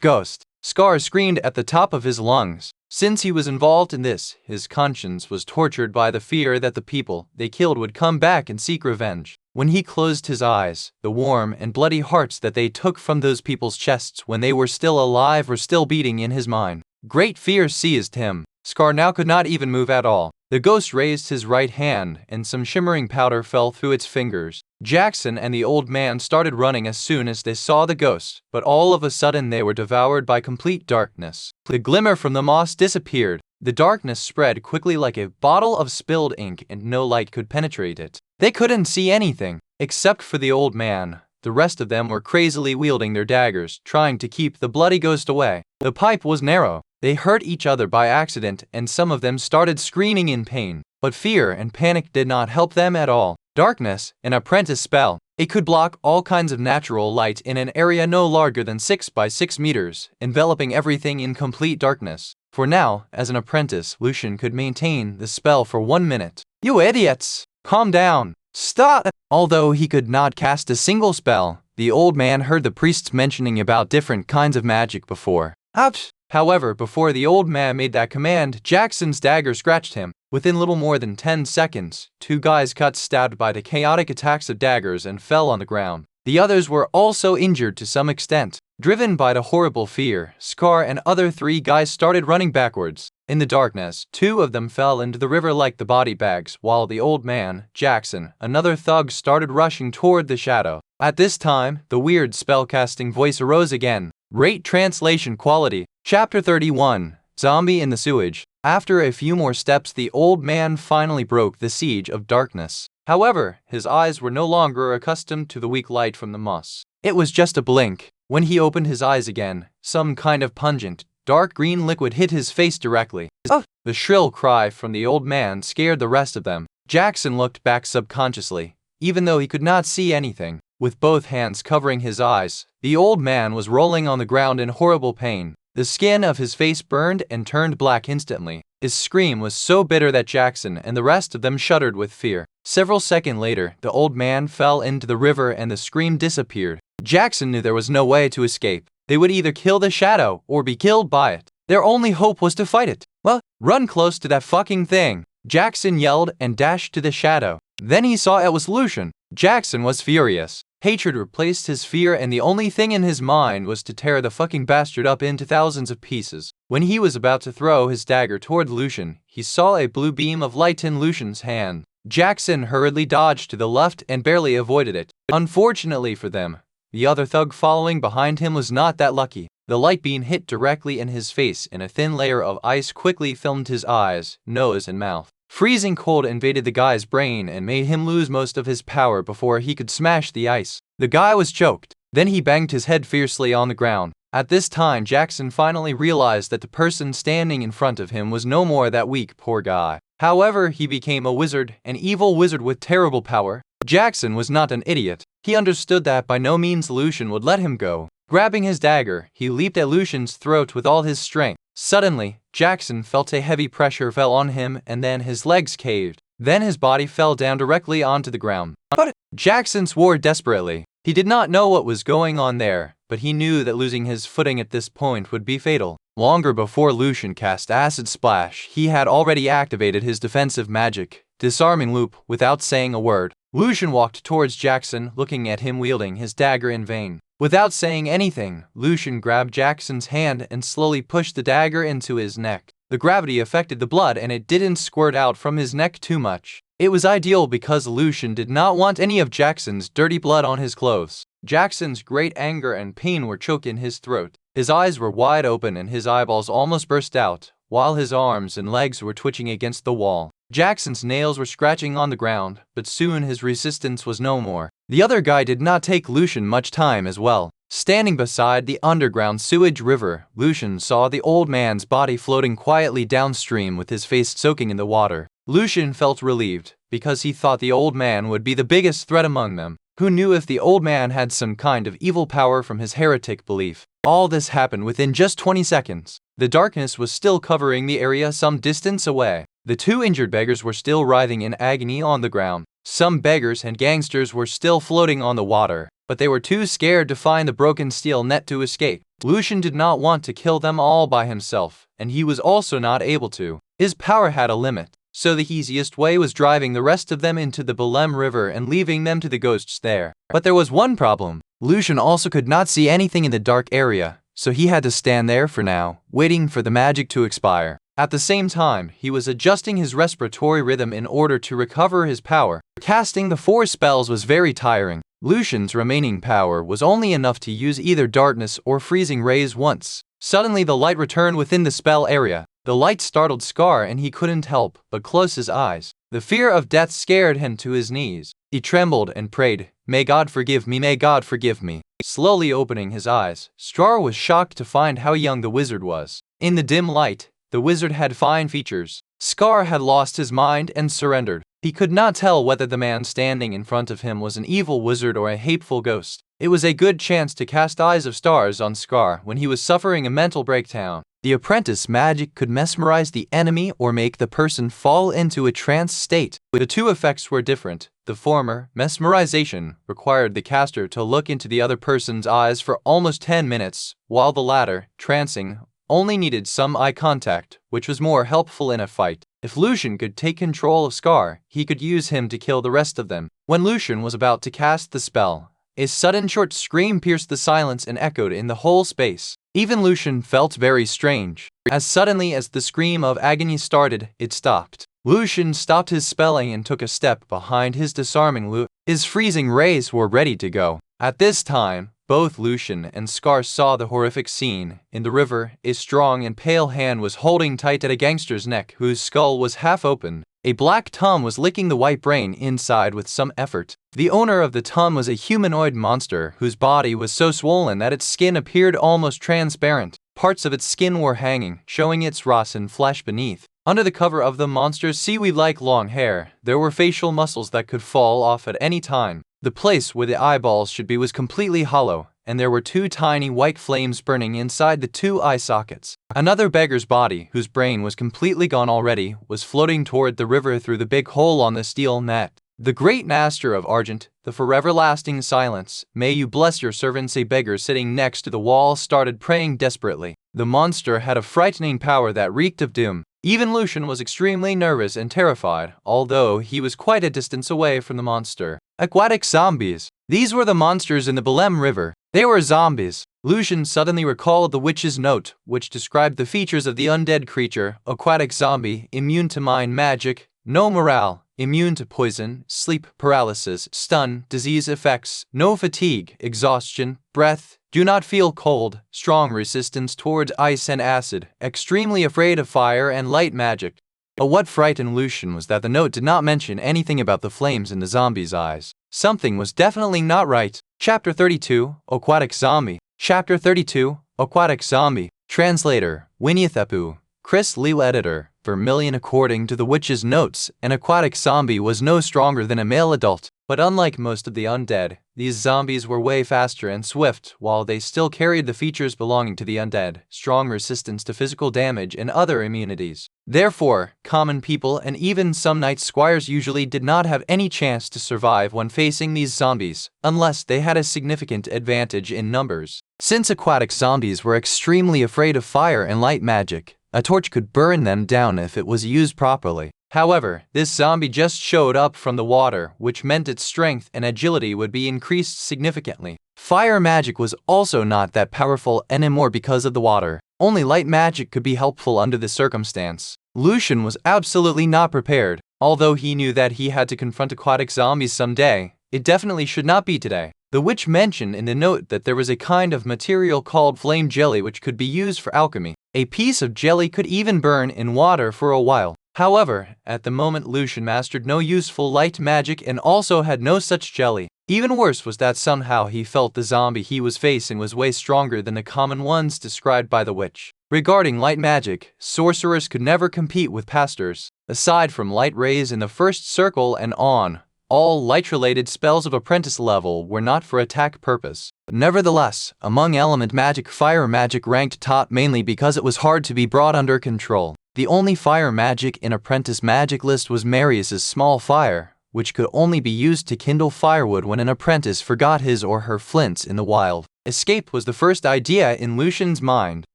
Ghost! Scar screamed at the top of his lungs. Since he was involved in this, his conscience was tortured by the fear that the people they killed would come back and seek revenge. When he closed his eyes, the warm and bloody hearts that they took from those people's chests when they were still alive were still beating in his mind. Great fear seized him. Scar now could not even move at all. The ghost raised his right hand, and some shimmering powder fell through its fingers. Jackson and the old man started running as soon as they saw the ghost, but all of a sudden they were devoured by complete darkness. The glimmer from the moss disappeared. The darkness spread quickly like a bottle of spilled ink, and no light could penetrate it. They couldn't see anything, except for the old man. The rest of them were crazily wielding their daggers, trying to keep the bloody ghost away. The pipe was narrow. They hurt each other by accident, and some of them started screaming in pain. But fear and panic did not help them at all. Darkness, an apprentice spell. It could block all kinds of natural light in an area no larger than 6 by 6 meters, enveloping everything in complete darkness. For now, as an apprentice, Lucien could maintain the spell for 1 minute. You idiots! Calm down! Stop! Although he could not cast a single spell, the old man heard the priests mentioning about different kinds of magic before. Ouch! However, before the old man made that command, Jackson's dagger scratched him. Within little more than 10 seconds, 2 guys got stabbed by the chaotic attacks of daggers and fell on the ground. The others were also injured to some extent. Driven by the horrible fear, Scar and other 3 guys started running backwards. In the darkness, 2 of them fell into the river like the body bags, while the old man, Jackson, another thug, started rushing toward the shadow. At this time, the weird spellcasting voice arose again. Rate translation quality. Chapter 31. Zombie in the Sewage. After a few more steps, the old man finally broke the siege of darkness. However, his eyes were no longer accustomed to the weak light from the moss. It was just a blink. When he opened his eyes again, some kind of pungent, dark green liquid hit his face directly. Oh! The shrill cry from the old man scared the rest of them. Jackson looked back subconsciously, even though he could not see anything. With both hands covering his eyes, the old man was rolling on the ground in horrible pain. The skin of his face burned and turned black instantly. His scream was so bitter that Jackson and the rest of them shuddered with fear. Several seconds later, the old man fell into the river and the scream disappeared. Jackson knew there was no way to escape. They would either kill the shadow or be killed by it. Their only hope was to fight it. Well, run close to that fucking thing. Jackson yelled and dashed to the shadow. Then he saw it was Lucien. Jackson was furious. Hatred replaced his fear, and the only thing in his mind was to tear the fucking bastard up into thousands of pieces. When he was about to throw his dagger toward Lucien, he saw a blue beam of light in Lucien's hand. Jackson hurriedly dodged to the left and barely avoided it. Unfortunately for them, the other thug following behind him was not that lucky. The light beam hit directly in his face, and a thin layer of ice quickly filmed his eyes, nose, and mouth. Freezing cold invaded the guy's brain and made him lose most of his power before he could smash the ice. The guy was choked. Then he banged his head fiercely on the ground. At this time, Jackson finally realized that the person standing in front of him was no more that weak, poor guy. However, he became a wizard, an evil wizard with terrible power. Jackson was not an idiot. He understood that by no means Lucien would let him go. Grabbing his dagger, he leaped at Lucien's throat with all his strength. Suddenly, Jackson felt a heavy pressure fell on him, and then his legs caved. Then his body fell down directly onto the ground. But Jackson swore desperately. He did not know what was going on there, but he knew that losing his footing at this point would be fatal. Longer before Lucien cast Acid Splash, he had already activated his defensive magic, Disarming Loop, without saying a word. Lucien walked towards Jackson, looking at him wielding his dagger in vain. Without saying anything, Lucien grabbed Jackson's hand and slowly pushed the dagger into his neck. The gravity affected the blood and it didn't squirt out from his neck too much. It was ideal because Lucien did not want any of Jackson's dirty blood on his clothes. Jackson's great anger and pain were choked in his throat. His eyes were wide open and his eyeballs almost burst out, while his arms and legs were twitching against the wall. Jackson's nails were scratching on the ground, but soon his resistance was no more. The other guy did not take Lucien much time as well. Standing beside the underground sewage river, Lucien saw the old man's body floating quietly downstream with his face soaking in the water. Lucien felt relieved, because he thought the old man would be the biggest threat among them. Who knew if the old man had some kind of evil power from his heretic belief? All this happened within just 20 seconds. The darkness was still covering the area some distance away. The two injured beggars were still writhing in agony on the ground. Some beggars and gangsters were still floating on the water, but they were too scared to find the broken steel net to escape. Lucien did not want to kill them all by himself, and he was also not able to. His power had a limit. So the easiest way was driving the rest of them into the Belem River and leaving them to the ghosts there. But there was one problem. Lucien also could not see anything in the dark area, so he had to stand there for now, waiting for the magic to expire. At the same time, he was adjusting his respiratory rhythm in order to recover his power. Casting the 4 spells was very tiring. Lucien's remaining power was only enough to use either darkness or freezing rays once. Suddenly the light returned within the spell area. The light startled Scar and he couldn't help but close his eyes. The fear of death scared him to his knees. He trembled and prayed, "May God forgive me, may God forgive me." Slowly opening his eyes, Scar was shocked to find how young the wizard was. In the dim light, the wizard had fine features. Scar had lost his mind and surrendered. He could not tell whether the man standing in front of him was an evil wizard or a hateful ghost. It was a good chance to cast Eyes of Stars on Scar when he was suffering a mental breakdown. The apprentice magic could mesmerize the enemy or make the person fall into a trance state. The two effects were different. The former, mesmerization, required the caster to look into the other person's eyes for almost 10 minutes, while the latter, trancing, only needed some eye contact, which was more helpful in a fight. If Lucien could take control of Scar, he could use him to kill the rest of them. When Lucien was about to cast the spell, a sudden short scream pierced the silence and echoed in the whole space. Even Lucien felt very strange. As suddenly as the scream of agony started, it stopped. Lucien stopped his spelling and took a step behind his disarming loot. His freezing rays were ready to go. At this time, both Lucien and Scar saw the horrific scene. In the river, a strong and pale hand was holding tight at a gangster's neck whose skull was half open. A black tongue was licking the white brain inside with some effort. The owner of the tongue was a humanoid monster whose body was so swollen that its skin appeared almost transparent. Parts of its skin were hanging, showing its rotten flesh beneath. Under the cover of the monster's seaweed-like long hair, there were facial muscles that could fall off at any time. The place where the eyeballs should be was completely hollow, and there were 2 tiny white flames burning inside the 2 eye sockets. Another beggar's body, whose brain was completely gone already, was floating toward the river through the big hole on the steel net. The great master of Argent, the forever-lasting silence, "May you bless your servants," a beggar sitting next to the wall started praying desperately. The monster had a frightening power that reeked of doom. Even Lucien was extremely nervous and terrified, although he was quite a distance away from the monster. Aquatic zombies. These were the monsters in the Belem River. They were zombies. Lucien suddenly recalled the witch's note, which described the features of the undead creature: aquatic zombie, immune to mind magic, no morale, immune to poison, sleep paralysis, stun, disease effects, no fatigue, exhaustion, breath, do not feel cold, strong resistance towards ice and acid, extremely afraid of fire and light magic. But what frightened Lucien was that the note did not mention anything about the flames in the zombie's eyes. Something was definitely not right. Chapter 32, Aquatic Zombie. Chapter 32, Aquatic Zombie. Translator, Winniethepu. Chris Liu. Editor, Vermilion. According to the witch's notes, an aquatic zombie was no stronger than a male adult. But unlike most of the undead, these zombies were way faster and swift, while they still carried the features belonging to the undead: strong resistance to physical damage and other immunities. Therefore, common people and even some knight squires usually did not have any chance to survive when facing these zombies, unless they had a significant advantage in numbers. Since aquatic zombies were extremely afraid of fire and light magic, a torch could burn them down if it was used properly. However, this zombie just showed up from the water, which meant its strength and agility would be increased significantly. Fire magic was also not that powerful anymore because of the water. Only light magic could be helpful under this circumstance. Lucien was absolutely not prepared. Although he knew that he had to confront aquatic zombies someday, it definitely should not be today. The witch mentioned in the note that there was a kind of material called flame jelly which could be used for alchemy. A piece of jelly could even burn in water for a while. However, at the moment Lucien mastered no useful light magic and also had no such jelly. Even worse was that somehow he felt the zombie he was facing was way stronger than the common ones described by the witch. Regarding light magic, sorcerers could never compete with pastors. Aside from light rays in the first circle and on, all light-related spells of apprentice level were not for attack purpose. Nevertheless, among element magic, fire magic ranked top mainly because it was hard to be brought under control. The only fire magic in apprentice magic list was Marius's small fire, which could only be used to kindle firewood when an apprentice forgot his or her flints in the wild. Escape was the first idea in Lucien's mind.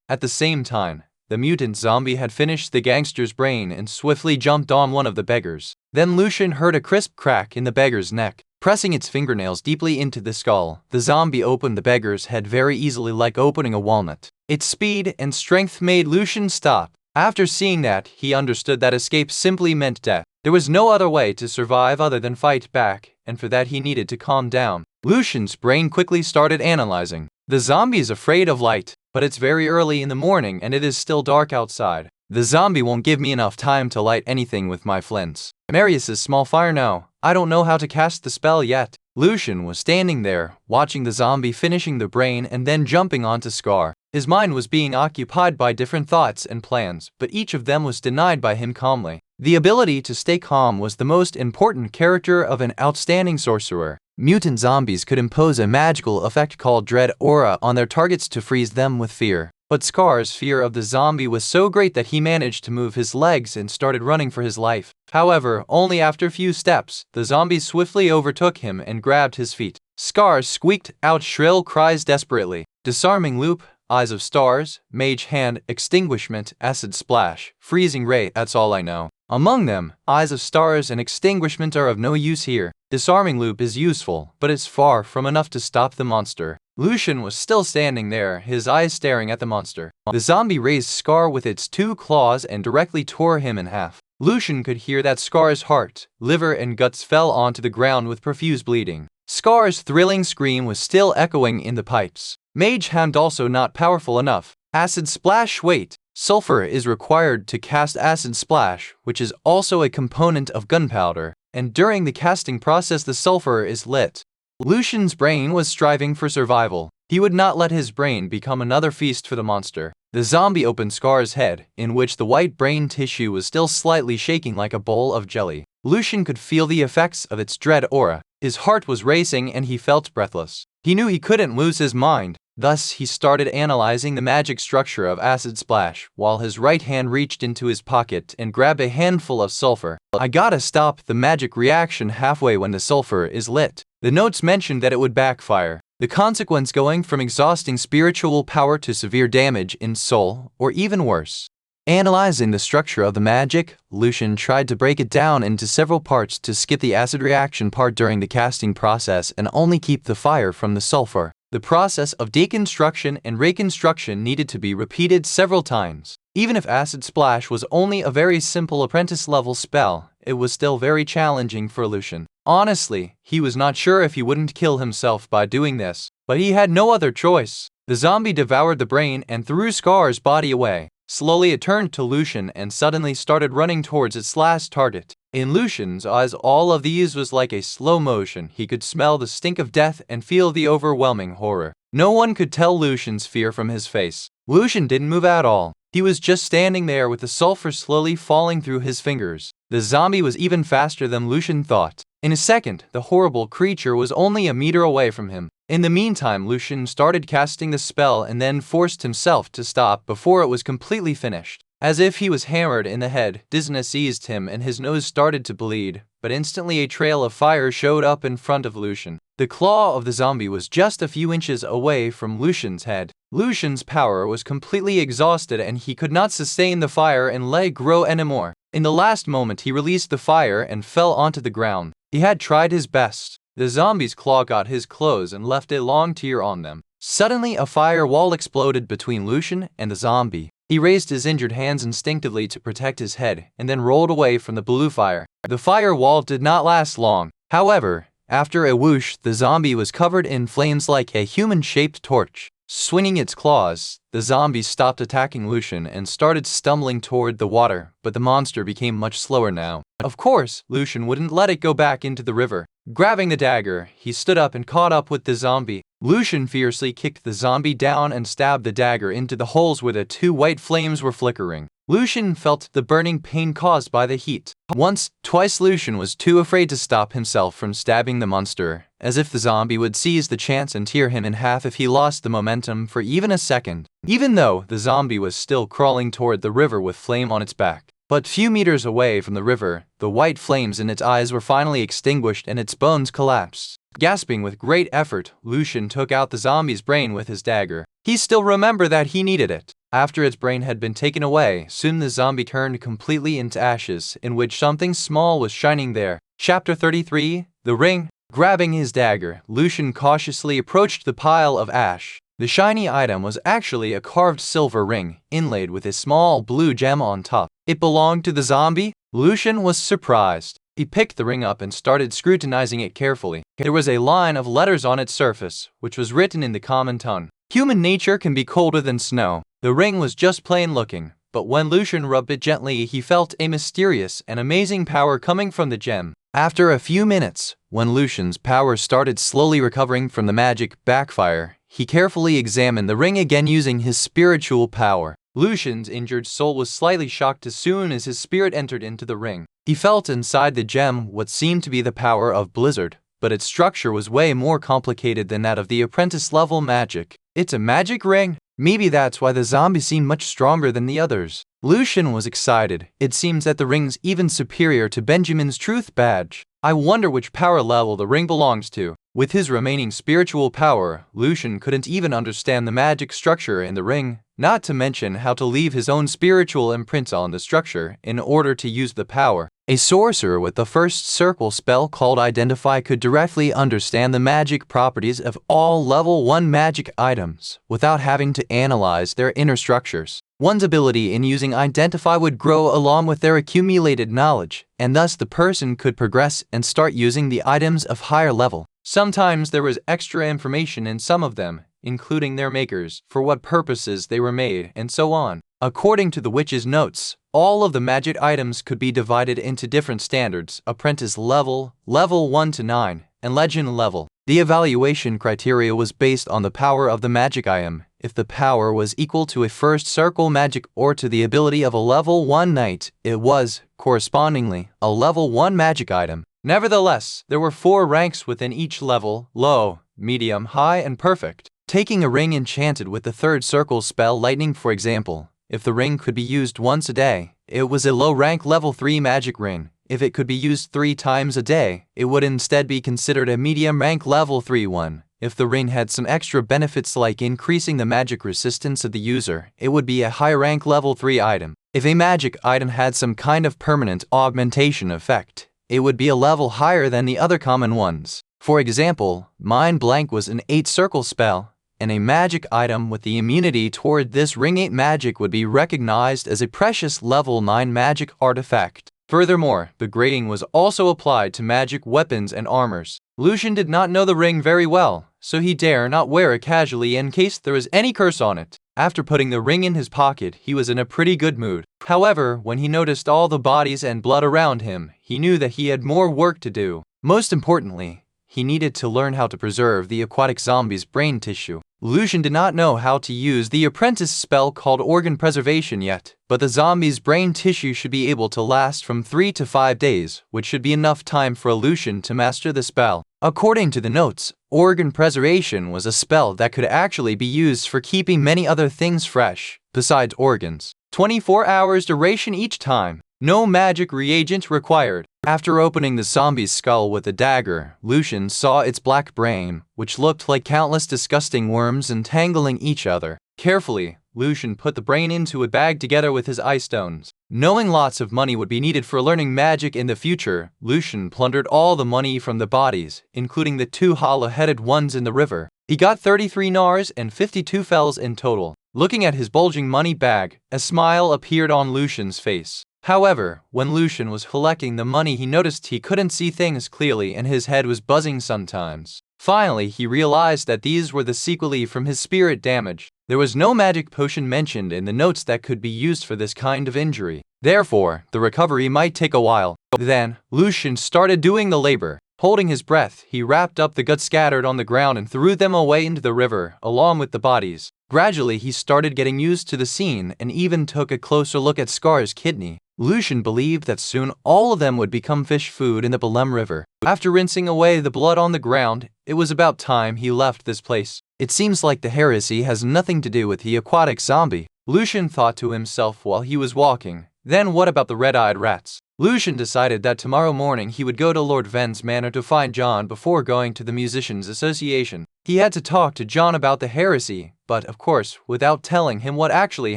At the same time, the mutant zombie had finished the gangster's brain and swiftly jumped on one of the beggars. Then Lucien heard a crisp crack in the beggar's neck. Pressing its fingernails deeply into the skull, the zombie opened the beggar's head very easily, like opening a walnut. Its speed and strength made Lucien stop. After seeing that, he understood that escape simply meant death. There was no other way to survive other than fight back, and for that he needed to calm down. Lucien's brain quickly started analyzing. The zombie is afraid of light, but it's very early in the morning and it is still dark outside. The zombie won't give me enough time to light anything with my flints. Marius's small fire, no, I don't know how to cast the spell yet. Lucien was standing there, watching the zombie finishing the brain and then jumping onto Scar. His mind was being occupied by different thoughts and plans, but each of them was denied by him calmly. The ability to stay calm was the most important character of an outstanding sorcerer. Mutant zombies could impose a magical effect called Dread Aura on their targets to freeze them with fear. But Scar's fear of the zombie was so great that he managed to move his legs and started running for his life. However, only after a few steps, the zombie swiftly overtook him and grabbed his feet. Scar squeaked out shrill cries desperately. Disarming loop, Eyes of Stars, Mage Hand, Extinguishment, Acid Splash, Freezing Ray, that's all I know. Among them, Eyes of Stars and Extinguishment are of no use here. Disarming Loop is useful, but it's far from enough to stop the monster. Lucien was still standing there, his eyes staring at the monster. The zombie raised Scar with its 2 claws and directly tore him in half. Lucien could hear that Scar's heart, liver and guts fell onto the ground with profuse bleeding. Scar's thrilling scream was still echoing in the pipes. Mage Hand also not powerful enough. Acid Splash, wait. Sulfur is required to cast Acid Splash, which is also a component of gunpowder, and during the casting process the sulfur is lit. Lucien's brain was striving for survival. He would not let his brain become another feast for the monster. The zombie opened Scar's head, in which the white brain tissue was still slightly shaking like a bowl of jelly. Lucien could feel the effects of its dread aura. His heart was racing and he felt breathless. He knew he couldn't lose his mind. Thus, he started analyzing the magic structure of Acid Splash, while his right hand reached into his pocket and grabbed a handful of sulfur. I gotta stop the magic reaction halfway when the sulfur is lit. The notes mentioned that it would backfire. The consequence going from exhausting spiritual power to severe damage in soul, or even worse. Analyzing the structure of the magic, Lucien tried to break it down into several parts to skip the acid reaction part during the casting process and only keep the fire from the sulfur. The process of deconstruction and reconstruction needed to be repeated several times. Even if Acid Splash was only a very simple apprentice-level spell, it was still very challenging for Lucien. Honestly, he was not sure if he wouldn't kill himself by doing this, but he had no other choice. The zombie devoured the brain and threw Scar's body away. Slowly it turned to Lucien and suddenly started running towards its last target. In Lucien's eyes, all of these was like a slow motion. He could smell the stink of death and feel the overwhelming horror. No one could tell Lucien's fear from his face. Lucien didn't move at all. He was just standing there with the sulfur slowly falling through his fingers. The zombie was even faster than Lucien thought. In a second, the horrible creature was only a meter away from him. In the meantime, Lucien started casting the spell and then forced himself to stop before it was completely finished. As if he was hammered in the head, dizziness seized him and his nose started to bleed, but instantly a trail of fire showed up in front of Lucien. The claw of the zombie was just a few inches away from Lucien's head. Lucien's power was completely exhausted and he could not sustain the fire and let it grow anymore. In the last moment he released the fire and fell onto the ground. He had tried his best. The zombie's claw got his clothes and left a long tear on them. Suddenly a fire wall exploded between Lucien and the zombie. He raised his injured hands instinctively to protect his head and then rolled away from the blue fire. The fire wall did not last long. However, after a whoosh, the zombie was covered in flames like a human-shaped torch. Swinging its claws, the zombie stopped attacking Lucien and started stumbling toward the water, but the monster became much slower now. Of course, Lucien wouldn't let it go back into the river. Grabbing the dagger, he stood up and caught up with the zombie. Lucien fiercely kicked the zombie down and stabbed the dagger into the holes where the two white flames were flickering. Lucien felt the burning pain caused by the heat. Once, twice Lucien was too afraid to stop himself from stabbing the monster, as if the zombie would seize the chance and tear him in half if he lost the momentum for even a second. Even though the zombie was still crawling toward the river with flame on its back. But few meters away from the river, the white flames in its eyes were finally extinguished and its bones collapsed. Gasping with great effort, Lucien took out the zombie's brain with his dagger. He still remembered that he needed it. After its brain had been taken away, soon the zombie turned completely into ashes, in which something small was shining there. Chapter 33, The Ring. Grabbing his dagger, Lucien cautiously approached the pile of ash. The shiny item was actually a carved silver ring, inlaid with a small blue gem on top. It belonged to the zombie? Lucien was surprised. He picked the ring up and started scrutinizing it carefully. There was a line of letters on its surface, which was written in the common tongue. Human nature can be colder than snow. The ring was just plain looking, but when Lucien rubbed it gently, he felt a mysterious and amazing power coming from the gem. After a few minutes, when Lucien's power started slowly recovering from the magic backfire, he carefully examined the ring again using his spiritual power. Lucien's injured soul was slightly shocked as soon as his spirit entered into the ring. He felt inside the gem what seemed to be the power of Blizzard, but its structure was way more complicated than that of the apprentice-level magic. It's a magic ring? Maybe that's why the zombie seemed much stronger than the others. Lucien was excited. It seems that the ring's even superior to Benjamin's truth badge. I wonder which power level the ring belongs to. With his remaining spiritual power, Lucien couldn't even understand the magic structure in the ring, not to mention how to leave his own spiritual imprint on the structure in order to use the power. A sorcerer with the first circle spell called Identify could directly understand the magic properties of all level 1 magic items without having to analyze their inner structures. One's ability in using Identify would grow along with their accumulated knowledge, and thus the person could progress and start using the items of higher level. Sometimes there was extra information in some of them, including their makers, for what purposes they were made, and so on. According to the witch's notes, all of the magic items could be divided into different standards: apprentice level, level 1 to 9, and legend level. The evaluation criteria was based on the power of the magic item. If the power was equal to a first circle magic or to the ability of a level 1 knight, it was, correspondingly, a level 1 magic item. Nevertheless, there were 4 ranks within each level: low, medium, high, and perfect. Taking a ring enchanted with the third circle spell Lightning, for example, if the ring could be used once a day, it was a low-rank level 3 magic ring. If it could be used 3 times a day, it would instead be considered a medium-rank level 3 one. If the ring had some extra benefits like increasing the magic resistance of the user, it would be a high-rank level 3 item. If a magic item had some kind of permanent augmentation effect, it would be a level higher than the other common ones. For example, Mind Blank was an 8-circle spell, and a magic item with the immunity toward this ring 8 magic would be recognized as a precious level 9 magic artifact. Furthermore, the grading was also applied to magic weapons and armors. Lucien did not know the ring very well, so he dare not wear it casually in case there was any curse on it. After putting the ring in his pocket, he was in a pretty good mood. However, when he noticed all the bodies and blood around him, he knew that he had more work to do. Most importantly, he needed to learn how to preserve the aquatic zombie's brain tissue. Lucien did not know how to use the apprentice spell called organ preservation yet, but the zombie's brain tissue should be able to last from 3 to 5 days, which should be enough time for Lucien to master the spell. According to the notes, organ preservation was a spell that could actually be used for keeping many other things fresh, besides organs. 24 hours duration each time. No magic reagent required. After opening the zombie's skull with a dagger, Lucien saw its black brain, which looked like countless disgusting worms entangling each other. Carefully, Lucien put the brain into a bag together with his eye stones. Knowing lots of money would be needed for learning magic in the future, Lucien plundered all the money from the bodies, including the 2 hollow-headed ones in the river. He got 33 nars and 52 fells in total. Looking at his bulging money bag, a smile appeared on Lucien's face. However, when Lucien was collecting the money, he noticed he couldn't see things clearly and his head was buzzing sometimes. Finally, he realized that these were the sequelae from his spirit damage. There was no magic potion mentioned in the notes that could be used for this kind of injury. Therefore, the recovery might take a while. Then, Lucien started doing the labor. Holding his breath, he wrapped up the guts scattered on the ground and threw them away into the river, along with the bodies. Gradually, he started getting used to the scene and even took a closer look at Scar's kidney. Lucien believed that soon all of them would become fish food in the Belem River. After rinsing away the blood on the ground, it was about time he left this place. It seems like the heresy has nothing to do with the aquatic zombie, Lucien thought to himself while he was walking. Then what about the red-eyed rats? Lucien decided that tomorrow morning he would go to Lord Ven's manor to find John before going to the Musicians' Association. He had to talk to John about the heresy, but of course, without telling him what actually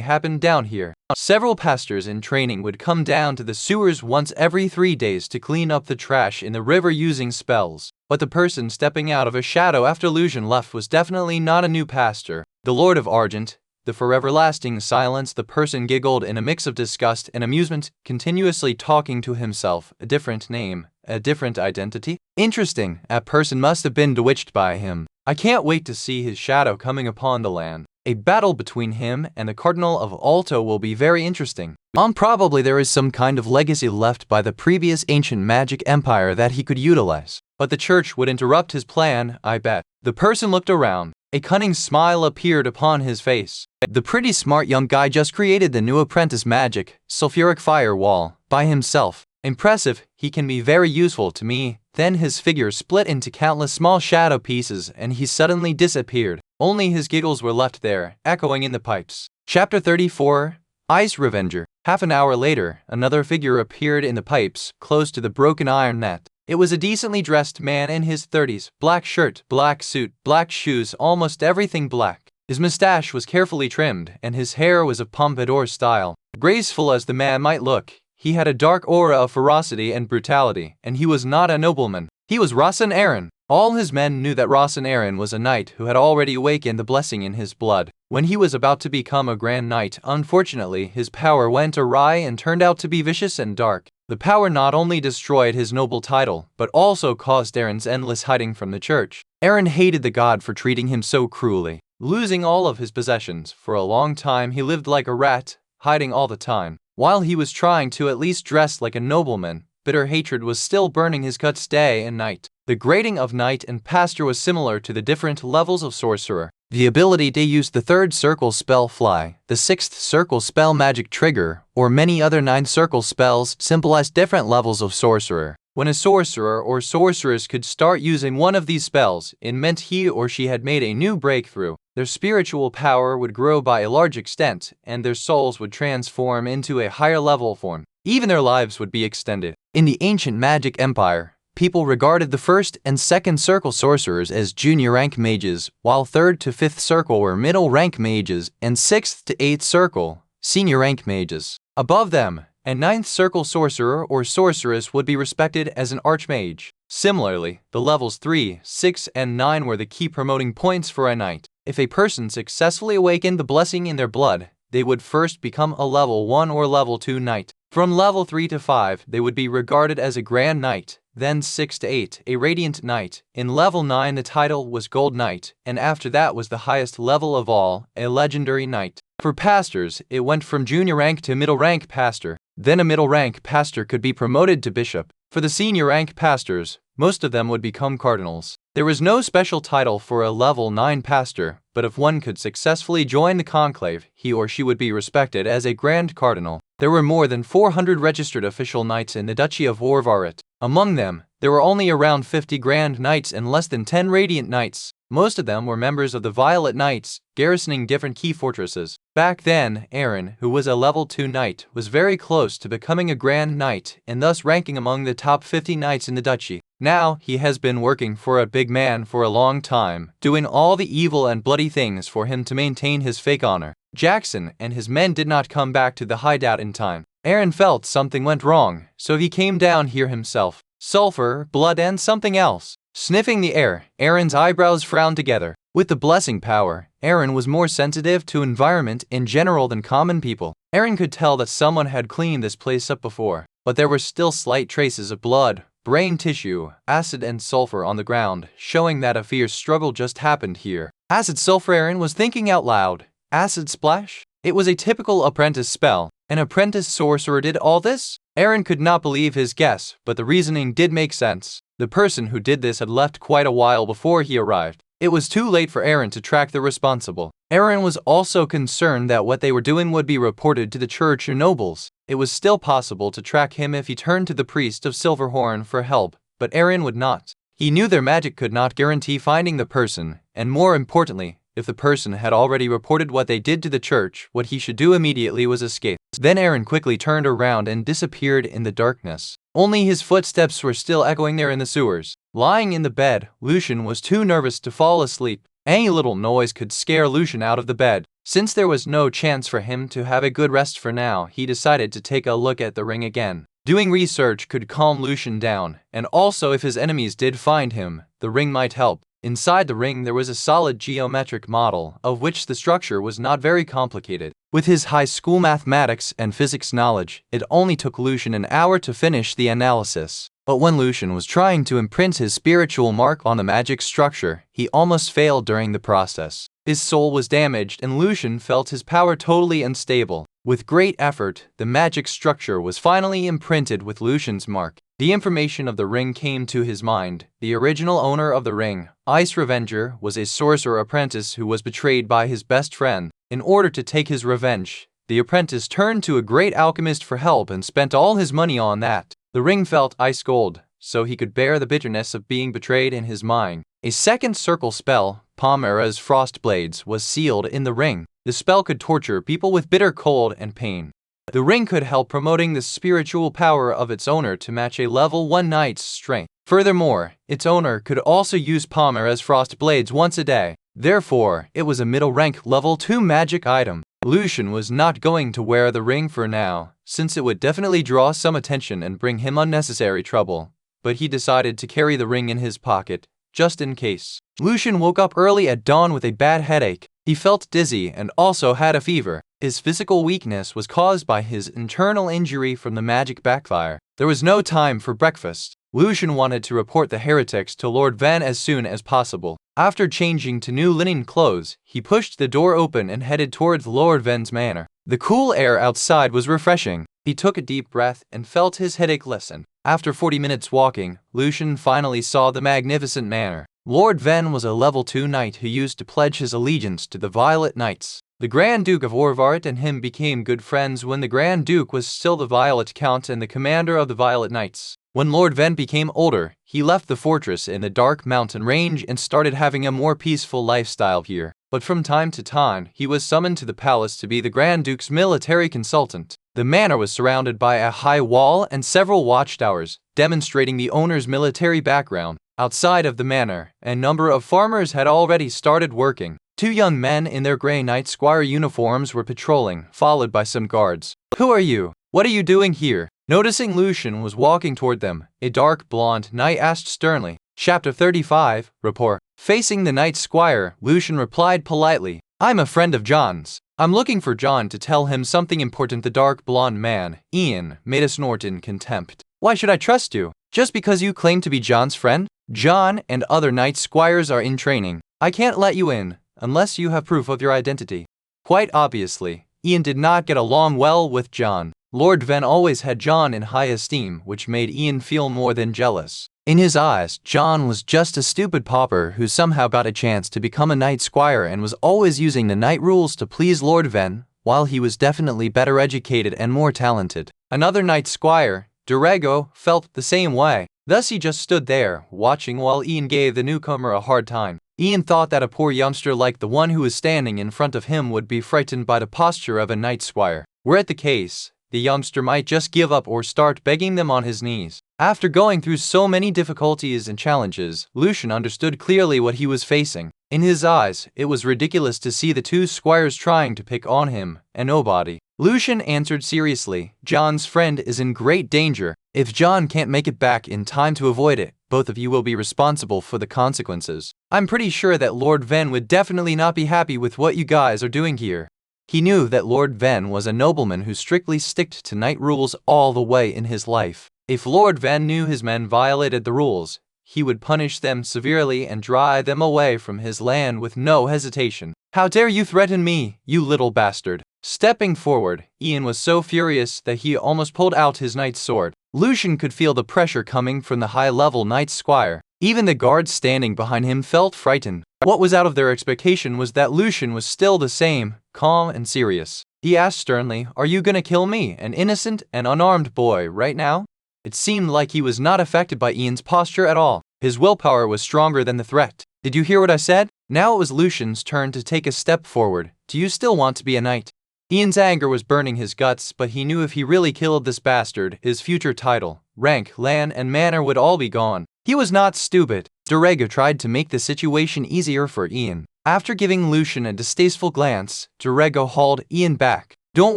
happened down here. Several pastors in training would come down to the sewers once every 3 days to clean up the trash in the river using spells. But the person stepping out of a shadow after Lucien left was definitely not a new pastor. The Lord of Argent. The for everlasting silence, the person giggled in a mix of disgust and amusement, continuously talking to himself. A different name, a different identity? Interesting, that person must have been bewitched by him. I can't wait to see his shadow coming upon the land. A battle between him and the Cardinal of Alto will be very interesting. Probably there is some kind of legacy left by the previous ancient magic empire that he could utilize. But the church would interrupt his plan, I bet. The person looked around. A cunning smile appeared upon his face. The pretty smart young guy just created the new apprentice magic, sulfuric fire wall, by himself. Impressive, he can be very useful to me. Then his figure split into countless small shadow pieces and he suddenly disappeared. Only his giggles were left there, echoing in the pipes. Chapter 34, Ice Revenger. Half an hour later, another figure appeared in the pipes, close to the broken iron net. It was a decently dressed man in his 30s, black shirt, black suit, black shoes, almost everything black. His mustache was carefully trimmed, and his hair was of pompadour style. Graceful as the man might look, he had a dark aura of ferocity and brutality, and he was not a nobleman. He was Lucien Evans. All his men knew that Lucien Evans was a knight who had already awakened the blessing in his blood. When he was about to become a grand knight, unfortunately, his power went awry and turned out to be vicious and dark. The power not only destroyed his noble title, but also caused Aaron's endless hiding from the church. Aaron hated the god for treating him so cruelly. Losing all of his possessions, for a long time he lived like a rat, hiding all the time. While he was trying to at least dress like a nobleman, bitter hatred was still burning his guts day and night. The grading of knight and pastor was similar to the different levels of sorcerer. The ability to use the 3rd circle spell fly, the 6th circle spell magic trigger, or many other 9th circle spells symbolized different levels of sorcerer. When a sorcerer or sorceress could start using one of these spells, it meant he or she had made a new breakthrough. Their spiritual power would grow by a large extent, and their souls would transform into a higher level form. Even their lives would be extended. In the ancient magic empire, people regarded the 1st and 2nd circle sorcerers as junior rank mages, while 3rd to 5th circle were middle rank mages, and 6th to 8th circle, senior rank mages. Above them, a 9th circle sorcerer or sorceress would be respected as an archmage. Similarly, the levels 3, 6, and 9 were the key promoting points for a knight. If a person successfully awakened the blessing in their blood, they would first become a level 1 or level 2 knight. From level 3 to 5, they would be regarded as a grand knight, then 6 to 8, a radiant knight. In level 9 the title was gold knight, and after that was the highest level of all, a legendary knight. For pastors, it went from junior rank to middle rank pastor. Then a middle rank pastor could be promoted to bishop. For the senior rank pastors, most of them would become cardinals. There was no special title for a level 9 pastor, but if one could successfully join the conclave, he or she would be respected as a grand cardinal. There were more than 400 registered official knights in the Duchy of Orvaret. Among them, there were only around 50 grand knights and less than 10 radiant knights. Most of them were members of the Violet Knights, garrisoning different key fortresses. Back then, Aaron, who was a level 2 knight, was very close to becoming a grand knight and thus ranking among the top 50 knights in the duchy. Now, he has been working for a big man for a long time, doing all the evil and bloody things for him to maintain his fake honor. Jackson and his men did not come back to the hideout in time. Aaron felt something went wrong, so he came down here himself. Sulfur, blood, and something else. Sniffing the air, Aaron's eyebrows frowned together. With the blessing power, Aaron was more sensitive to environment in general than common people. Aaron could tell that someone had cleaned this place up before, but there were still slight traces of blood, brain tissue, acid, and sulfur on the ground, showing that a fierce struggle just happened here. Acid sulfur, Aaron was thinking out loud. Acid splash? It was a typical apprentice spell. An apprentice sorcerer did all this? Aaron could not believe his guess, but the reasoning did make sense. The person who did this had left quite a while before he arrived. It was too late for Aaron to track the responsible. Aaron was also concerned that what they were doing would be reported to the church or nobles. It was still possible to track him if he turned to the priest of Silverhorn for help, but Aaron would not. He knew their magic could not guarantee finding the person, and more importantly, if the person had already reported what they did to the church, what he should do immediately was escape. Then Aaron quickly turned around and disappeared in the darkness. Only his footsteps were still echoing there in the sewers. Lying in the bed, Lucien was too nervous to fall asleep. Any little noise could scare Lucien out of the bed. Since there was no chance for him to have a good rest for now, he decided to take a look at the ring again. Doing research could calm Lucien down, and also if his enemies did find him, the ring might help. Inside the ring there was a solid geometric model, of which the structure was not very complicated. With his high school mathematics and physics knowledge, it only took Lucien an hour to finish the analysis. But when Lucien was trying to imprint his spiritual mark on the magic structure, he almost failed during the process. His soul was damaged and Lucien felt his power totally unstable. With great effort, the magic structure was finally imprinted with Lucien's mark. The information of the ring came to his mind. The original owner of the ring, Ice Revenger, was a sorcerer apprentice who was betrayed by his best friend. In order to take his revenge, the apprentice turned to a great alchemist for help and spent all his money on that. The ring felt ice cold, so he could bear the bitterness of being betrayed in his mind. A second circle spell, Palmera's Frost Blades, was sealed in the ring. The spell could torture people with bitter cold and pain. The ring could help promoting the spiritual power of its owner to match a level 1 knight's strength. Furthermore, its owner could also use Palmera's Frost Blades once a day. Therefore, it was a middle-rank level 2 magic item. Lucien was not going to wear the ring for now, since it would definitely draw some attention and bring him unnecessary trouble. But he decided to carry the ring in his pocket, just in case. Lucien woke up early at dawn with a bad headache. He felt dizzy and also had a fever. His physical weakness was caused by his internal injury from the magic backfire. There was no time for breakfast. Lucien wanted to report the heretics to Lord Van as soon as possible. After changing to new linen clothes, he pushed the door open and headed towards Lord Van's manor. The cool air outside was refreshing. He took a deep breath and felt his headache lessen. After 40 minutes walking, Lucien finally saw the magnificent manor. Lord Van was a level 2 knight who used to pledge his allegiance to the Violet Knights. The Grand Duke of Orvart and him became good friends when the Grand Duke was still the Violet Count and the commander of the Violet Knights. When Lord Van became older, he left the fortress in the dark mountain range and started having a more peaceful lifestyle here. But from time to time, he was summoned to the palace to be the Grand Duke's military consultant. The manor was surrounded by a high wall and several watchtowers, demonstrating the owner's military background. Outside of the manor, a number of farmers had already started working. 2 young men in their gray knight squire uniforms were patrolling, followed by some guards. "Who are you? What are you doing here?" Noticing Lucien was walking toward them, a dark blonde knight asked sternly. Chapter 35, Rapport. Facing the knight squire, Lucien replied politely, "I'm a friend of John's. I'm looking for John to tell him something important." The dark blonde man, Ian, made a snort in contempt. "Why should I trust you? Just because you claim to be John's friend? John and other knight squires are in training. I can't let you in, unless you have proof of your identity." Quite obviously, Ian did not get along well with John. Lord Van always had John in high esteem, which made Ian feel more than jealous. In his eyes, John was just a stupid pauper who somehow got a chance to become a knight squire and was always using the knight rules to please Lord Van, while he was definitely better educated and more talented. Another knight squire, Durego, felt the same way. Thus he just stood there, watching while Ian gave the newcomer a hard time. Ian thought that a poor youngster like the one who was standing in front of him would be frightened by the posture of a knight squire. Were it the case, the youngster might just give up or start begging them on his knees. After going through so many difficulties and challenges, Lucien understood clearly what he was facing. In his eyes, it was ridiculous to see the 2 squires trying to pick on him, a nobody. Lucien answered seriously, "John's friend is in great danger. If John can't make it back in time to avoid it, both of you will be responsible for the consequences. I'm pretty sure that Lord Van would definitely not be happy with what you guys are doing here." He knew that Lord Van was a nobleman who strictly stuck to knight rules all the way in his life. If Lord Van knew his men violated the rules, he would punish them severely and drive them away from his land with no hesitation. "How dare you threaten me, you little bastard!" Stepping forward, Ian was so furious that he almost pulled out his knight's sword. Lucien could feel the pressure coming from the high-level Knight Squire. Even the guards standing behind him felt frightened. What was out of their expectation was that Lucien was still the same, calm and serious. He asked sternly, "Are you gonna kill me, an innocent and unarmed boy, right now?" It seemed like he was not affected by Ian's posture at all. His willpower was stronger than the threat. "Did you hear what I said?" Now it was Lucien's turn to take a step forward. "Do you still want to be a knight?" Ian's anger was burning his guts, but he knew if he really killed this bastard, his future title, rank, land, and manor would all be gone. He was not stupid. Dorego tried to make the situation easier for Ian. After giving Lucien a distasteful glance, Dorego hauled Ian back. "Don't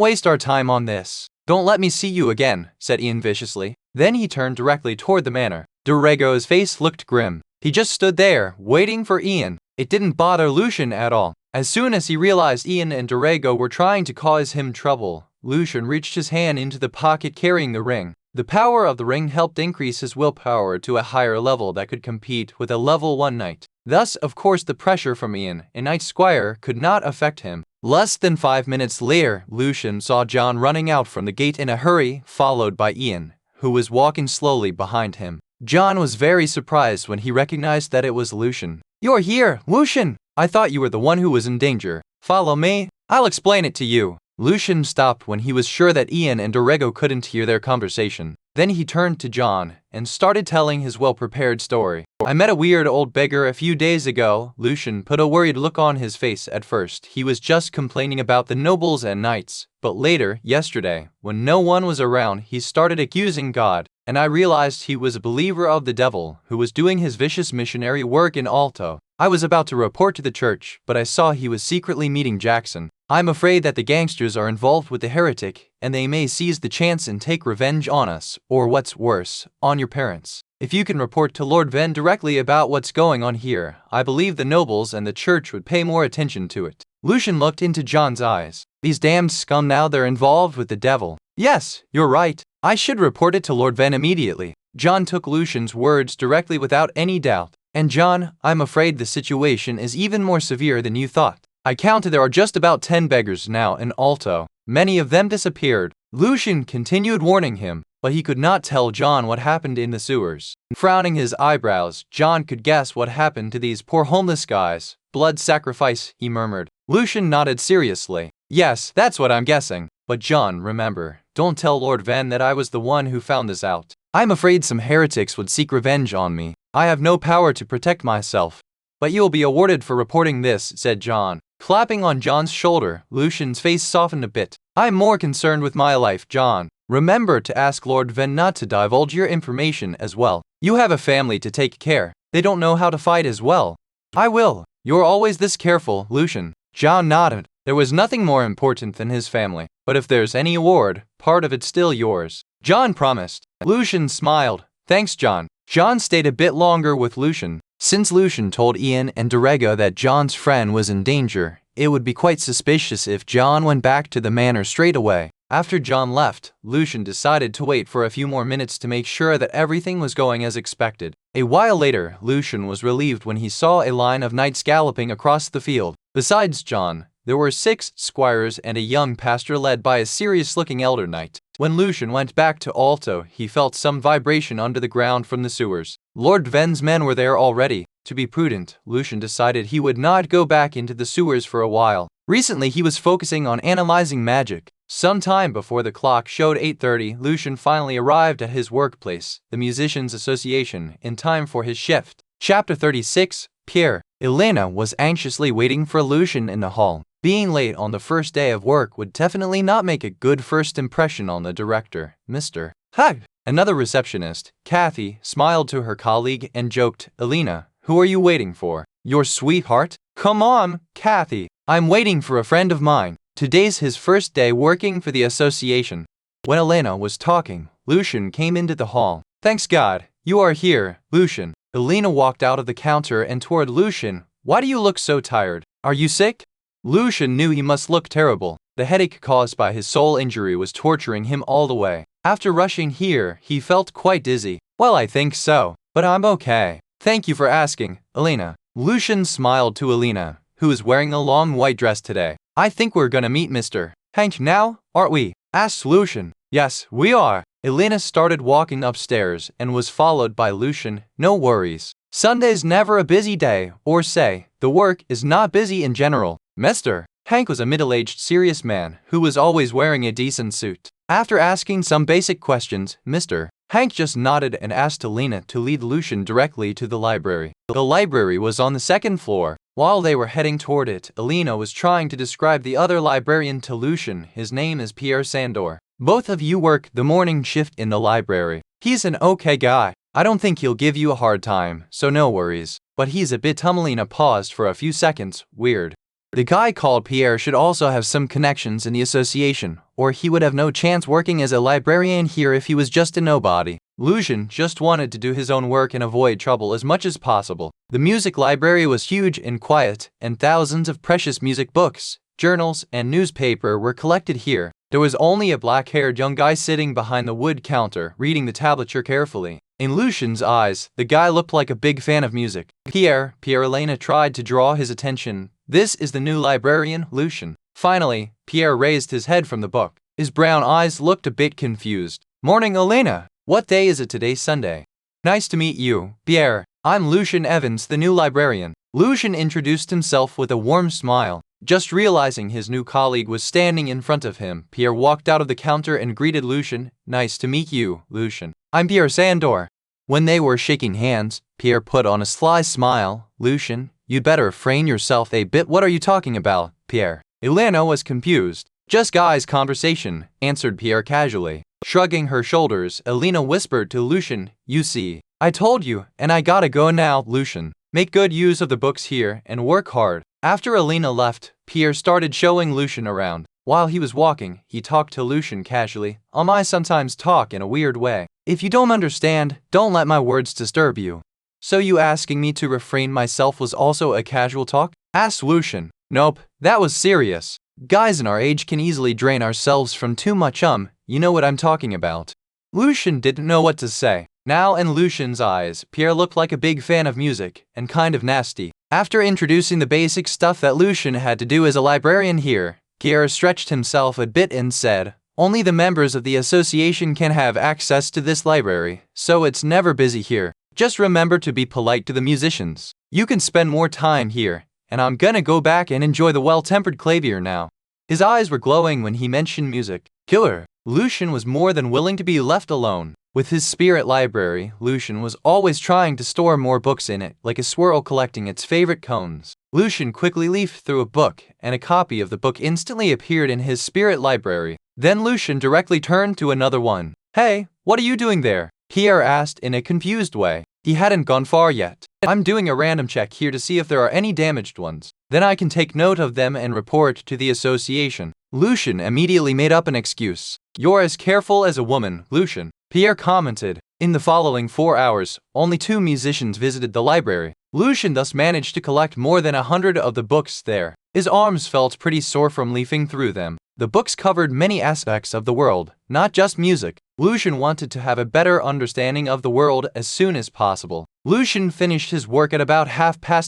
waste our time on this. Don't let me see you again," said Ian viciously. Then he turned directly toward the manor. Dorego's face looked grim. He just stood there, waiting for Ian. It didn't bother Lucien at all. As soon as he realized Ian and Dorego were trying to cause him trouble, Lucien reached his hand into the pocket carrying the ring. The power of the ring helped increase his willpower to a higher level that could compete with a level 1 knight. Thus, of course, the pressure from Ian, a Knight Squire, could not affect him. Less than 5 minutes later, Lucien saw John running out from the gate in a hurry, followed by Ian, who was walking slowly behind him. John was very surprised when he recognized that it was Lucien. "You're here, Lucien! I thought you were the one who was in danger. Follow me. I'll explain it to you." Lucien stopped when he was sure that Ian and Dorego couldn't hear their conversation. Then he turned to John and started telling his well-prepared story. "I met a weird old beggar a few days ago." Lucien put a worried look on his face. At first, he was just complaining about the nobles and knights. But later, yesterday, when no one was around, he started accusing God. And I realized he was a believer of the devil who was doing his vicious missionary work in Alto. I was about to report to the church, but I saw he was secretly meeting Jackson. I'm afraid that the gangsters are involved with the heretic, and they may seize the chance and take revenge on us, or what's worse, on your parents. If you can report to Lord Ven directly about what's going on here, I believe the nobles and the church would pay more attention to it." Lucien looked into John's eyes. "These damned scum, now they're involved with the devil." "Yes, you're right. I should report it to Lord Ven immediately." John took Lucien's words directly without any doubt. "And John, I'm afraid the situation is even more severe than you thought. I counted there are just about 10 beggars now in Alto. Many of them disappeared." Lucien continued warning him, but he could not tell John what happened in the sewers. Frowning his eyebrows, John could guess what happened to these poor homeless guys. "Blood sacrifice," he murmured. Lucien nodded seriously. "Yes, that's what I'm guessing. But John, remember, don't tell Lord Ven that I was the one who found this out. I'm afraid some heretics would seek revenge on me. I have no power to protect myself." "But you will be awarded for reporting this," said John. Clapping on John's shoulder, Lucien's face softened a bit. "I'm more concerned with my life, John. Remember to ask Lord Ven not to divulge your information as well. You have a family to take care. They don't know how to fight as well." "I will. You're always this careful, Lucien." John nodded. There was nothing more important than his family. "But if there's any award, part of it's still yours," John promised. Lucien smiled. "Thanks, John." John stayed a bit longer with Lucien. Since Lucien told Ian and Dorego that John's friend was in danger, it would be quite suspicious if John went back to the manor straight away. After John left, Lucien decided to wait for a few more minutes to make sure that everything was going as expected. A while later, Lucien was relieved when he saw a line of knights galloping across the field. Besides John, there were 6 squires and a young pastor led by a serious-looking elder knight. When Lucien went back to Alto, he felt some vibration under the ground from the sewers. Lord Ven's men were there already. To be prudent, Lucien decided he would not go back into the sewers for a while. Recently, he was focusing on analyzing magic. Some time before the clock showed 8:30, Lucien finally arrived at his workplace, the Musicians' Association, in time for his shift. Chapter 36, Pierre. Elena was anxiously waiting for Lucien in the hall. Being late on the first day of work would definitely not make a good first impression on the director, Mr. Hug. Another receptionist, Kathy, smiled to her colleague and joked, "Elena, who are you waiting for? Your sweetheart?" "Come on, Kathy. I'm waiting for a friend of mine. Today's his first day working for the association." When Elena was talking, Lucien came into the hall. "Thanks God, you are here, Lucien." Elena walked out of the counter and toward Lucien. "Why do you look so tired? Are you sick?" Lucien knew he must look terrible. The headache caused by his soul injury was torturing him all the way. After rushing here, he felt quite dizzy. "Well, I think so, but I'm okay. Thank you for asking, Elena." Lucien smiled to Elena, who was wearing a long white dress today. "I think we're gonna meet Mr. Hank now, aren't we?" asked Lucien. Yes, we are. Elena started walking upstairs and was followed by Lucien. No worries. Sunday's never a busy day, or say, the work is not busy in general. Mr. Hank was a middle-aged serious man who was always wearing a decent suit. After asking some basic questions, Mr. Hank just nodded and asked Elena to lead Lucien directly to the library. The library was on the second floor. While they were heading toward it, Elena was trying to describe the other librarian to Lucien. His name is Pierre Sandor. Both of you work the morning shift in the library. He's an okay guy. I don't think he'll give you a hard time, so no worries. But he's a bit Elena paused for a few seconds. Weird. The guy called Pierre should also have some connections in the association, or he would have no chance working as a librarian here if he was just a nobody. Lucien just wanted to do his own work and avoid trouble as much as possible. The music library was huge and quiet, and thousands of precious music books, journals, and newspaper were collected here. There was only a black-haired young guy sitting behind the wood counter, reading the tablature carefully. In Lucien's eyes, the guy looked like a big fan of music. Pierre Elena tried to draw his attention. This is the new librarian, Lucien. Finally, Pierre raised his head from the book. His brown eyes looked a bit confused. Morning, Elena. What day is it today? Sunday. Nice to meet you, Pierre. I'm Lucien Evans, the new librarian. Lucien introduced himself with a warm smile. Just realizing his new colleague was standing in front of him, Pierre walked out of the counter and greeted Lucien. Nice to meet you, Lucien. I'm Pierre Sandor. When they were shaking hands, Pierre put on a sly smile. Lucien, you'd better refrain yourself a bit. What are you talking about, Pierre? Elena was confused. Just guys' conversation, answered Pierre casually. Shrugging her shoulders, Elena whispered to Lucien, you see, I told you, and I gotta go now, Lucien. Make good use of the books here and work hard. After Elena left, Pierre started showing Lucien around. While he was walking, he talked to Lucien casually. I sometimes talk in a weird way. If you don't understand, don't let my words disturb you. So you asking me to refrain myself was also a casual talk? Asked Lucien. Nope, that was serious. Guys in our age can easily drain ourselves from too much you know what I'm talking about. Lucien didn't know what to say. Now in Lucien's eyes, Pierre looked like a big fan of music, and kind of nasty. After introducing the basic stuff that Lucien had to do as a librarian here, Pierre stretched himself a bit and said, only the members of the association can have access to this library, so it's never busy here. Just remember to be polite to the musicians. You can spend more time here, and I'm gonna go back and enjoy the well-tempered clavier now. His eyes were glowing when he mentioned music. Killer. Lucien was more than willing to be left alone. With his spirit library, Lucien was always trying to store more books in it, like a squirrel collecting its favorite cones. Lucien quickly leafed through a book, and a copy of the book instantly appeared in his spirit library. Then Lucien directly turned to another one. Hey, what are you doing there? Pierre asked in a confused way. He hadn't gone far yet. I'm doing a random check here to see if there are any damaged ones. Then I can take note of them and report to the association. Lucien immediately made up an excuse. You're as careful as a woman, Lucien. Pierre commented. In the following 4 hours, only 2 musicians visited the library. Lucien thus managed to collect more than 100 of the books there. His arms felt pretty sore from leafing through them. The books covered many aspects of the world, not just music. Lucien wanted to have a better understanding of the world as soon as possible. Lucien finished his work at about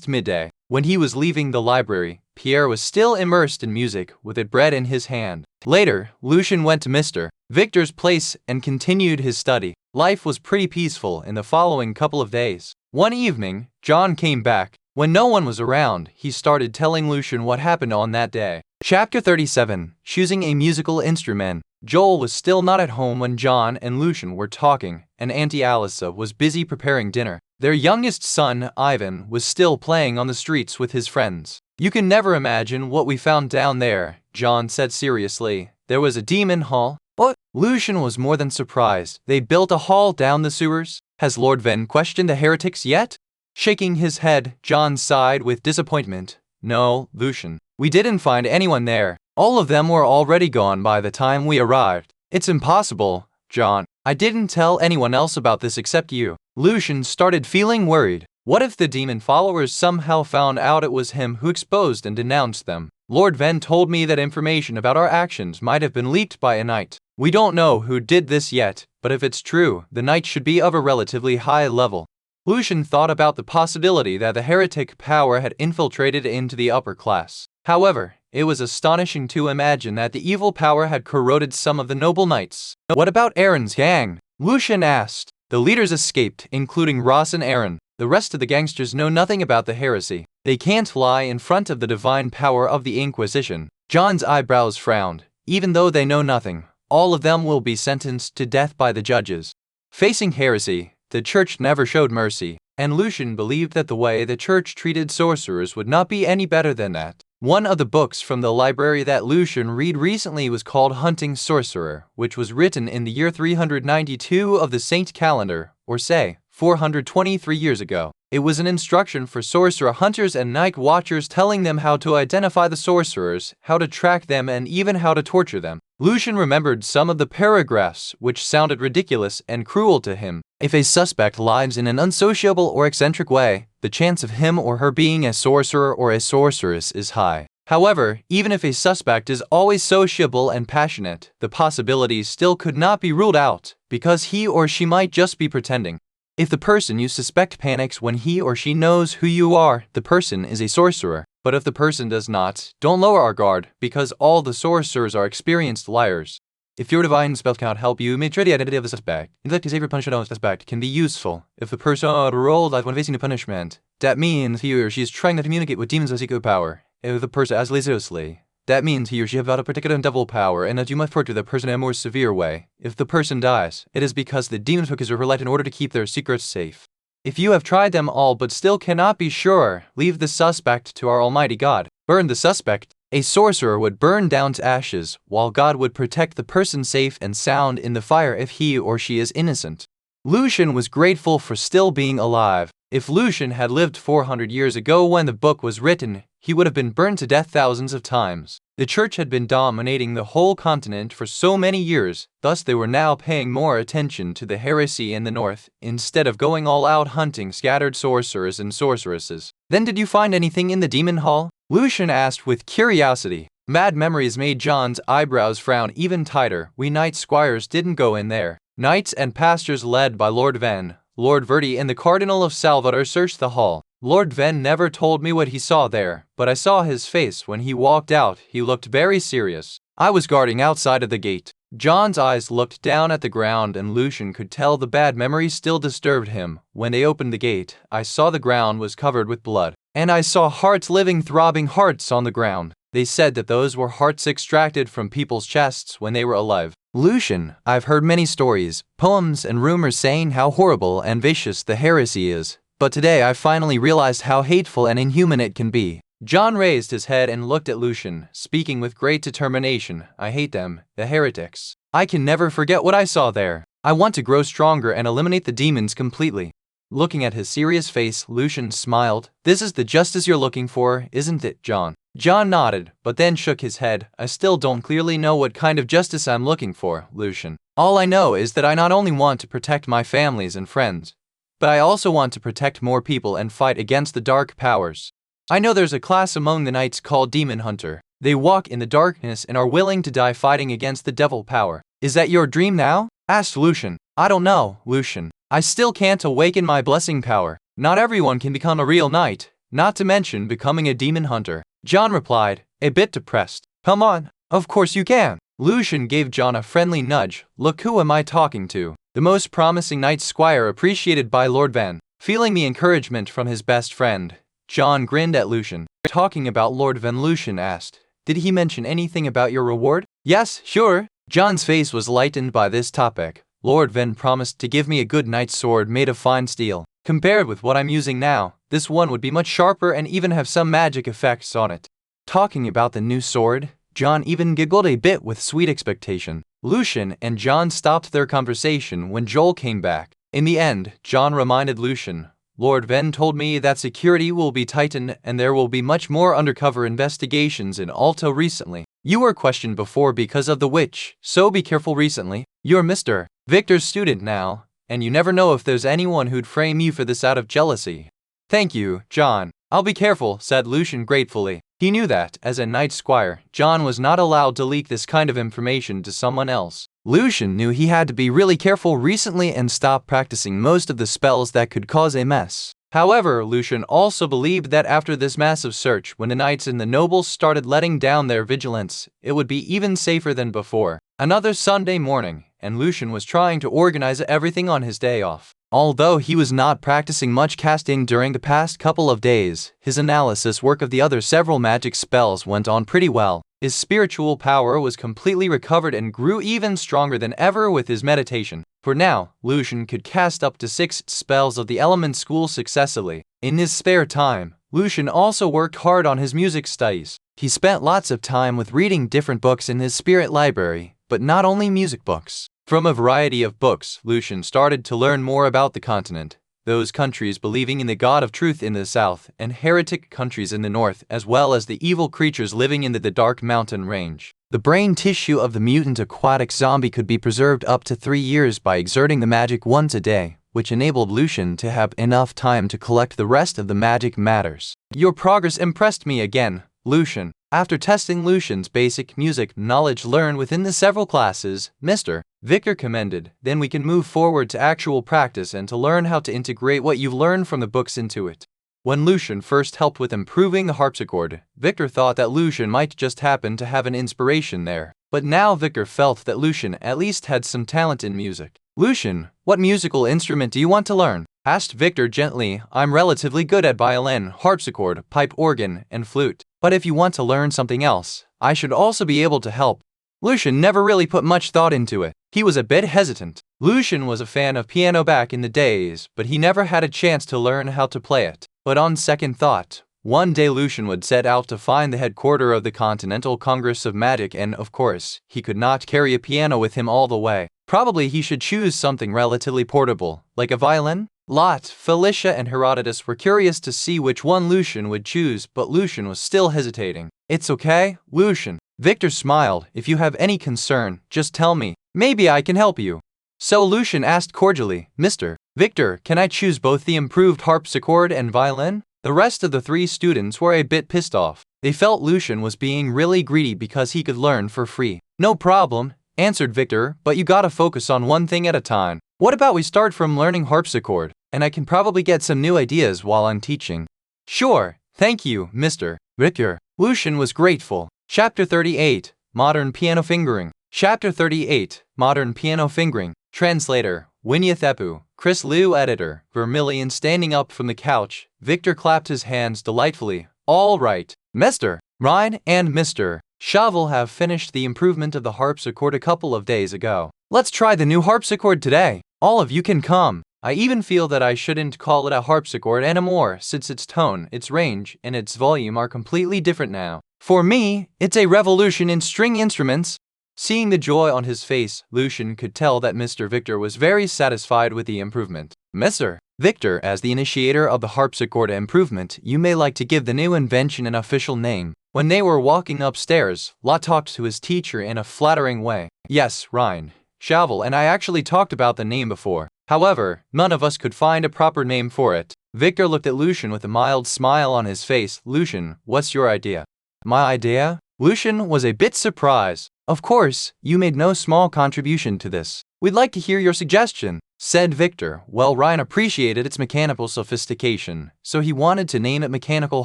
midday. When he was leaving the library, Pierre was still immersed in music with a bread in his hand. Later, Lucien went to Mr. Victor's place and continued his study. Life was pretty peaceful in the following couple of days. One evening, John came back. When no one was around, he started telling Lucien what happened on that day. Chapter 37. Choosing a musical instrument. Joel was still not at home when John and Lucien were talking, and Auntie Alyssa was busy preparing dinner. Their youngest son, Ivan, was still playing on the streets with his friends. You can never imagine what we found down there, John said seriously. There was a demon hall. What? Lucien was more than surprised. They built a hall down the sewers? Has Lord Ven questioned the heretics yet? Shaking his head, John sighed with disappointment. No, Lucien. We didn't find anyone there. All of them were already gone by the time we arrived. It's impossible, John. I didn't tell anyone else about this except you. Lucien started feeling worried. What if the demon followers somehow found out it was him who exposed and denounced them? Lord Ven told me that information about our actions might have been leaked by a knight. We don't know who did this yet, but if it's true, the knight should be of a relatively high level. Lucien thought about the possibility that the heretic power had infiltrated into the upper class. However, It was astonishing to imagine that the evil power had corroded some of the noble knights. What about Aaron's gang? Lucien asked. The leaders escaped, including Ross and Aaron. The rest of the gangsters know nothing about the heresy. They can't lie in front of the divine power of the Inquisition. John's eyebrows frowned. Even though they know nothing, all of them will be sentenced to death by the judges. Facing heresy, the church never showed mercy, and Lucien believed that the way the church treated sorcerers would not be any better than that. One of the books from the library that Lucien read recently was called Hunting Sorcerer, which was written in the year 392 of the Saint Calendar, or say, 423 years ago. It was an instruction for sorcerer hunters and night watchers, telling them how to identify the sorcerers, how to track them, and even how to torture them. Lucien remembered some of the paragraphs, which sounded ridiculous and cruel to him. If a suspect lies in an unsociable or eccentric way, the chance of him or her being a sorcerer or a sorceress is high. However, even if a suspect is always sociable and passionate, the possibility still could not be ruled out, because he or she might just be pretending. If the person you suspect panics when he or she knows who you are, the person is a sorcerer. But if the person does not, don't lower our guard, because all the sorcerers are experienced liars. If your divine spell cannot help you, make sure the identity of the suspect. In fact, disable punishment of the suspect can be useful. If the person rolled like when facing a punishment, that means he or she is trying to communicate with demons of secret power. If the person as seriously, that means he or she have got a particular devil power, and that you must torture the person in a more severe way. If the person dies, it is because the demon took his her light in order to keep their secrets safe. If you have tried them all but still cannot be sure, leave the suspect to our Almighty God. Burn the suspect. A sorcerer would burn down to ashes, while God would protect the person safe and sound in the fire if he or she is innocent. Lucien was grateful for still being alive. If Lucien had lived 400 years ago when the book was written, he would have been burned to death thousands of times. The church had been dominating the whole continent for so many years, thus they were now paying more attention to the heresy in the north, instead of going all out hunting scattered sorcerers and sorceresses. Then did you find anything in the demon hall? Lucien asked with curiosity. Mad memories made John's eyebrows frown even tighter. We knight squires didn't go in there. Knights and pastors led by Lord Venn, Lord Verdi, and the Cardinal of Salvador searched the hall. Lord Venn never told me what he saw there, but I saw his face when he walked out. He looked very serious. I was guarding outside of the gate. John's eyes looked down at the ground, and Lucien could tell the bad memory still disturbed him. When they opened the gate, I saw the ground was covered with blood, and I saw hearts, living, throbbing hearts on the ground. They said that those were hearts extracted from people's chests when they were alive. Lucien, I've heard many stories, poems, and rumors saying how horrible and vicious the heresy is. But today I finally realized how hateful and inhuman it can be. John raised his head and looked at Lucien, speaking with great determination. I hate them, the heretics. I can never forget what I saw there. I want to grow stronger and eliminate the demons completely. Looking at his serious face, Lucien smiled. This is the justice you're looking for, isn't it, John? John nodded, but then shook his head. I still don't clearly know what kind of justice I'm looking for, Lucien. All I know is that I not only want to protect my families and friends, but I also want to protect more people and fight against the dark powers. I know there's a class among the knights called Demon Hunter. They walk in the darkness and are willing to die fighting against the devil power. Is that your dream now? Asked Lucien. I don't know, Lucien. I still can't awaken my blessing power. Not everyone can become a real knight, not to mention becoming a demon hunter. John replied, a bit depressed. Come on. Of course you can. Lucien gave John a friendly nudge. Look, who am I talking to? The most promising knight squire appreciated by Lord Venn. Feeling the encouragement from his best friend, John grinned at Lucien. Talking about Lord Venn, Lucien asked, did he mention anything about your reward? Yes, sure. John's face was lightened by this topic. Lord Venn promised to give me a good knight's sword made of fine steel. Compared with what I'm using now, this one would be much sharper and even have some magic effects on it. Talking about the new sword, John even giggled a bit with sweet expectation. Lucien and John stopped their conversation when Joel came back. In the end, John reminded Lucien, Lord Venn told me that security will be tightened and there will be much more undercover investigations in Alto recently. You were questioned before because of the witch, so be careful recently. You're Mr. Victor's student now, and you never know if there's anyone who'd frame you for this out of jealousy. Thank you, John. I'll be careful, said Lucien gratefully. He knew that, as a knight squire, John was not allowed to leak this kind of information to someone else. Lucien knew he had to be really careful recently and stop practicing most of the spells that could cause a mess. However, Lucien also believed that after this massive search, when the knights and the nobles started letting down their vigilance, it would be even safer than before. Another Sunday morning, and Lucien was trying to organize everything on his day off. Although he was not practicing much casting during the past couple of days, his analysis work of the other several magic spells went on pretty well. His spiritual power was completely recovered and grew even stronger than ever with his meditation. For now, Lucien could cast up to 6 spells of the element school successively. In his spare time, Lucien also worked hard on his music studies. He spent lots of time with reading different books in his spirit library, but not only music books. From a variety of books, Lucien started to learn more about the continent, those countries believing in the God of Truth in the south, and heretic countries in the north, as well as the evil creatures living in the dark mountain range. The brain tissue of the mutant aquatic zombie could be preserved up to 3 years by exerting the magic once a day, which enabled Lucien to have enough time to collect the rest of the magic matters. Your progress impressed me again, Lucien. After testing Lucien's basic music knowledge learned within the several classes, Mr. Victor commended, then we can move forward to actual practice and to learn how to integrate what you've learned from the books into it. When Lucien first helped with improving the harpsichord, Victor thought that Lucien might just happen to have an inspiration there. But now Victor felt that Lucien at least had some talent in music. Lucien, what musical instrument do you want to learn? Asked Victor gently. I'm relatively good at violin, harpsichord, pipe organ, and flute. But if you want to learn something else, I should also be able to help. Lucien never really put much thought into it. He was a bit hesitant. Lucien was a fan of piano back in the days, but he never had a chance to learn how to play it. But on second thought, one day Lucien would set out to find the headquarters of the Continental Congress of Magic, and of course, he could not carry a piano with him all the way. Probably he should choose something relatively portable, like a violin? Lot, Felicia, and Herodotus were curious to see which one Lucien would choose, but Lucien was still hesitating. It's okay, Lucien. Victor smiled. If you have any concern, just tell me. Maybe I can help you. So Lucien asked cordially, Mr. Victor, can I choose both the improved harpsichord and violin? The rest of the 3 students were a bit pissed off. They felt Lucien was being really greedy because he could learn for free. No problem, answered Victor, but you gotta focus on one thing at a time. What about we start from learning harpsichord, and I can probably get some new ideas while I'm teaching. Sure, thank you, Mr. Victor. Lucien was grateful. Chapter 38, Modern Piano Fingering. Chapter 38, Modern Piano Fingering. Translator, Winyathepu. Chris Liu Editor, Vermilion standing up from the couch. Victor clapped his hands delightfully. All right, Mr. Ryan and Mr. Shovel have finished the improvement of the harpsichord a couple of days ago. Let's try the new harpsichord today. All of you can come. I even feel that I shouldn't call it a harpsichord anymore, since its tone, its range, and its volume are completely different now. For me, it's a revolution in string instruments. Seeing the joy on his face, Lucien could tell that Mr. Victor was very satisfied with the improvement. Mr. Victor, as the initiator of the harpsichord improvement, you may like to give the new invention an official name. When they were walking upstairs, Lot talked to his teacher in a flattering way. Yes, Ryan, Shovel, and I actually talked about the name before. However, none of us could find a proper name for it. Victor looked at Lucien with a mild smile on his face. Lucien, what's your idea? My idea? Lucien was a bit surprised. Of course, you made no small contribution to this. We'd like to hear your suggestion, said Victor. Well, Ryan appreciated its mechanical sophistication, so he wanted to name it Mechanical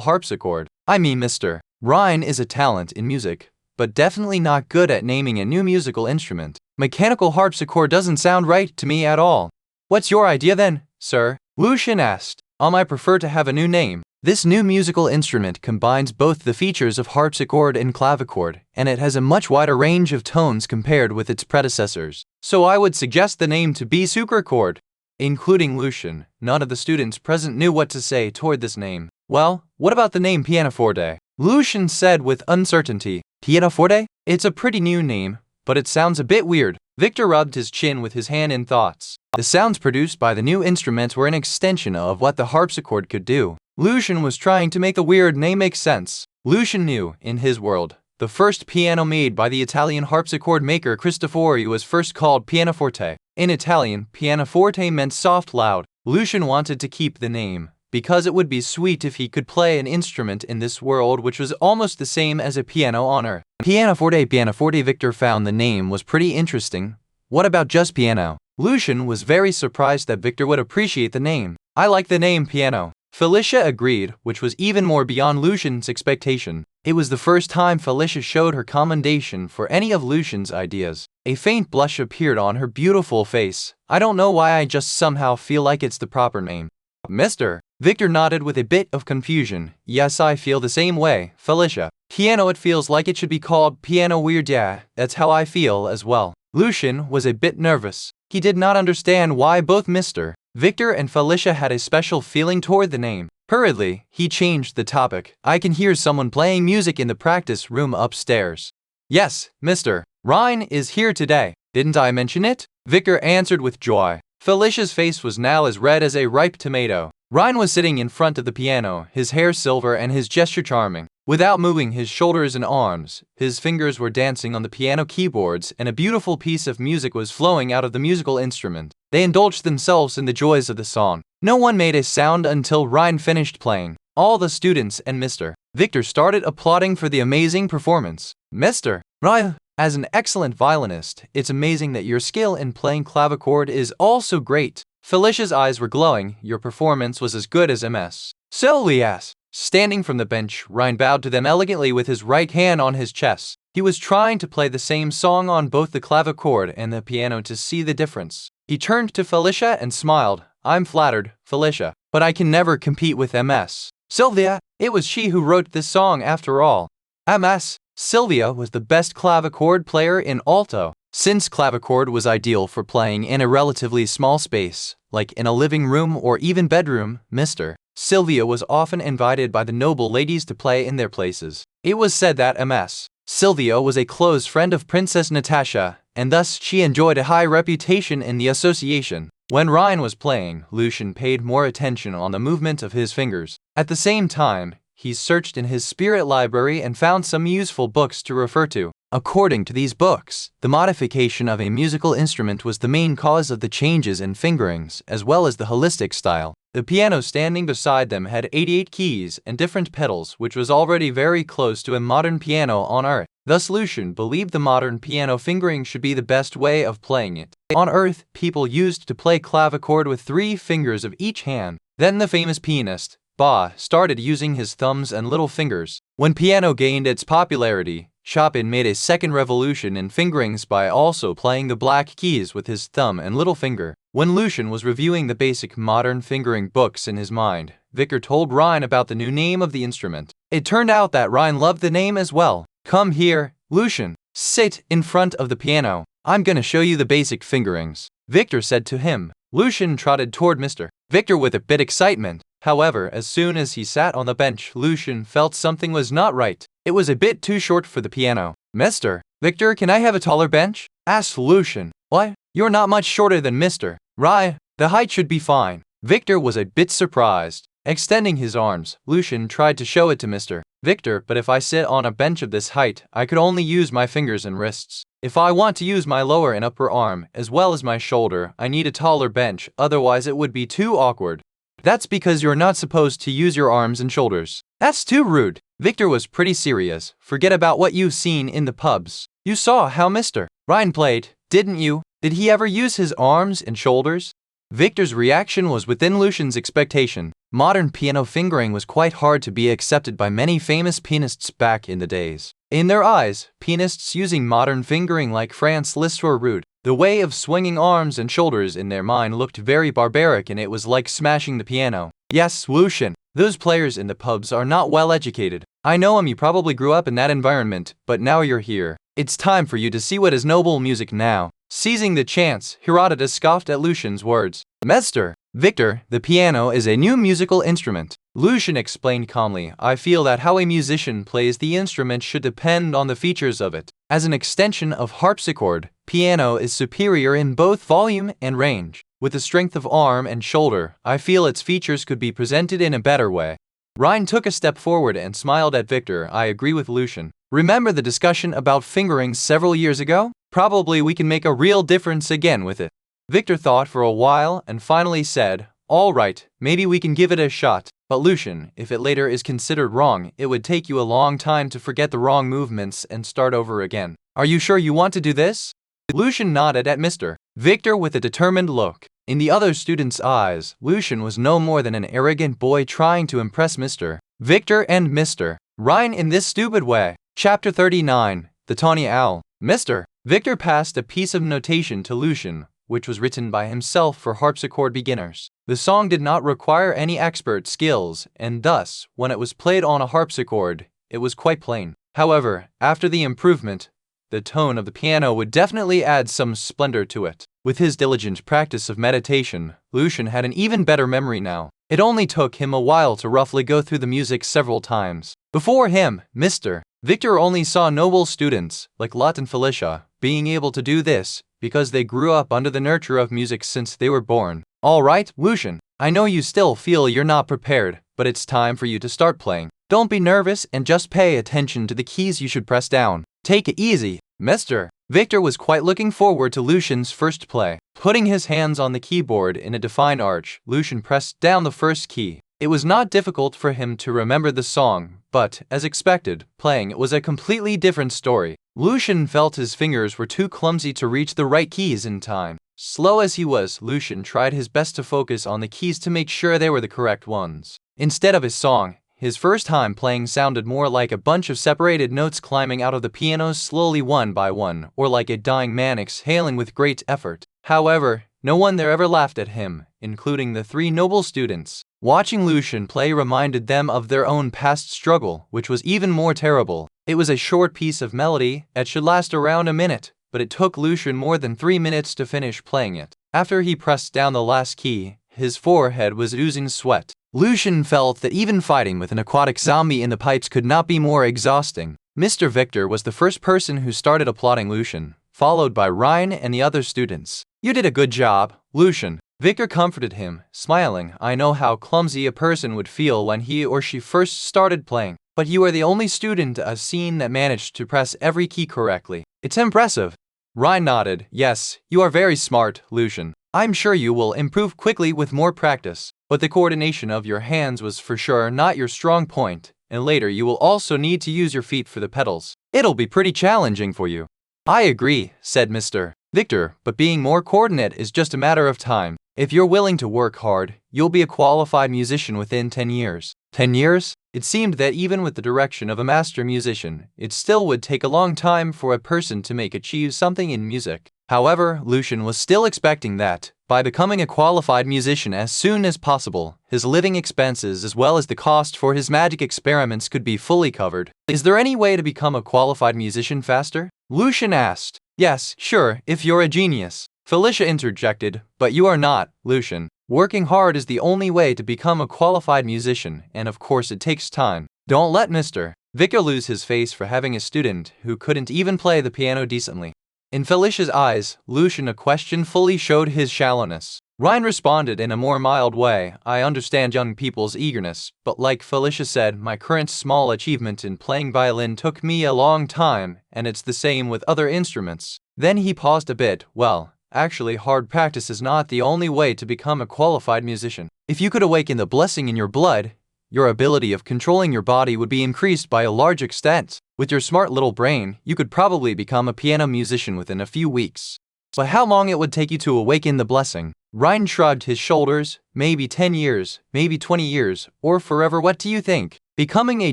Harpsichord. I mean, Mr. Ryan is a talent in music, but definitely not good at naming a new musical instrument. Mechanical harpsichord doesn't sound right to me at all. What's your idea then, sir? Lucien asked. I prefer to have a new name. This new musical instrument combines both the features of harpsichord and clavichord, and it has a much wider range of tones compared with its predecessors. So I would suggest the name to be sucrachord. Including Lucien, none of the students present knew what to say toward this name. Well, what about the name pianoforte? Lucien said with uncertainty. Pianoforte? It's a pretty new name, but it sounds a bit weird. Victor rubbed his chin with his hand in thoughts. The sounds produced by the new instruments were an extension of what the harpsichord could do. Lucien was trying to make the weird name make sense. Lucien knew, in his world, the first piano made by the Italian harpsichord maker Cristofori was first called pianoforte. In Italian, pianoforte meant soft loud. Lucien wanted to keep the name, because it would be sweet if he could play an instrument in this world which was almost the same as a piano on Earth. Pianoforte. Victor found the name was pretty interesting. What about just piano? Lucien was very surprised that Victor would appreciate the name. I like the name piano. Felicia agreed, which was even more beyond Lucien's expectation. It was the first time Felicia showed her commendation for any of Lucien's ideas. A faint blush appeared on her beautiful face. I don't know why, I just somehow feel like it's the proper name. Mr. Victor nodded with a bit of confusion. Yes, I feel the same way, Felicia. Piano, it feels like it should be called piano weird. Yeah, that's how I feel as well. Lucien was a bit nervous. He did not understand why both Mr. Victor and Felicia had a special feeling toward the name. Hurriedly, he changed the topic. I can hear someone playing music in the practice room upstairs. Yes, Mr. Ryan is here today. Didn't I mention it? Victor answered with joy. Felicia's face was now as red as a ripe tomato. Ryan was sitting in front of the piano, his hair silver and his gesture charming. Without moving his shoulders and arms, his fingers were dancing on the piano keyboards, and a beautiful piece of music was flowing out of the musical instrument. They indulged themselves in the joys of the song. No one made a sound until Ryan finished playing. All the students and Mr. Victor started applauding for the amazing performance. Mr. Ryan, as an excellent violinist, it's amazing that your skill in playing clavichord is also great. Felicia's eyes were glowing. Your performance was as good as MS. Sylvia's. Standing from the bench, Ryan bowed to them elegantly with his right hand on his chest. He was trying to play the same song on both the clavichord and the piano to see the difference. He turned to Felicia and smiled. I'm flattered, Felicia, but I can never compete with MS. Sylvia, it was she who wrote this song after all. MS. Sylvia was the best clavichord player in alto. Since clavichord was ideal for playing in a relatively small space, like in a living room or even bedroom, Mr. Sylvia was often invited by the noble ladies to play in their places. It was said that MS. Sylvia was a close friend of Princess Natasha, and thus she enjoyed a high reputation in the association. When Ryan was playing, Lucien paid more attention on the movement of his fingers. At the same time, he searched in his spirit library and found some useful books to refer to. According to these books, the modification of a musical instrument was the main cause of the changes in fingerings, as well as the holistic style. The piano standing beside them had 88 keys and different pedals, which was already very close to a modern piano on Earth. Thus Lucien believed the modern piano fingering should be the best way of playing it. On Earth, people used to play clavichord with 3 fingers of each hand. Then the famous pianist, Bach, started using his thumbs and little fingers. When piano gained its popularity, Chopin made a second revolution in fingerings by also playing the black keys with his thumb and little finger. When Lucien was reviewing the basic modern fingering books in his mind, Victor told Ryan about the new name of the instrument. It turned out that Ryan loved the name as well. Come here, Lucien. Sit in front of the piano. I'm gonna show you the basic fingerings, Victor said to him. Lucien trotted toward Mr. Victor with a bit excitement. However, as soon as he sat on the bench, Lucien felt something was not right. It was a bit too short for the piano. Mr. Victor, can I have a taller bench? Asked Lucien. What? You're not much shorter than Mr. Ryan. The height should be fine. Victor was a bit surprised. Extending his arms, Lucien tried to show it to Mr. Victor, but if I sit on a bench of this height, I could only use my fingers and wrists. If I want to use my lower and upper arm, as well as my shoulder, I need a taller bench, otherwise it would be too awkward. That's because you're not supposed to use your arms and shoulders. That's too rude. Victor was pretty serious. Forget about what you've seen in the pubs. You saw how Mr. Ryan played, didn't you? Did he ever use his arms and shoulders? Victor's reaction was within Lucien's expectation. Modern piano fingering was quite hard to be accepted by many famous pianists back in the days. In their eyes, pianists using modern fingering like Franz Liszt were rude. The way of swinging arms and shoulders in their mind looked very barbaric, and it was like smashing the piano. Yes, Lucien, those players in the pubs are not well educated. I know you probably grew up in that environment, but now you're here. It's time for you to see what is noble music now. Seizing the chance, Herodotus scoffed at Lucien's words. Mr. Victor, the piano is a new musical instrument. Lucien explained calmly. I feel that how a musician plays the instrument should depend on the features of it. As an extension of harpsichord, piano is superior in both volume and range. With the strength of arm and shoulder, I feel its features could be presented in a better way. Ryan took a step forward and smiled at Victor. I agree with Lucien. Remember the discussion about fingerings several years ago? Probably we can make a real difference again with it. Victor thought for a while and finally said, all right, maybe we can give it a shot. But Lucien, if it later is considered wrong, it would take you a long time to forget the wrong movements and start over again. Are you sure you want to do this? Lucien nodded at Mr. Victor with a determined look. In the other students' eyes, Lucien was no more than an arrogant boy trying to impress Mr. Victor and Mr. Ryan in this stupid way. Chapter 39. The Tawny Owl. Mr. Victor passed a piece of notation to Lucien, which was written by himself for harpsichord beginners. The song did not require any expert skills, and thus, when it was played on a harpsichord, it was quite plain. However, after the improvement, the tone of the piano would definitely add some splendor to it. With his diligent practice of meditation, Lucien had an even better memory now. It only took him a while to roughly go through the music several times. Before him, Mr. Victor only saw noble students, like Lot and Felicia, being able to do this, because they grew up under the nurture of music since they were born. Alright, Lucien, I know you still feel you're not prepared, but it's time for you to start playing. Don't be nervous and just pay attention to the keys you should press down. Take it easy, Mr. Victor was quite looking forward to Lucien's first play. Putting his hands on the keyboard in a defined arch, Lucien pressed down the first key. It was not difficult for him to remember the song, but, as expected, playing it was a completely different story. Lucien felt his fingers were too clumsy to reach the right keys in time. Slow as he was, Lucien tried his best to focus on the keys to make sure they were the correct ones. Instead of his song, his first time playing sounded more like a bunch of separated notes climbing out of the piano slowly one by one, or like a dying man exhaling with great effort. However, no one there ever laughed at him, including the three noble students. Watching Lucien play reminded them of their own past struggle, which was even more terrible. It was a short piece of melody, it should last around a minute, but it took Lucien more than 3 minutes to finish playing it. After he pressed down the last key, his forehead was oozing sweat. Lucien felt that even fighting with an aquatic zombie in the pipes could not be more exhausting. Mr. Victor was the first person who started applauding Lucien, followed by Ryan and the other students. You did a good job, Lucien. Victor comforted him, smiling. I know how clumsy a person would feel when he or she first started playing, but you are the only student I've seen that managed to press every key correctly. It's impressive. Ryan nodded. Yes, you are very smart, Lucien. I'm sure you will improve quickly with more practice, but the coordination of your hands was for sure not your strong point, and later you will also need to use your feet for the pedals. It'll be pretty challenging for you. I agree, said Mr. Victor, but being more coordinate is just a matter of time. If you're willing to work hard, you'll be a qualified musician within 10 years. 10 years? It seemed that even with the direction of a master musician, it still would take a long time for a person to achieve something in music. However, Lucien was still expecting that, by becoming a qualified musician as soon as possible, his living expenses as well as the cost for his magic experiments could be fully covered. Is there any way to become a qualified musician faster? Lucien asked. Yes, sure, if you're a genius. Felicia interjected, but you are not, Lucien. Working hard is the only way to become a qualified musician, and of course it takes time. Don't let Mr. Victor lose his face for having a student who couldn't even play the piano decently. In Felicia's eyes, Lucien question fully showed his shallowness. Ryan responded in a more mild way. I understand young people's eagerness, but like Felicia said, my current small achievement in playing violin took me a long time, and it's the same with other instruments. Then he paused a bit. Well, actually, hard practice is not the only way to become a qualified musician. If you could awaken the blessing in your blood, your ability of controlling your body would be increased by a large extent. With your smart little brain, you could probably become a piano musician within a few weeks. But how long it would take you to awaken the blessing? Ryan shrugged his shoulders. Maybe 10 years, maybe 20 years, or forever. What do you think? Becoming a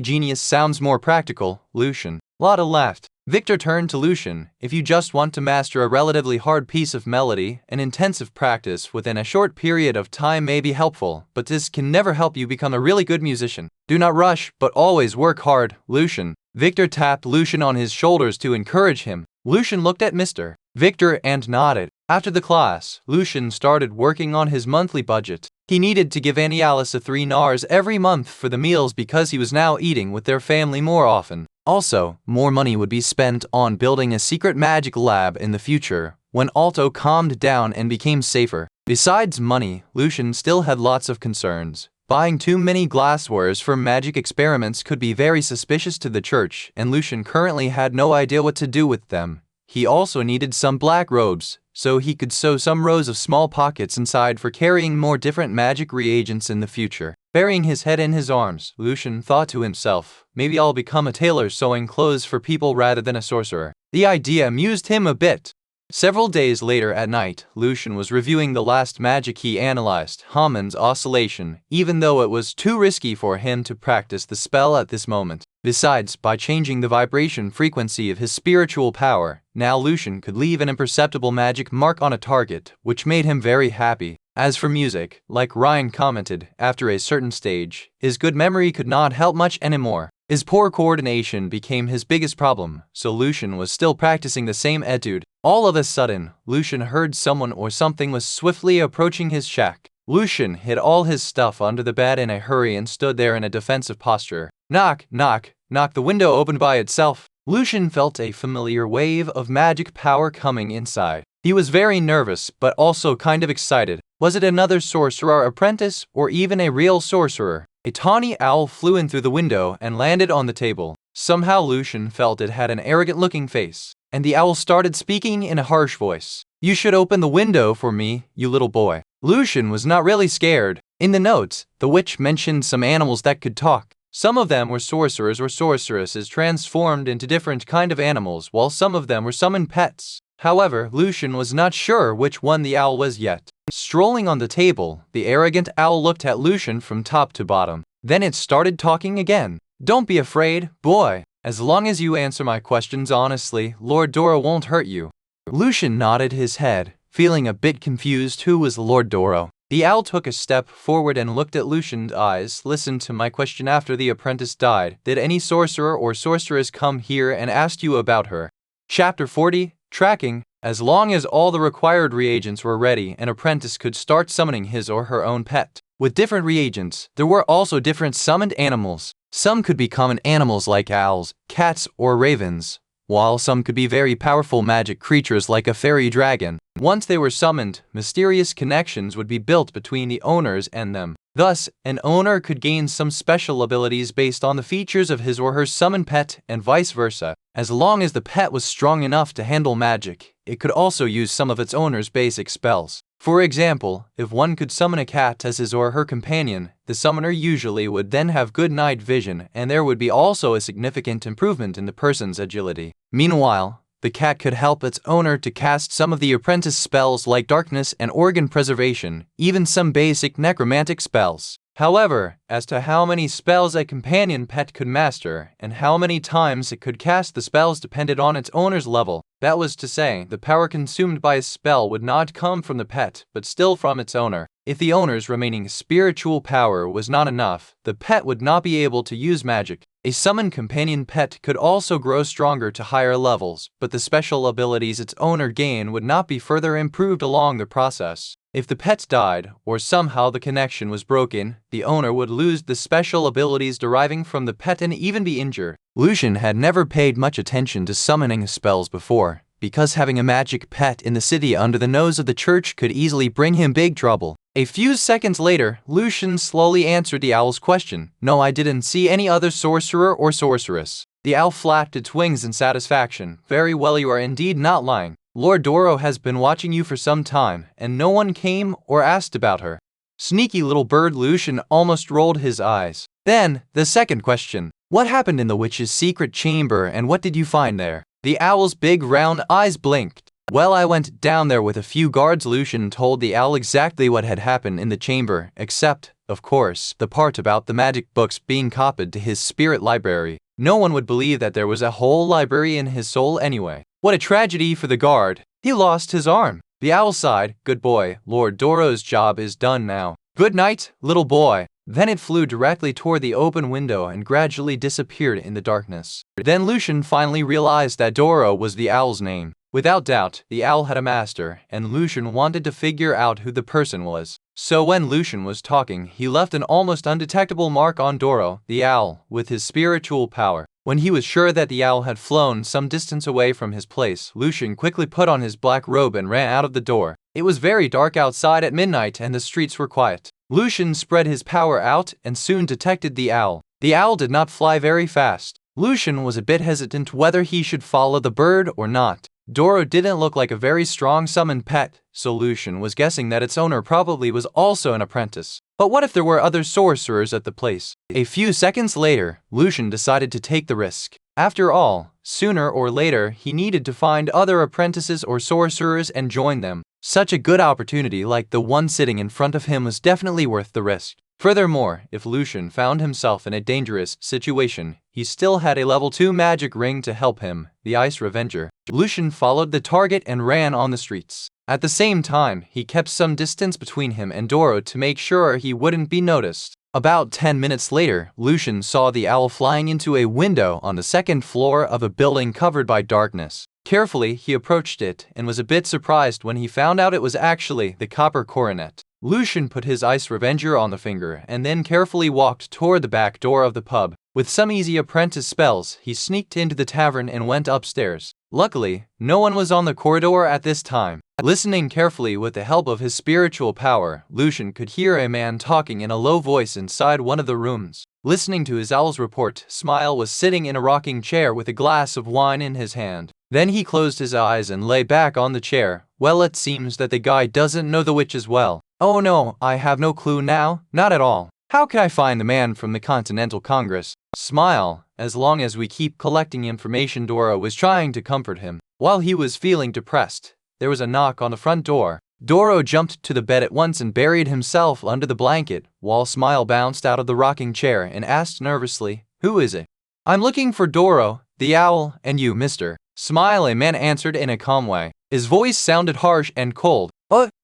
genius sounds more practical, Lucien. Lotta laughed. Victor turned to Lucien. If you just want to master a relatively hard piece of melody, an intensive practice within a short period of time may be helpful, but this can never help you become a really good musician. Do not rush, but always work hard, Lucien. Victor tapped Lucien on his shoulders to encourage him. Lucien looked at Mr. Victor and nodded. After the class, Lucien started working on his monthly budget. He needed to give Auntie Alice 3 nars every month for the meals because he was now eating with their family more often. Also, more money would be spent on building a secret magic lab in the future, when Alto calmed down and became safer. Besides money, Lucien still had lots of concerns. Buying too many glasswares for magic experiments could be very suspicious to the church, and Lucien currently had no idea what to do with them. He also needed some black robes, so he could sew some rows of small pockets inside for carrying more different magic reagents in the future. Burying his head in his arms, Lucien thought to himself, maybe I'll become a tailor sewing clothes for people rather than a sorcerer. The idea amused him a bit. Several days later at night, Lucien was reviewing the last magic he analyzed, Hamon's oscillation, even though it was too risky for him to practice the spell at this moment. Besides, by changing the vibration frequency of his spiritual power, now Lucien could leave an imperceptible magic mark on a target, which made him very happy. As for music, like Ryan commented, after a certain stage, his good memory could not help much anymore. His poor coordination became his biggest problem, so Lucien was still practicing the same etude. All of a sudden, Lucien heard someone or something was swiftly approaching his shack. Lucien hid all his stuff under the bed in a hurry and stood there in a defensive posture. Knock, knock, knock. The window opened by itself. Lucien felt a familiar wave of magic power coming inside. He was very nervous, but also kind of excited. Was it another sorcerer apprentice, or even a real sorcerer? A tawny owl flew in through the window and landed on the table. Somehow Lucien felt it had an arrogant-looking face, and the owl started speaking in a harsh voice. "You should open the window for me, you little boy." Lucien was not really scared. In the notes, the witch mentioned some animals that could talk. Some of them were sorcerers or sorceresses transformed into different kind of animals, while some of them were summoned pets. However, Lucien was not sure which one the owl was yet. Strolling on the table, the arrogant owl looked at Lucien from top to bottom. Then it started talking again. "Don't be afraid, boy. As long as you answer my questions honestly, Lord Doro won't hurt you." Lucien nodded his head, feeling a bit confused who was Lord Doro. The owl took a step forward and looked at Lucien's eyes. "Listen to my question. After the apprentice died, did any sorcerer or sorceress come here and asked you about her?" Chapter 40, Tracking. As long as all the required reagents were ready, an apprentice could start summoning his or her own pet. With different reagents, there were also different summoned animals. Some could be common animals like owls, cats, or ravens, while some could be very powerful magic creatures like a fairy dragon. Once they were summoned, mysterious connections would be built between the owners and them. Thus, an owner could gain some special abilities based on the features of his or her summoned pet, and vice versa. As long as the pet was strong enough to handle magic, it could also use some of its owner's basic spells. For example, if one could summon a cat as his or her companion, the summoner usually would then have good night vision, and there would be also a significant improvement in the person's agility. Meanwhile, the cat could help its owner to cast some of the apprentice spells like darkness and organ preservation, even some basic necromantic spells. However, as to how many spells a companion pet could master, and how many times it could cast the spells depended on its owner's level. That was to say, the power consumed by a spell would not come from the pet, but still from its owner. If the owner's remaining spiritual power was not enough, the pet would not be able to use magic. A summoned companion pet could also grow stronger to higher levels, but the special abilities its owner gained would not be further improved along the process. If the pet died, or somehow the connection was broken, the owner would lose the special abilities deriving from the pet and even be injured. Lucien had never paid much attention to summoning spells before, because having a magic pet in the city under the nose of the church could easily bring him big trouble. A few seconds later, Lucien slowly answered the owl's question. "No, I didn't see any other sorcerer or sorceress." The owl flapped its wings in satisfaction. "Very well, you are indeed not lying. Lord Doro has been watching you for some time, and no one came or asked about her." Sneaky little bird. Lucien almost rolled his eyes. Then, the second question. "What happened in the witch's secret chamber, and what did you find there?" The owl's big round eyes blinked. "Well, I went down there with a few guards." Lucien told the owl exactly what had happened in the chamber, except, of course, the part about the magic books being copied to his spirit library. No one would believe that there was a whole library in his soul anyway. What a tragedy for the guard. He lost his arm. The owl sighed. "Good boy, Lord Doro's job is done now. Good night, little boy." Then it flew directly toward the open window and gradually disappeared in the darkness. Then Lucien finally realized that Doro was the owl's name. Without doubt, the owl had a master, and Lucien wanted to figure out who the person was. So when Lucien was talking, he left an almost undetectable mark on Doro, the owl, with his spiritual power. When he was sure that the owl had flown some distance away from his place, Lucien quickly put on his black robe and ran out of the door. It was very dark outside at midnight and the streets were quiet. Lucien spread his power out and soon detected the owl. The owl did not fly very fast. Lucien was a bit hesitant whether he should follow the bird or not. Doro didn't look like a very strong summoned pet, so Lucien was guessing that its owner probably was also an apprentice. But what if there were other sorcerers at the place? A few seconds later, Lucien decided to take the risk. After all, sooner or later he needed to find other apprentices or sorcerers and join them. Such a good opportunity like the one sitting in front of him was definitely worth the risk. Furthermore, if Lucien found himself in a dangerous situation, he still had a level 2 magic ring to help him, the Ice Revenger. Lucien followed the target and ran on the streets. At the same time, he kept some distance between him and Doro to make sure he wouldn't be noticed. About 10 minutes later, Lucien saw the owl flying into a window on the second floor of a building covered by darkness. Carefully, he approached it and was a bit surprised when he found out it was actually the copper coronet. Lucien put his Ice Revenger on the finger and then carefully walked toward the back door of the pub. With some easy apprentice spells, he sneaked into the tavern and went upstairs. Luckily, no one was on the corridor at this time. Listening carefully with the help of his spiritual power, Lucien could hear a man talking in a low voice inside one of the rooms. Listening to his owl's report, Smile was sitting in a rocking chair with a glass of wine in his hand. Then he closed his eyes and lay back on the chair. Well, it seems that the guy doesn't know the witch as well. Oh no, I have no clue now, not at all. How can I find the man from the Continental Congress? Smile, as long as we keep collecting information. Doro was trying to comfort him. While he was feeling depressed, there was a knock on the front door. Doro jumped to the bed at once and buried himself under the blanket, while Smile bounced out of the rocking chair and asked nervously, "Who is it?" "I'm looking for Doro, the owl, and you, mister." Smile, a man answered in a calm way. His voice sounded harsh and cold.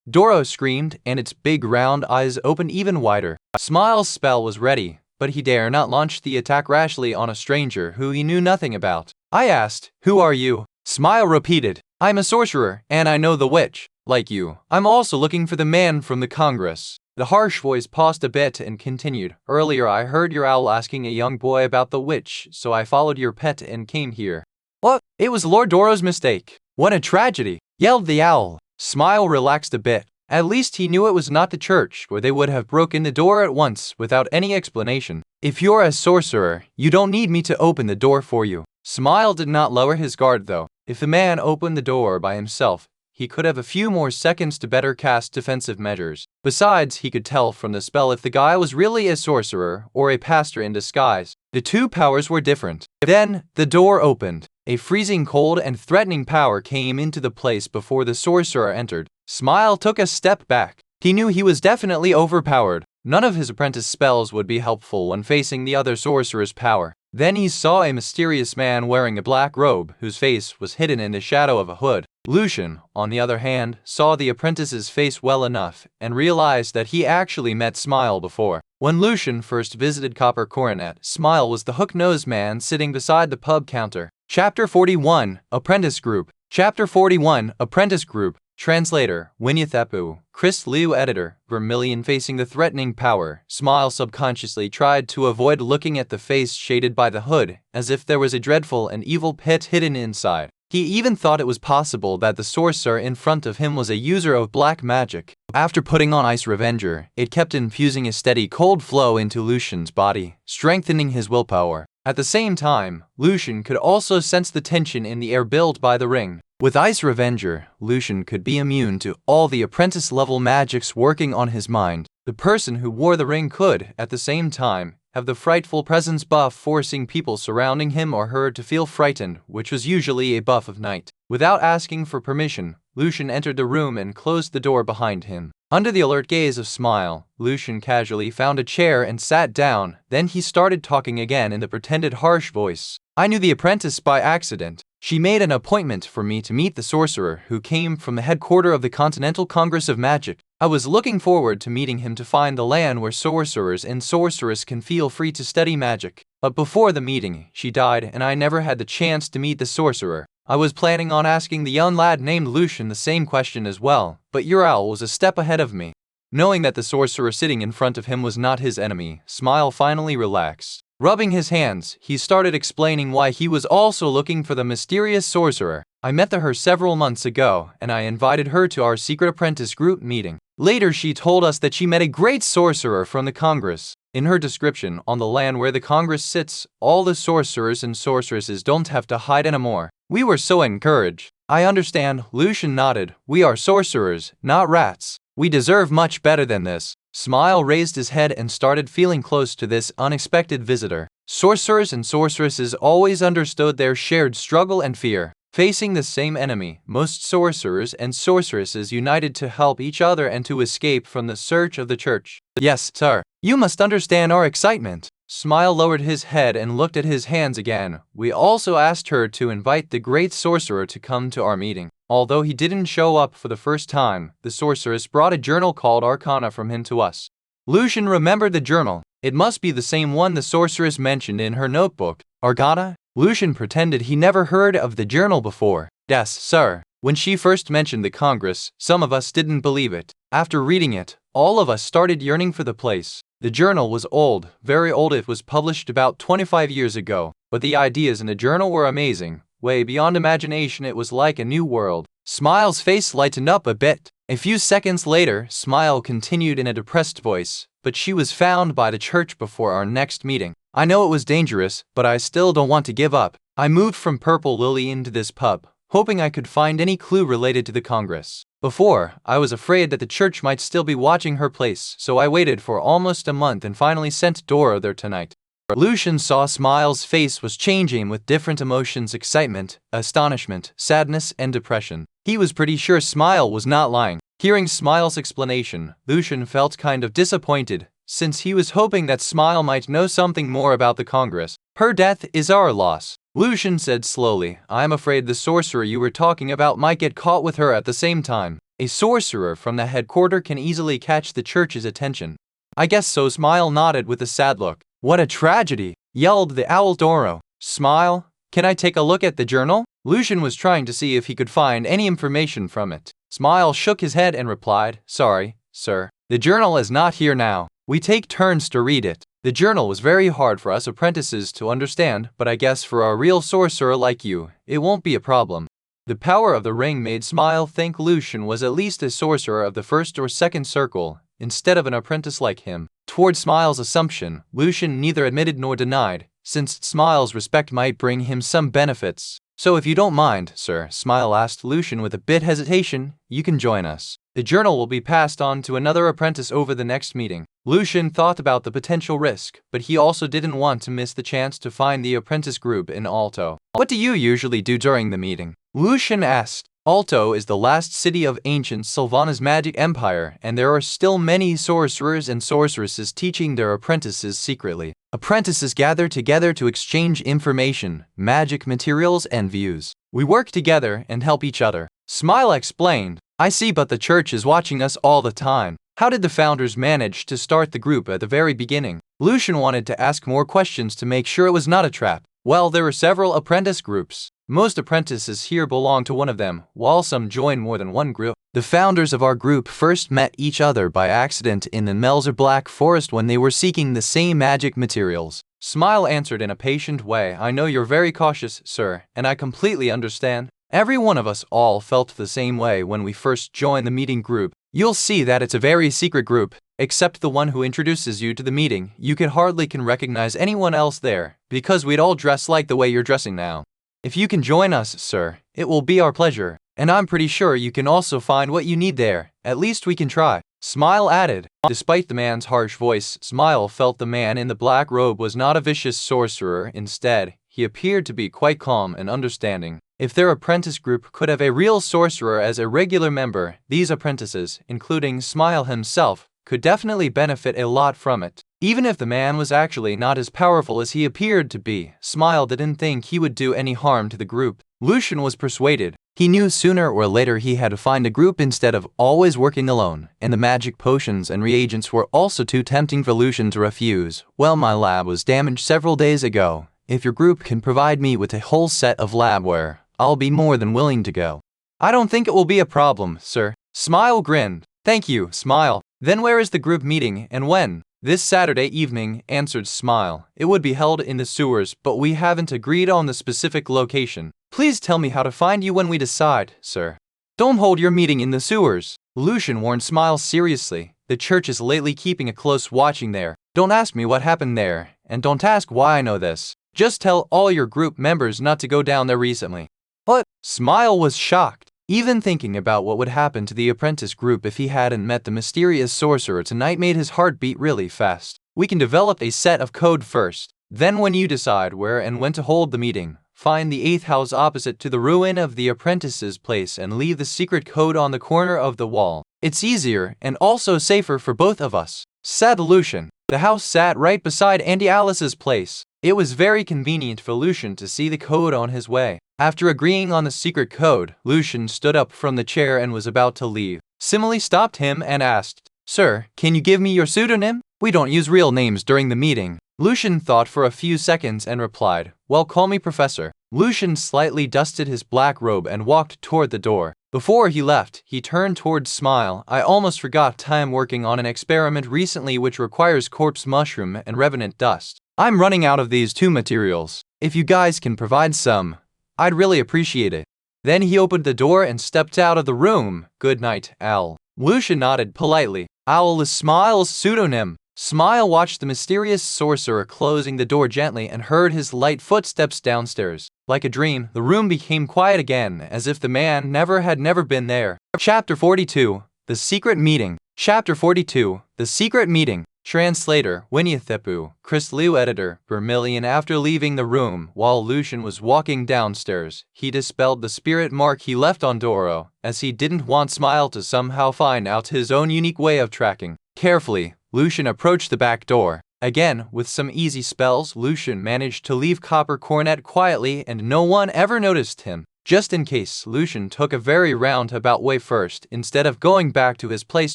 Doro screamed, and its big round eyes opened even wider. Smile's spell was ready, but he dare not launch the attack rashly on a stranger who he knew nothing about. "I asked, who are you?" Smile repeated, "I'm a sorcerer, and I know the witch. Like you, I'm also looking for the man from the Congress." The harsh voice paused a bit and continued, "Earlier I heard your owl asking a young boy about the witch, so I followed your pet and came here." "What? It was Lord Doro's mistake. What a tragedy," yelled the owl. Smile relaxed a bit. At least he knew it was not the church, where they would have broken the door at once without any explanation. "If you're a sorcerer, you don't need me to open the door for you." Smile did not lower his guard though. If the man opened the door by himself, he could have a few more seconds to better cast defensive measures. Besides, he could tell from the spell if the guy was really a sorcerer or a pastor in disguise. The two powers were different. Then, the door opened. A freezing cold and threatening power came into the place before the sorcerer entered. Smile took a step back. He knew he was definitely overpowered. None of his apprentice spells would be helpful when facing the other sorcerer's power. Then he saw a mysterious man wearing a black robe whose face was hidden in the shadow of a hood. Lucien, on the other hand, saw the apprentice's face well enough and realized that he actually met Smile before. When Lucien first visited Copper Coronet, Smile was the hook-nosed man sitting beside the pub counter. Chapter 41, Apprentice Group. Chapter 41, Apprentice Group. Translator, Winyathepu. Chris Liu. Editor, Vermilion. Facing the threatening power, Smile subconsciously tried to avoid looking at the face shaded by the hood, as if there was a dreadful and evil pit hidden inside. He even thought it was possible that the sorcerer in front of him was a user of black magic. After putting on Ice Revenger, it kept infusing a steady cold flow into Lucien's body, strengthening his willpower. At the same time, Lucien could also sense the tension in the air built by the ring. With Ice Revenger, Lucien could be immune to all the apprentice-level magics working on his mind. The person who wore the ring could, at the same time, have the frightful presence buff, forcing people surrounding him or her to feel frightened, which was usually a buff of night. Without asking for permission, Lucien entered the room and closed the door behind him. Under the alert gaze of Smile, Lucien casually found a chair and sat down. Then he started talking again in the pretended harsh voice. "I knew the apprentice by accident. She made an appointment for me to meet the sorcerer who came from the headquarters of the Continental Congress of Magic. I was looking forward to meeting him to find the land where sorcerers and sorceresses can feel free to study magic. But before the meeting, she died and I never had the chance to meet the sorcerer. I was planning on asking the young lad named Lucien the same question as well, but your owl was a step ahead of me." Knowing that the sorcerer sitting in front of him was not his enemy, Smile finally relaxed. Rubbing his hands, he started explaining why he was also looking for the mysterious sorcerer. "I met her several months ago, and I invited her to our secret apprentice group meeting. Later she told us that she met a great sorcerer from the Congress. In her description, on the land where the Congress sits, all the sorcerers and sorceresses don't have to hide anymore. We were so encouraged." "I understand," Lucien nodded. "We are sorcerers, not rats. We deserve much better than this." Smile raised his head and started feeling close to this unexpected visitor. Sorcerers and sorceresses always understood their shared struggle and fear. Facing the same enemy, most sorcerers and sorceresses united to help each other and to escape from the search of the church. Yes, sir. You must understand our excitement. Smile lowered his head and looked at his hands again. We also asked her to invite the great sorcerer to come to our meeting. Although he didn't show up for the first time, the sorceress brought a journal called Arcana from him to us. Lucien remembered the journal. It must be the same one the sorceress mentioned in her notebook. Arcana? Lucien pretended he never heard of the journal before. Yes, sir. When she first mentioned the Congress, some of us didn't believe it. After reading it, all of us started yearning for the place. The journal was old, very old. It was published about 25 years ago, but the ideas in the journal were amazing. Way beyond imagination, it was like a new world. Smile's face lightened up a bit. A few seconds later, Smile continued in a depressed voice, but she was found by the church before our next meeting. I know it was dangerous, but I still don't want to give up. I moved from Purple Lily into this pub, hoping I could find any clue related to the Congress. Before, I was afraid that the church might still be watching her place, so I waited for almost a month and finally sent Dora there tonight. Lucien saw Smile's face was changing with different emotions: excitement, astonishment, sadness, and depression. He was pretty sure Smile was not lying. Hearing Smile's explanation, Lucien felt kind of disappointed, since he was hoping that Smile might know something more about the Congress. Her death is our loss, Lucien said slowly. I am afraid the sorcerer you were talking about might get caught with her at the same time. A sorcerer from the headquarters can easily catch the church's attention. I guess so. Smile nodded with a sad look. What a tragedy, yelled the owl Doro. Smile, can I take a look at the journal? Lucien was trying to see if he could find any information from it. Smile shook his head and replied, sorry, sir. The journal is not here now. We take turns to read it. The journal was very hard for us apprentices to understand, but I guess for a real sorcerer like you, it won't be a problem. The power of the ring made Smile think Lucien was at least a sorcerer of the first or second circle, instead of an apprentice like him. Toward Smile's assumption, Lucien neither admitted nor denied, since Smile's respect might bring him some benefits. So if you don't mind, sir, Smile asked Lucien with a bit hesitation, you can join us. The journal will be passed on to another apprentice over the next meeting. Lucien thought about the potential risk, but he also didn't want to miss the chance to find the apprentice group in Alto. What do you usually do during the meeting? Lucien asked. Alto is the last city of ancient Sylvana's magic empire, and there are still many sorcerers and sorceresses teaching their apprentices secretly. Apprentices gather together to exchange information, magic materials, and views. We work together and help each other. Smile explained. I see, but the church is watching us all the time. How did the founders manage to start the group at the very beginning? Lucien wanted to ask more questions to make sure it was not a trap. Well, there are several apprentice groups. Most apprentices here belong to one of them, while some join more than one group. The founders of our group first met each other by accident in the Melzer Black Forest when they were seeking the same magic materials. Smile answered in a patient way. I know you're very cautious, sir, and I completely understand. Every one of us all felt the same way when we first joined the meeting group. You'll see that it's a very secret group. Except the one who introduces you to the meeting, you can hardly recognize anyone else there, because we'd all dress like the way you're dressing now. If you can join us, sir, it will be our pleasure, and I'm pretty sure you can also find what you need there. At least we can try. Smile added. Despite the man's harsh voice, Smile felt the man in the black robe was not a vicious sorcerer. Instead, he appeared to be quite calm and understanding. If their apprentice group could have a real sorcerer as a regular member, these apprentices, including Smile himself, could definitely benefit a lot from it. Even if the man was actually not as powerful as he appeared to be, Smile didn't think he would do any harm to the group. Lucien was persuaded. He knew sooner or later he had to find a group instead of always working alone, and the magic potions and reagents were also too tempting for Lucien to refuse. Well, my lab was damaged several days ago. If your group can provide me with a whole set of labware, I'll be more than willing to go. I don't think it will be a problem, sir. Smile grinned. Thank you, Smile. Then where is the group meeting and when? This Saturday evening, answered Smile. It would be held in the sewers, but we haven't agreed on the specific location. Please tell me how to find you when we decide, sir. Don't hold your meeting in the sewers. Lucien warned Smile seriously. The church is lately keeping a close watching there. Don't ask me what happened there, and don't ask why I know this. Just tell all your group members not to go down there recently. What? Smile was shocked. Even thinking about what would happen to the apprentice group if he hadn't met the mysterious sorcerer tonight made his heart beat really fast. We can develop a set of code first. Then when you decide where and when to hold the meeting, find the 8th house opposite to the ruin of the apprentice's place and leave the secret code on the corner of the wall. It's easier and also safer for both of us, said Lucien. The house sat right beside Auntie Alice's place. It was very convenient for Lucien to see the code on his way. After agreeing on the secret code, Lucien stood up from the chair and was about to leave. Simile stopped him and asked, "Sir, can you give me your pseudonym? We don't use real names during the meeting." Lucien thought for a few seconds and replied, "Well, call me Professor." Lucien slightly dusted his black robe and walked toward the door. Before he left, he turned toward Smile. "I almost forgot time working on an experiment recently which requires corpse mushroom and revenant dust. I'm running out of these two materials. If you guys can provide some, I'd really appreciate it." Then he opened the door and stepped out of the room. "Good night, Owl." Lucien nodded politely. Owl is Smile's pseudonym. Smile watched the mysterious sorcerer closing the door gently and heard his light footsteps downstairs. Like a dream, the room became quiet again, as if the man had never been there. Chapter 42. The Secret Meeting. Chapter 42. The Secret Meeting. Translator, Winniethepu, Chris Liu. Editor, Vermilion. After leaving the room, while Lucien was walking downstairs, he dispelled the spirit mark he left on Doro, as he didn't want Smile to somehow find out his own unique way of tracking. Carefully, Lucien approached the back door. Again, with some easy spells, Lucien managed to leave Copper Cornet quietly and no one ever noticed him. Just in case, Lucien took a very roundabout way first, instead of going back to his place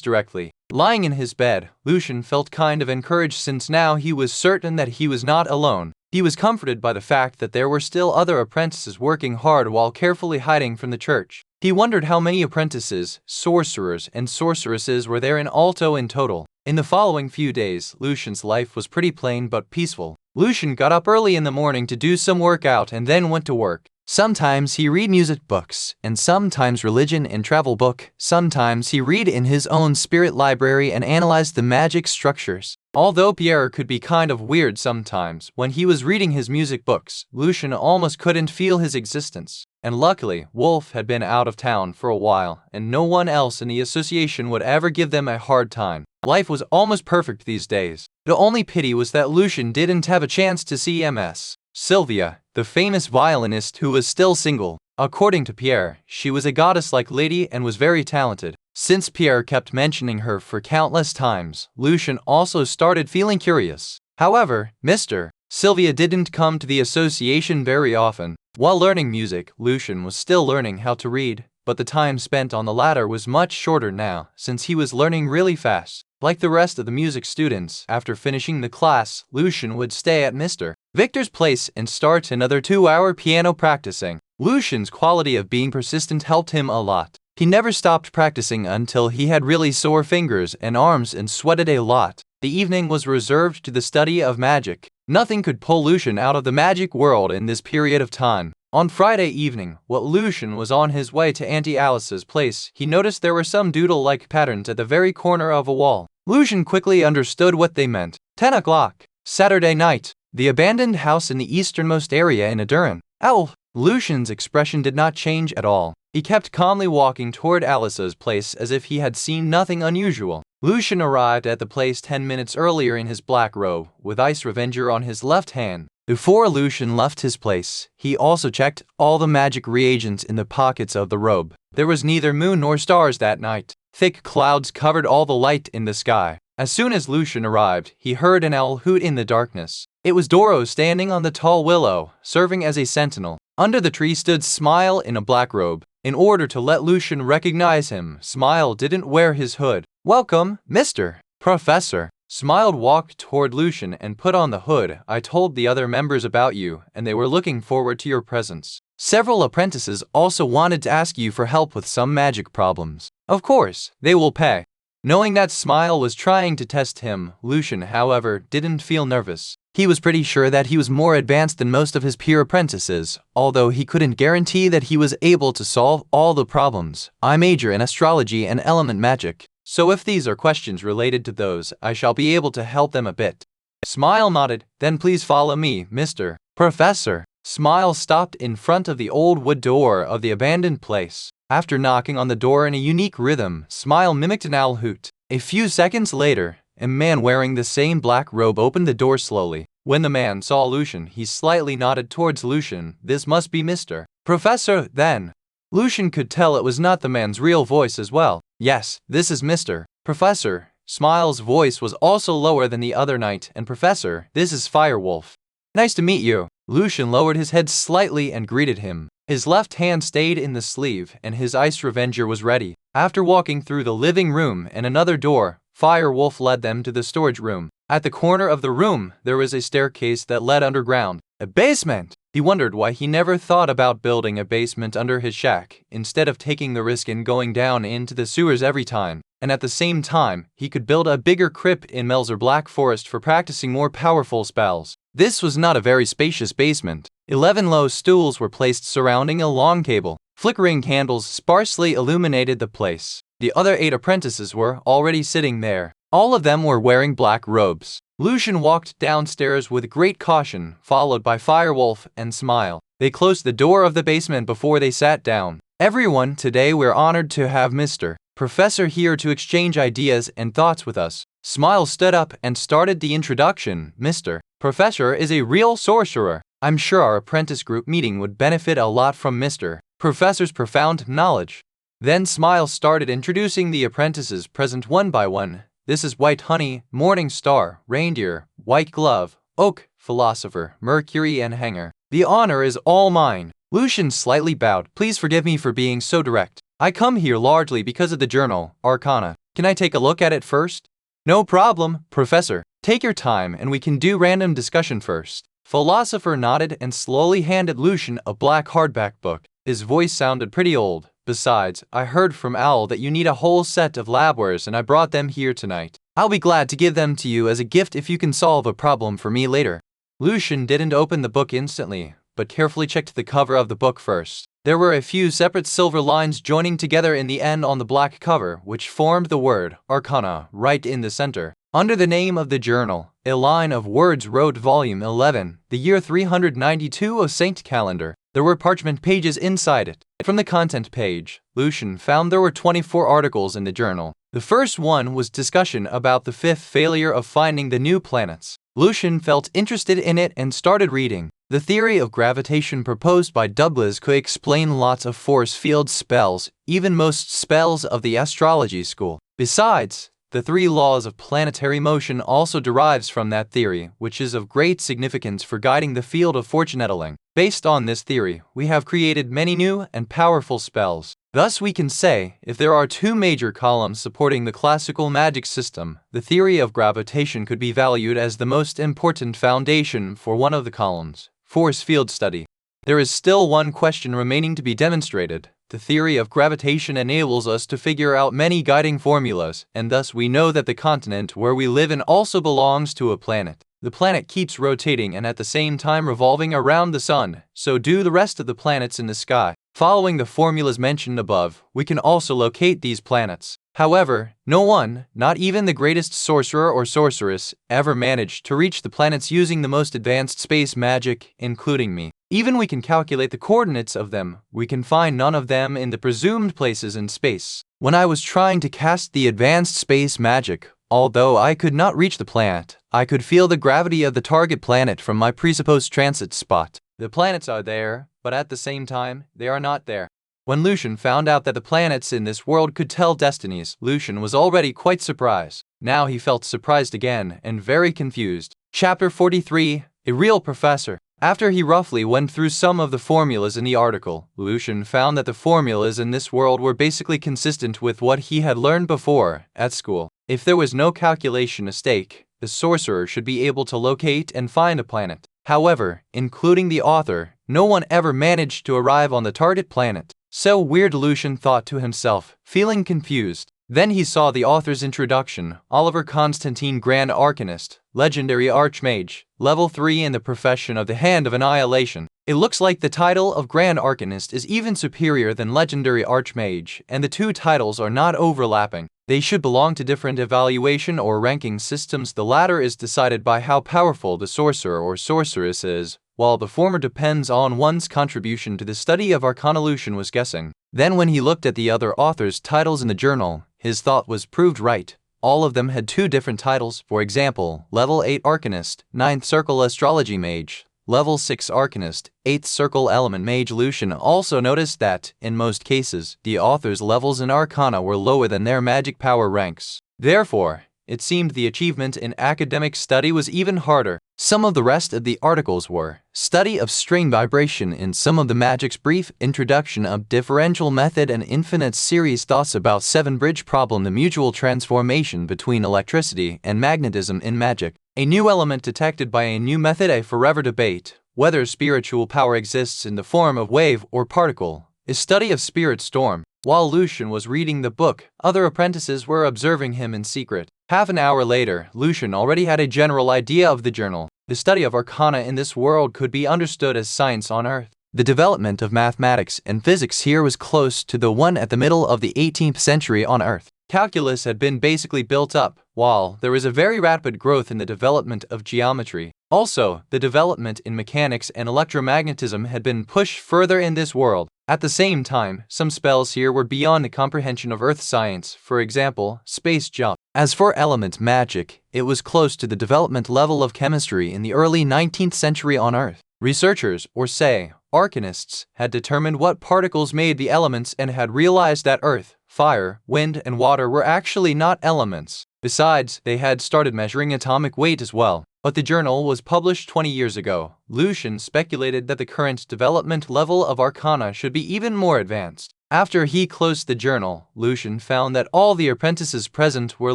directly. Lying in his bed, Lucien felt kind of encouraged since now he was certain that he was not alone. He was comforted by the fact that there were still other apprentices working hard while carefully hiding from the church. He wondered how many apprentices, sorcerers, and sorceresses were there in Alto in total. In the following few days, Lucien's life was pretty plain but peaceful. Lucien got up early in the morning to do some workout and then went to work. Sometimes he read music books, and sometimes religion and travel book. Sometimes he read in his own spirit library and analyzed the magic structures. Although Pierre could be kind of weird sometimes, when he was reading his music books, Lucien almost couldn't feel his existence. And luckily, Wolf had been out of town for a while, and no one else in the association would ever give them a hard time. Life was almost perfect these days. The only pity was that Lucien didn't have a chance to see Ms. Sylvia, the famous violinist who was still single. According to Pierre, she was a goddess-like lady and was very talented. Since Pierre kept mentioning her for countless times, Lucien also started feeling curious. However, Mr. Sylvia didn't come to the association very often. While learning music, Lucien was still learning how to read, but the time spent on the latter was much shorter now, since he was learning really fast. Like the rest of the music students, after finishing the class, Lucien would stay at Mr. Victor's place and start another 2-hour piano practicing. Lucien's quality of being persistent helped him a lot. He never stopped practicing until he had really sore fingers and arms and sweated a lot. The evening was reserved to the study of magic. Nothing could pull Lucien out of the magic world in this period of time. On Friday evening, while Lucien was on his way to Auntie Alice's place, he noticed there were some doodle-like patterns at the very corner of a wall. Lucien quickly understood what they meant. 10 o'clock, Saturday night. The abandoned house in the easternmost area in Aduran. Owl. Lucien's expression did not change at all. He kept calmly walking toward Alice's place as if he had seen nothing unusual. Lucien arrived at the place 10 minutes earlier in his black robe, with Ice Revenger on his left hand. Before Lucien left his place, he also checked all the magic reagents in the pockets of the robe. There was neither moon nor stars that night. Thick clouds covered all the light in the sky. As soon as Lucien arrived, he heard an owl hoot in the darkness. It was Doro standing on the tall willow, serving as a sentinel. Under the tree stood Smile in a black robe. In order to let Lucien recognize him, Smile didn't wear his hood. "Welcome, Mr. Professor." Smile walked toward Lucien and put on the hood. "I told the other members about you, and they were looking forward to your presence. Several apprentices also wanted to ask you for help with some magic problems. Of course, they will pay." Knowing that Smile was trying to test him, Lucien, however, didn't feel nervous. He was pretty sure that he was more advanced than most of his peer apprentices, although he couldn't guarantee that he was able to solve all the problems. "I major in astrology and element magic, so if these are questions related to those, I shall be able to help them a bit." Smile nodded. "Then please follow me, Mr. Professor." Smile stopped in front of the old wood door of the abandoned place. After knocking on the door in a unique rhythm, Smile mimicked an owl hoot. A few seconds later, a man wearing the same black robe opened the door slowly. When the man saw Lucien, he slightly nodded towards Lucien. This must be Mr. Professor, then. Lucien could tell it was not the man's real voice as well. Yes, this is Mr. Professor. Smile's voice was also lower than the other night, and Professor, this is Firewolf. Nice to meet you. Lucien lowered his head slightly and greeted him. His left hand stayed in the sleeve, and his ice revenger was ready. After walking through the living room and another door, Firewolf led them to the storage room. At the corner of the room, there was a staircase that led underground. A basement! He wondered why he never thought about building a basement under his shack, instead of taking the risk in going down into the sewers every time. And at the same time, he could build a bigger crypt in Melzer Black Forest for practicing more powerful spells. This was not a very spacious basement. 11 low stools were placed surrounding a long table. Flickering candles sparsely illuminated the place. The other 8 apprentices were already sitting there. All of them were wearing black robes. Lucien walked downstairs with great caution, followed by Firewolf and Smile. They closed the door of the basement before they sat down. Everyone, today we're honored to have Mr. Professor here to exchange ideas and thoughts with us. Smile stood up and started the introduction. Mr. Professor is a real sorcerer. I'm sure our apprentice group meeting would benefit a lot from Mr. Professor's profound knowledge. Then Smile started introducing the apprentices present one by one. This is White Honey, Morning Star, Reindeer, White Glove, Oak, Philosopher, Mercury, and Hanger. The honor is all mine. Lucien slightly bowed. Please forgive me for being so direct. I come here largely because of the journal, Arcana. Can I take a look at it first? No problem, Professor. Take your time and we can do random discussion first. Philosopher nodded and slowly handed Lucien a black hardback book. His voice sounded pretty old. Besides, I heard from Owl that you need a whole set of labwares and I brought them here tonight. I'll be glad to give them to you as a gift if you can solve a problem for me later. Lucien didn't open the book instantly, but carefully checked the cover of the book first. There were a few separate silver lines joining together in the end on the black cover, which formed the word Arcana right in the center. Under the name of the journal, a line of words wrote Volume 11, the year 392 of Saint Calendar. There were parchment pages inside it. From the content page, Lucien found there were 24 articles in the journal. The first one was discussion about the 5th failure of finding the new planets. Lucien felt interested in it and started reading. The theory of gravitation proposed by Douglas could explain lots of force field spells, even most spells of the astrology school. Besides, the 3 laws of planetary motion also derives from that theory, which is of great significance for guiding the field of fortune-telling. Based on this theory, we have created many new and powerful spells. Thus we can say, if there are 2 major columns supporting the classical magic system, the theory of gravitation could be valued as the most important foundation for one of the columns, force field study. There is still one question remaining to be demonstrated. The theory of gravitation enables us to figure out many guiding formulas, and thus we know that the continent where we live in also belongs to a planet. The planet keeps rotating and at the same time revolving around the sun, so do the rest of the planets in the sky. Following the formulas mentioned above, we can also locate these planets. However, no one, not even the greatest sorcerer or sorceress, ever managed to reach the planets using the most advanced space magic, including me. Even we can calculate the coordinates of them, we can find none of them in the presumed places in space. When I was trying to cast the advanced space magic, although I could not reach the planet, I could feel the gravity of the target planet from my presupposed transit spot. The planets are there, but at the same time, they are not there. When Lucien found out that the planets in this world could tell destinies, Lucien was already quite surprised. Now he felt surprised again and very confused. Chapter 43, A Real Professor. After he roughly went through some of the formulas in the article, Lucien found that the formulas in this world were basically consistent with what he had learned before at school. If there was no calculation at stake, the sorcerer should be able to locate and find a planet. However, including the author, no one ever managed to arrive on the target planet. So weird, Lucien thought to himself, feeling confused. Then he saw the author's introduction, Oliver Constantine, Grand Arcanist, Legendary Archmage, Level 3 in the profession of the Hand of Annihilation. It looks like the title of Grand Arcanist is even superior than Legendary Archmage, and the 2 titles are not overlapping. They should belong to different evaluation or ranking systems. The latter is decided by how powerful the sorcerer or sorceress is, while the former depends on one's contribution to the study of arcana. Lucien was guessing. Then when he looked at the other authors' titles in the journal, his thought was proved right. all of them had 2 different titles, for example, Level 8 Arcanist, 9th Circle Astrology Mage, Level 6 Arcanist, 8th Circle Element Mage. Lucien also noticed that, in most cases, the author's levels in Arcana were lower than their magic power ranks. Therefore, it seemed the achievement in academic study was even harder. Some of the rest of the articles were study of string vibration in some of the magic's brief introduction of differential method and infinite series thoughts about 7 bridge problem, the mutual transformation between electricity and magnetism in magic, a new element detected by a new method, a forever debate whether spiritual power exists in the form of wave or particle, a study of spirit storm. While Lucien was reading the book, other apprentices were observing him in secret. Half an hour later, Lucien already had a general idea of the journal. The study of arcana in this world could be understood as science on Earth. The development of mathematics and physics here was close to the one at the middle of the 18th century on Earth. Calculus had been basically built up, while there was a very rapid growth in the development of geometry. Also, the development in mechanics and electromagnetism had been pushed further in this world. At the same time, some spells here were beyond the comprehension of Earth science, for example, space jump. As for element magic, it was close to the development level of chemistry in the early 19th century on Earth. Researchers, or say, arcanists, had determined what particles made the elements and had realized that earth, fire, wind, and water were actually not elements. Besides, they had started measuring atomic weight as well. But the journal was published 20 years ago. Lucien speculated that the current development level of arcana should be even more advanced. After he closed the journal, Lucien found that all the apprentices present were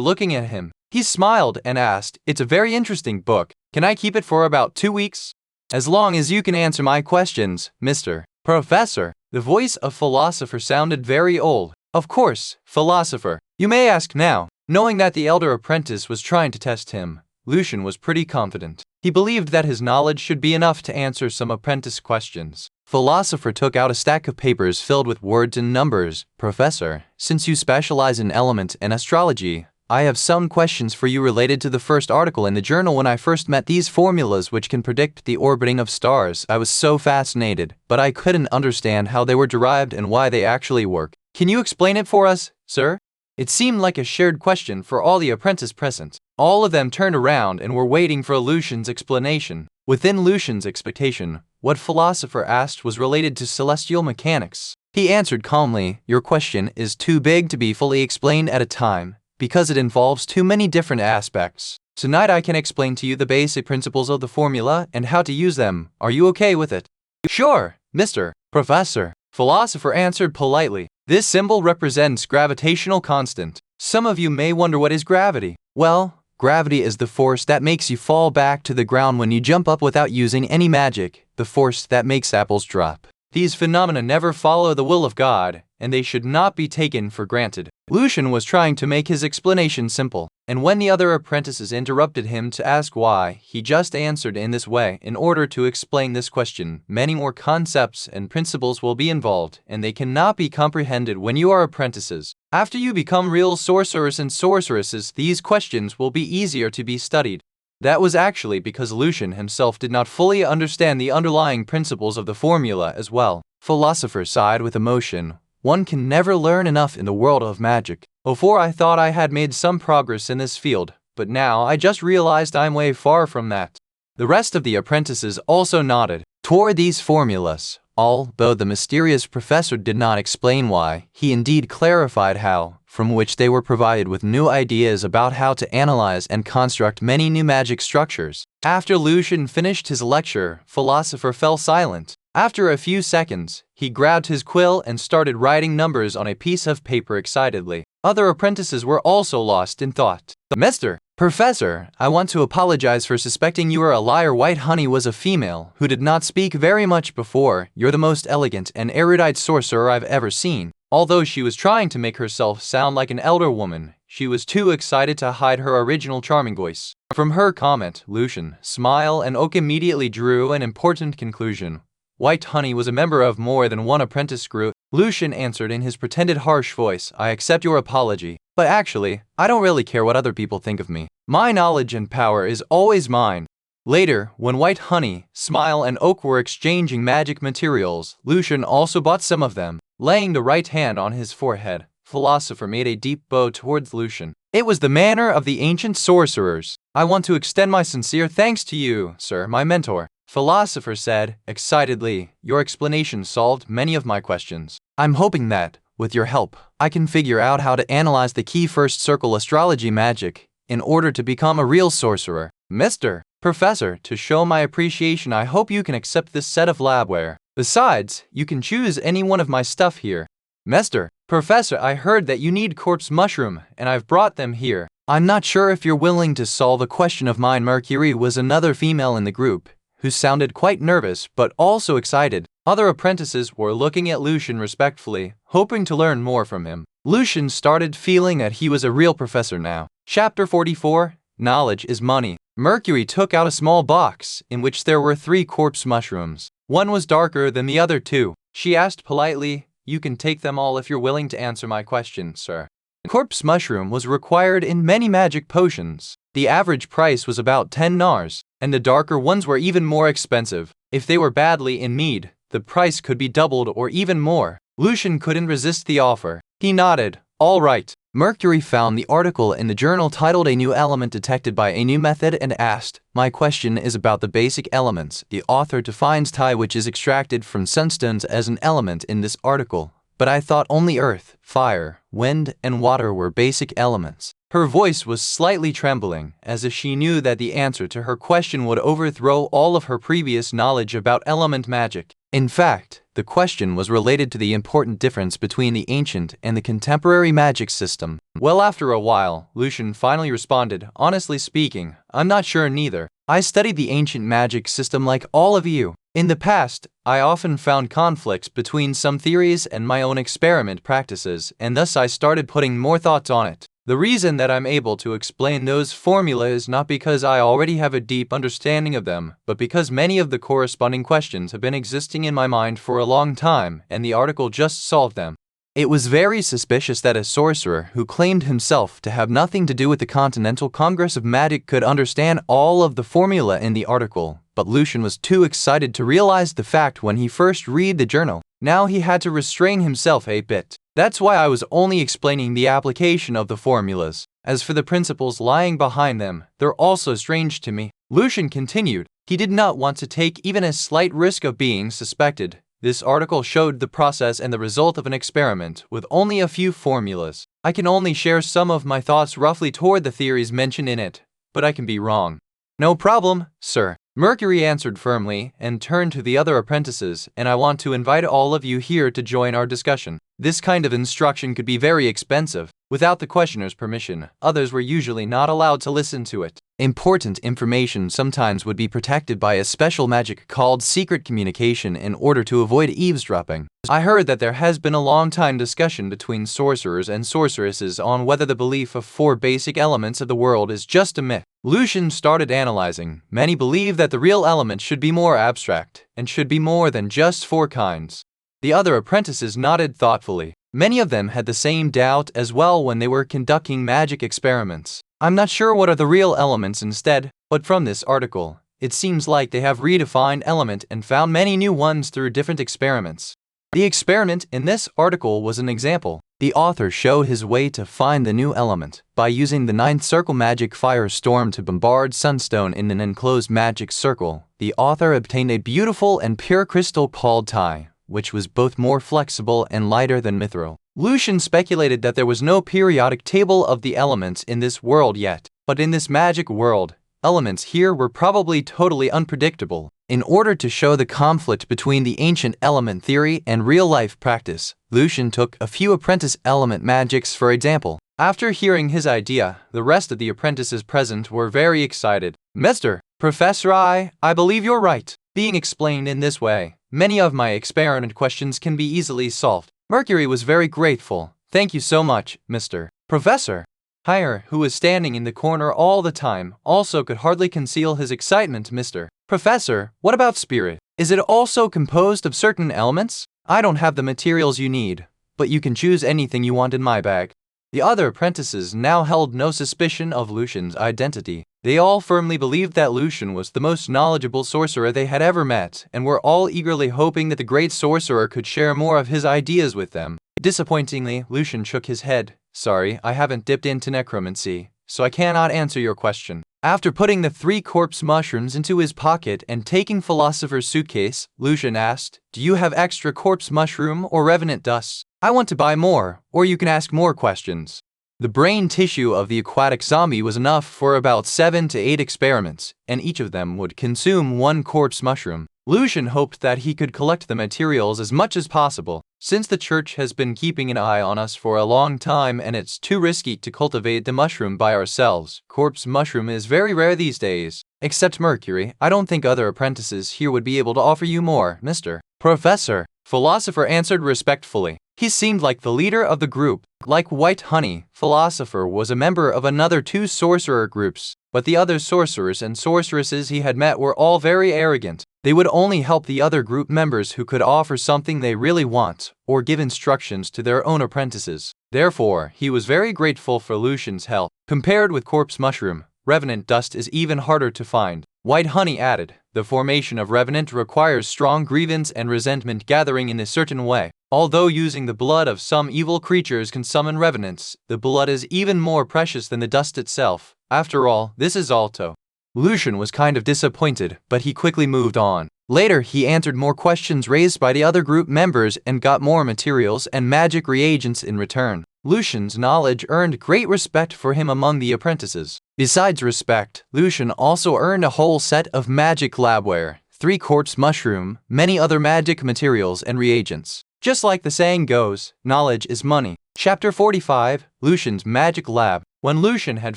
looking at him. He smiled and asked, "It's a very interesting book. Can I keep it for about 2 weeks? As long as you can answer my questions, Mr. Professor." The voice of philosopher sounded very old. Of course, philosopher. You may ask now. Knowing that the elder apprentice was trying to test him, Lucien was pretty confident. He believed that his knowledge should be enough to answer some apprentice questions. Philosopher took out a stack of papers filled with words and numbers. "Professor, since you specialize in element and astrology, I have some questions for you related to the first article in the journal. When I first met these formulas which can predict the orbiting of stars, I was so fascinated, but I couldn't understand how they were derived and why they actually work. Can you explain it for us, sir?" It seemed like a shared question for all the apprentices present. All of them turned around and were waiting for Lucien's explanation. Within Lucien's expectation, what philosopher asked was related to celestial mechanics. He answered calmly, "Your question is too big to be fully explained at a time, because it involves too many different aspects. Tonight I can explain to you the basic principles of the formula and how to use them. Are you okay with it?" "Sure, Mr. Professor," philosopher answered politely. "This symbol represents gravitational constant. Some of you may wonder, what is gravity? Well, gravity is the force that makes you fall back to the ground when you jump up without using any magic, the force that makes apples drop. These phenomena never follow the will of God, and they should not be taken for granted." Lucien was trying to make his explanation simple, and when the other apprentices interrupted him to ask why, he just answered in this way: "In order to explain this question, many more concepts and principles will be involved, and they cannot be comprehended when you are apprentices. After you become real sorcerers and sorceresses, these questions will be easier to be studied." That was actually because Lucien himself did not fully understand the underlying principles of the formula as well. Philosopher sighed with emotion. "One can never learn enough in the world of magic. Before I thought I had made some progress in this field, but now I just realized I'm way far from that." The rest of the apprentices also nodded toward these formulas. Although the mysterious professor did not explain why, he indeed clarified how, from which they were provided with new ideas about how to analyze and construct many new magic structures. After Lucien finished his lecture, philosopher fell silent. After a few seconds, he grabbed his quill and started writing numbers on a piece of paper excitedly. Other apprentices were also lost in thought. "Mr. Professor, I want to apologize for suspecting you are a liar. White Honey was a female who did not speak very much before. You're the most elegant and erudite sorcerer I've ever seen." Although she was trying to make herself sound like an elder woman, she was too excited to hide her original charming voice. From her comment, Lucien smiled and Oak immediately drew an important conclusion. White Honey was a member of more than one apprentice group. Lucien answered in his pretended harsh voice, "I accept your apology, but actually, I don't really care what other people think of me. My knowledge and power is always mine." Later, when White Honey, Smile, and Oak were exchanging magic materials, Lucien also bought some of them. Laying the right hand on his forehead, philosopher made a deep bow towards Lucien. It was the manner of the ancient sorcerers. I want to extend my sincere thanks to you, sir, my mentor. Philosopher said, excitedly, your explanation solved many of my questions. I'm hoping that, with your help, I can figure out how to analyze the key first circle astrology magic in order to become a real sorcerer. Mr. Professor, to show my appreciation, I hope you can accept this set of labware. Besides, you can choose any one of my stuff here. Mr. Professor, I heard that you need corpse mushroom, and I've brought them here. I'm not sure if you're willing to solve a question of mine. Mercury was another female in the group, who sounded quite nervous but also excited. Other apprentices were looking at Lucien respectfully, hoping to learn more from him. Lucien started feeling that he was a real professor now. Chapter 44, Knowledge is Money. Mercury took out a small box, in which there were 3 corpse mushrooms. One was darker than the other 2. She asked politely, you can take them all if you're willing to answer my question, sir. Corpse mushroom was required in many magic potions. The average price was about 10 nars, and the darker ones were even more expensive. If they were badly in need, the price could be doubled or even more. Lucien couldn't resist the offer. He nodded. All right. Mercury found the article in the journal titled A New Element Detected by a New Method and asked, my question is about the basic elements. The author defines Thai, which is extracted from sunstones, as an element in this article. But I thought only earth, fire, wind, and water were basic elements. Her voice was slightly trembling, as if she knew that the answer to her question would overthrow all of her previous knowledge about element magic. In fact, the question was related to the important difference between the ancient and the contemporary magic system. Well, after a while, Lucien finally responded, honestly speaking, I'm not sure neither. I studied the ancient magic system like all of you. In the past, I often found conflicts between some theories and my own experiment practices, and thus I started putting more thoughts on it. The reason that I'm able to explain those formulas is not because I already have a deep understanding of them, but because many of the corresponding questions have been existing in my mind for a long time, and the article just solved them. It was very suspicious that a sorcerer who claimed himself to have nothing to do with the Continental Congress of Magic could understand all of the formula in the article, but Lucien was too excited to realize the fact when he first read the journal. Now he had to restrain himself a bit. That's why I was only explaining the application of the formulas. As for the principles lying behind them, they're also strange to me. Lucien continued. He did not want to take even a slight risk of being suspected. This article showed the process and the result of an experiment with only a few formulas. I can only share some of my thoughts roughly toward the theories mentioned in it, but I can be wrong. No problem, sir. Mercury answered firmly and turned to the other apprentices, and I want to invite all of you here to join our discussion. This kind of instruction could be very expensive. Without the questioner's permission, others were usually not allowed to listen to it. Important information sometimes would be protected by a special magic called secret communication in order to avoid eavesdropping. I heard that there has been a long-time discussion between sorcerers and sorceresses on whether the belief of 4 basic elements of the world is just a myth. Lucien started analyzing. Many believe that the real element should be more abstract and should be more than just 4 kinds. The other apprentices nodded thoughtfully. Many of them had the same doubt as well when they were conducting magic experiments. I'm not sure what are the real elements instead, but from this article, it seems like they have redefined element and found many new ones through different experiments. The experiment in this article was an example. The author showed his way to find the new element by using the 9th circle magic firestorm to bombard sunstone in an enclosed magic circle. The author obtained a beautiful and pure crystal called Thai, which was both more flexible and lighter than mithril. Lucien speculated that there was no periodic table of the elements in this world yet, but in this magic world, elements here were probably totally unpredictable. In order to show the conflict between the ancient element theory and real-life practice, Lucien took a few apprentice element magics for example. After hearing his idea, the rest of the apprentices present were very excited. Mr. Professor, I believe you're right. Being explained in this way, many of my experiment questions can be easily solved. Mercury was very grateful. Thank you so much, Mr. Professor. Hire, who was standing in the corner all the time, also could hardly conceal his excitement. Mr. Professor, what about spirit? Is it also composed of certain elements? I don't have the materials you need, but you can choose anything you want in my bag. The other apprentices now held no suspicion of Lucien's identity. They all firmly believed that Lucien was the most knowledgeable sorcerer they had ever met, and were all eagerly hoping that the great sorcerer could share more of his ideas with them. Disappointingly, Lucien shook his head, Sorry, I haven't dipped into necromancy, so I cannot answer your question. After putting the 3 corpse mushrooms into his pocket and taking Philosopher's suitcase, Lucien asked, "Do you have extra corpse mushroom or revenant dust? I want to buy more, or you can ask more questions." The brain tissue of the aquatic zombie was enough for about 7 to 8 experiments, and each of them would consume 1 corpse mushroom. Lucien hoped that he could collect the materials as much as possible, since the church has been keeping an eye on us for a long time and it's too risky to cultivate the mushroom by ourselves. Corpse mushroom is very rare these days. Except Mercury, I don't think other apprentices here would be able to offer you more, Mr. Professor. Philosopher answered respectfully. He seemed like the leader of the group. Like White Honey, Philosopher was a member of another 2 sorcerer groups, but the other sorcerers and sorceresses he had met were all very arrogant. They would only help the other group members who could offer something they really want, or give instructions to their own apprentices. Therefore, he was very grateful for Lucien's help. Compared with corpse mushroom, revenant dust is even harder to find. White Honey added, the formation of revenant requires strong grievance and resentment gathering in a certain way. Although using the blood of some evil creatures can summon revenants, the blood is even more precious than the dust itself. After all, this is Alto. Lucien was kind of disappointed, but he quickly moved on. Later, he answered more questions raised by the other group members and got more materials and magic reagents in return. Lucien's knowledge earned great respect for him among the apprentices. Besides respect, Lucien also earned a whole set of magic labware, 3 corpse mushroom, many other magic materials and reagents. Just like the saying goes, knowledge is money. Chapter 45, Lucien's Magic Lab. When Lucien had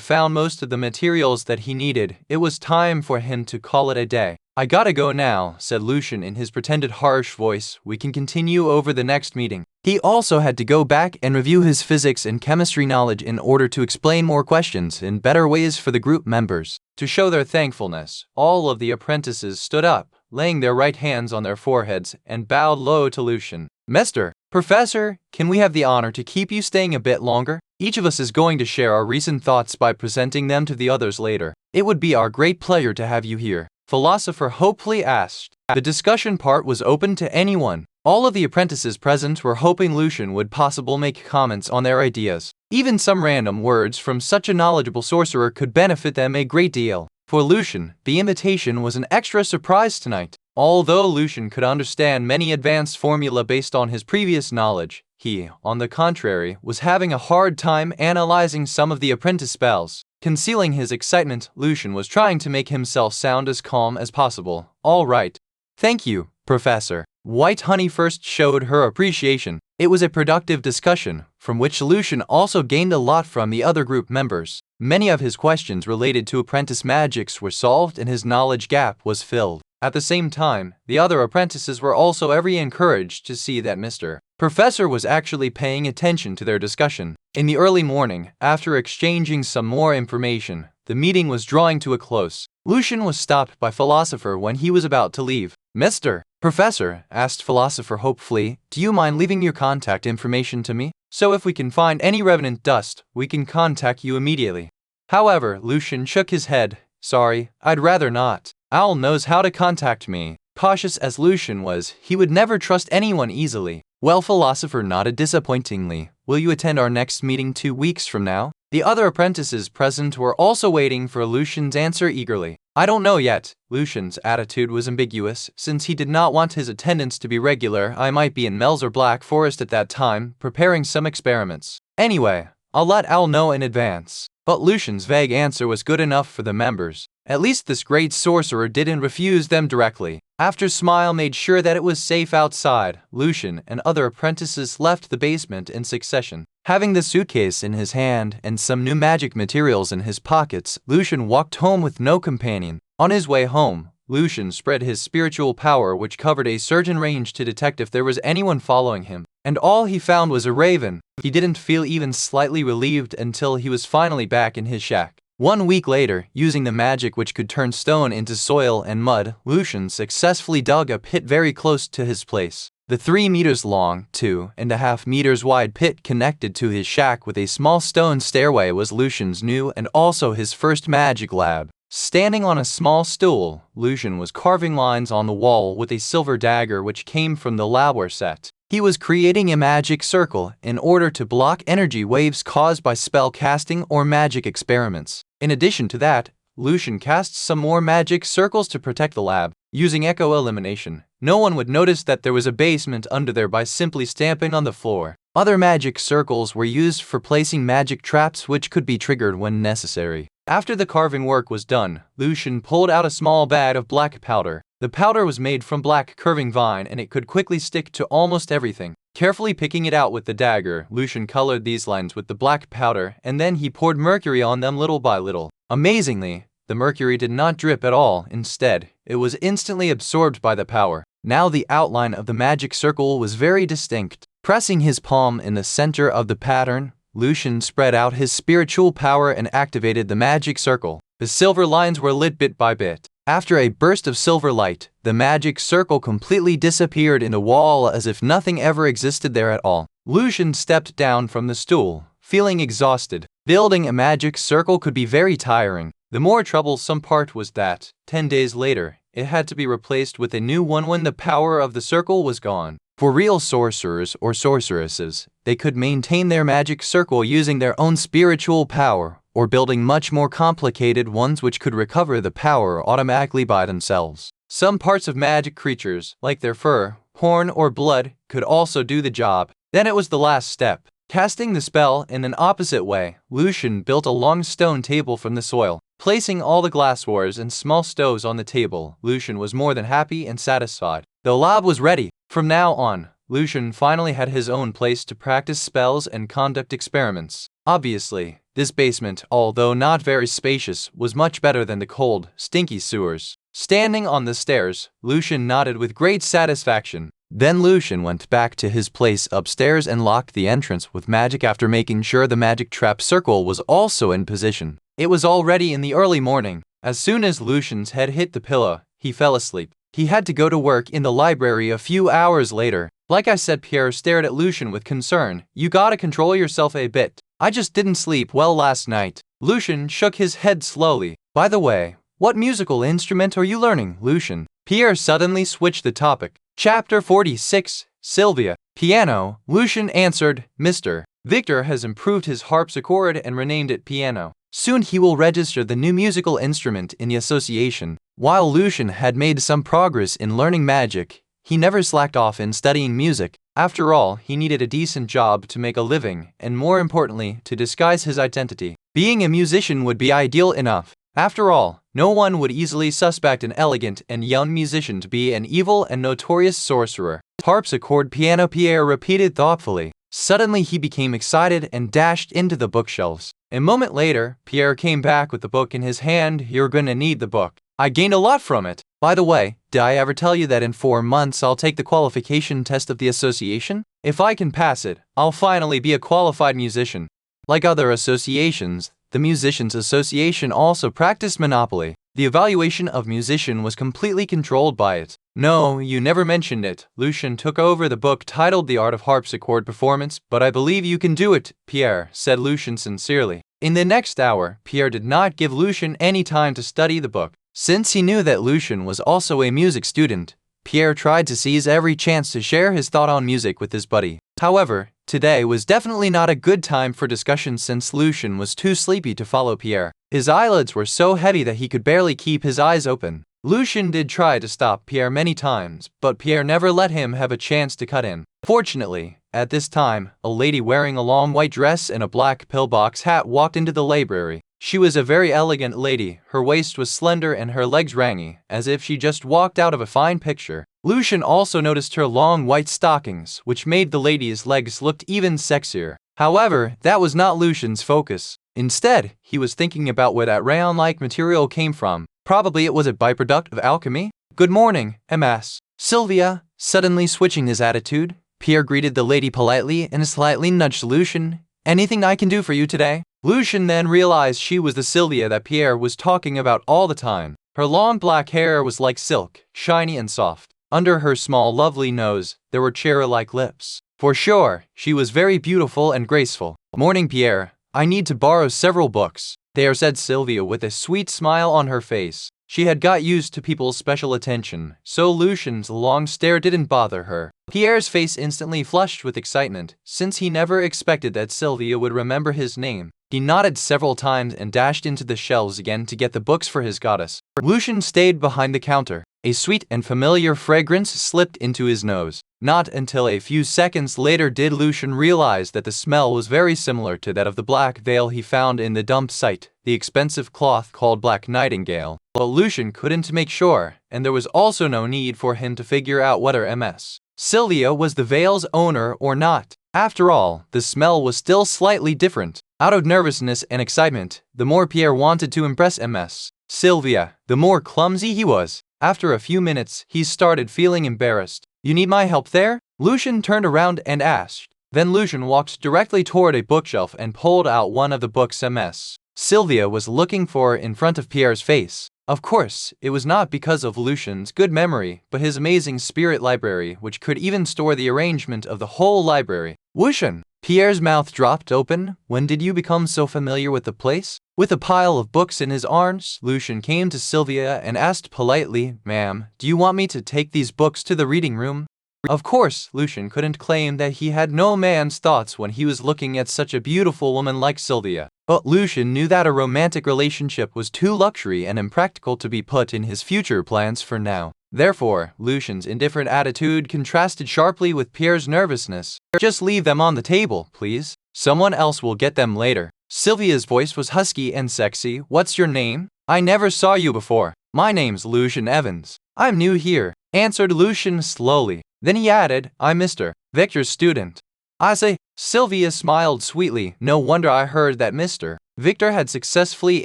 found most of the materials that he needed, it was time for him to call it a day. "I gotta go now," said Lucien in his pretended harsh voice. "We can continue over the next meeting." He also had to go back and review his physics and chemistry knowledge in order to explain more questions in better ways for the group members. To show their thankfulness, all of the apprentices stood up, laying their right hands on their foreheads, and bowed low to Lucien. "Mr. Professor, can we have the honor to keep you staying a bit longer? Each of us is going to share our recent thoughts by presenting them to the others later. It would be our great pleasure to have you here," Philosopher hopefully asked. The discussion part was open to anyone. All of the apprentices present were hoping Lucien would possibly make comments on their ideas. Even some random words from such a knowledgeable sorcerer could benefit them a great deal. For Lucien, the invitation was an extra surprise tonight. Although Lucien could understand many advanced formula based on his previous knowledge, he, on the contrary, was having a hard time analyzing some of the apprentice spells. Concealing his excitement, Lucien was trying to make himself sound as calm as possible. "All right. Thank you, Professor." White Honey first showed her appreciation. It was a productive discussion, from which Lucien also gained a lot from the other group members. Many of his questions related to apprentice magics were solved and his knowledge gap was filled. At the same time, the other apprentices were also very encouraged to see that Mr. Professor was actually paying attention to their discussion. In the early morning, after exchanging some more information, the meeting was drawing to a close. Lucien was stopped by Philosopher when he was about to leave. "Mr. Professor," asked Philosopher hopefully, "do you mind leaving your contact information to me? So if we can find any revenant dust, we can contact you immediately." However, Lucien shook his head. "Sorry, I'd rather not. Owl knows how to contact me." Cautious as Lucien was, he would never trust anyone easily. Well, Philosopher nodded disappointingly. "Will you attend our next meeting 2 weeks from now?" The other apprentices present were also waiting for Lucien's answer eagerly. "I don't know yet." Lucien's attitude was ambiguous, since he did not want his attendance to be regular. "I might be in Mel's or Black Forest at that time, preparing some experiments. Anyway, I'll let Owl know in advance." But Lucien's vague answer was good enough for the members. At least this great sorcerer didn't refuse them directly. After Smile made sure that it was safe outside, Lucien and other apprentices left the basement in succession. Having the suitcase in his hand and some new magic materials in his pockets, Lucien walked home with no companion. On his way home, Lucien spread his spiritual power, which covered a certain range, to detect if there was anyone following him. And all he found was a raven. He didn't feel even slightly relieved until he was finally back in his shack. 1 week later, using the magic which could turn stone into soil and mud, Lucien successfully dug a pit very close to his place. The 3 meters long, 2.5 meters wide pit connected to his shack with a small stone stairway was Lucien's new and also his first magic lab. Standing on a small stool, Lucien was carving lines on the wall with a silver dagger which came from the labware set. He was creating a magic circle in order to block energy waves caused by spell casting or magic experiments. In addition to that, Lucien cast some more magic circles to protect the lab. Using echo elimination, no one would notice that there was a basement under there by simply stamping on the floor. Other magic circles were used for placing magic traps which could be triggered when necessary. After the carving work was done, Lucien pulled out a small bag of black powder. The powder was made from black curving vine and it could quickly stick to almost everything. Carefully picking it out with the dagger, Lucien colored these lines with the black powder and then he poured mercury on them little by little. Amazingly, the mercury did not drip at all. Instead, it was instantly absorbed by the power. Now the outline of the magic circle was very distinct. Pressing his palm in the center of the pattern, Lucien spread out his spiritual power and activated the magic circle. The silver lines were lit bit by bit. After a burst of silver light, the magic circle completely disappeared in the wall as if nothing ever existed there at all. Lucien stepped down from the stool, feeling exhausted. Building a magic circle could be very tiring. The more troublesome part was that, 10 days later, it had to be replaced with a new one when the power of the circle was gone. For real sorcerers or sorceresses, they could maintain their magic circle using their own spiritual power, or building much more complicated ones which could recover the power automatically by themselves. Some parts of magic creatures, like their fur, horn, or blood, could also do the job. Then it was the last step. Casting the spell in an opposite way, Lucien built a long stone table from the soil. Placing all the glasswares and small stoves on the table, Lucien was more than happy and satisfied. The lab was ready. From now on, Lucien finally had his own place to practice spells and conduct experiments. Obviously, this basement, although not very spacious, was much better than the cold, stinky sewers. Standing on the stairs, Lucien nodded with great satisfaction. Then Lucien went back to his place upstairs and locked the entrance with magic after making sure the magic trap circle was also in position. It was already in the early morning. As soon as Lucien's head hit the pillow, he fell asleep. He had to go to work in the library a few hours later. Like I said, Pierre stared at Lucien with concern. "You gotta control yourself a bit. I just didn't sleep well last night." Lucien shook his head slowly. "By the way, what musical instrument are you learning, Lucien?" Pierre suddenly switched the topic. Chapter 46, Sylvia. Piano. Lucien answered, "Mr. Victor has improved his harpsichord and renamed it piano. Soon he will register the new musical instrument in the association." While Lucien had made some progress in learning magic, he never slacked off in studying music. After all, he needed a decent job to make a living, and more importantly, to disguise his identity. Being a musician would be ideal enough. After all, no one would easily suspect an elegant and young musician to be an evil and notorious sorcerer. Harpsichord piano, Pierre repeated thoughtfully. Suddenly he became excited and dashed into the bookshelves. A moment later, Pierre came back with the book in his hand. "You're gonna need the book. I gained a lot from it. By the way, did I ever tell you that in 4 months I'll take the qualification test of the association? If I can pass it, I'll finally be a qualified musician." Like other associations, the Musicians' Association also practiced monopoly. The evaluation of musician was completely controlled by it. "No, you never mentioned it." Lucien took over the book titled The Art of Harpsichord Performance. "But I believe you can do it, Pierre," said Lucien sincerely. In the next hour, Pierre did not give Lucien any time to study the book. Since he knew that Lucien was also a music student, Pierre tried to seize every chance to share his thought on music with his buddy. However, today was definitely not a good time for discussion since Lucien was too sleepy to follow Pierre. His eyelids were so heavy that he could barely keep his eyes open. Lucien did try to stop Pierre many times, but Pierre never let him have a chance to cut in. Fortunately, at this time, a lady wearing a long white dress and a black pillbox hat walked into the library. She was a very elegant lady. Her waist was slender and her legs rangy, as if she just walked out of a fine picture. Lucien also noticed her long white stockings, which made the lady's legs look even sexier. However, that was not Lucien's focus. Instead, he was thinking about where that rayon-like material came from. Probably it was a byproduct of alchemy. "Good morning, MS. Sylvia." Suddenly switching his attitude, Pierre greeted the lady politely and slightly nudged Lucien. "Anything I can do for you today?" Lucien then realized she was the Sylvia that Pierre was talking about all the time. Her long black hair was like silk, shiny and soft. Under her small lovely nose, there were cherry-like lips. For sure, she was very beautiful and graceful. "Morning, Pierre. I need to borrow several books," there said Sylvia with a sweet smile on her face. She had got used to people's special attention, so Lucien's long stare didn't bother her. Pierre's face instantly flushed with excitement, since he never expected that Sylvia would remember his name. He nodded several times and dashed into the shelves again to get the books for his goddess. Lucien stayed behind the counter. A sweet and familiar fragrance slipped into his nose. Not until a few seconds later did Lucien realize that the smell was very similar to that of the black veil he found in the dump site, the expensive cloth called Black Nightingale. But Lucien couldn't make sure, and there was also no need for him to figure out whether Ms. Sylvia was the veil's owner or not. After all, the smell was still slightly different. Out of nervousness and excitement, the more Pierre wanted to impress Ms. Sylvia, the more clumsy he was. After a few minutes, he started feeling embarrassed. "You need my help there?" Lucien turned around and asked. Then Lucien walked directly toward a bookshelf and pulled out one of the books Ms. Sylvia was looking for in front of Pierre's face. Of course, it was not because of Lucien's good memory, but his amazing spirit library, which could even store the arrangement of the whole library. Lucien! Pierre's mouth dropped open. When did you become so familiar with the place? With a pile of books in his arms, Lucien came to Sylvia and asked politely, "Ma'am, do you want me to take these books to the reading room?" Of course, Lucien couldn't claim that he had no man's thoughts when he was looking at such a beautiful woman like Sylvia. But Lucien knew that a romantic relationship was too luxury and impractical to be put in his future plans for now. Therefore, Lucien's indifferent attitude contrasted sharply with Pierre's nervousness. "Just leave them on the table, please. Someone else will get them later." Sylvia's voice was husky and sexy. "What's your name? I never saw you before." "My name's Lucien Evans. I'm new here," answered Lucien slowly. Then he added, "I'm Mr. Victor's student." "I say," Sylvia smiled sweetly. "No wonder I heard that Mr. Victor had successfully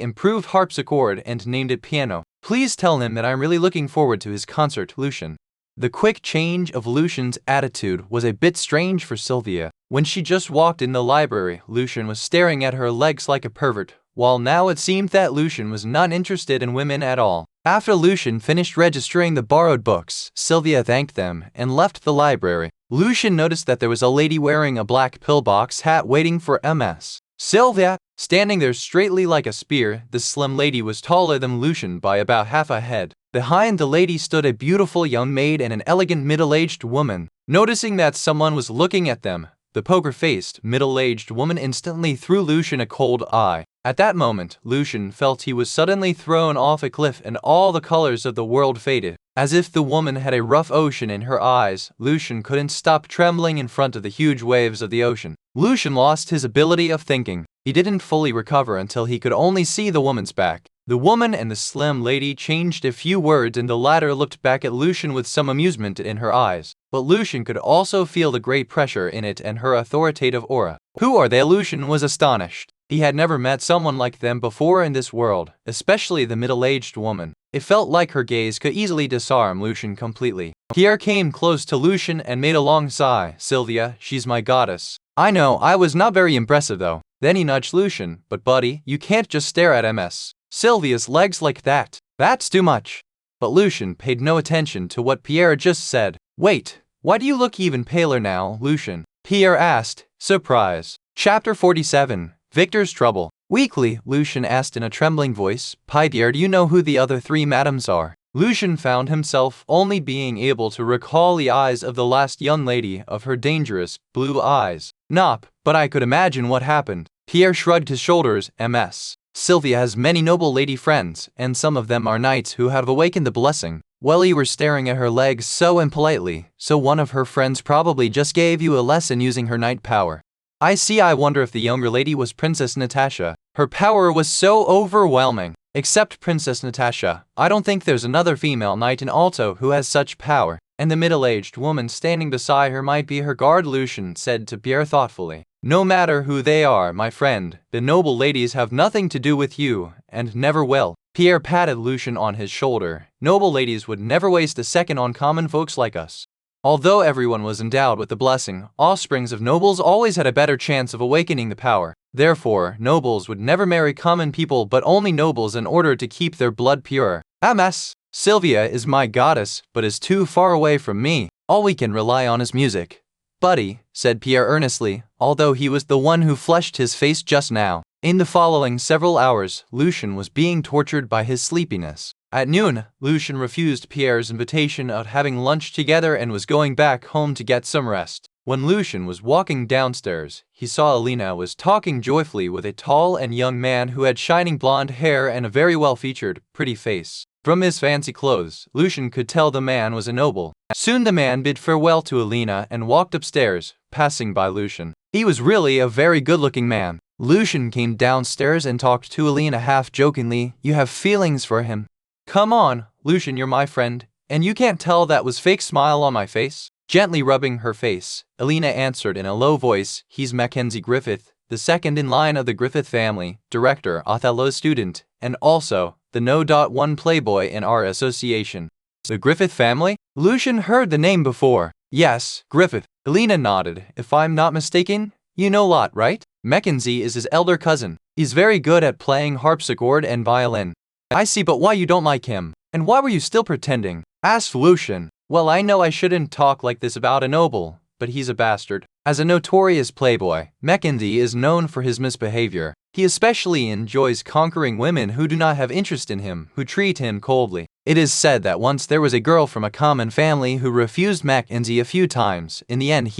improved harpsichord and named it piano. Please tell him that I'm really looking forward to his concert, Lucien." The quick change of Lucien's attitude was a bit strange for Sylvia. When she just walked in the library, Lucien was staring at her legs like a pervert, while now it seemed that Lucien was not interested in women at all. After Lucien finished registering the borrowed books, Sylvia thanked them and left the library. Lucien noticed that there was a lady wearing a black pillbox hat waiting for Ms. Sylvia. Standing there straightly like a spear, the slim lady was taller than Lucien by about half a head. Behind the lady stood a beautiful young maid and an elegant middle-aged woman. Noticing that someone was looking at them, the poker-faced, middle-aged woman instantly threw Lucien a cold eye. At that moment, Lucien felt he was suddenly thrown off a cliff and all the colors of the world faded. As if the woman had a rough ocean in her eyes, Lucien couldn't stop trembling in front of the huge waves of the ocean. Lucien lost his ability of thinking. He didn't fully recover until he could only see the woman's back. The woman and the slim lady changed a few words and the latter looked back at Lucien with some amusement in her eyes. But Lucien could also feel the great pressure in it and her authoritative aura. "Who are they?" Lucien was astonished. He had never met someone like them before in this world, especially the middle-aged woman. It felt like her gaze could easily disarm Lucien completely. Pierre came close to Lucien and made a long sigh. "Sylvia, she's my goddess." "I know, I was not very impressive though." Then he nudged Lucien. "But buddy, you can't just stare at Ms. Sylvia's legs like that. That's too much." But Lucien paid no attention to what Pierre just said. "Wait, why do you look even paler now, Lucien?" Pierre asked, surprise. Chapter 47. Victor's Trouble. Weakly, Lucien asked in a trembling voice, "Pierre, do you know who the other three madams are?" Lucien found himself only being able to recall the eyes of the last young lady of her dangerous, blue eyes. "Nop, but I could imagine what happened." Pierre shrugged his shoulders. "Ms. Sylvia has many noble lady friends, and some of them are knights who have awakened the blessing. Well, you were staring at her legs so impolitely, so one of her friends probably just gave you a lesson using her knight power." "I see. I wonder if the younger lady was Princess Natasha. Her power was so overwhelming. Except Princess Natasha, I don't think there's another female knight in Alto who has such power." "And the middle-aged woman standing beside her might be her guard," Lucien said to Pierre thoughtfully. "No matter who they are, my friend, the noble ladies have nothing to do with you, and never will." Pierre patted Lucien on his shoulder. "Noble ladies would never waste a second on common folks like us." Although everyone was endowed with the blessing, offsprings of nobles always had a better chance of awakening the power. Therefore, nobles would never marry common people but only nobles in order to keep their blood pure. "Ms. Sylvia is my goddess, but is too far away from me. All we can rely on is music." "Buddy," said Pierre earnestly, although he was the one who flushed his face just now. In the following several hours, Lucien was being tortured by his sleepiness. At noon, Lucien refused Pierre's invitation of having lunch together and was going back home to get some rest. When Lucien was walking downstairs, he saw Alina was talking joyfully with a tall and young man who had shining blonde hair and a very well-featured, pretty face. From his fancy clothes, Lucien could tell the man was a noble. Soon the man bid farewell to Alina and walked upstairs, passing by Lucien. He was really a very good-looking man. Lucien came downstairs and talked to Alina half-jokingly. "You have feelings for him." "Come on, Lucien, you're my friend, and you can't tell that was fake smile on my face?" Gently rubbing her face, Alina answered in a low voice, "He's Mackenzie Griffith, the second in line of the Griffith family, director, Othello's student, and also the No.1 playboy in our association." "The Griffith family?" Lucien heard the name before. "Yes, Griffith." Alina nodded. "If I'm not mistaken, you know Lot, right? Mackenzie is his elder cousin. He's very good at playing harpsichord and violin." "I see, but why you don't like him? And why were you still pretending?" asked Lucien. "Well, I know I shouldn't talk like this about a noble, but he's a bastard. As a notorious playboy, Mackenzie is known for his misbehavior. He especially enjoys conquering women who do not have interest in him, who treat him coldly. It is said that once there was a girl from a common family who refused Mackenzie a few times. In the end,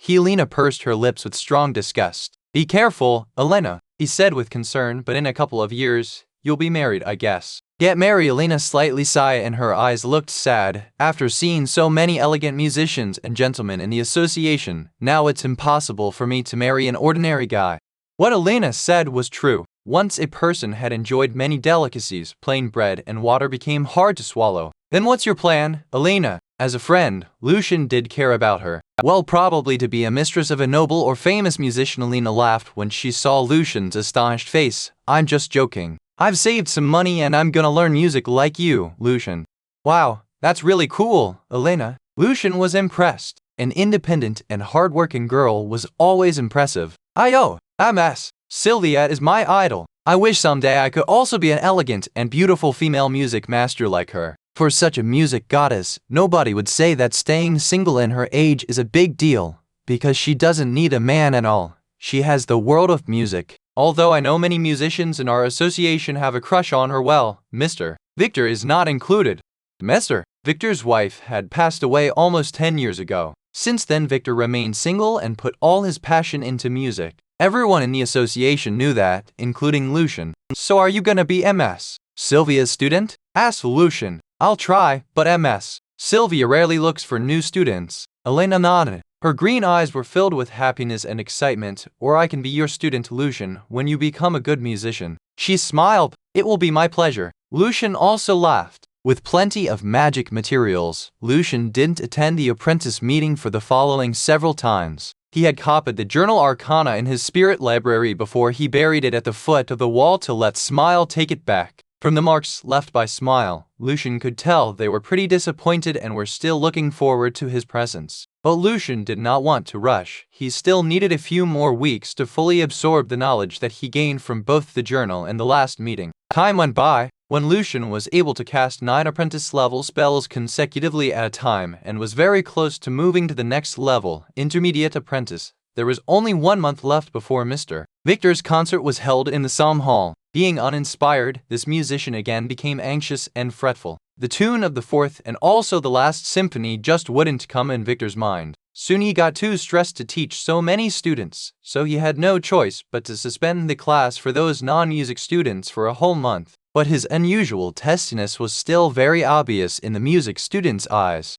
Alina pursed her lips with strong disgust. "Be careful, Alina," he said with concern, "but in a couple of years, you'll be married, I guess." "Get married?" Alina slightly sighed and her eyes looked sad. "After seeing so many elegant musicians and gentlemen in the association, now it's impossible for me to marry an ordinary guy." What Alina said was true. Once a person had enjoyed many delicacies, plain bread and water became hard to swallow. "Then what's your plan, Alina?" As a friend, Lucien did care about her. "Well, probably to be a mistress of a noble or famous musician." Alina laughed when she saw Lucien's astonished face. "I'm just joking. I've saved some money and I'm gonna learn music like you, Lucien." "Wow, that's really cool, Alina." Lucien was impressed. An independent and hard-working girl was always impressive. "MS. Sylvia is my idol. I wish someday I could also be an elegant and beautiful female music master like her. For such a music goddess, nobody would say that staying single in her age is a big deal, because she doesn't need a man at all. She has the world of music. Although I know many musicians in our association have a crush on her, well, Mr. Victor is not included." Mr. Victor's wife had passed away almost 10 years ago. Since then, Victor remained single and put all his passion into music. Everyone in the association knew that, including Lucien. "So are you gonna be MS. Sylvia's student?" asked Lucien. "I'll try, but MS. Sylvia rarely looks for new students." Alina nodded. Her green eyes were filled with happiness and excitement. "Or I can be your student, Lucien, when you become a good musician." She smiled. "It will be my pleasure." Lucien also laughed. With plenty of magic materials, Lucien didn't attend the apprentice meeting for the following several times. He had copied the journal Arcana in his spirit library before he buried it at the foot of the wall to let Smile take it back. From the marks left by Smile, Lucien could tell they were pretty disappointed and were still looking forward to his presence. But Lucien did not want to rush. He still needed a few more weeks to fully absorb the knowledge that he gained from both the journal and the last meeting. Time went by. When Lucien was able to cast 9 apprentice-level spells consecutively at a time and was very close to moving to the next level, Intermediate Apprentice, there was only 1 month left before Mr. Victor's concert was held in the Psalm Hall. Being uninspired, this musician again became anxious and fretful. The tune of the 4th and also the last symphony just wouldn't come in Victor's mind. Soon he got too stressed to teach so many students, so he had no choice but to suspend the class for those non-music students for a whole month. But his unusual testiness was still very obvious in the music students' eyes.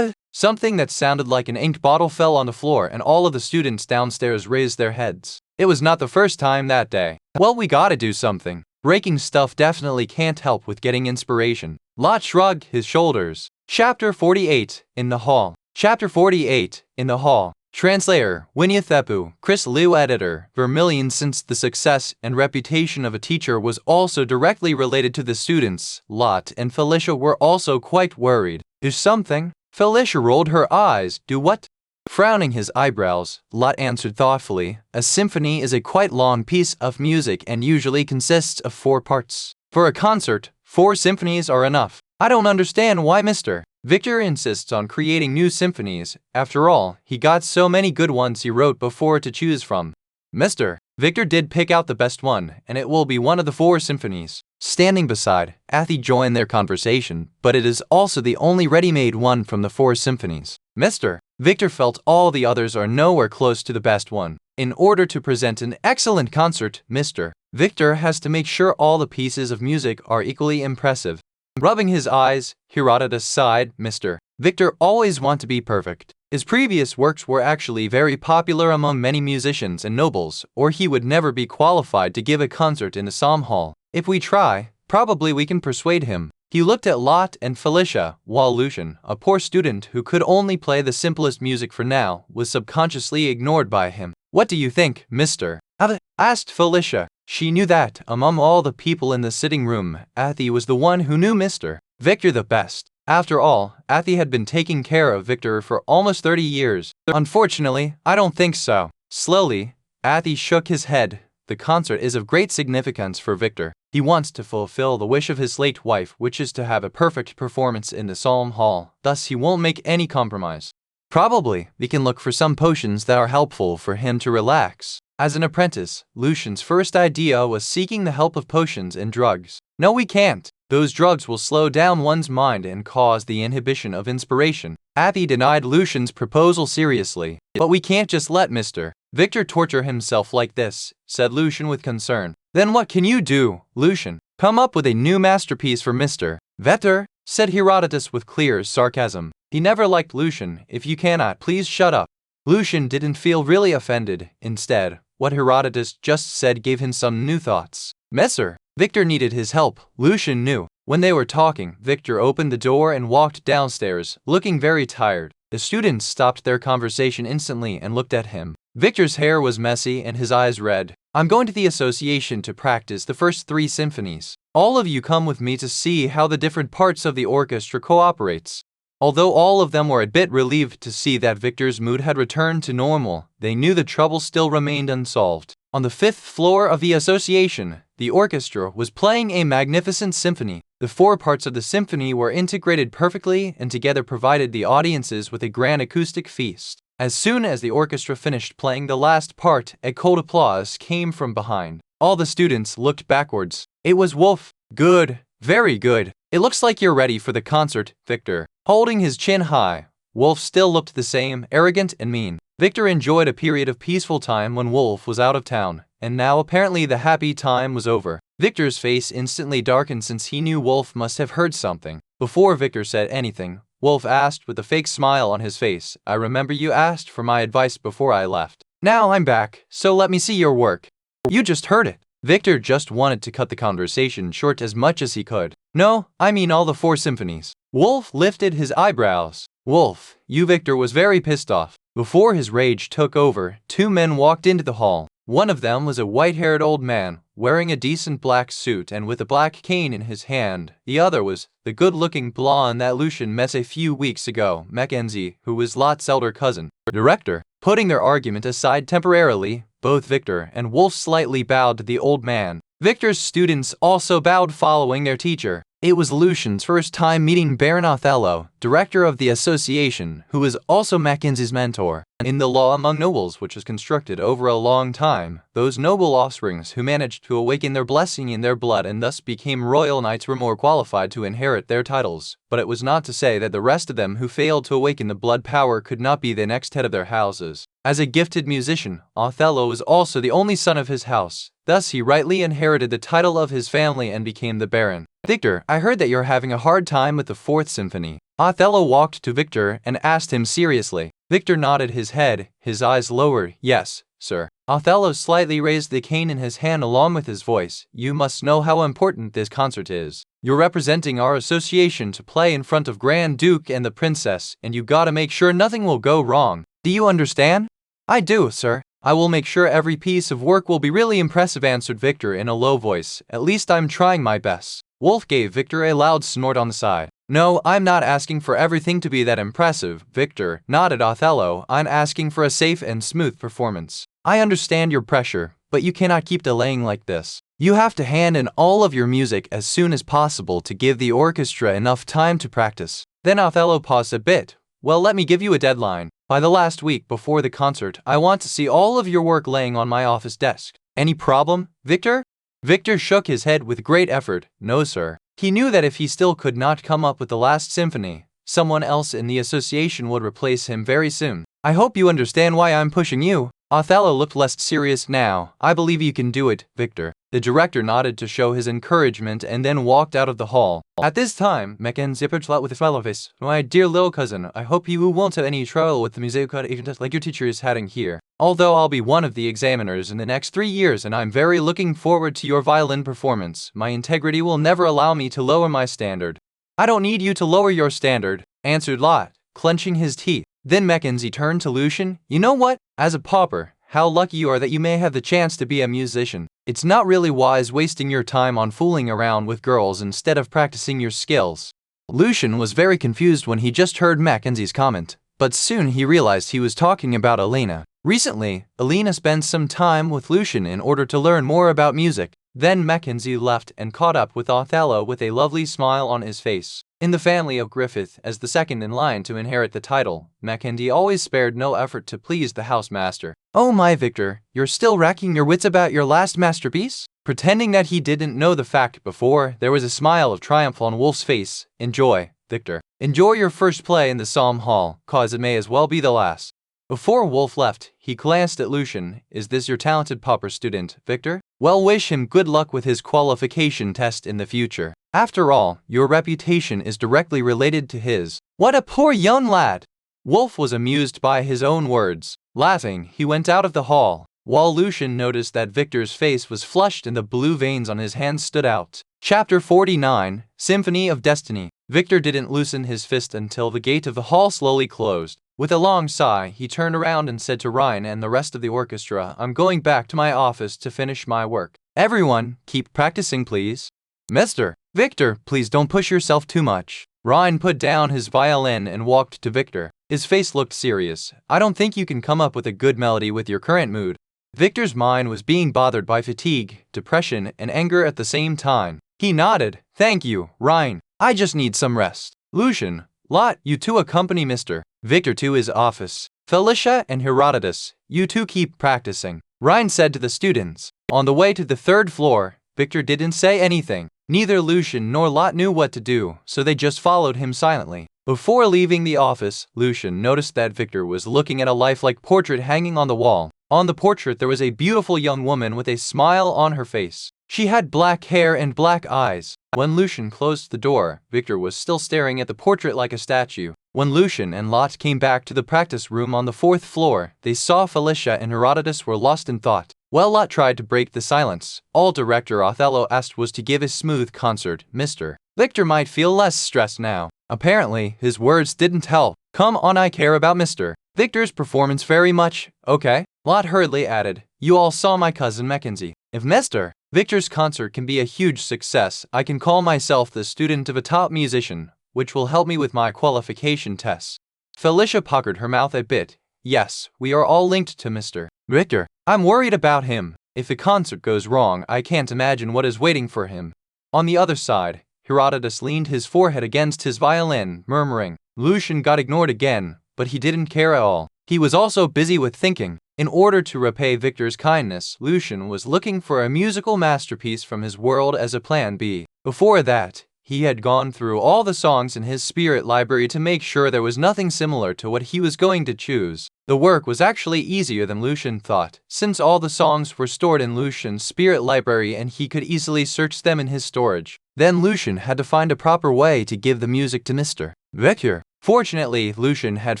Something that sounded like an ink bottle fell on the floor and all of the students downstairs raised their heads. It was not the first time that day. "Well, we gotta do something. Breaking stuff definitely can't help with getting inspiration." Lot shrugged his shoulders. Chapter 48, In the Hall. Chapter 48, In the Hall. Translator, Winniethepu, Chris Liu. Editor, Vermilion. Since the success and reputation of a teacher was also directly related to the students, Lot and Felicia were also quite worried. "Do something?" Felicia rolled her eyes. "Do what?" Frowning his eyebrows, Lot answered thoughtfully. "A symphony is a quite long piece of music and usually consists of 4 parts. For a concert, 4 symphonies are enough. I don't understand why Mr. Victor insists on creating new symphonies. After all, he got so many good ones he wrote before to choose from." Mr. Victor did pick out the best one, and it will be one of the 4 symphonies. standing beside. Athy joined their conversation, but it is also the only ready-made one from the 4 symphonies. Mr. Victor felt all the others are nowhere close to the best one. In order to present an excellent concert, Mr. Victor has to make sure all the pieces of music are equally impressive. Rubbing his eyes, Herodotus sighed. Mr. Victor always wanted to be perfect. His previous works were actually very popular among many musicians and nobles, or he would never be qualified to give a concert in the Psalm Hall. If we try, probably we can persuade him. He looked at Lot and Felicia, while Lucien, a poor student who could only play the simplest music for now, was subconsciously ignored by him. What do you think, Mr. Evans? Asked Felicia. She knew that, among all the people in the sitting room, Athy was the one who knew Mr. Victor the best. After all, Athy had been taking care of Victor for almost 30 years. Unfortunately, I don't think so. Slowly, Athy shook his head. The concert is of great significance for Victor. He wants to fulfill the wish of his late wife, which is to have a perfect performance in the Psalm Hall. Thus, he won't make any compromise. Probably, we can look for some potions that are helpful for him to relax. As an apprentice, Lucien's first idea was seeking the help of potions and drugs. No, we can't. Those drugs will slow down one's mind and cause the inhibition of inspiration. Athy denied Lucien's proposal seriously. But we can't just let Mr. Victor torture himself like this, said Lucien with concern. Then what can you do, Lucien? Come up with a new masterpiece for Mr. Victor, said Herodotus with clear sarcasm. He never liked Lucien. If you cannot, please shut up. Lucien didn't feel really offended. Instead, what Herodotus just said gave him some new thoughts. Mr. Victor needed his help, Lucien knew. When they were talking, Victor opened the door and walked downstairs, looking very tired. The students stopped their conversation instantly and looked at him. Victor's hair was messy and his eyes red. I'm going to the association to practice the first 3 symphonies. All of you come with me to see how the different parts of the orchestra cooperates. Although all of them were a bit relieved to see that Victor's mood had returned to normal, they knew the trouble still remained unsolved. On the 5th floor of the association, the orchestra was playing a magnificent symphony. The 4 parts of the symphony were integrated perfectly and together provided the audiences with a grand acoustic feast. As soon as the orchestra finished playing the last part, a cold applause came from behind. All the students looked backwards. It was Wolf. Good, very good. It looks like you're ready for the concert, Victor. Holding his chin high, Wolf still looked the same, arrogant and mean. Victor enjoyed a period of peaceful time when Wolf was out of town, and now apparently the happy time was over. Victor's face instantly darkened since he knew Wolf must have heard something. Before Victor said anything, Wolf asked with a fake smile on his face, I remember you asked for my advice before I left. Now I'm back, so let me see your work. You just heard it. Victor just wanted to cut the conversation short as much as he could. No, I mean all the 4 symphonies. Wolf lifted his eyebrows. Wolf, you Victor was very pissed off. Before his rage took over, 2 men walked into the hall. One of them was a white-haired old man, wearing a decent black suit and with a black cane in his hand. The other was the good-looking blonde that Lucien met a few weeks ago, Mackenzie, who was Lot's elder cousin. Director. Putting their argument aside temporarily, both Victor and Wolf slightly bowed to the old man. Victor's students also bowed following their teacher. It was Lucien's first time meeting Baron Othello, director of the association, who was also Mackenzie's mentor. In the law among nobles, which was constructed over a long time, those noble offsprings who managed to awaken their blessing in their blood and thus became royal knights were more qualified to inherit their titles. But it was not to say that the rest of them who failed to awaken the blood power could not be the next head of their houses. As a gifted musician, Othello was also the only son of his house. Thus he rightly inherited the title of his family and became the Baron. Victor, I heard that you're having a hard time with the 4th symphony. Othello walked to Victor and asked him seriously. Victor nodded his head, his eyes lowered. Yes, sir. Othello slightly raised the cane in his hand along with his voice. You must know how important this concert is. You're representing our association to play in front of Grand Duke and the Princess, and you gotta make sure nothing will go wrong. Do you understand? I do, sir. I will make sure every piece of work will be really impressive, answered Victor in a low voice. At least I'm trying my best. Wolf gave Victor a loud snort on the side. No, I'm not asking for everything to be that impressive, Victor, nodded Othello. I'm asking for a safe and smooth performance. I understand your pressure, but you cannot keep delaying like this. You have to hand in all of your music as soon as possible to give the orchestra enough time to practice. Then Othello paused a bit. Well, let me give you a deadline. By the last week before the concert, I want to see all of your work laying on my office desk. Any problem, Victor? Victor shook his head with great effort. No, sir. He knew that if he still could not come up with the last symphony, someone else in the association would replace him very soon. I hope you understand why I'm pushing you. Othello looked less serious now. I believe you can do it, Victor. The director nodded to show his encouragement and then walked out of the hall. At this time, Mackenzie approached with a smile face. My dear little cousin, I hope you won't have any trouble with the music like your teacher is having here. Although I'll be one of the examiners in the next 3 years and I'm very looking forward to your violin performance, my integrity will never allow me to lower my standard. I don't need you to lower your standard, answered Lot, clenching his teeth. Then Mackenzie turned to Lucien. You know what? As a pauper, how lucky you are that you may have the chance to be a musician. It's not really wise wasting your time on fooling around with girls instead of practicing your skills. Lucien was very confused when he just heard Mackenzie's comment, but soon he realized he was talking about Elena. Recently, Elena spent some time with Lucien in order to learn more about music. Then Mackenzie left and caught up with Othello with a lovely smile on his face. In the family of Griffith, as the second in line to inherit the title, Mackenzie always spared no effort to please the housemaster. Oh my Victor, you're still racking your wits about your last masterpiece? Pretending that he didn't know the fact before, there was a smile of triumph on Wolf's face. Enjoy, Victor. Enjoy your first play in the Psalm Hall, cause it may as well be the last. Before Wolf left, he glanced at Lucien. Is this your talented pauper student, Victor? Well, wish him good luck with his qualification test in the future. After all, your reputation is directly related to his. What a poor young lad! Wolf was amused by his own words. Laughing, he went out of the hall, while Lucien noticed that Victor's face was flushed and the blue veins on his hands stood out. Chapter 49, Symphony of Destiny. Victor didn't loosen his fist until the gate of the hall slowly closed. With a long sigh, he turned around and said to Ryan and the rest of the orchestra, I'm going back to my office to finish my work. Everyone, keep practicing please. Mr. Victor, please don't push yourself too much. Ryan put down his violin and walked to Victor. His face looked serious. I don't think you can come up with a good melody with your current mood. Victor's mind was being bothered by fatigue, depression, and anger at the same time. He nodded. Thank you, Ryan. I just need some rest. Lucien, Lot, you two accompany Mr. Victor to his office. Felicia and Herodotus, you two keep practicing. Ryan said to the students. On the way to the 3rd floor, Victor didn't say anything. Neither Lucien nor Lot knew what to do, so they just followed him silently. Before leaving the office, Lucien noticed that Victor was looking at a lifelike portrait hanging on the wall. On the portrait there was a beautiful young woman with a smile on her face. She had black hair and black eyes. When Lucien closed the door, Victor was still staring at the portrait like a statue. When Lucien and Lot came back to the practice room on the 4th floor, they saw Felicia and Herodotus were lost in thought. While Lot tried to break the silence, all director Othello asked was to give a smooth concert. Mr. Victor might feel less stressed now. Apparently, his words didn't help. Come on, I care about Mr. Victor's performance very much, okay? Lot hurriedly added, you all saw my cousin Mackenzie. If Mr. Victor's concert can be a huge success, I can call myself the student of a top musician, which will help me with my qualification tests. Felicia puckered her mouth a bit. Yes, we are all linked to Mr. Victor. I'm worried about him. If the concert goes wrong, I can't imagine what is waiting for him. On the other side, Herodotus leaned his forehead against his violin, murmuring. Lucien got ignored again, but he didn't care at all. He was also busy with thinking. In order to repay Victor's kindness, Lucien was looking for a musical masterpiece from his world as a plan B. Before that, he had gone through all the songs in his spirit library to make sure there was nothing similar to what he was going to choose. The work was actually easier than Lucien thought, since all the songs were stored in Lucien's spirit library and he could easily search them in his storage. Then Lucien had to find a proper way to give the music to Mr. Victor. Fortunately, Lucien had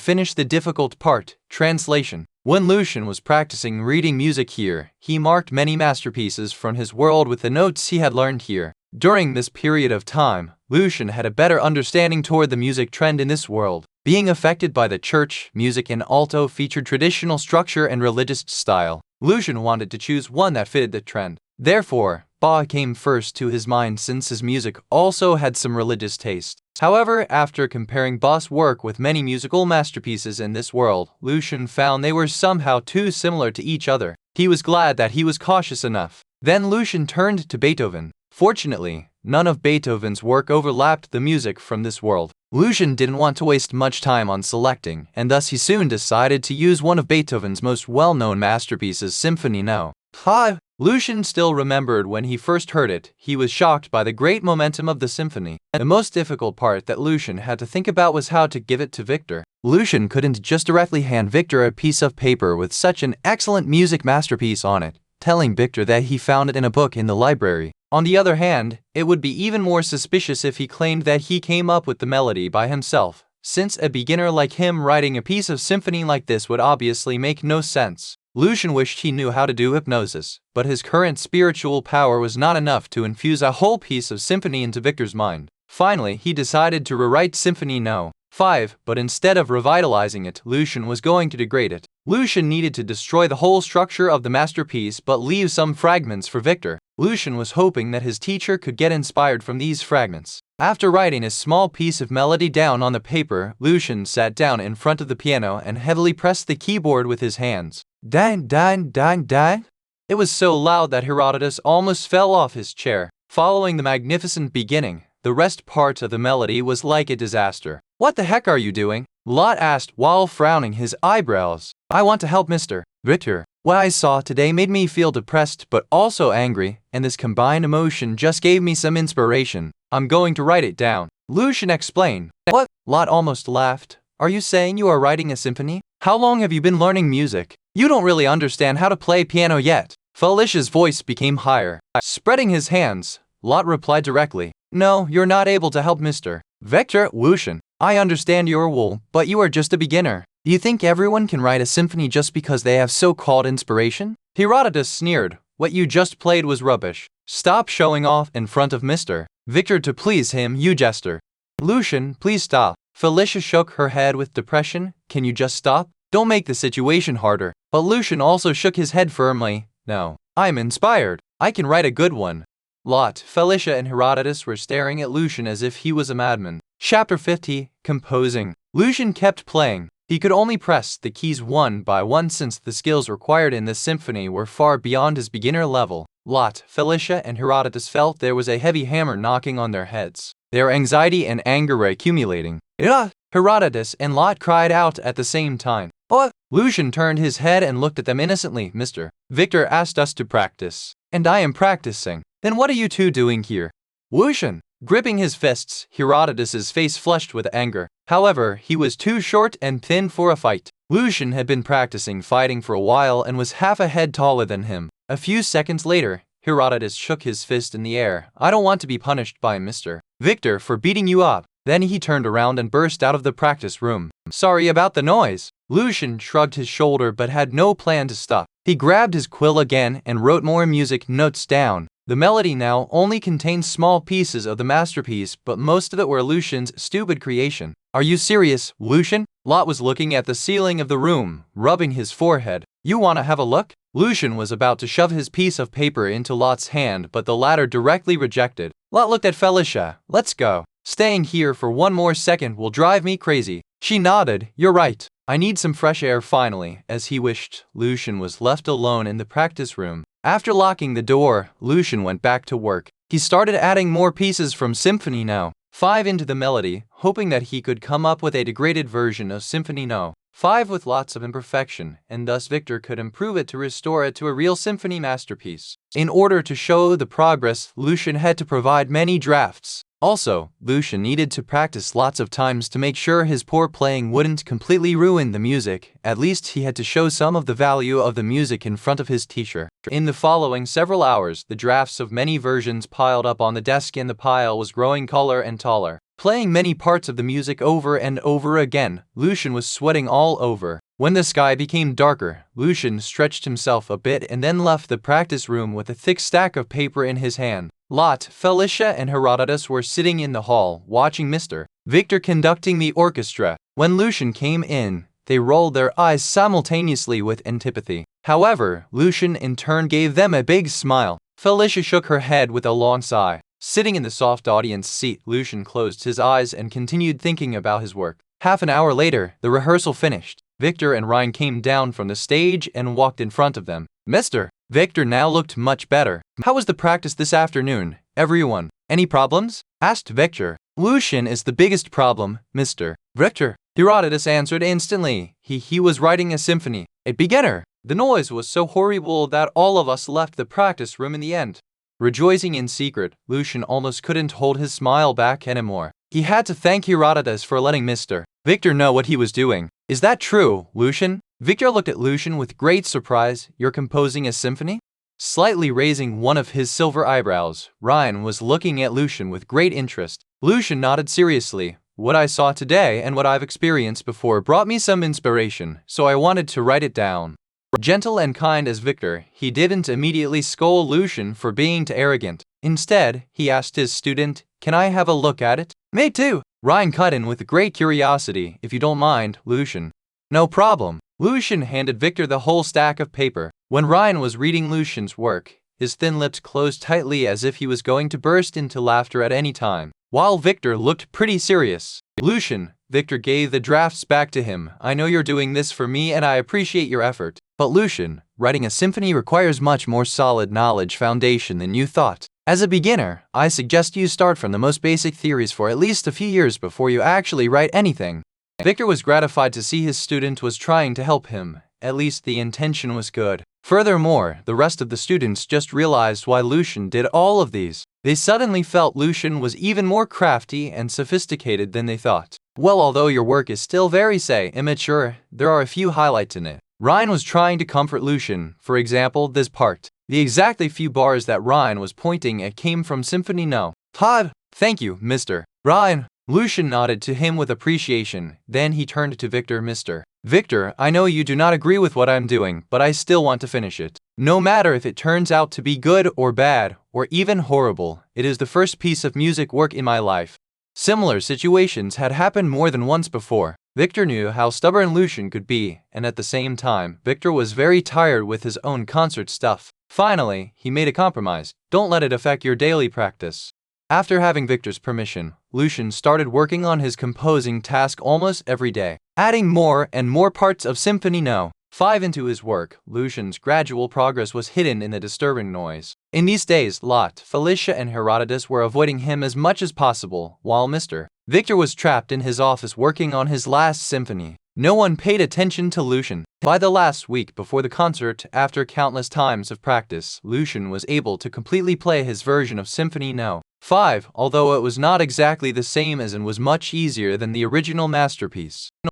finished the difficult part, translation. When Lucien was practicing reading music here, he marked many masterpieces from his world with the notes he had learned here. During this period of time, Lucien had a better understanding toward the music trend in this world. Being affected by the church, music in alto featured traditional structure and religious style. Lucien wanted to choose one that fitted the trend. Therefore, Bach came first to his mind since his music also had some religious taste. However, after comparing Bach's work with many musical masterpieces in this world, Lucien found they were somehow too similar to each other. He was glad that he was cautious enough. Then Lucien turned to Beethoven. Fortunately, none of Beethoven's work overlapped the music from this world. Lucien didn't want to waste much time on selecting, and thus he soon decided to use one of Beethoven's most well-known masterpieces, Symphony No. 5. Lucien still remembered when he first heard it. He was shocked by the great momentum of the symphony. The most difficult part that Lucien had to think about was how to give it to Victor. Lucien couldn't just directly hand Victor a piece of paper with such an excellent music masterpiece on it, telling Victor that he found it in a book in the library. On the other hand, it would be even more suspicious if he claimed that he came up with the melody by himself, since a beginner like him writing a piece of symphony like this would obviously make no sense. Lucien wished he knew how to do hypnosis, but his current spiritual power was not enough to infuse a whole piece of symphony into Victor's mind. Finally, he decided to rewrite Symphony No. 5, but instead of revitalizing it, Lucien was going to degrade it. Lucien needed to destroy the whole structure of the masterpiece but leave some fragments for Victor. Lucien was hoping that his teacher could get inspired from these fragments. After writing a small piece of melody down on the paper, Lucien sat down in front of the piano and heavily pressed the keyboard with his hands. Dang, dang, dang, dang. It was so loud that Herodotus almost fell off his chair. Following the magnificent beginning, the rest part of the melody was like a disaster. What the heck are you doing? Lot asked while frowning his eyebrows. I want to help Mr. Victor. What I saw today made me feel depressed but also angry, and this combined emotion just gave me some inspiration. I'm going to write it down. Lucien explained. What? Lot almost laughed. Are you saying you are writing a symphony? How long have you been learning music? You don't really understand how to play piano yet. Felicia's voice became higher. Spreading his hands, Lot replied directly. No, you're not able to help Mr. Victor. Lucien, I understand your wool, but you are just a beginner. Do you think everyone can write a symphony just because they have so-called inspiration? Herodotus sneered. What you just played was rubbish. Stop showing off in front of Mr. Victor to please him, you jester. Lucien, please stop. Felicia shook her head with depression. Can you just stop? Don't make the situation harder. But Lucien also shook his head firmly. No, I'm inspired. I can write a good one. Lot, Felicia and Herodotus were staring at Lucien as if he was a madman. Chapter 50, Composing. Lucien kept playing. He could only press the keys one by one since the skills required in this symphony were far beyond his beginner level. Lot, Felicia, and Herodotus felt there was a heavy hammer knocking on their heads. Their anxiety and anger were accumulating. Ugh! Herodotus and Lot cried out at the same time. What? Lucien turned his head and looked at them innocently. Mr. Victor asked us to practice. And I am practicing. Then what are you two doing here? Lucien! Gripping his fists, Herodotus's face flushed with anger. However, he was too short and thin for a fight. Lucien had been practicing fighting for a while and was half a head taller than him. A few seconds later, Herodotus shook his fist in the air. I don't want to be punished by Mr. Victor for beating you up. Then he turned around and burst out of the practice room. Sorry about the noise. Lucien shrugged his shoulder but had no plan to stop. He grabbed his quill again and wrote more music notes down. The melody now only contained small pieces of the masterpiece, but most of it were Lucien's stupid creation. Are you serious, Lucien? Lot was looking at the ceiling of the room, rubbing his forehead. You want to have a look? Lucien was about to shove his piece of paper into Lot's hand, but the latter directly rejected. Lot looked at Felicia. Let's go. Staying here for one more second will drive me crazy. She nodded. You're right. I need some fresh air finally. As he wished, Lucien was left alone in the practice room. After locking the door, Lucien went back to work. He started adding more pieces from Symphony No. 5 into the melody, hoping that he could come up with a degraded version of Symphony No. 5 with lots of imperfection, and thus Victor could improve it to restore it to a real symphony masterpiece. In order to show the progress, Lucien had to provide many drafts. Also, Lucien needed to practice lots of times to make sure his poor playing wouldn't completely ruin the music. At least he had to show some of the value of the music in front of his teacher. In the following several hours, the drafts of many versions piled up on the desk and the pile was growing taller and taller. Playing many parts of the music over and over again, Lucien was sweating all over. When the sky became darker, Lucien stretched himself a bit and then left the practice room with a thick stack of paper in his hand. Lot, Felicia, and Herodotus were sitting in the hall, watching Mr. Victor conducting the orchestra. When Lucien came in, they rolled their eyes simultaneously with antipathy. However, Lucien in turn gave them a big smile. Felicia shook her head with a long sigh. Sitting in the soft audience seat, Lucien closed his eyes and continued thinking about his work. Half an hour later, the rehearsal finished. Victor and Ryan came down from the stage and walked in front of them. Mr. Victor now looked much better. How was the practice this afternoon, everyone? Any problems? Asked Victor. Lucien is the biggest problem, Mr. Victor. Herodotus answered instantly. He was writing a symphony. A beginner. The noise was so horrible that all of us left the practice room in the end. Rejoicing in secret, Lucien almost couldn't hold his smile back anymore. He had to thank Herodotus for letting Mr. Victor know what he was doing. Is that true, Lucien? Victor looked at Lucien with great surprise. You're composing a symphony? Slightly raising one of his silver eyebrows, Ryan was looking at Lucien with great interest. Lucien nodded seriously. What I saw today and what I've experienced before brought me some inspiration, so I wanted to write it down. Gentle and kind as Victor, he didn't immediately scold Lucien for being too arrogant. Instead, he asked his student, "Can I have a look at it?" "Me too," Ryan cut in with great curiosity. "If you don't mind, Lucien." "No problem." Lucien handed Victor the whole stack of paper. When Ryan was reading Lucien's work, his thin lips closed tightly as if he was going to burst into laughter at any time, while Victor looked pretty serious. "Lucien," Victor gave the drafts back to him, "I know you're doing this for me and I appreciate your effort. But Lucien, writing a symphony requires much more solid knowledge foundation than you thought. As a beginner, I suggest you start from the most basic theories for at least a few years before you actually write anything." Victor was gratified to see his student was trying to help him. At least the intention was good. Furthermore, the rest of the students just realized why Lucien did all of these. They suddenly felt Lucien was even more crafty and sophisticated than they thought. "Well, although your work is still very, immature, there are a few highlights in it." Ryan was trying to comfort Lucien. For example, this part. The exactly few bars that Ryan was pointing at came from Symphony No. 5. "Thank you, Mr. Ryan." Lucien nodded to him with appreciation. Then he turned to Victor. "Mr. Victor, I know you do not agree with what I'm doing, but I still want to finish it. No matter if it turns out to be good or bad, or even horrible, it is the first piece of music work in my life." Similar situations had happened more than once before. Victor knew how stubborn Lucien could be, and at the same time, Victor was very tired with his own concert stuff. Finally, he made a compromise. "Don't let it affect your daily practice." After having Victor's permission, Lucien started working on his composing task almost every day, adding more and more parts of Symphony No. 5 into his work. Lucien's gradual progress was hidden in the disturbing noise. In these days, Lot, Felicia, and Herodotus were avoiding him as much as possible, while Mr. Victor was trapped in his office working on his last symphony. No one paid attention to Lucien. By the last week before the concert, after countless times of practice, Lucien was able to completely play his version of Symphony No. 5, although it was not exactly the same as and was much easier than the original masterpiece.